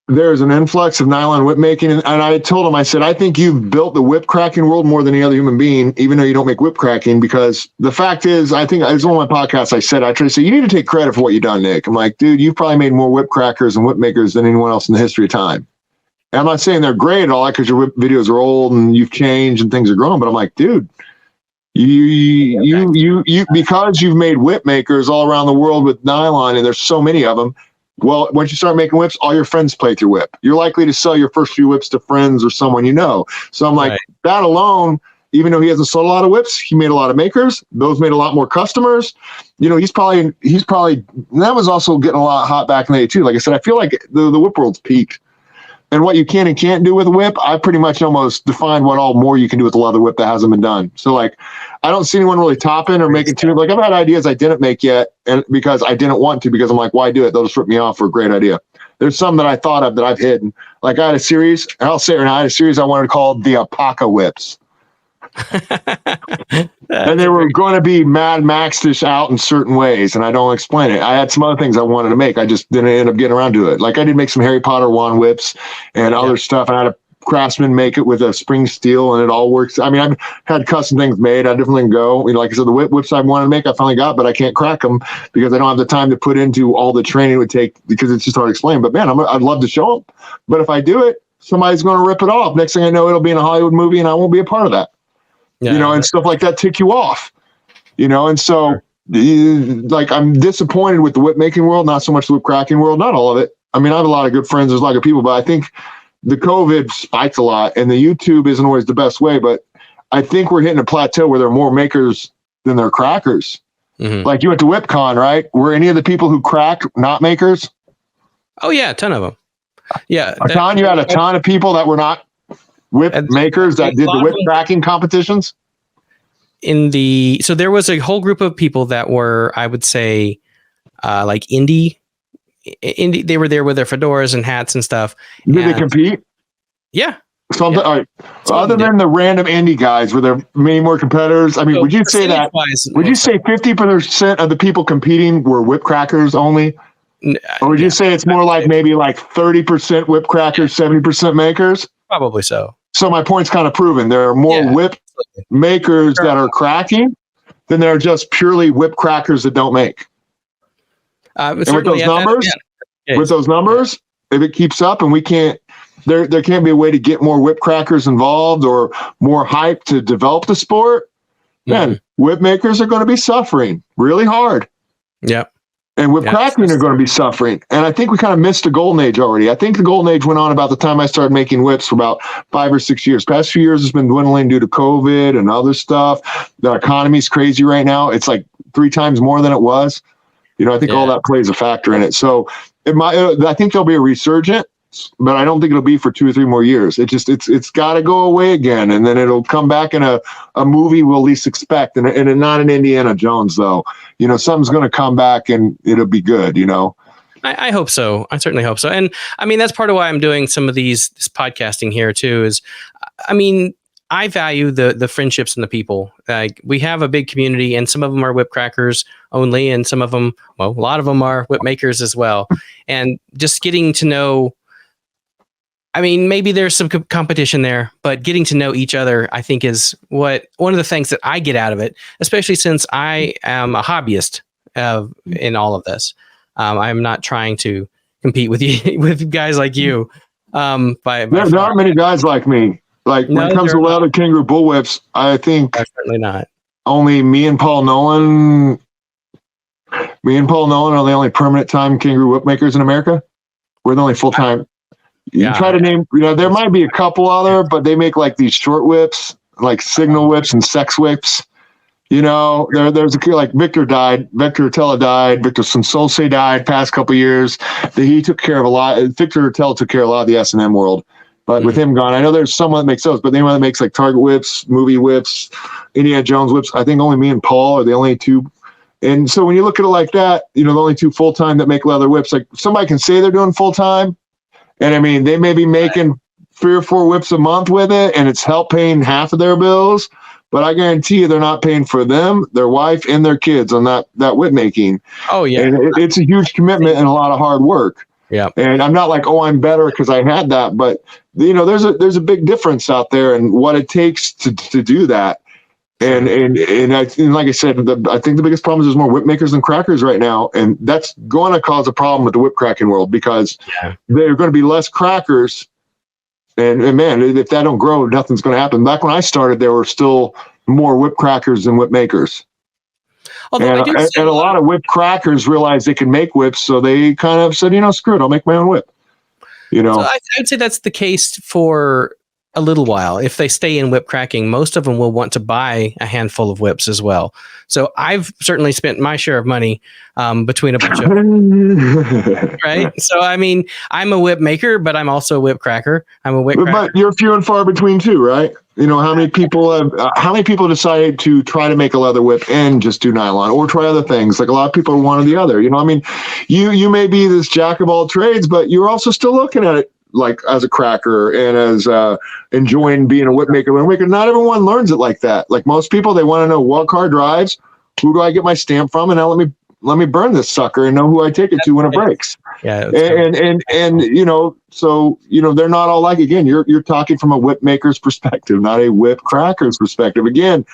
there's an influx of nylon whip making, and I told him, I said, I think you've built the whip cracking world more than any other human being, even though you don't make whip cracking, because the fact is, I think it's one of my podcasts, I tried to say, you need to take credit for what you've done, Nick. I'm like, dude, you've probably made more whip crackers and whip makers than anyone else in the history of time. And I'm not saying they're great at all, because your whip videos are old and you've changed and things are growing, but I'm like, dude, you because you've made whip makers all around the world with nylon, and there's so many of them. Well, once you start making whips, all your friends play with your whip. You're likely to sell your first few whips to friends or someone you know. So I'm like, that alone, even though he hasn't sold a lot of whips, he made a lot of makers. Those made a lot more customers. He's probably, and that was also getting a lot hot back in the day too. Like I said, I feel like the whip world's peaked. And what you can and can't do with a whip, I pretty much almost defined what all more you can do with a leather whip that hasn't been done. So like, I don't see anyone really topping or making too. Like I've had ideas I didn't make yet, and because I didn't want to, because I'm like, why do it? They'll just rip me off for a great idea. There's some that I thought of that I've hidden. Like I had a series, and I'll say it now, I had a series I wanted to call the Apaca whips. And they were going to be Mad Max-ish out in certain ways, and I don't explain it. I had some other things I wanted to make. I just didn't end up getting around to it. Like I did make some Harry Potter wand whips and other stuff. I had a craftsman make it with a spring steel, and it all works. I mean, I've had custom things made. I definitely can go. Like I said, the whips I wanted to make, I finally got, but I can't crack them because I don't have the time to put into all the training it would take, because it's just hard to explain. But man, I'd love to show them. But if I do it, somebody's going to rip it off. Next thing I know, it'll be in a Hollywood movie, and I won't be a part of that. Yeah, and stuff like that tick you off, and so like I'm disappointed with the whip making world, not so much the whip cracking world, not all of it. I mean, I have a lot of good friends, there's a lot of people, but I think the COVID spiked a lot, and the YouTube isn't always the best way, but I think we're hitting a plateau where there are more makers than there are crackers. Mm-hmm. Like you went to WhipCon, right? Were any of the people who cracked not makers? Oh yeah, a ton of them. Yeah. You had a ton of people that were not whip makers that did the whip cracking competitions? So there was a whole group of people that were, I would say, like indie. They were there with their fedoras and hats and stuff. Did they compete? Yeah. All right. So other than the random indie guys, were there many more competitors? I mean, would you say that? Would you say 50% of the people competing were whip crackers only? Or would you say it's more like maybe like 30% whip crackers, 70% makers? Probably so. So my point's kind of proven. There are more whip makers that are cracking than there are just purely whip crackers that don't make. And with those numbers, if it keeps up and we can't, there can't be a way to get more whip crackers involved or more hype to develop the sport, then whip makers are going to be suffering really hard. Yep. And whip cracking are going to be suffering. And I think we kind of missed the golden age already. I think the golden age went on about the time I started making whips for about 5 or 6 years. Past few years has been dwindling due to COVID and other stuff. The economy's crazy right now. It's like 3 times more than it was. I think all that plays a factor in it. So I think there'll be a resurgence, but I don't think it'll be for 2 or 3 more years. It's got to go away again, and then it'll come back in a movie we'll least expect, and not an Indiana Jones though. Something's going to come back and it'll be good. I hope so. I certainly hope so. And I mean, that's part of why I'm doing some of this podcasting here too. Is, I mean, I value the friendships and the people. Like we have a big community, and some of them are whip crackers only, and some of them, a lot of them are whip makers as well. And just getting to know. I mean, maybe there's some competition there, but getting to know each other, I think, is one of the things that I get out of it, especially since I am a hobbyist in all of this. I'm not trying to compete with you, with guys like you. There aren't many guys like me. Like when it comes to leather kangaroo bullwhips, I think certainly not. Only me and Paul Nolan. Me and Paul Nolan are the only permanent time kangaroo whip makers in America. We're the only full time. You try to name, there might be a couple other, but they make like these short whips, like signal whips and sex whips. There's like Victor Tella died, Victor Sonsolse died past couple years. He took care of a lot. Victor Tella took care of a lot of the S&M world. But with him gone, I know there's someone that makes those, but anyone that makes like Target whips, movie whips, Indiana Jones whips, I think only me and Paul are the only two. And so when you look at it like that, the only two full-time that make leather whips, like somebody can say they're doing full-time. And I mean, they may be making 3 or 4 whips a month with it, and it's help paying half of their bills. But I guarantee you they're not paying for them, their wife, and their kids on that whip making. Oh, yeah. And it's a huge commitment and a lot of hard work. Yeah. And I'm not like, oh, I'm better because I had that. But, there's a big difference out there and what it takes to do that. And like I said, I think the biggest problem is there's more whip makers than crackers right now. And that's going to cause a problem with the whip cracking world because there are going to be less crackers. And man, if that don't grow, nothing's going to happen. Back when I started, there were still more whip crackers than whip makers. And a lot of whip crackers realized they can make whips. So they kind of said, screw it, I'll make my own whip. So I'd say that's the case for a little while. If they stay in whip cracking, most of them will want to buy a handful of whips as well. So I've certainly spent my share of money between a bunch of right. So I mean, I'm a whip maker, but I'm also a whip cracker. I'm a whip cracker. But you're few and far between too, right? How many people decided to try to make a leather whip and just do nylon or try other things? Like a lot of people are one or the other. I mean, you may be this jack of all trades, but you're also still looking at it like as a cracker and as enjoying being a whip maker. Not everyone learns it like that. Like most people, they want to know what car drives, who do I get my stamp from, and now let me burn this sucker and know who I take it to when it breaks. Yeah, and so they're not all like, again, you're talking from a whip maker's perspective, not a whip cracker's perspective. Again,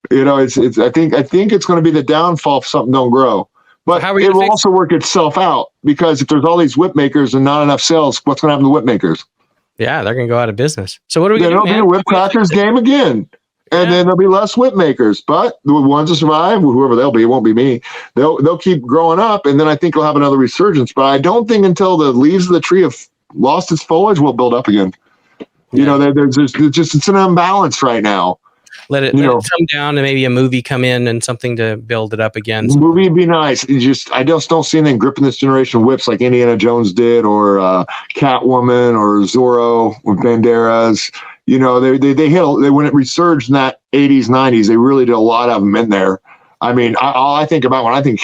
it's I think it's going to be the downfall if something don't grow. But it will also work itself out because if there's all these whip makers and not enough sales, what's going to happen to whip makers? Yeah, they're going to go out of business. So what are we going to do? There'll be a whip crackers game again. And then there'll be less whip makers. But the ones that survive, whoever they'll be, it won't be me. They'll keep growing up. And then I think we'll have another resurgence. But I don't think until the leaves of the tree have lost its foliage, we'll build up again. There's just it's an imbalance right now. Let it come down and maybe a movie come in and something to build it up again. Movie would be nice. I just don't see anything gripping this generation of whips like Indiana Jones did or Catwoman or Zorro with Banderas. They when it resurged in that 80s, 90s, they really did a lot of them in there. I mean, all I think about when I think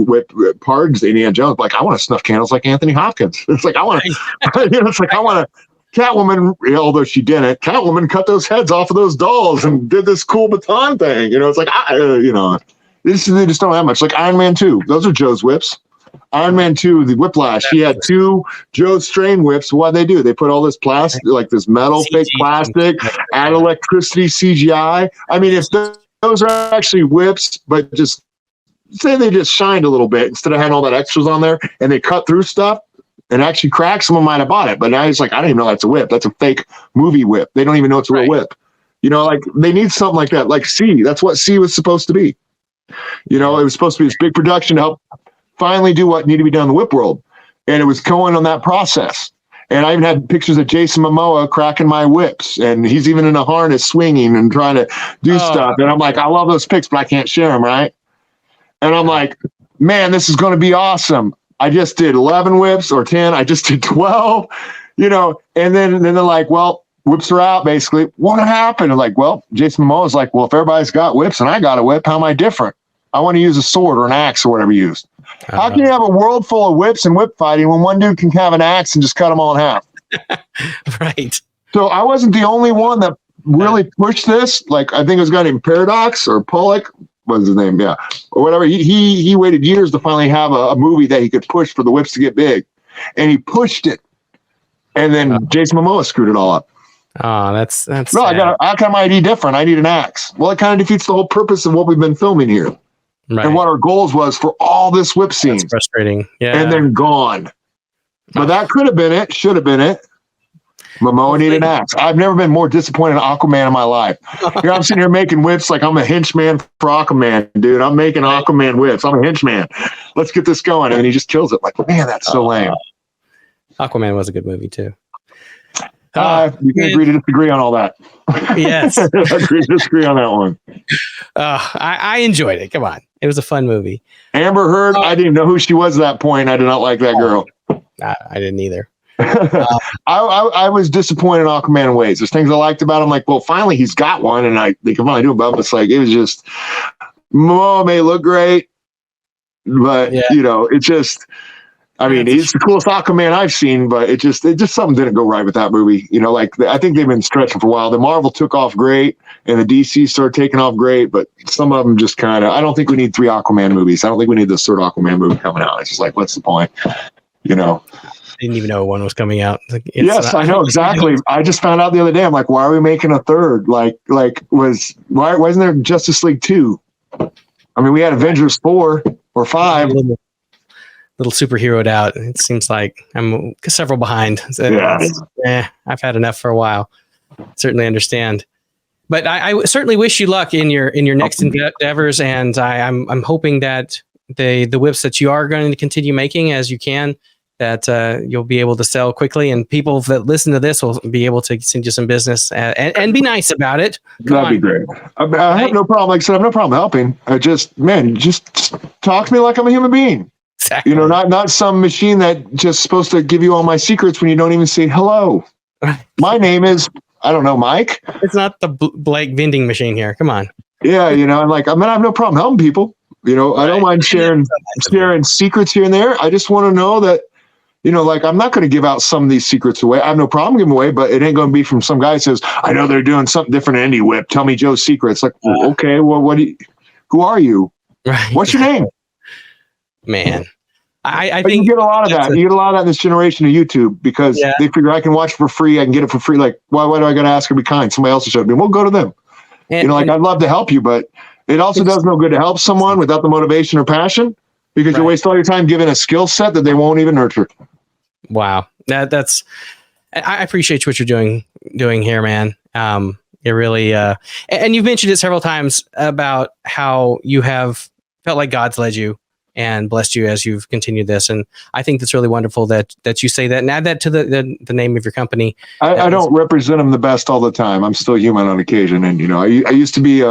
whip parts, Indiana Jones, like I want to snuff candles like Anthony Hopkins. It's like I want to, it's like I want to. Catwoman, although she didn't, Catwoman cut those heads off of those dolls and did this cool baton thing. It's like, they just don't have much. Like Iron Man 2, those are Joe's whips. Iron Man 2, the Whiplash, he had 2 Joe Strain whips. What'd they do? They put all this plastic, like this metal, fake plastic, add electricity, CGI. I mean, if those are actually whips, but just say they just shined a little bit instead of having all that extras on there and they cut through stuff, and actually crack, someone might have bought it. But now he's like, I don't even know that's a whip. That's a fake movie whip. They don't even know it's a real whip. Like they need something like that. Like C, that's what C was supposed to be. It was supposed to be this big production to help finally do what needed to be done in the whip world. And it was going on that process. And I even had pictures of Jason Momoa cracking my whips. And he's even in a harness swinging and trying to do stuff. And I'm like, I love those pics, but I can't share them, right? And I'm like, man, this is going to be awesome. I just did 11 whips or 10. I just did 12, and then they're like, well, whips are out basically. What happened? I'm like, well, Jason Momoa's like, well, if everybody's got whips and I got a whip, how am I different? I want to use a sword or an axe or whatever you used. How can you have a world full of whips and whip fighting when one dude can have an axe and just cut them all in half? Right. So I wasn't the only one that really pushed this. Like, I think it was a guy named Paradox or Pollock. What's his name? Yeah. Or whatever. He waited years to finally have a movie that he could push for the whips to get big. And he pushed it. And then Jason Momoa screwed it all up. Oh, that's no, how come I ID different? I need an axe. Well, it kind of defeats the whole purpose of what we've been filming here. Right. And what our goals was for all this whip scene. That's frustrating. Yeah. And then gone. But that could have been it. Should have been it. Momoa needed an axe. I've never been more disappointed in Aquaman in my life. I'm sitting here making whips like I'm a henchman for Aquaman, dude. I'm making Aquaman whips. I'm a henchman. Let's get this going. And he just kills it. Like, man, that's so lame. Aquaman was a good movie, too. You can agree to disagree on all that. Yes. Agree to disagree on that one. I enjoyed it. Come on. It was a fun movie. Amber Heard, I didn't know who she was at that point. I did not like that girl. I didn't either. I was disappointed in Aquaman ways. There's things I liked about him. Like, well, finally he's got one, and they can finally do about it. It's like, it was just, Momoa may look great, but it just, I mean, he's the coolest Aquaman I've seen, but it just something didn't go right with that movie. Like, I think they've been stretching for a while. The Marvel took off great, and the DC started taking off great, but some of them just kind of, I don't think we need 3 Aquaman movies. I don't think we need this third Aquaman movie coming out. It's just like, what's the point? Didn't even know one was coming out. Yes, I know exactly. I just found out the other day. I'm like, why are we making a third? Why wasn't there Justice League 2? I mean, we had Avengers 4 or 5. Little superheroed out. It seems like I'm several behind. I've had enough for a while. Certainly understand. But I certainly wish you luck in your next endeavors, and I'm hoping that the whips that you are going to continue making as you can, that you'll be able to sell quickly, and people that listen to this will be able to send you some business and be nice about it. That'd be great. I have no problem. Like I said, I have no problem helping. Just talk to me like I'm a human being. Exactly. Not some machine that just supposed to give you all my secrets when you don't even say hello. My name is, I don't know, Mike. It's not the Blake vending machine here. Come on. Yeah, I'm like, I have no problem helping people. I don't mind sharing secrets here and there. I just want to know that, like, I'm not going to give out some of these secrets away. I have no problem giving away, but it ain't going to be from some guy who says, I know they're doing something different in Indie Whip. Tell me Joe's secrets. Like, okay, well, who are you? Right. What's your name? Man, I think you get a lot of that. You get a lot of that in this generation of YouTube, because they figure I can watch it for free. I can get it for free. Like, why do I got to ask or be kind? Somebody else will show me. We'll go to them. And, I'd love to help you, but it also does no good to help someone without the motivation or passion, because you waste all your time giving a skill set that they won't even nurture. Wow. That's, I appreciate what you're doing here, man. It really, and you've mentioned it several times about how you have felt like God's led you and blessed you as you've continued this. And I think that's really wonderful that you say that and add that to the name of your company. I don't represent them the best all the time. I'm still human on occasion. And, I used to be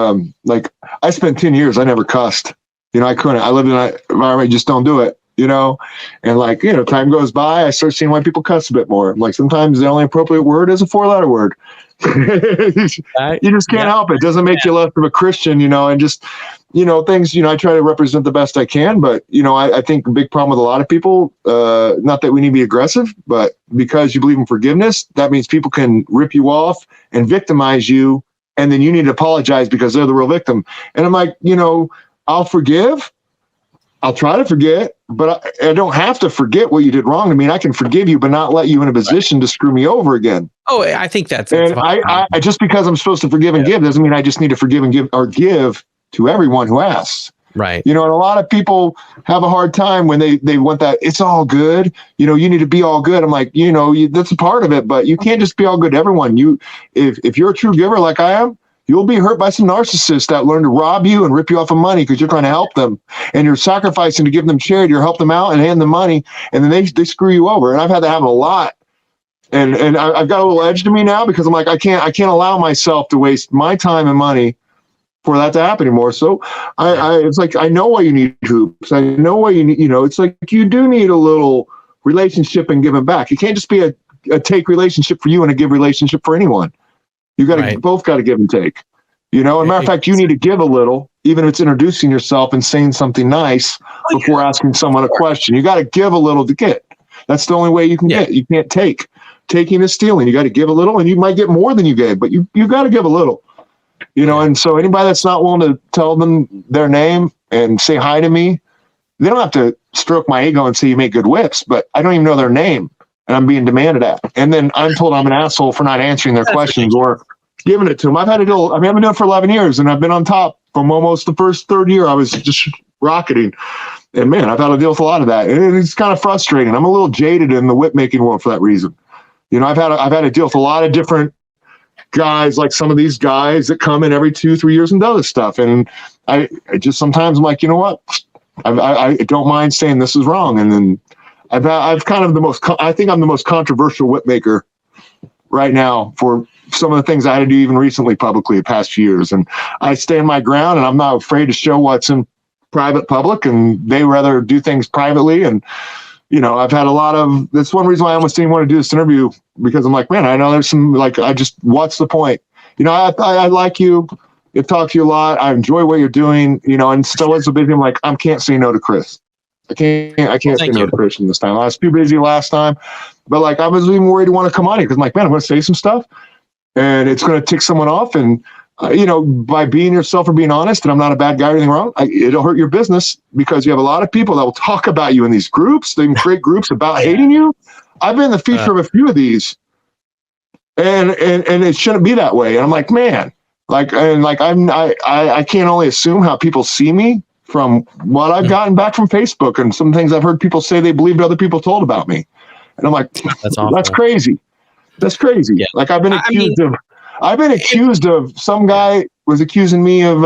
like, I spent 10 years, I never cussed. I couldn't. I lived in an environment, just don't do it, and like, time goes by, I start seeing why people cuss a bit more. Like, sometimes the only appropriate word is a 4-letter word. You just can't help it. It doesn't make you less of a Christian, and just, things, I try to represent the best I can, but, I think a big problem with a lot of people, not that we need to be aggressive, but because you believe in forgiveness, that means people can rip you off and victimize you, and then you need to apologize because they're the real victim. And I'm like, I'll forgive. I'll try to forget, but I don't have to forget what you did wrong. I mean, I can forgive you, but not let you in a position to screw me over again. Oh, I think that's and I just because I'm supposed to forgive and give doesn't mean I just need to forgive and give to everyone who asks. Right. And a lot of people have a hard time when they want that. It's all good. You need to be all good. I'm like, that's a part of it, but you can't just be all good to everyone. If you're a true giver like I am, you'll be hurt by some narcissists that learn to rob you and rip you off of money because you're trying to help them, and you're sacrificing to give them charity or help them out and hand them money, and then they screw you over. And I've had that happen a lot. And I've got a little edge to me now because I'm like, I can't allow myself to waste my time and money for that to happen anymore. So it's like, I know why you need hoops. I know why you need, it's like you do need a little relationship and giving back. It can't just be a take relationship for you and a give relationship for anyone. You got to both got to give and take, and matter of fact, you need to give a little, even if it's introducing yourself and saying something nice before asking someone a question. You got to give a little to get. That's the only way you can get. You can't take. Taking is stealing. You got to give a little, and you might get more than you gave, but you got to give a little, and so anybody that's not willing to tell them their name and say hi to me, they don't have to stroke my ego and say you make good whips, but I don't even know their name. And I'm being demanded at. And then I'm told I'm an asshole for not answering their questions or giving it to them. I've been doing it for 11 years, and I've been on top from almost the first third year. I was just rocketing. And man, I've had to deal with a lot of that. And it's kind of frustrating. I'm a little jaded in the whip making world for that reason. I've had to deal with a lot of different guys, like some of these guys that come in every 2-3 years and do this stuff. And I just sometimes I'm like, you know what? I don't mind saying this is wrong. And then I've kind of I think I'm the most controversial whip maker right now for some of the things I had to do even recently publicly the past few years. And I stand my ground, and I'm not afraid to show what's in private public, and they rather do things privately. And, I've had a lot of, that's one reason why I almost didn't want to do this interview, because I'm like, man, I know there's some, like, what's the point? I like you. I've talked to you a lot. I enjoy what you're doing, and still as a busy, I'm like, I can't say no to Chris. I can't say no to Christian this time. I was too busy last time, but like, I was even worried to want to come on here because I'm like, man, I'm going to say some stuff and it's going to tick someone off. And, by being yourself or being honest, and I'm not a bad guy or anything wrong, it'll hurt your business because you have a lot of people that will talk about you in these groups. They can create groups about hating you. I've been the feature of a few of these, and it shouldn't be that way. And I'm like, man, I can't only assume how people see me from what I've gotten back from Facebook and some things I've heard people say they believed other people told about me. And I'm like, that's crazy. That's crazy. Yeah. Like I've been accused of some guy was accusing me of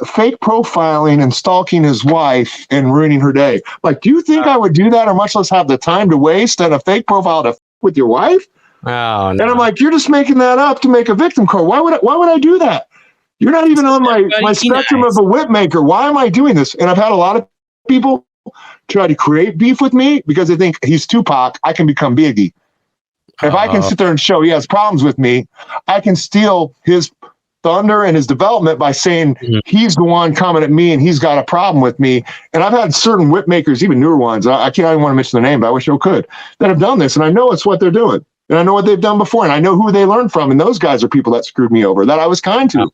fake profiling and stalking his wife and ruining her day. Like, do you think I would do that, or much less have the time to waste on a fake profile to with your wife? Oh, no. And I'm like, you're just making that up to make a victim card. Why would I do that? You're not even on my spectrum of a whip maker. Why am I doing this? And I've had a lot of people try to create beef with me because they think he's Tupac. I can become Biggie. If I can sit there and show he has problems with me, I can steal his thunder and his development by saying he's the one coming at me and he's got a problem with me. And I've had certain whip makers, even newer ones, I can't even want to mention their name, but I wish I could, that have done this. And I know it's what they're doing. And I know what they've done before. And I know who they learned from. And those guys are people that screwed me over, that I was kind to.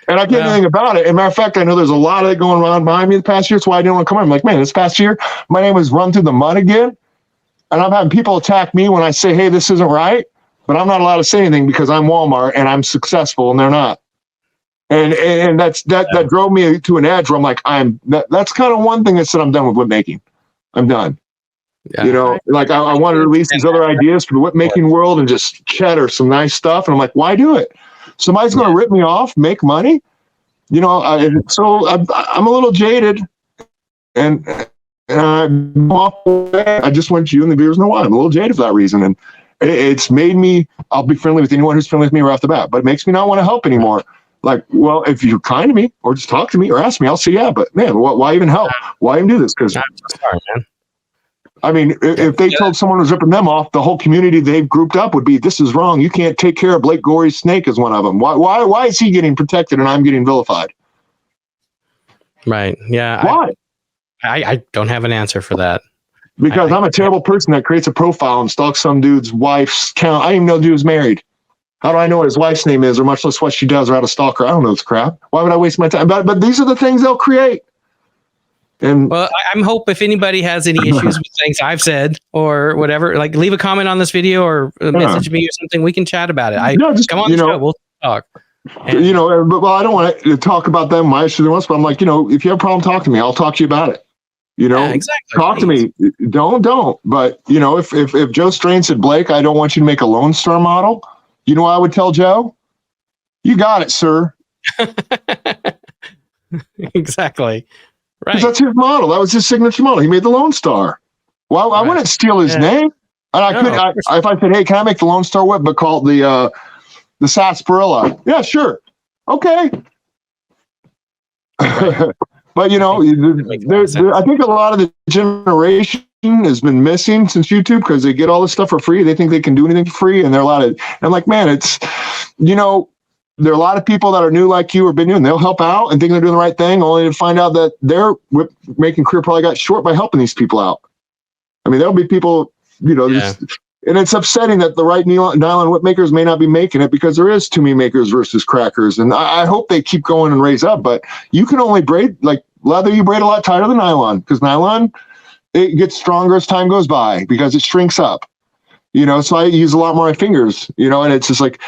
And I can't do anything about it. As a matter of fact, I know there's a lot of it going on behind me the past year. That's why I didn't want to come on. I'm like, man, this past year, my name was run through the mud again. And I'm having people attack me when I say, hey, this isn't right. But I'm not allowed to say anything because I'm Walmart and I'm successful and they're not. And that drove me to an edge where I'm like, that's kind of one thing that said I'm done with whip making. I'm done. Yeah. I want to release these other ideas for the whip making world and just cheddar some nice stuff. And I'm like, why do it? Somebody's going to rip me off, make money. So I'm a little jaded, and I just want you and the viewers know why. I'm a little jaded for that reason. And it's made me, I'll be friendly with anyone who's friendly with me right off the bat, but it makes me not want to help anymore. Like, well, if you're kind to me or just talk to me or ask me, I'll say, yeah, but man, why even help? Why even do this? Because I mean, if they told someone was ripping them off, the whole community they've grouped up would be, this is wrong. You can't take care of Blake Gory's snake as one of them. Why is he getting protected and I'm getting vilified? Right. Yeah. Why? I don't have an answer for that. Because I'm a terrible person that creates a profile and stalks some dude's wife's account. I didn't even know the dude was married. How do I know what his wife's name is, or much less what she does, or how to stalk her? I don't know this crap. Why would I waste my time? But these are the things they'll create. And well, I'm hope if anybody has any issues with things I've said or whatever, like leave a comment on this video or message me or something. We can chat about it. Come on the show. We'll talk. And, but I don't want to talk about them, my issue once, but I'm like, if you have a problem, talk to me. I'll talk to you about it. Exactly. Talk to me. Don't. But if Joe Strain said, Blake, I don't want you to make a Lone Star model, you know what I would tell Joe? You got it, sir. Exactly. Right. Because that's his model. That was his signature model. He made the Lone Star. Well, I wouldn't steal his name. And if I said, hey, can I make the Lone Star whip, but call it the sarsaparilla? Yeah, sure. Okay. Right. But I think a lot of the generation has been missing since YouTube because they get all this stuff for free. They think they can do anything for free, and I'm like, man, it's there are a lot of people that are new like you or been new, and they'll help out and think they're doing the right thing, only to find out that their whip making career probably got short by helping these people out. I mean, there'll be people, and it's upsetting that the right nylon whip makers may not be making it because there is too many makers versus crackers. And I hope they keep going and raise up, but you can only braid, like leather, you braid a lot tighter than nylon because nylon, it gets stronger as time goes by because it shrinks up, so I use a lot more of my fingers, and it's just like,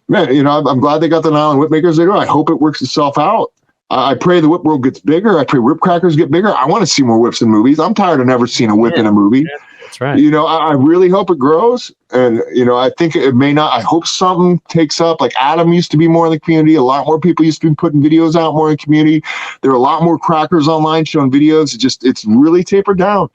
man, I'm glad they got the nylon whip makers they do. I hope it works itself out. I pray the whip world gets bigger. I pray whip crackers get bigger. I want to see more whips in movies. I'm tired of never seeing a whip in a movie. Yeah, that's right. I really hope it grows. And, I think it may not. I hope something takes up. Like Adam used to be more in the community. A lot more people used to be putting videos out more in the community. There are a lot more crackers online showing videos. It's really tapered down.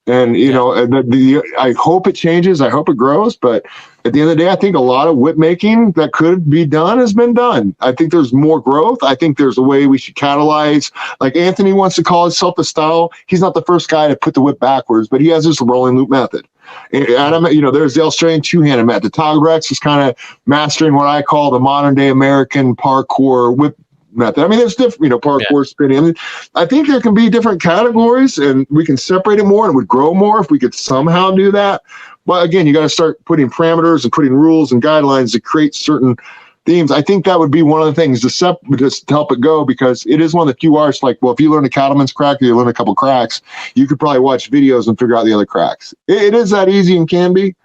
And, I hope it changes. I hope it grows. But at the end of the day, I think a lot of whip making that could be done has been done. I think there's more growth. I think there's a way we should catalyze. Like Anthony wants to call himself a style. He's not the first guy to put the whip backwards, but he has this rolling loop method. And Adam, there's the Australian two-handed method. Todd Rex is kind of mastering what I call the modern day American parkour whip method. I mean, there's different, parkour spinning. I mean, I think there can be different categories and we can separate it more and it would grow more if we could somehow do that. But again, you got to start putting parameters and putting rules and guidelines to create certain themes. I think that would be one of the things just to help it go, because it is one of the few arts like, well, if you learn a cattleman's crack or you learn a couple cracks, you could probably watch videos and figure out the other cracks. It is that easy and can be.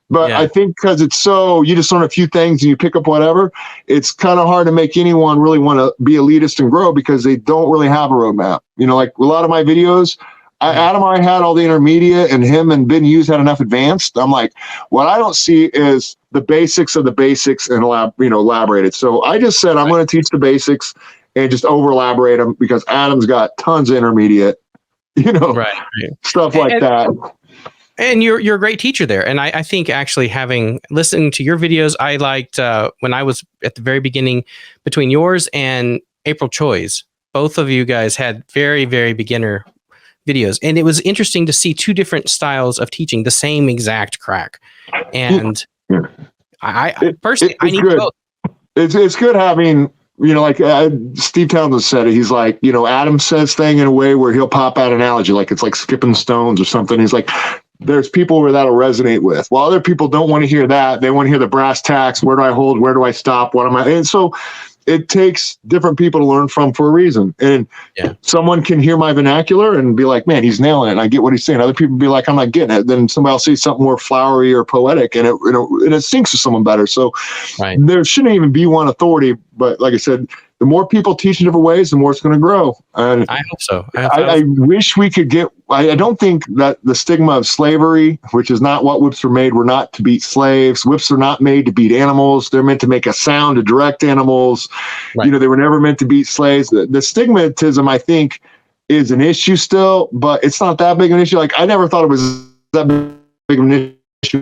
But I think because it's so, you just learn a few things and you pick up whatever, it's kind of hard to make anyone really want to be elitist and grow because they don't really have a roadmap. Like a lot of my videos, Adam and I had all the intermediate and him and Ben Hughes had enough advanced. I'm like, what I don't see is the basics of the basics and elaborated. So I just said, I'm going to teach the basics and just over elaborate them because Adam's got tons of intermediate, stuff like that. And you're a great teacher there. And I think actually listening to your videos, I liked when I was at the very beginning between yours and April Choi's. Both of you guys had very, very beginner videos. And it was interesting to see two different styles of teaching the same exact crack. And I personally, I need both. It's good having, like Steve Townsend said it. He's like, Adam says thing in a way where he'll pop out analogy, like it's like skipping stones or something. He's like, there's people where that'll resonate with. Well, other people don't want to hear that. They want to hear the brass tacks. Where do I hold? Where do I stop? What am I? And so it takes different people to learn from for a reason. And someone can hear my vernacular and be like, man, he's nailing it. And I get what he's saying. Other people be like, I'm not getting it. Then somebody else say something more flowery or poetic and it syncs with someone better. So there shouldn't even be one authority. But like I said, the more people teach in different ways, the more it's going to grow. And I hope so. I wish we could get, I don't think that the stigma of slavery, which is not what whips were made, were not to beat slaves. Whips are not made to beat animals. They're meant to make a sound to direct animals. They were never meant to beat slaves. The stigmatism, I think, is an issue still, but it's not that big of an issue. Like, I never thought it was that big of an issue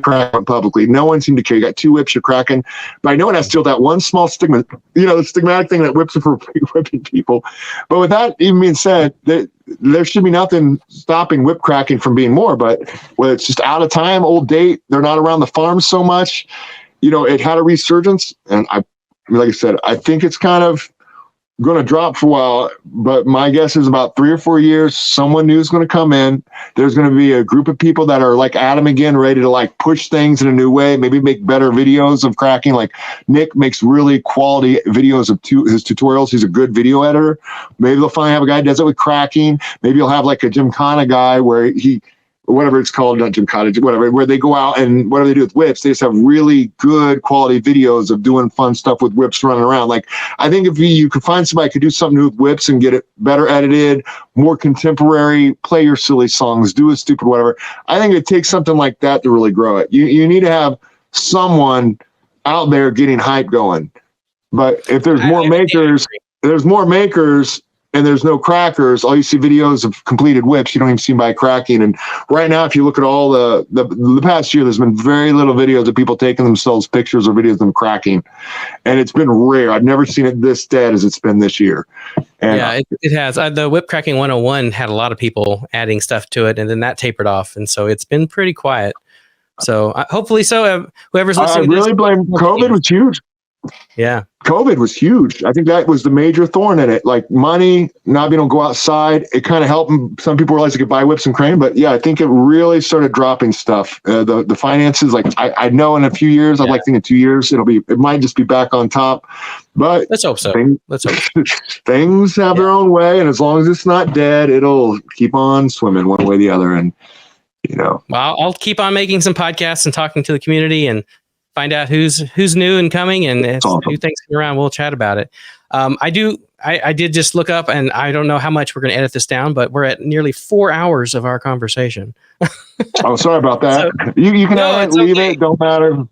cracking publicly. No one seemed to care. You got two whips, you're cracking. But I know it has still that one small stigma, the stigmatic thing that whips are for whipping people. But with that even being said, there should be nothing stopping whip cracking from being more. But whether it's just out of time, old date, they're not around the farm so much, it had a resurgence. And like I said, I think it's kind of going to drop for a while, but my guess is about 3 or 4 years, someone new is going to come in. There's going to be a group of people that are like Adam again, ready to like push things in a new way, maybe make better videos of cracking. Like Nick makes really quality videos of his tutorials. He's a good video editor. Maybe they'll finally have a guy that does it with cracking. Maybe you'll have like a Gymkhana guy where whatever it's called, not Gymkhana, whatever, where they go out and whatever they do with whips, they just have really good quality videos of doing fun stuff with whips running around. Like, I think if you could find somebody who could do something new with whips and get it better edited, more contemporary, play your silly songs, do a stupid whatever. I think it takes something like that to really grow it. You need to have someone out there getting hype going. But if there's more makers, and there's no crackers, all you see videos of completed whips. You don't even see by cracking. And right now, if you look at all the past year, there's been very little videos of people taking themselves pictures or videos of them cracking. And it's been rare. I've never seen it this dead as it's been this year. And it has. The Whip Cracking 101 had a lot of people adding stuff to it, and then that tapered off. And so it's been pretty quiet. So hopefully whoever's listening. I really blame COVID was huge. Yeah. COVID was huge. I think that was the major thorn in it. Like money, not being able to go outside. It kind of helped some people realize they could buy whips and crane. But yeah, I think it really started dropping stuff. The finances, like I know in a few years, I'd like to think in 2 years, it might just be back on top. But let's hope so. Things have their own way. And as long as it's not dead, it'll keep on swimming one way or the other. And, Well, I'll keep on making some podcasts and talking to the community and find out who's new and coming, and if new things come around, we'll chat about it. I did just look up, and I don't know how much we're going to edit this down, but we're at nearly 4 hours of our conversation. Oh, sorry about that. So, you can edit, leave it, don't matter.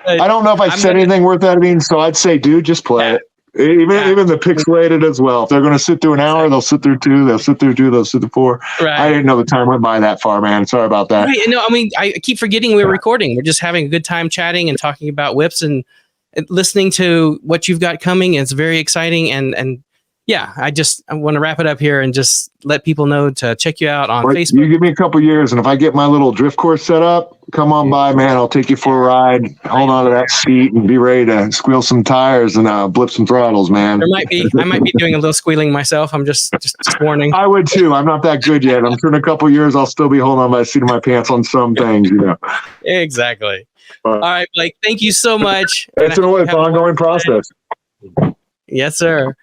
I don't know if I said anything worth editing, so I'd say, dude, just play it. Even the pixelated as well. If they're going to sit through an hour, they'll sit through 2. They'll sit through 2. They'll sit through 4. Right. I didn't know the time went by that far, man. Sorry about that. Right. No, I mean, I keep forgetting we're recording. We're just having a good time chatting and talking about whips and listening to what you've got coming. It's very exciting. And yeah, I want to wrap it up here and just let people know to check you out on Facebook. You give me a couple years, and if I get my little drift course set up, come on by, man. I'll take you for a ride. Hold on to that seat and be ready to squeal some tires and blip some throttles, man. I might be doing a little squealing myself. I'm just warning. I would too. I'm not that good yet. I'm sure in a couple years I'll still be holding on by the seat of my pants on some things, Exactly. All right, Blake. Thank you so much. It's an ongoing process. Yes, sir.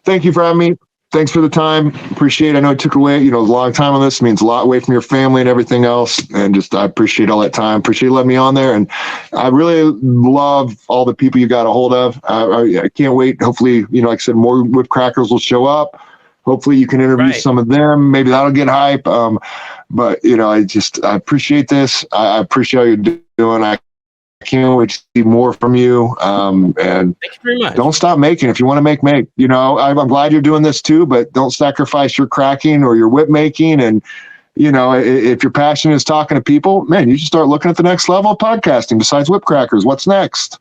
Thank you for having me. Thanks for the time. Appreciate it. I know it took away, a long time on this. It means a lot away from your family and everything else. And I appreciate all that time. Appreciate you letting me on there. And I really love all the people you got a hold of. I can't wait. Hopefully, like I said, more whip crackers will show up. Hopefully you can interview some of them. Maybe that'll get hype. But I appreciate this. I appreciate all you're doing. I can't wait to see more from you. And thank you very much. Don't stop making. If you want to make. I'm glad you're doing this too, but don't sacrifice your cracking or your whip making. And, if your passion is talking to people, man, you should start looking at the next level of podcasting besides whip crackers. What's next?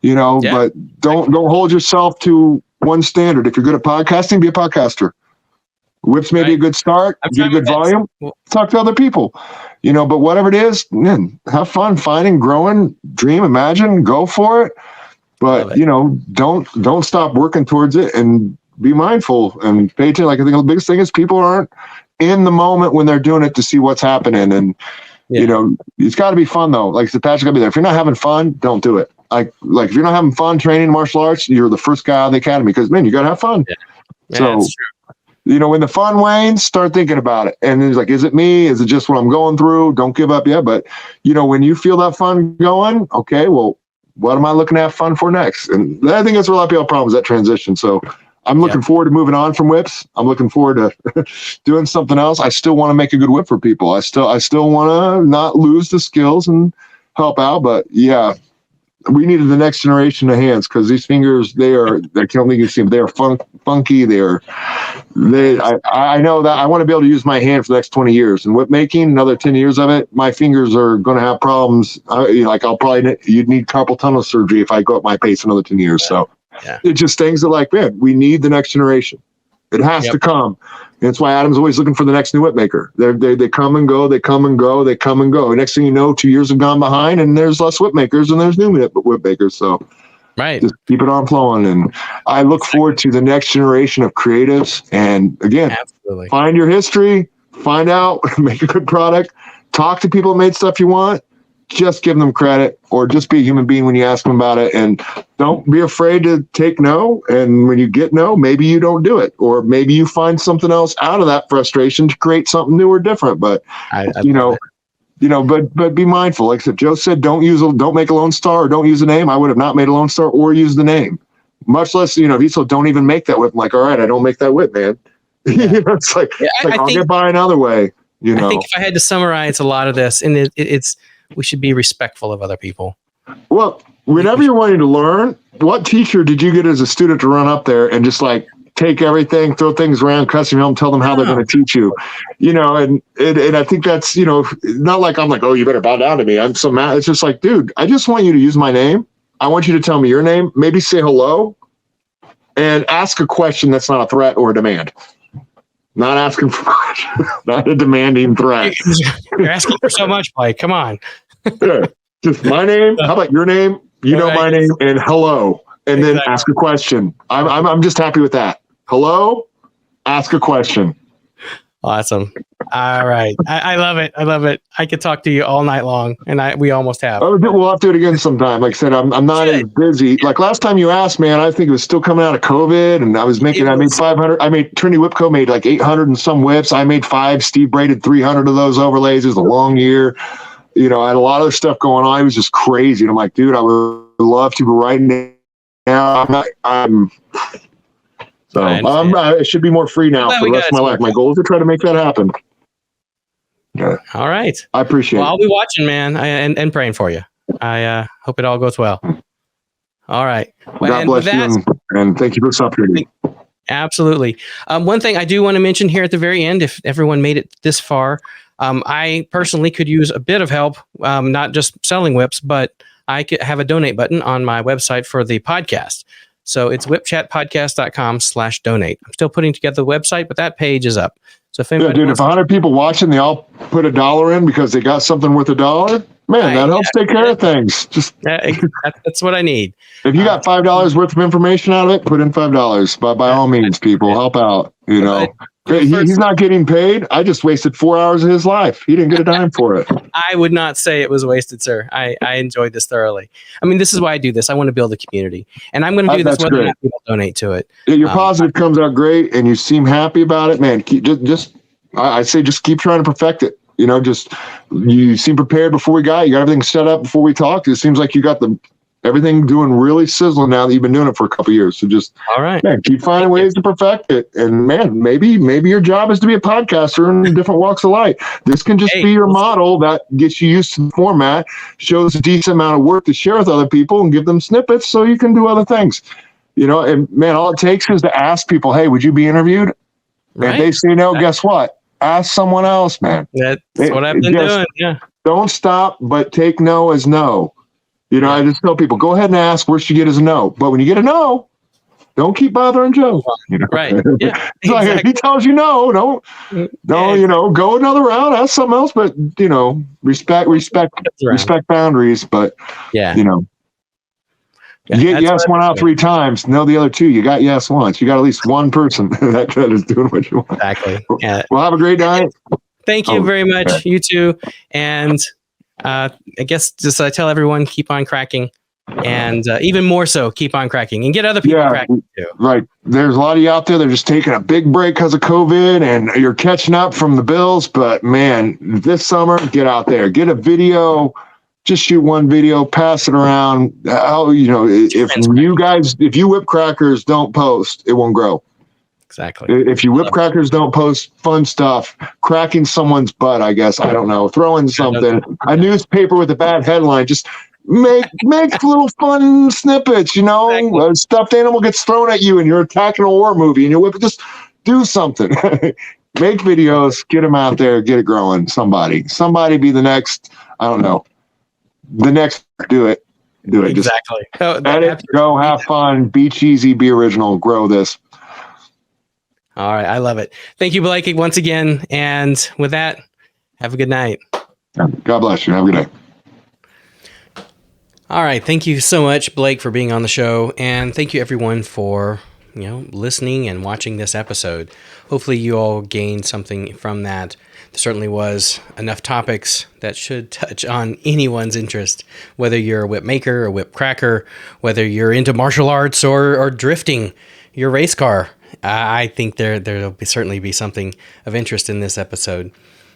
But don't hold yourself to one standard. If you're good at podcasting, be a podcaster. Whips may be a good start, get a good volume, talk to other people, but whatever it is, man, have fun finding, growing, dream, imagine, go for it. But, don't stop working towards it and be mindful and pay attention. Like, I think the biggest thing is people aren't in the moment when they're doing it to see what's happening. And, it's got to be fun though. Like I said, Patrick's got to be there. If you're not having fun, don't do it. Like if you're not having fun training martial arts, you're the first guy out of the academy because, man, you got to have fun. Yeah, so, that's true. When the fun wanes, start thinking about it. And it's like, is it me? Is it just what I'm going through? Don't give up yet. But, when you feel that fun going, okay, well, what am I looking to have fun for next? And I think that's where a lot of people have problems, that transition. So I'm looking forward to moving on from whips. I'm looking forward to doing something else. I still want to make a good whip for people. I still want to not lose the skills and help out. But yeah, we needed the next generation of hands because these fingers, I can't think you see them. They are funky. I know that I want to be able to use my hand for the next 20 years and whip making, another 10 years of it. My fingers are going to have problems. You'd need carpal tunnel surgery if I go at my pace another 10 years. So it's just things that man, we need the next generation. It has to come. And that's why Adam's always looking for the next new whip maker. They come and go, they come and go, they come and go. And next thing you know, 2 years have gone behind and there's less whip makers and there's new whip makers. So just keep it on flowing. And I look forward to the next generation of creatives. And again, find your history, find out, make a good product, talk to people that made stuff you want. Just give them credit or just be a human being when you ask them about it. And don't be afraid to take no. And when you get no, maybe you don't do it. Or maybe you find something else out of that frustration to create something new or different. But, but be mindful. Like I said, Joe said, don't make a Lone Star or don't use the name. I would have not made a Lone Star or used the name. Much less, if he said, don't even make that whip. I'm like, all right, I don't make that whip, man. It's like, I'll get by another way. I think if I had to summarize a lot of this, and it's we should be respectful of other people. Well, whenever you're wanting to learn, what teacher did you get as a student to run up there and just take everything, throw things around, custom them, tell them how they're going to teach you, and I think that's, not like I'm like, oh, you better bow down to me. I'm so mad. It's just like, dude, I just want you to use my name. I want you to tell me your name, maybe say hello and ask a question that's not a threat or a demand. Not asking for much, not a demanding threat. You're asking for so much, Blake. Come on. Yeah. Just my name. How about your name? My name and hello, and then ask a question. I'm just happy with that. Hello, ask a question. Awesome. All right. I love it. I love it. I could talk to you all night long, and we almost have. Oh, we'll have to do it again sometime. Like I said, I'm not as busy. Like last time you asked, man, I think it was still coming out of COVID, and I made 500. I made Trinity Whipco made like 800 and some whips. I made 5. Steve braided 300 of those overlays. It was a long year. I had a lot of stuff going on. It was just crazy. And I'm like, dude, I would love to, but right now I should be more free now for the rest of my life. My goal is to try to make that happen. Yeah. All right. I appreciate it. I'll be watching, man, and praying for you. I hope it all goes well. All right. God bless you. And thank you for this opportunity. Absolutely. One thing I do want to mention here at the very end, if everyone made it this far, I personally could use a bit of help, not just selling whips, but I could have a donate button on my website for the podcast. So it's whipchatpodcast.com/donate. I'm still putting together the website, but that page is up. So if anybody if 100 people watching, they all put $1 in because they got something worth $1, man, that helps take care of things. Just that's what I need. If you got $5 worth of information out of it, put in $5. By all means, people, help out. You know, he's not getting paid. I just wasted 4 hours of his life. He didn't get a dime for it. I would not say it was wasted, sir. I enjoyed this thoroughly. I mean, this is why I do this. I want to build a community, and I'm going to do this whether or not people donate to it. Your positive comes out great, and you seem happy about it, man. I say just keep trying to perfect it. You know, you seem prepared before we got. You got everything set up before we talked. It seems like you got everything doing really sizzling now that you've been doing it for a couple of years. So just all right, man, keep finding ways to perfect it. And man, maybe your job is to be a podcaster in different walks of life. This can just be your model that gets you used to the format, shows a decent amount of work to share with other people, and give them snippets so you can do other things. You know, and man, all it takes is to ask people, "Hey, would you be interviewed?" Right. And they say no. Guess what? Ask someone else, man. That's what I've been doing. Yeah. Don't stop, but take no as no. You know, I just tell people, go ahead and ask. Worst you get is a no. But when you get a no, don't keep bothering Joe. You know? Right. Yeah. Like if he tells you no, don't, you know, go another route, ask something else. But, you know, respect boundaries. But, you know, you get yes one out 3 times. No, the other 2, you got yes once. You got at least one person that is doing what you want. Exactly. Well, have a great night. Thank you very much. You too. And I guess just tell everyone, keep on cracking. And even more so, keep on cracking and get other people cracking too. Right. There's a lot of you out there that are just taking a big break because of COVID and you're catching up from the bills. But man, this summer, get out there, get a video, just shoot one video, pass it around. You know, if you whip crackers don't post, it won't grow. Exactly. If you whip crackers don't post fun stuff, cracking someone's butt, I guess, I don't know, throwing something, a newspaper with a bad headline, just make little fun snippets, you know, a stuffed animal gets thrown at you and you're attacking a war movie and you whip it, just do something. Make videos, get them out there, get it growing. Somebody be the next, I don't know, the next, do it. Exactly. Just edit, go, have fun, be cheesy, be original, grow this. All right. I love it. Thank you, Blake, once again. And with that, have a good night. God bless you. Have a good day. All right. Thank you so much, Blake, for being on the show. And thank you, everyone, for listening and watching this episode. Hopefully you all gained something from that. There certainly was enough topics that should touch on anyone's interest, whether you're a whip maker or whip cracker, whether you're into martial arts or drifting your race car. I think there'll certainly be something of interest in this episode.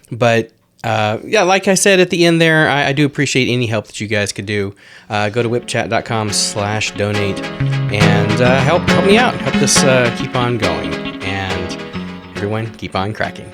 But like I said at the end there, I do appreciate any help that you guys could do. Go to whipchat.com/donate and help me out. Help this keep on going. And everyone, keep on cracking.